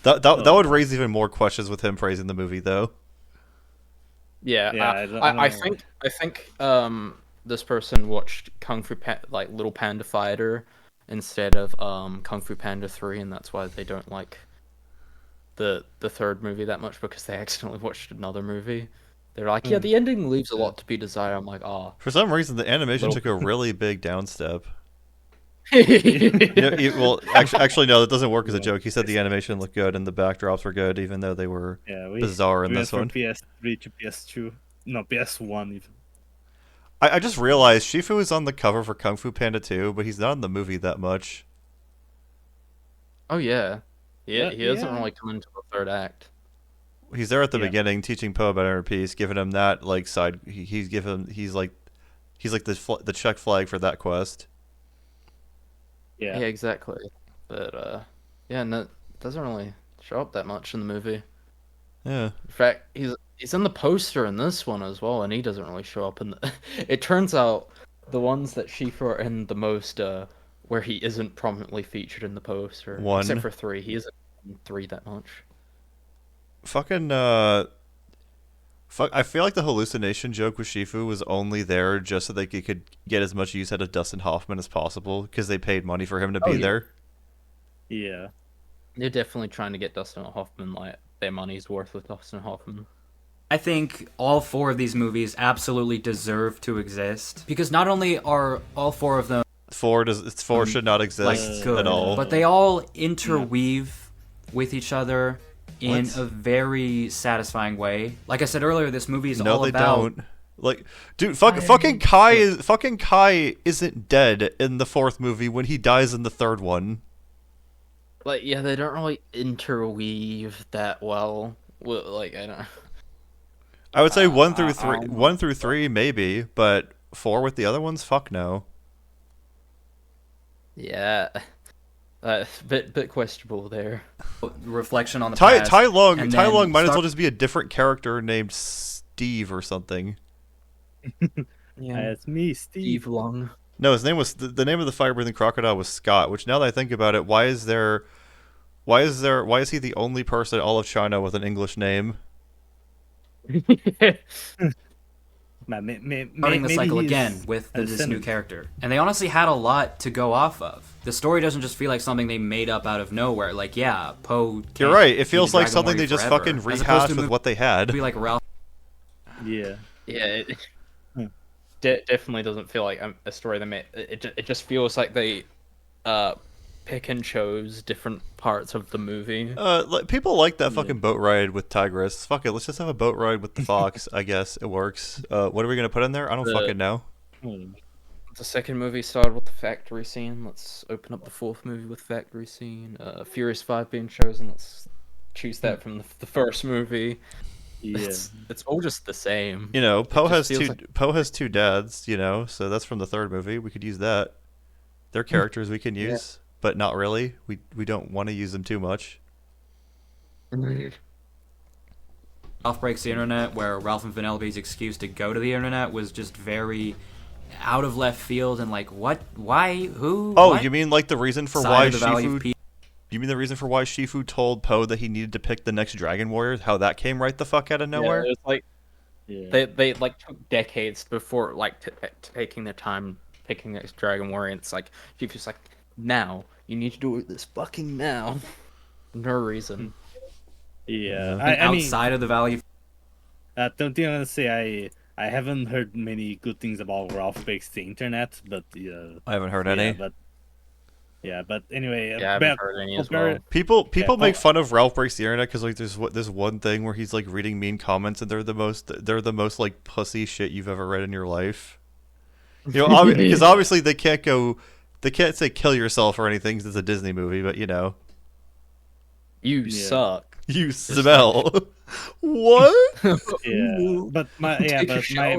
That would raise even more questions with him praising the movie, though. yeah, Yeah, I don't I know. think this person watched like Little Panda Fighter instead of Kung Fu Panda 3, and that's why they don't like the third movie that much, because they accidentally watched another movie. They're like, yeah, the ending leaves a lot to be desired. I'm like, oh. For some reason, the animation Little- took a really big downstep. Yeah, Well, actually, no, that doesn't work as a joke. He said the animation looked good and the backdrops were good, even though they were Yeah, bizarre in we this went one. from PS3 to PS2. No, PS1 even. I just realized Shifu is on the cover for Kung Fu Panda 2, but he's not in the movie that much. Oh yeah, Yeah, he doesn't yeah. really come into the third act. He's there at the Yeah. beginning teaching Poe about Inner Peace, giving him that like side. He's like the check flag for that quest. Yeah. Yeah, exactly. But yeah, no, doesn't really show up that much in the movie. Yeah. In fact, he's in the poster in this one as well, and he doesn't really show up in the. It turns out the ones that Shifu are in the most, where he isn't prominently featured in the poster, One. except for 3. He isn't in 3 that much. Fucking I feel like the hallucination joke with Shifu was only there just so they could get as much use out of Dustin Hoffman as possible because they paid money for him to be Oh, yeah. there. Yeah. They're definitely trying to get Dustin Hoffman like their money's worth with Dustin Hoffman. I think all 4 of these movies absolutely deserve to exist because not only are all 4 of them 4 should not exist good, at all. but they all interweave with each other in a very satisfying way. Like I said earlier, this movie is all No, they about. don't. Like, dude, fucking Kai isn't dead in the 4th movie when he dies in the 3rd one. Like, yeah, they don't really interweave that well. Like, I don't. I would say 1 through 3, 1 through 3 maybe, but 4 with the other ones, fuck no. Yeah, bit questionable there. Reflection on the Tai past. Long and Tai then Long might as start- well just be a different character named Steve or something. Yeah, That's me, Steve. Steve Long. No, his name was the name of the fire-breathing crocodile was Scott. Which now that I think about it, why is he the only person in all of China with an English name? starting the cycle again with this new character. And they honestly had a lot to go off of. The story doesn't just feel like something they made up out of nowhere. Like, yeah, Poe. You're right. It feels like something they just fucking rehashed with what they had. Be like Ralph. Yeah. Yeah, it definitely doesn't feel like a story they made. It just feels like they pick and chose different parts of the movie. People like that fucking boat ride with Tigress. Fuck it, let's just have a boat ride with the fox. I guess it works. What are we gonna put in there? I don't fucking know. The second movie started with the factory scene. Let's open up the 4th movie with factory scene. Furious 5 being chosen. Let's choose that from the first movie. Yeah. It's all just the same. You know, Poe has feels two. like- Poe has 2 dads. You know, so that's from the 3rd movie. We could use that. They're characters we can use, but not really. We don't want to use them too much. Ralph Breaks the Internet, where Ralph and Vanellope's excuse to go to the internet was just very out of left field and like, what? Why? Who? Oh, what? you mean like the reason for Side why of the Valley of Shifu? Peace. You mean the reason for why Shifu told Poe that he needed to pick the next Dragon Warrior? How that came right the fuck out of nowhere? Yeah, it's like Yeah. they like took decades before like taking their time picking the next Dragon Warrior. And it's like Shifu's like, now you need to do it this fucking now. No reason. Yeah. And I mean, outside of the Valley of don't think I'm gonna say I haven't heard many good things about Ralph Breaks the Internet, but I haven't heard any. But anyway, Yeah, I haven't heard any as well. People Yeah, make fun of Ralph Breaks the Internet because like there's one thing where he's like reading mean comments and they're the most like pussy shit you've ever read in your life. You know, because obviously they can't say kill yourself or anything 'cause it's a Disney movie, but you know, You Yeah. suck. you smell. What? yeah. But my Take a shower,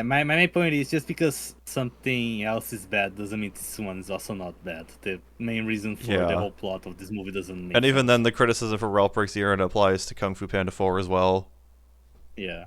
my main point is just because something else is bad doesn't mean this one is also not bad. The main reason for Yeah. the whole plot of this movie doesn't make And even sense. then, the criticism for Ralph Breaks the Internet applies to Kung Fu Panda 4 as well. Yeah.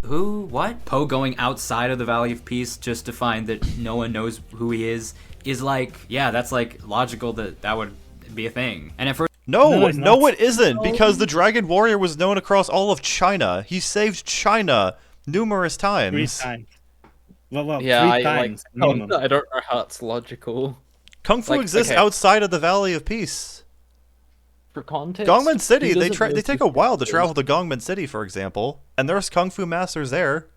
who? What? Poe going outside of the Valley of Peace just to find that no one knows who he is like, yeah, that's like logical that would be a thing. And at first, No, it's no, not. it isn't, because the Dragon Warrior was known across all of China. He saved China numerous 3 times. times. Well, Yeah, 3 I times like. minimum. I don't know how it's logical. Kung Fu Like, exists okay. outside of the Valley of Peace. For context, Gongmen City, who they doesn't know take who a while to Hitler is? travel to Gongmen City, for example, and there's Kung Fu masters there.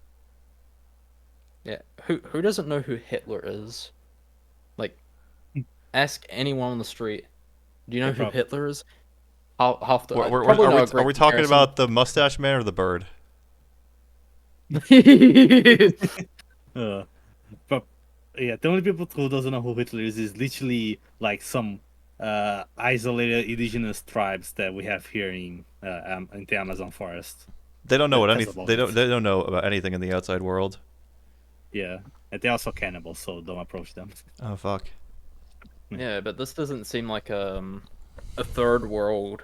Yeah, who doesn't know who Hitler is? Like, ask anyone on the street. Do you know No who problem. Hitler is? Half the. Are probably not a we great talking comparison. about the mustache man or the bird? But yeah, the only people who doesn't know who Hitler is literally like some isolated indigenous tribes that we have here in the Amazon forest. They don't know what That's anything. about They it. don't know about anything in the outside world. Yeah, and they're also cannibals, so don't approach them. Oh fuck. Yeah, but this doesn't seem like a third world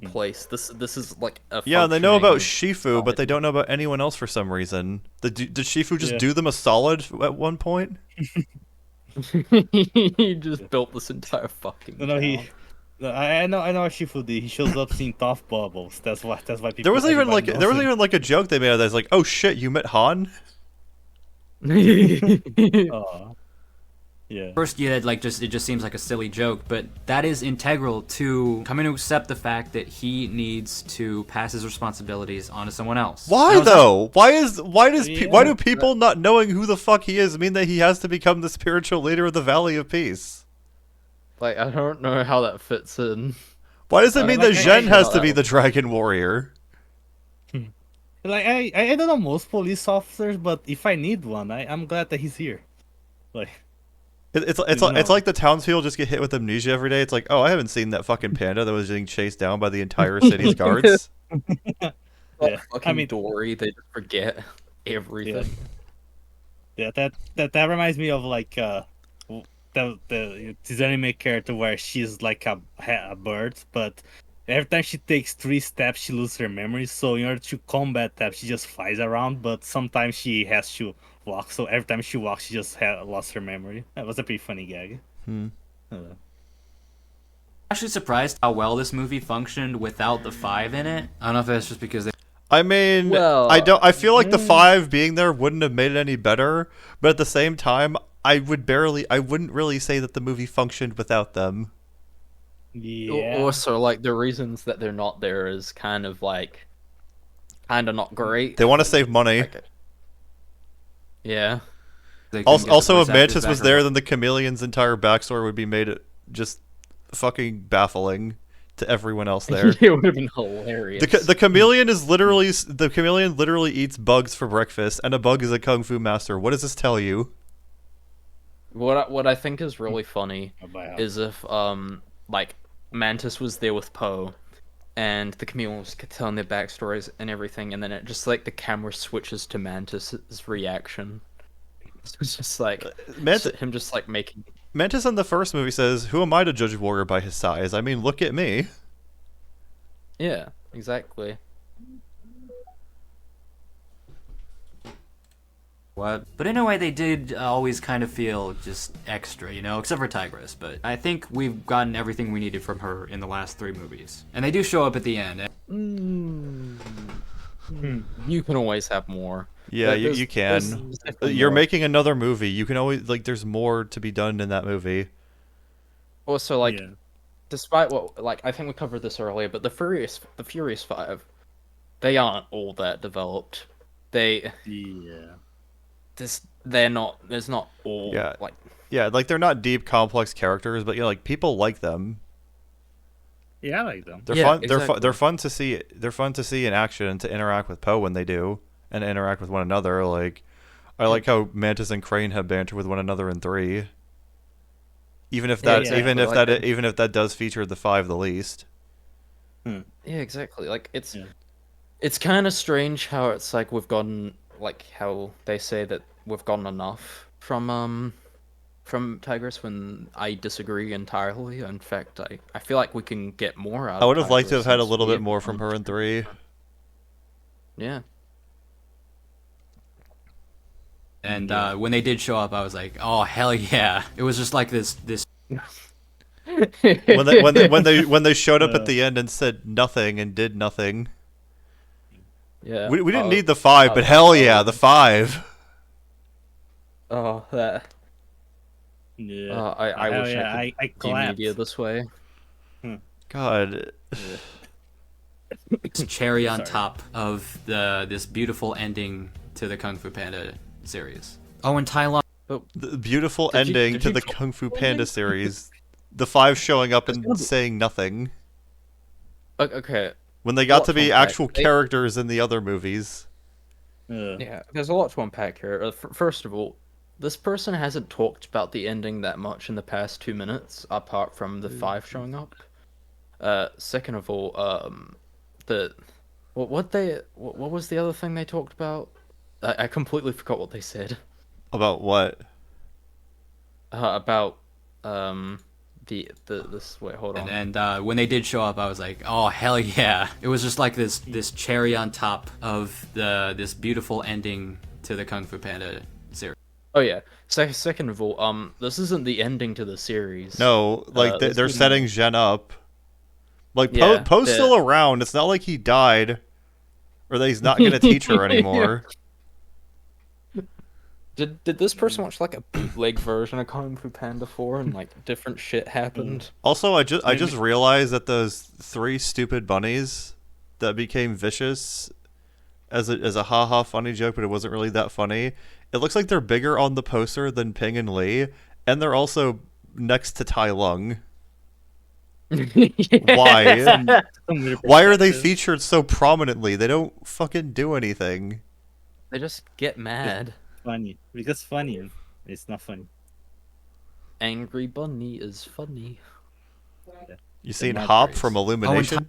place. This is like a Yeah, they know about functioning- Shifu, but they don't know about anyone else for some reason. Did Shifu just Yeah. do them a solid at one point? He just built this entire fucking. No, he. town. No, I know Shifu did. He shows up seeing tough bubbles. That's why people. There wasn't even everybody knows him. like a joke they made out of that. It's like, oh shit, you met Han? Oh. Yeah. First, you had like it just seems like a silly joke, but that is integral to coming to accept the fact that he needs to pass his responsibilities on to someone else. Why though? Why do Yeah. people not knowing who the fuck he is mean that he has to become the spiritual leader of the Valley of Peace? Like, I don't know how that fits in. Why does it mean that like, Zhen has to that be one. the Dragon Warrior? Like I don't know most police officers, but if I need one, I'm glad that he's here. Like It's like the townspeople just get hit with amnesia every day. It's like, oh, I haven't seen that fucking panda that was getting chased down by the entire city's guards. Yeah. Like fucking I mean- Dory, they just forget everything. Yeah, that reminds me of like this anime character where she's like a bird, but every time she takes 3 steps, she loses her memory. So in order to combat that, she just flies around. But sometimes she has to walk. So every time she walks, she just lost her memory. That was a pretty funny gag. Actually surprised how well this movie functioned without the 5 in it. I don't know if that's just because they I mean, Well, I feel like the 5 being there wouldn't have made it any better, but at the same time, I wouldn't really say that the movie functioned without them. Yeah. Also, like, the reasons that they're not there is kind of not great. They want to save money. Like, yeah. couldn't get the Also, voice if actors Mantis back was or there, what. then the Chameleon's entire backstory would be made just fucking baffling to everyone else there. It would have been hilarious. The chameleon literally eats bugs for breakfast, and a bug is a kung fu master. What does this tell you? What I think is really funny About- is if like Mantis was there with Poe, and the chameleon was telling their backstories and everything, and then it just like the camera switches to Mantis's reaction. It's just like him just like making. Mantis in the first movie says, "Who am I to judge a warrior by his size? I mean, look at me." Yeah, exactly. What? But in a way, they did always kind of feel just extra, you know, except for Tigress. But I think we've gotten everything we needed from her in the last 3 movies, and they do show up at the end. You can always have more. Yeah, Like, you there's can. definitely You're more. making another movie. You can always there's more to be done in that movie. Also, like, Yeah. despite what, like, I think we covered this earlier, but the Furious Five, they aren't all that developed. Yeah. They're not. There's not all. Yeah. Like, Yeah, like they're not deep, complex characters, but like people like them. Yeah, I like them. They're Yeah, fun. exactly. They're fun to see. They're fun to see in action and to interact with Poe when they do, and interact with one another. Like, I like how Mantis and Crane have banter with one another in 3. Even if that, yeah, even if that does feature the 5 the least. yeah, exactly. Like, it's Yeah. it's kind of strange how it's like we've gotten, like, how they say that we've gotten enough from Tigress, when I disagree entirely. In fact, I feel like we can get more out. I would have of liked to have Tigress had a since little we bit more from her in 3. Yeah. And when they did show up, I was like, "Oh hell yeah!" It was just like this when they showed up at the end and said nothing and did nothing. Yeah. We didn't need the 5, but hell yeah, the 5. Oh, that. Yeah. I Hell wish yeah, I could I do clapped. media this way. God. It's cherry on Sorry. top of this beautiful ending to the Kung Fu Panda series. Oh, and Tai Lung. The beautiful Did you- ending did to you the try- Kung Fu Panda series. The 5 showing up gonna and be- saying nothing. Okay. When they got What to be fun fact, actual they- characters in the other movies. Yeah, there's a lot to unpack here. First of all, this person hasn't talked about the ending that much in the past 2 minutes, apart from the 5 showing up. Second of all, what was the other thing they talked about? I completely forgot what they said. About what? About this. Wait, hold on. And when they did show up, I was like, "Oh hell yeah!" It was just like this cherry on top of this beautiful ending to the Kung Fu Panda series. Oh yeah. Second of all, this isn't the ending to the series. No, like this they're is- setting Zhen up. Like Yeah, Poe's the- still around. It's not like he died, or that he's not going to teach her anymore. Did this person watch like a bootleg version of Kung Fu Panda 4 and like different shit happened? Also, I just realized that those 3 stupid bunnies that became vicious as a haha funny joke, but it wasn't really that funny. It looks like they're bigger on the poster than Ping and Lee, and they're also next to Tai Lung. Why? Why are they featured so prominently? They don't fucking do anything. They just get mad. Funny. Because funny. It's not funny. Angry Bunny is funny. You seen not Hop great. from Illumination?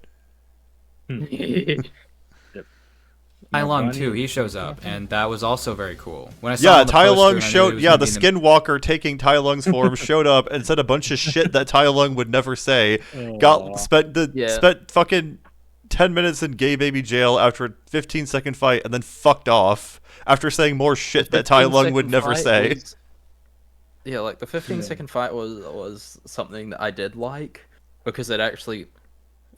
Tai Lung too, he shows up, and that was also very cool. When I saw Yeah, on the Tai poster, Lung I knew showed. it was Yeah, gonna the be in Skinwalker taking Tai Lung's form showed up and said a bunch of shit that Tai Lung would never say. Spent fucking 10 minutes in gay baby jail after a 15-second fight, and then fucked off after saying more shit that Tai Lung would never say. Yeah, like the 15-second fight was something that I did like because it actually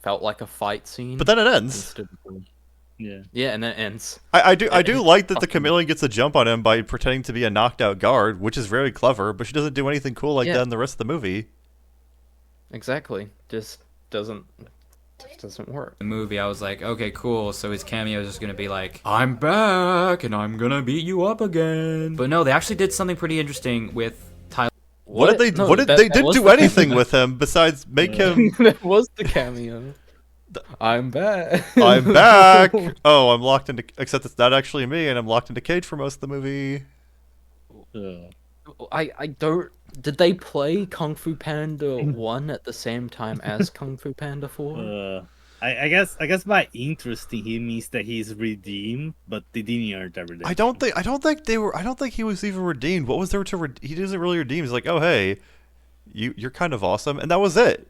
felt like a fight scene. But then it ends. Yeah, and then it ends. I do like that the chameleon gets a jump on him by pretending to be a knocked out guard, which is very clever, but she doesn't do anything cool like that in the rest of the movie. Exactly. Just doesn't work. the movie. I was like, okay, cool. So his cameo is just gonna be like, I'm back and I'm gonna beat you up again. But no, they actually did something pretty interesting with Tyler. What did they didn't do anything with him besides make him. That was the cameo. I'm back. I'm back. Oh, I'm locked into. Except it's not actually me, and I'm locked into cage for most of the movie. I don't. Did they play Kung Fu Panda 1 at the same time as Kung Fu Panda 4? I guess by interesting he means that he's redeemed, but they didn't earn that redemption. I don't think he was even redeemed. What was there to he doesn't really redeem. He's like, oh hey, you're kind of awesome, and that was it.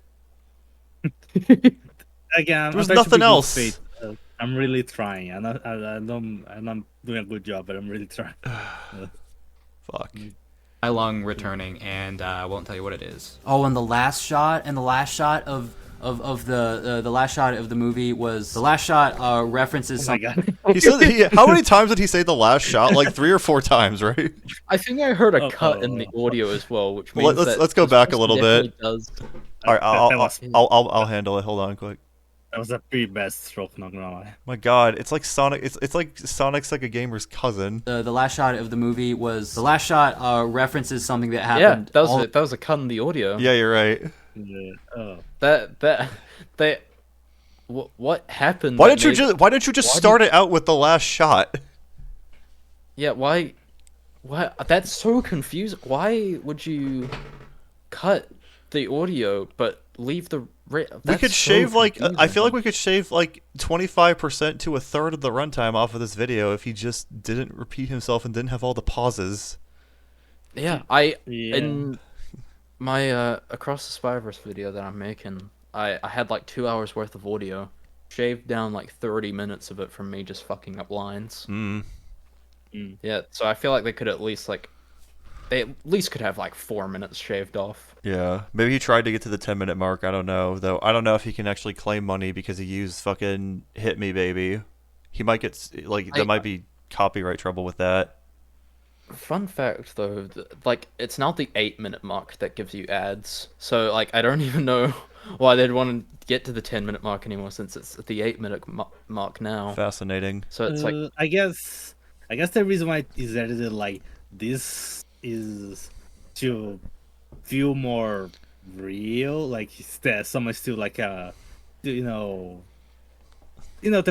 Again, there was nothing else. I'm really trying. I'm not doing a good job, but I'm really trying. Fuck. Tai Lung returning, and I won't tell you what it is. Oh, and the last shot of the last shot of the movie was the last shot references. Oh my god! He said how many times did he say the last shot? Like 3 or 4 times, right? I think I heard a cut in the audio as well, which means let's go back a little bit. Does. All right, I'll handle it. Hold on, quick. That was a pretty bad stroke, not gonna lie. My god, it's like Sonic. It's like Sonic's like a gamer's cousin. The last shot of the movie was the last shot references something that happened. Yeah, that was a cut in the audio. Yeah, you're right. Yeah. What happened? Why don't you just start it out with the last shot? Yeah, why? That's so confusing. Why would you cut the audio but leave the? We could shave I feel like we could shave like 25% to a third of the runtime off of this video if he just didn't repeat himself and didn't have all the pauses. Yeah, in my Across the Spider-Verse video that I'm making, I had like 2 hours worth of audio, shaved down like 30 minutes of it from me just fucking up lines. Yeah, so I feel like they could at least could have like 4 minutes shaved off. Yeah, maybe he tried to get to the 10-minute mark. I don't know, though. I don't know if he can actually claim money because he used fucking "Hit Me, Baby." He might get there might be copyright trouble with that. Fun fact, though, it's not the 8-minute mark that gives you ads. So I don't even know why they'd want to get to the 10-minute mark anymore, since it's at the 8-minute mark now. Fascinating. So it's I guess the reason why is that this is to feel more real, that someone's still the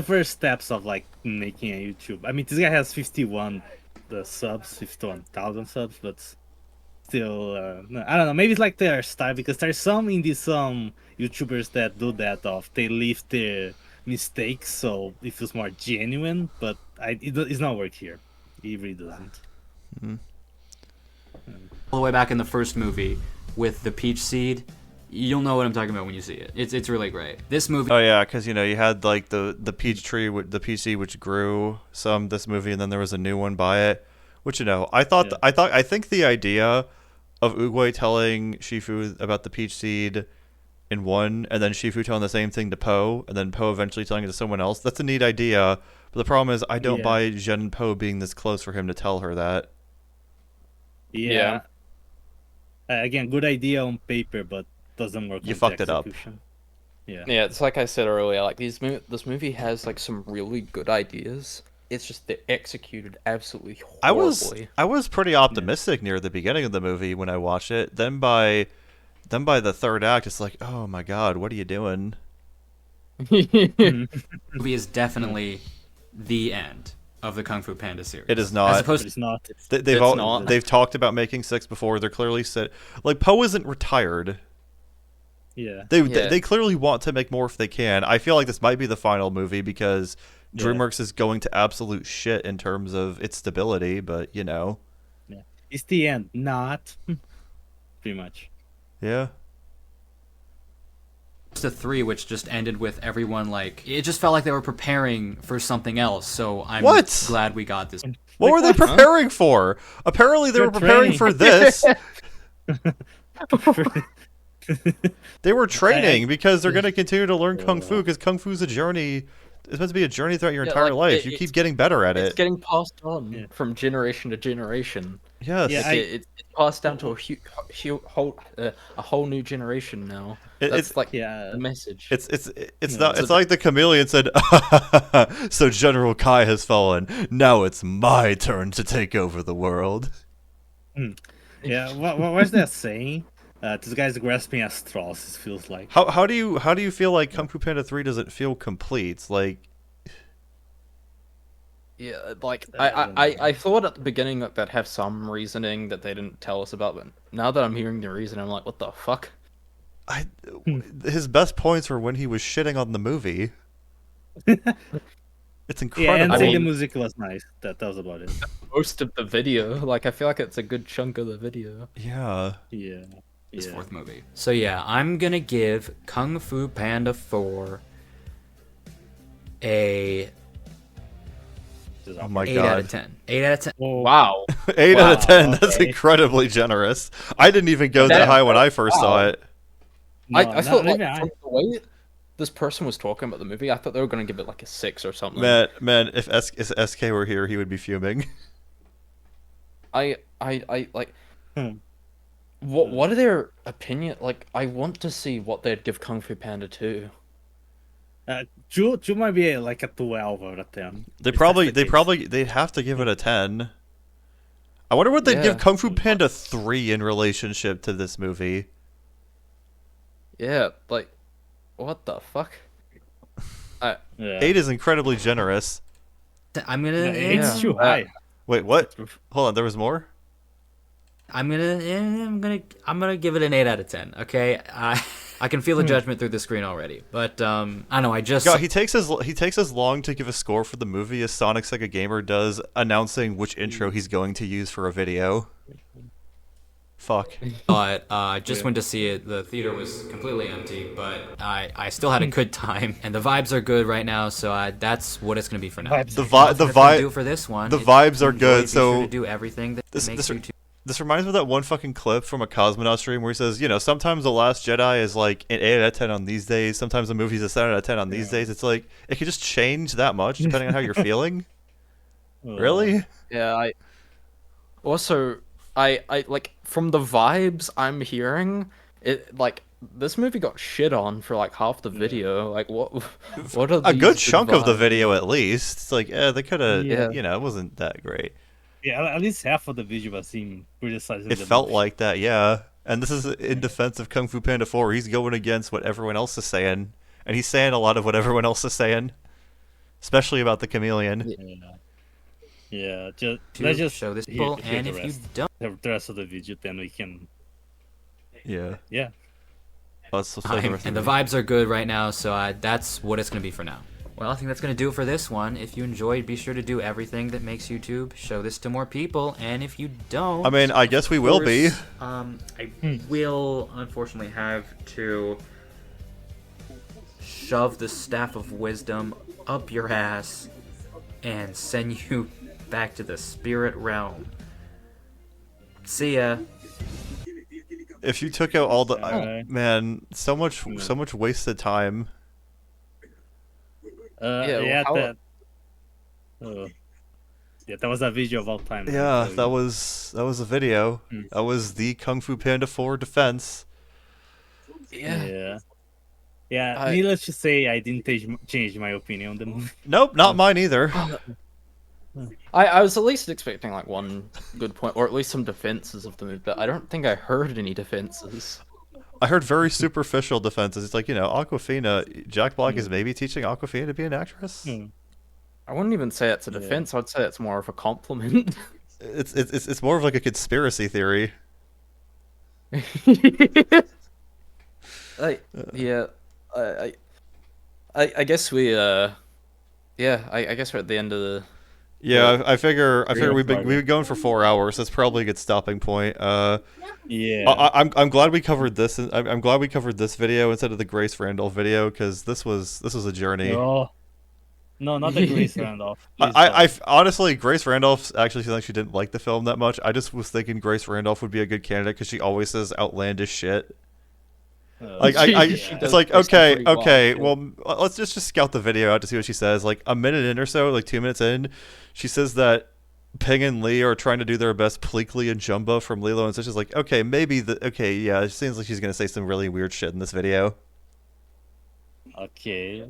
first steps of making a YouTube. I mean, this guy has 51,000 subs, but still, I don't know. Maybe it's their style, because there's some YouTubers that do that they leave their mistakes, so it feels more genuine. But it's not work here. It really doesn't. Mm-hmm. All the way back in the first movie with the peach seed, you'll know what I'm talking about when you see it. It's really great. This movie. Oh yeah, because you had the peach tree, the peach seed, which grew some this movie, and then there was a new one by it. Which I think the idea of Oogway telling Shifu about the peach seed in one, and then Shifu telling the same thing to Po, and then Po eventually telling it to someone else. That's a neat idea. But the problem is, I don't buy Jen and Po being this close for him to tell her that. Yeah. Again, good idea on paper, but doesn't work. You on fucked the it up. execution. Yeah. Yeah, it's like I said earlier. Like this movie has like some really good ideas. It's just they're executed absolutely horribly. I was pretty optimistic near the beginning of the movie when I watched it. Then by the third act, it's like, oh my god, what are you doing? Movie is definitely the end of the Kung Fu Panda series. It is As not. opposed But it's not. They've talked about making 6 before. They're clearly said like Poe isn't retired. Yeah. They clearly want to make more if they can. I feel like this might be the final movie because Yeah. DreamWorks is going to absolute shit in terms of its stability, but you know. It's the end, not pretty much. Yeah. to 3, which just ended with everyone like it just felt like they were preparing for something else. So I'm What? glad we got this. What were they preparing for? Apparently they They're were preparing training. for this. They were training because they're going to continue to learn Kung Fu because Kung Fu's a journey. It's meant to be a journey throughout your Yeah, entire like, life. You it's- keep getting better at It's it. getting passed on Yeah. from generation to generation. Yes. Yeah, Like, it's passed down to a whole new generation now. It- That's it's like Yeah. the message. It's Yeah, not. it's It's a- like the chameleon said. So General Kai has fallen. Now it's my turn to take over the world. Yeah. What's that saying? This guy's grasping at straws. It feels like. How do you feel like Kung Fu Panda 3 doesn't feel complete? Like Yeah, like I don't know. I thought at the beginning that they'd have some reasoning that they didn't tell us about, but now that I'm hearing the reason, I'm like, what the fuck? his best points were when he was shitting on the movie. It's Yeah, incredible. and I saying the mean- music was nice. That was about it. Most of the video, like I feel like it's a good chunk of the video. Yeah. Yeah. This Yeah. 4th movie. So yeah, I'm gonna give Kung Fu Panda 4 a Oh my 8 out of god. 10. 8 out of 10. Oh, Wow. 8 out of Wow, 10. That's okay. incredibly generous. I didn't even go that That- high when I first saw wow. it. no, I thought like, maybe I- from the way this person was talking about the movie, I thought they were gonna give it like a 6 or something. Man, if SK were here, he would be fuming. I like. Hmm. What are their opinion? Like, I want to see what they'd give Kung Fu Panda 2. Two might be like a 12 out of 10. They If probably that's the case. they'd have to give it a 10. I wonder what they'd Yeah. give Kung Fu Panda 3 in relationship to this movie. Yeah, like, what the fuck? Yeah. 8 is incredibly generous. I'm No, gonna it's Yeah. too high. Wait, what? Hold on, there was more? I'm gonna give it an 8 out of 10. Okay, I can feel the judgment through the screen already, but I don't know. I just God, he takes as long to give a score for the movie as Sonic Sega Gamer does announcing which intro he's going to use for a video. Fuck. thought I just went to see it. The theater was completely empty, but I still had a good time, and the vibes are good right now. So that's what it's gonna be for now. Vibes The are vi- That's the what it's gonna vibe do for this one. the If vibes you are enjoy good, it, be so sure to do everything that this- makes this- you This reminds me of that one fucking clip from a Cosmonaut stream where he says, you know, sometimes The Last Jedi is like an 8 out of 10 on these days, sometimes a movie's a 7 out of 10 on these days. It's like, it could just change that much depending on how you're feeling. Really? Yeah, I. Also, I like from the vibes I'm hearing, it like this movie got shit on for like half the video. Like, what are A these good chunk of the vibes? video, at least. It's like, they could have, Yeah. you know, it wasn't that great. Yeah, at least half of the video was him criticizing. It the felt movie. like that, yeah. And this is in defense of Kung Fu Panda 4. He's going against what everyone else is saying. And he's saying a lot of what everyone else is saying. Especially about the chameleon. Yeah. Yeah, to let's just show this hear- people, hear and the if you rest. don't, The rest of the video, then we can. Yeah. Yeah. Let's play the rest and of the vibes are good right now. So that's what it's gonna be for now. Well, I think that's going to do it for this one. If you enjoyed, be sure to do everything that makes YouTube. Show this to more people. And if you don't... I mean, I guess we will be. I will, unfortunately, have to shove the Staff of Wisdom up your ass and send you back to the spirit realm. See ya. If you took out all the... Alright. man, so much wasted time. Yeah, how- that. Yeah, that was a video of all time. let me Yeah, tell that you. was a video. Mm. That was the Kung Fu Panda 4 defense. Yeah. Yeah, I- needless to say, I didn't change my opinion on the movie. Nope, not mine either. I was at least expecting like one good point, or at least some defenses of the movie, but I don't think I heard any defenses. I heard very superficial defenses. It's like, Aquafina, Jack Black is Mm. maybe teaching Aquafina to be an actress. Mm. I wouldn't even say it's a Yeah. defense. I'd say it's more of a compliment. It's more of like a conspiracy theory. Yeah, I guess we yeah, I guess we're at the end of the. Yeah, I figure Real we've Friday. been going for 4 hours. That's probably a good stopping point. Yeah. I'm glad we covered this. I'm glad we covered this video instead of the Grace Randolph video because this was a journey. Oh. No, not the Grace Randolph. I honestly, Grace Randolph actually seemed like she didn't like the film that much. I just was thinking Grace Randolph would be a good candidate because she always says outlandish shit. Like She it's does like say some okay, pretty wild okay. shit. Well, let's just scout the video out to see what she says. Like a minute in or so, like 2 minutes in, she says that Ping and Lee are trying to do their best Pleakley and Jumbo from Lilo and Stitch. Is like okay, yeah. It seems like she's gonna say some really weird shit in this video. Okay.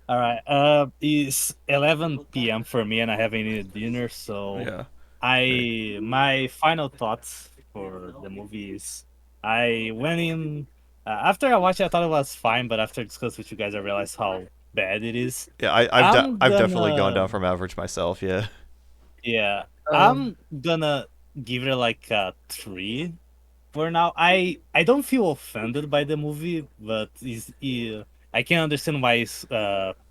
All right. It's 11 p.m. for me, and I haven't eaten dinner. So Yeah. my final thoughts for the movie is I went in after I watched it. I thought it was fine, but after discussing with you guys, I realized how bad it is. Yeah, I've definitely gonna- gone down from average myself. Yeah. Yeah, I'm gonna give it like a 3 for now. I don't feel offended by the movie, but I can understand why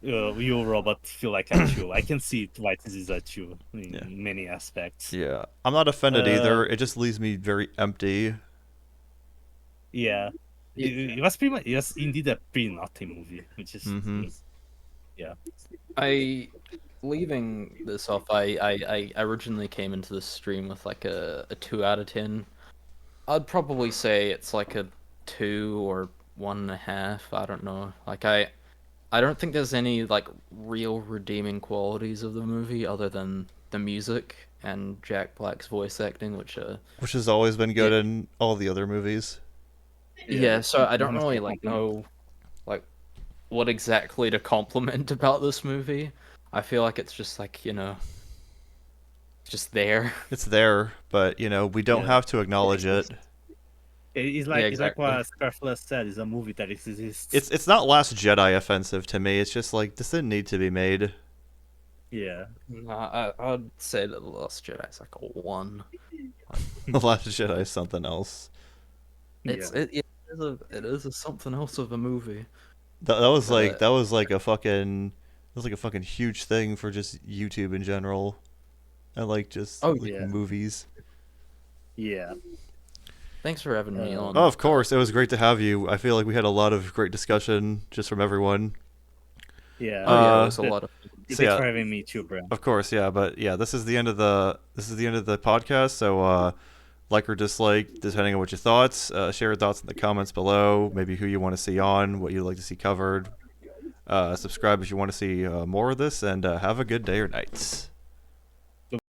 you robot feel like a 2. I can see why this is a 2 in Yeah. many aspects. Yeah. I'm not offended either. Uh, It just leaves me very empty. Yeah, it was pretty much it was indeed a pretty naughty movie, which is Mhm. I leaving this off. I originally came into the stream with like a 2 out of 10. I'd probably say it's like a 2 or 1.5. I don't know. Like I don't think there's any like real redeeming qualities of the movie other than the music and Jack Black's voice acting, which Which has always been good in all the other movies. yeah. So I don't Honestly, really like know like what exactly to compliment about this movie. I feel like it's just like just there. It's there, but we don't Yeah. have to acknowledge it. It's like exactly. what Scarfless said. It's a movie that exists. It's not Last Jedi offensive to me. It's just like this didn't need to be made. Yeah. I'd say that The Last Jedi is like a 1. The Last Jedi is something else. It is a something else of a movie. That was like a fucking huge thing for just YouTube in general, and like just Oh, like, yeah. movies. Yeah. Thanks for having me on. Oh, of course, it was great to have you. I feel like we had a lot of great discussion just from everyone. Yeah. Oh yeah, it was a lot of. Thanks so yeah. for having me too, bro. Of course, yeah, but yeah, this is the end of the podcast. So like or dislike, depending on what your thoughts. Share your thoughts in the comments below. Maybe who you want to see on, what you'd like to see covered. Subscribe if you want to see more of this, and have a good day or night.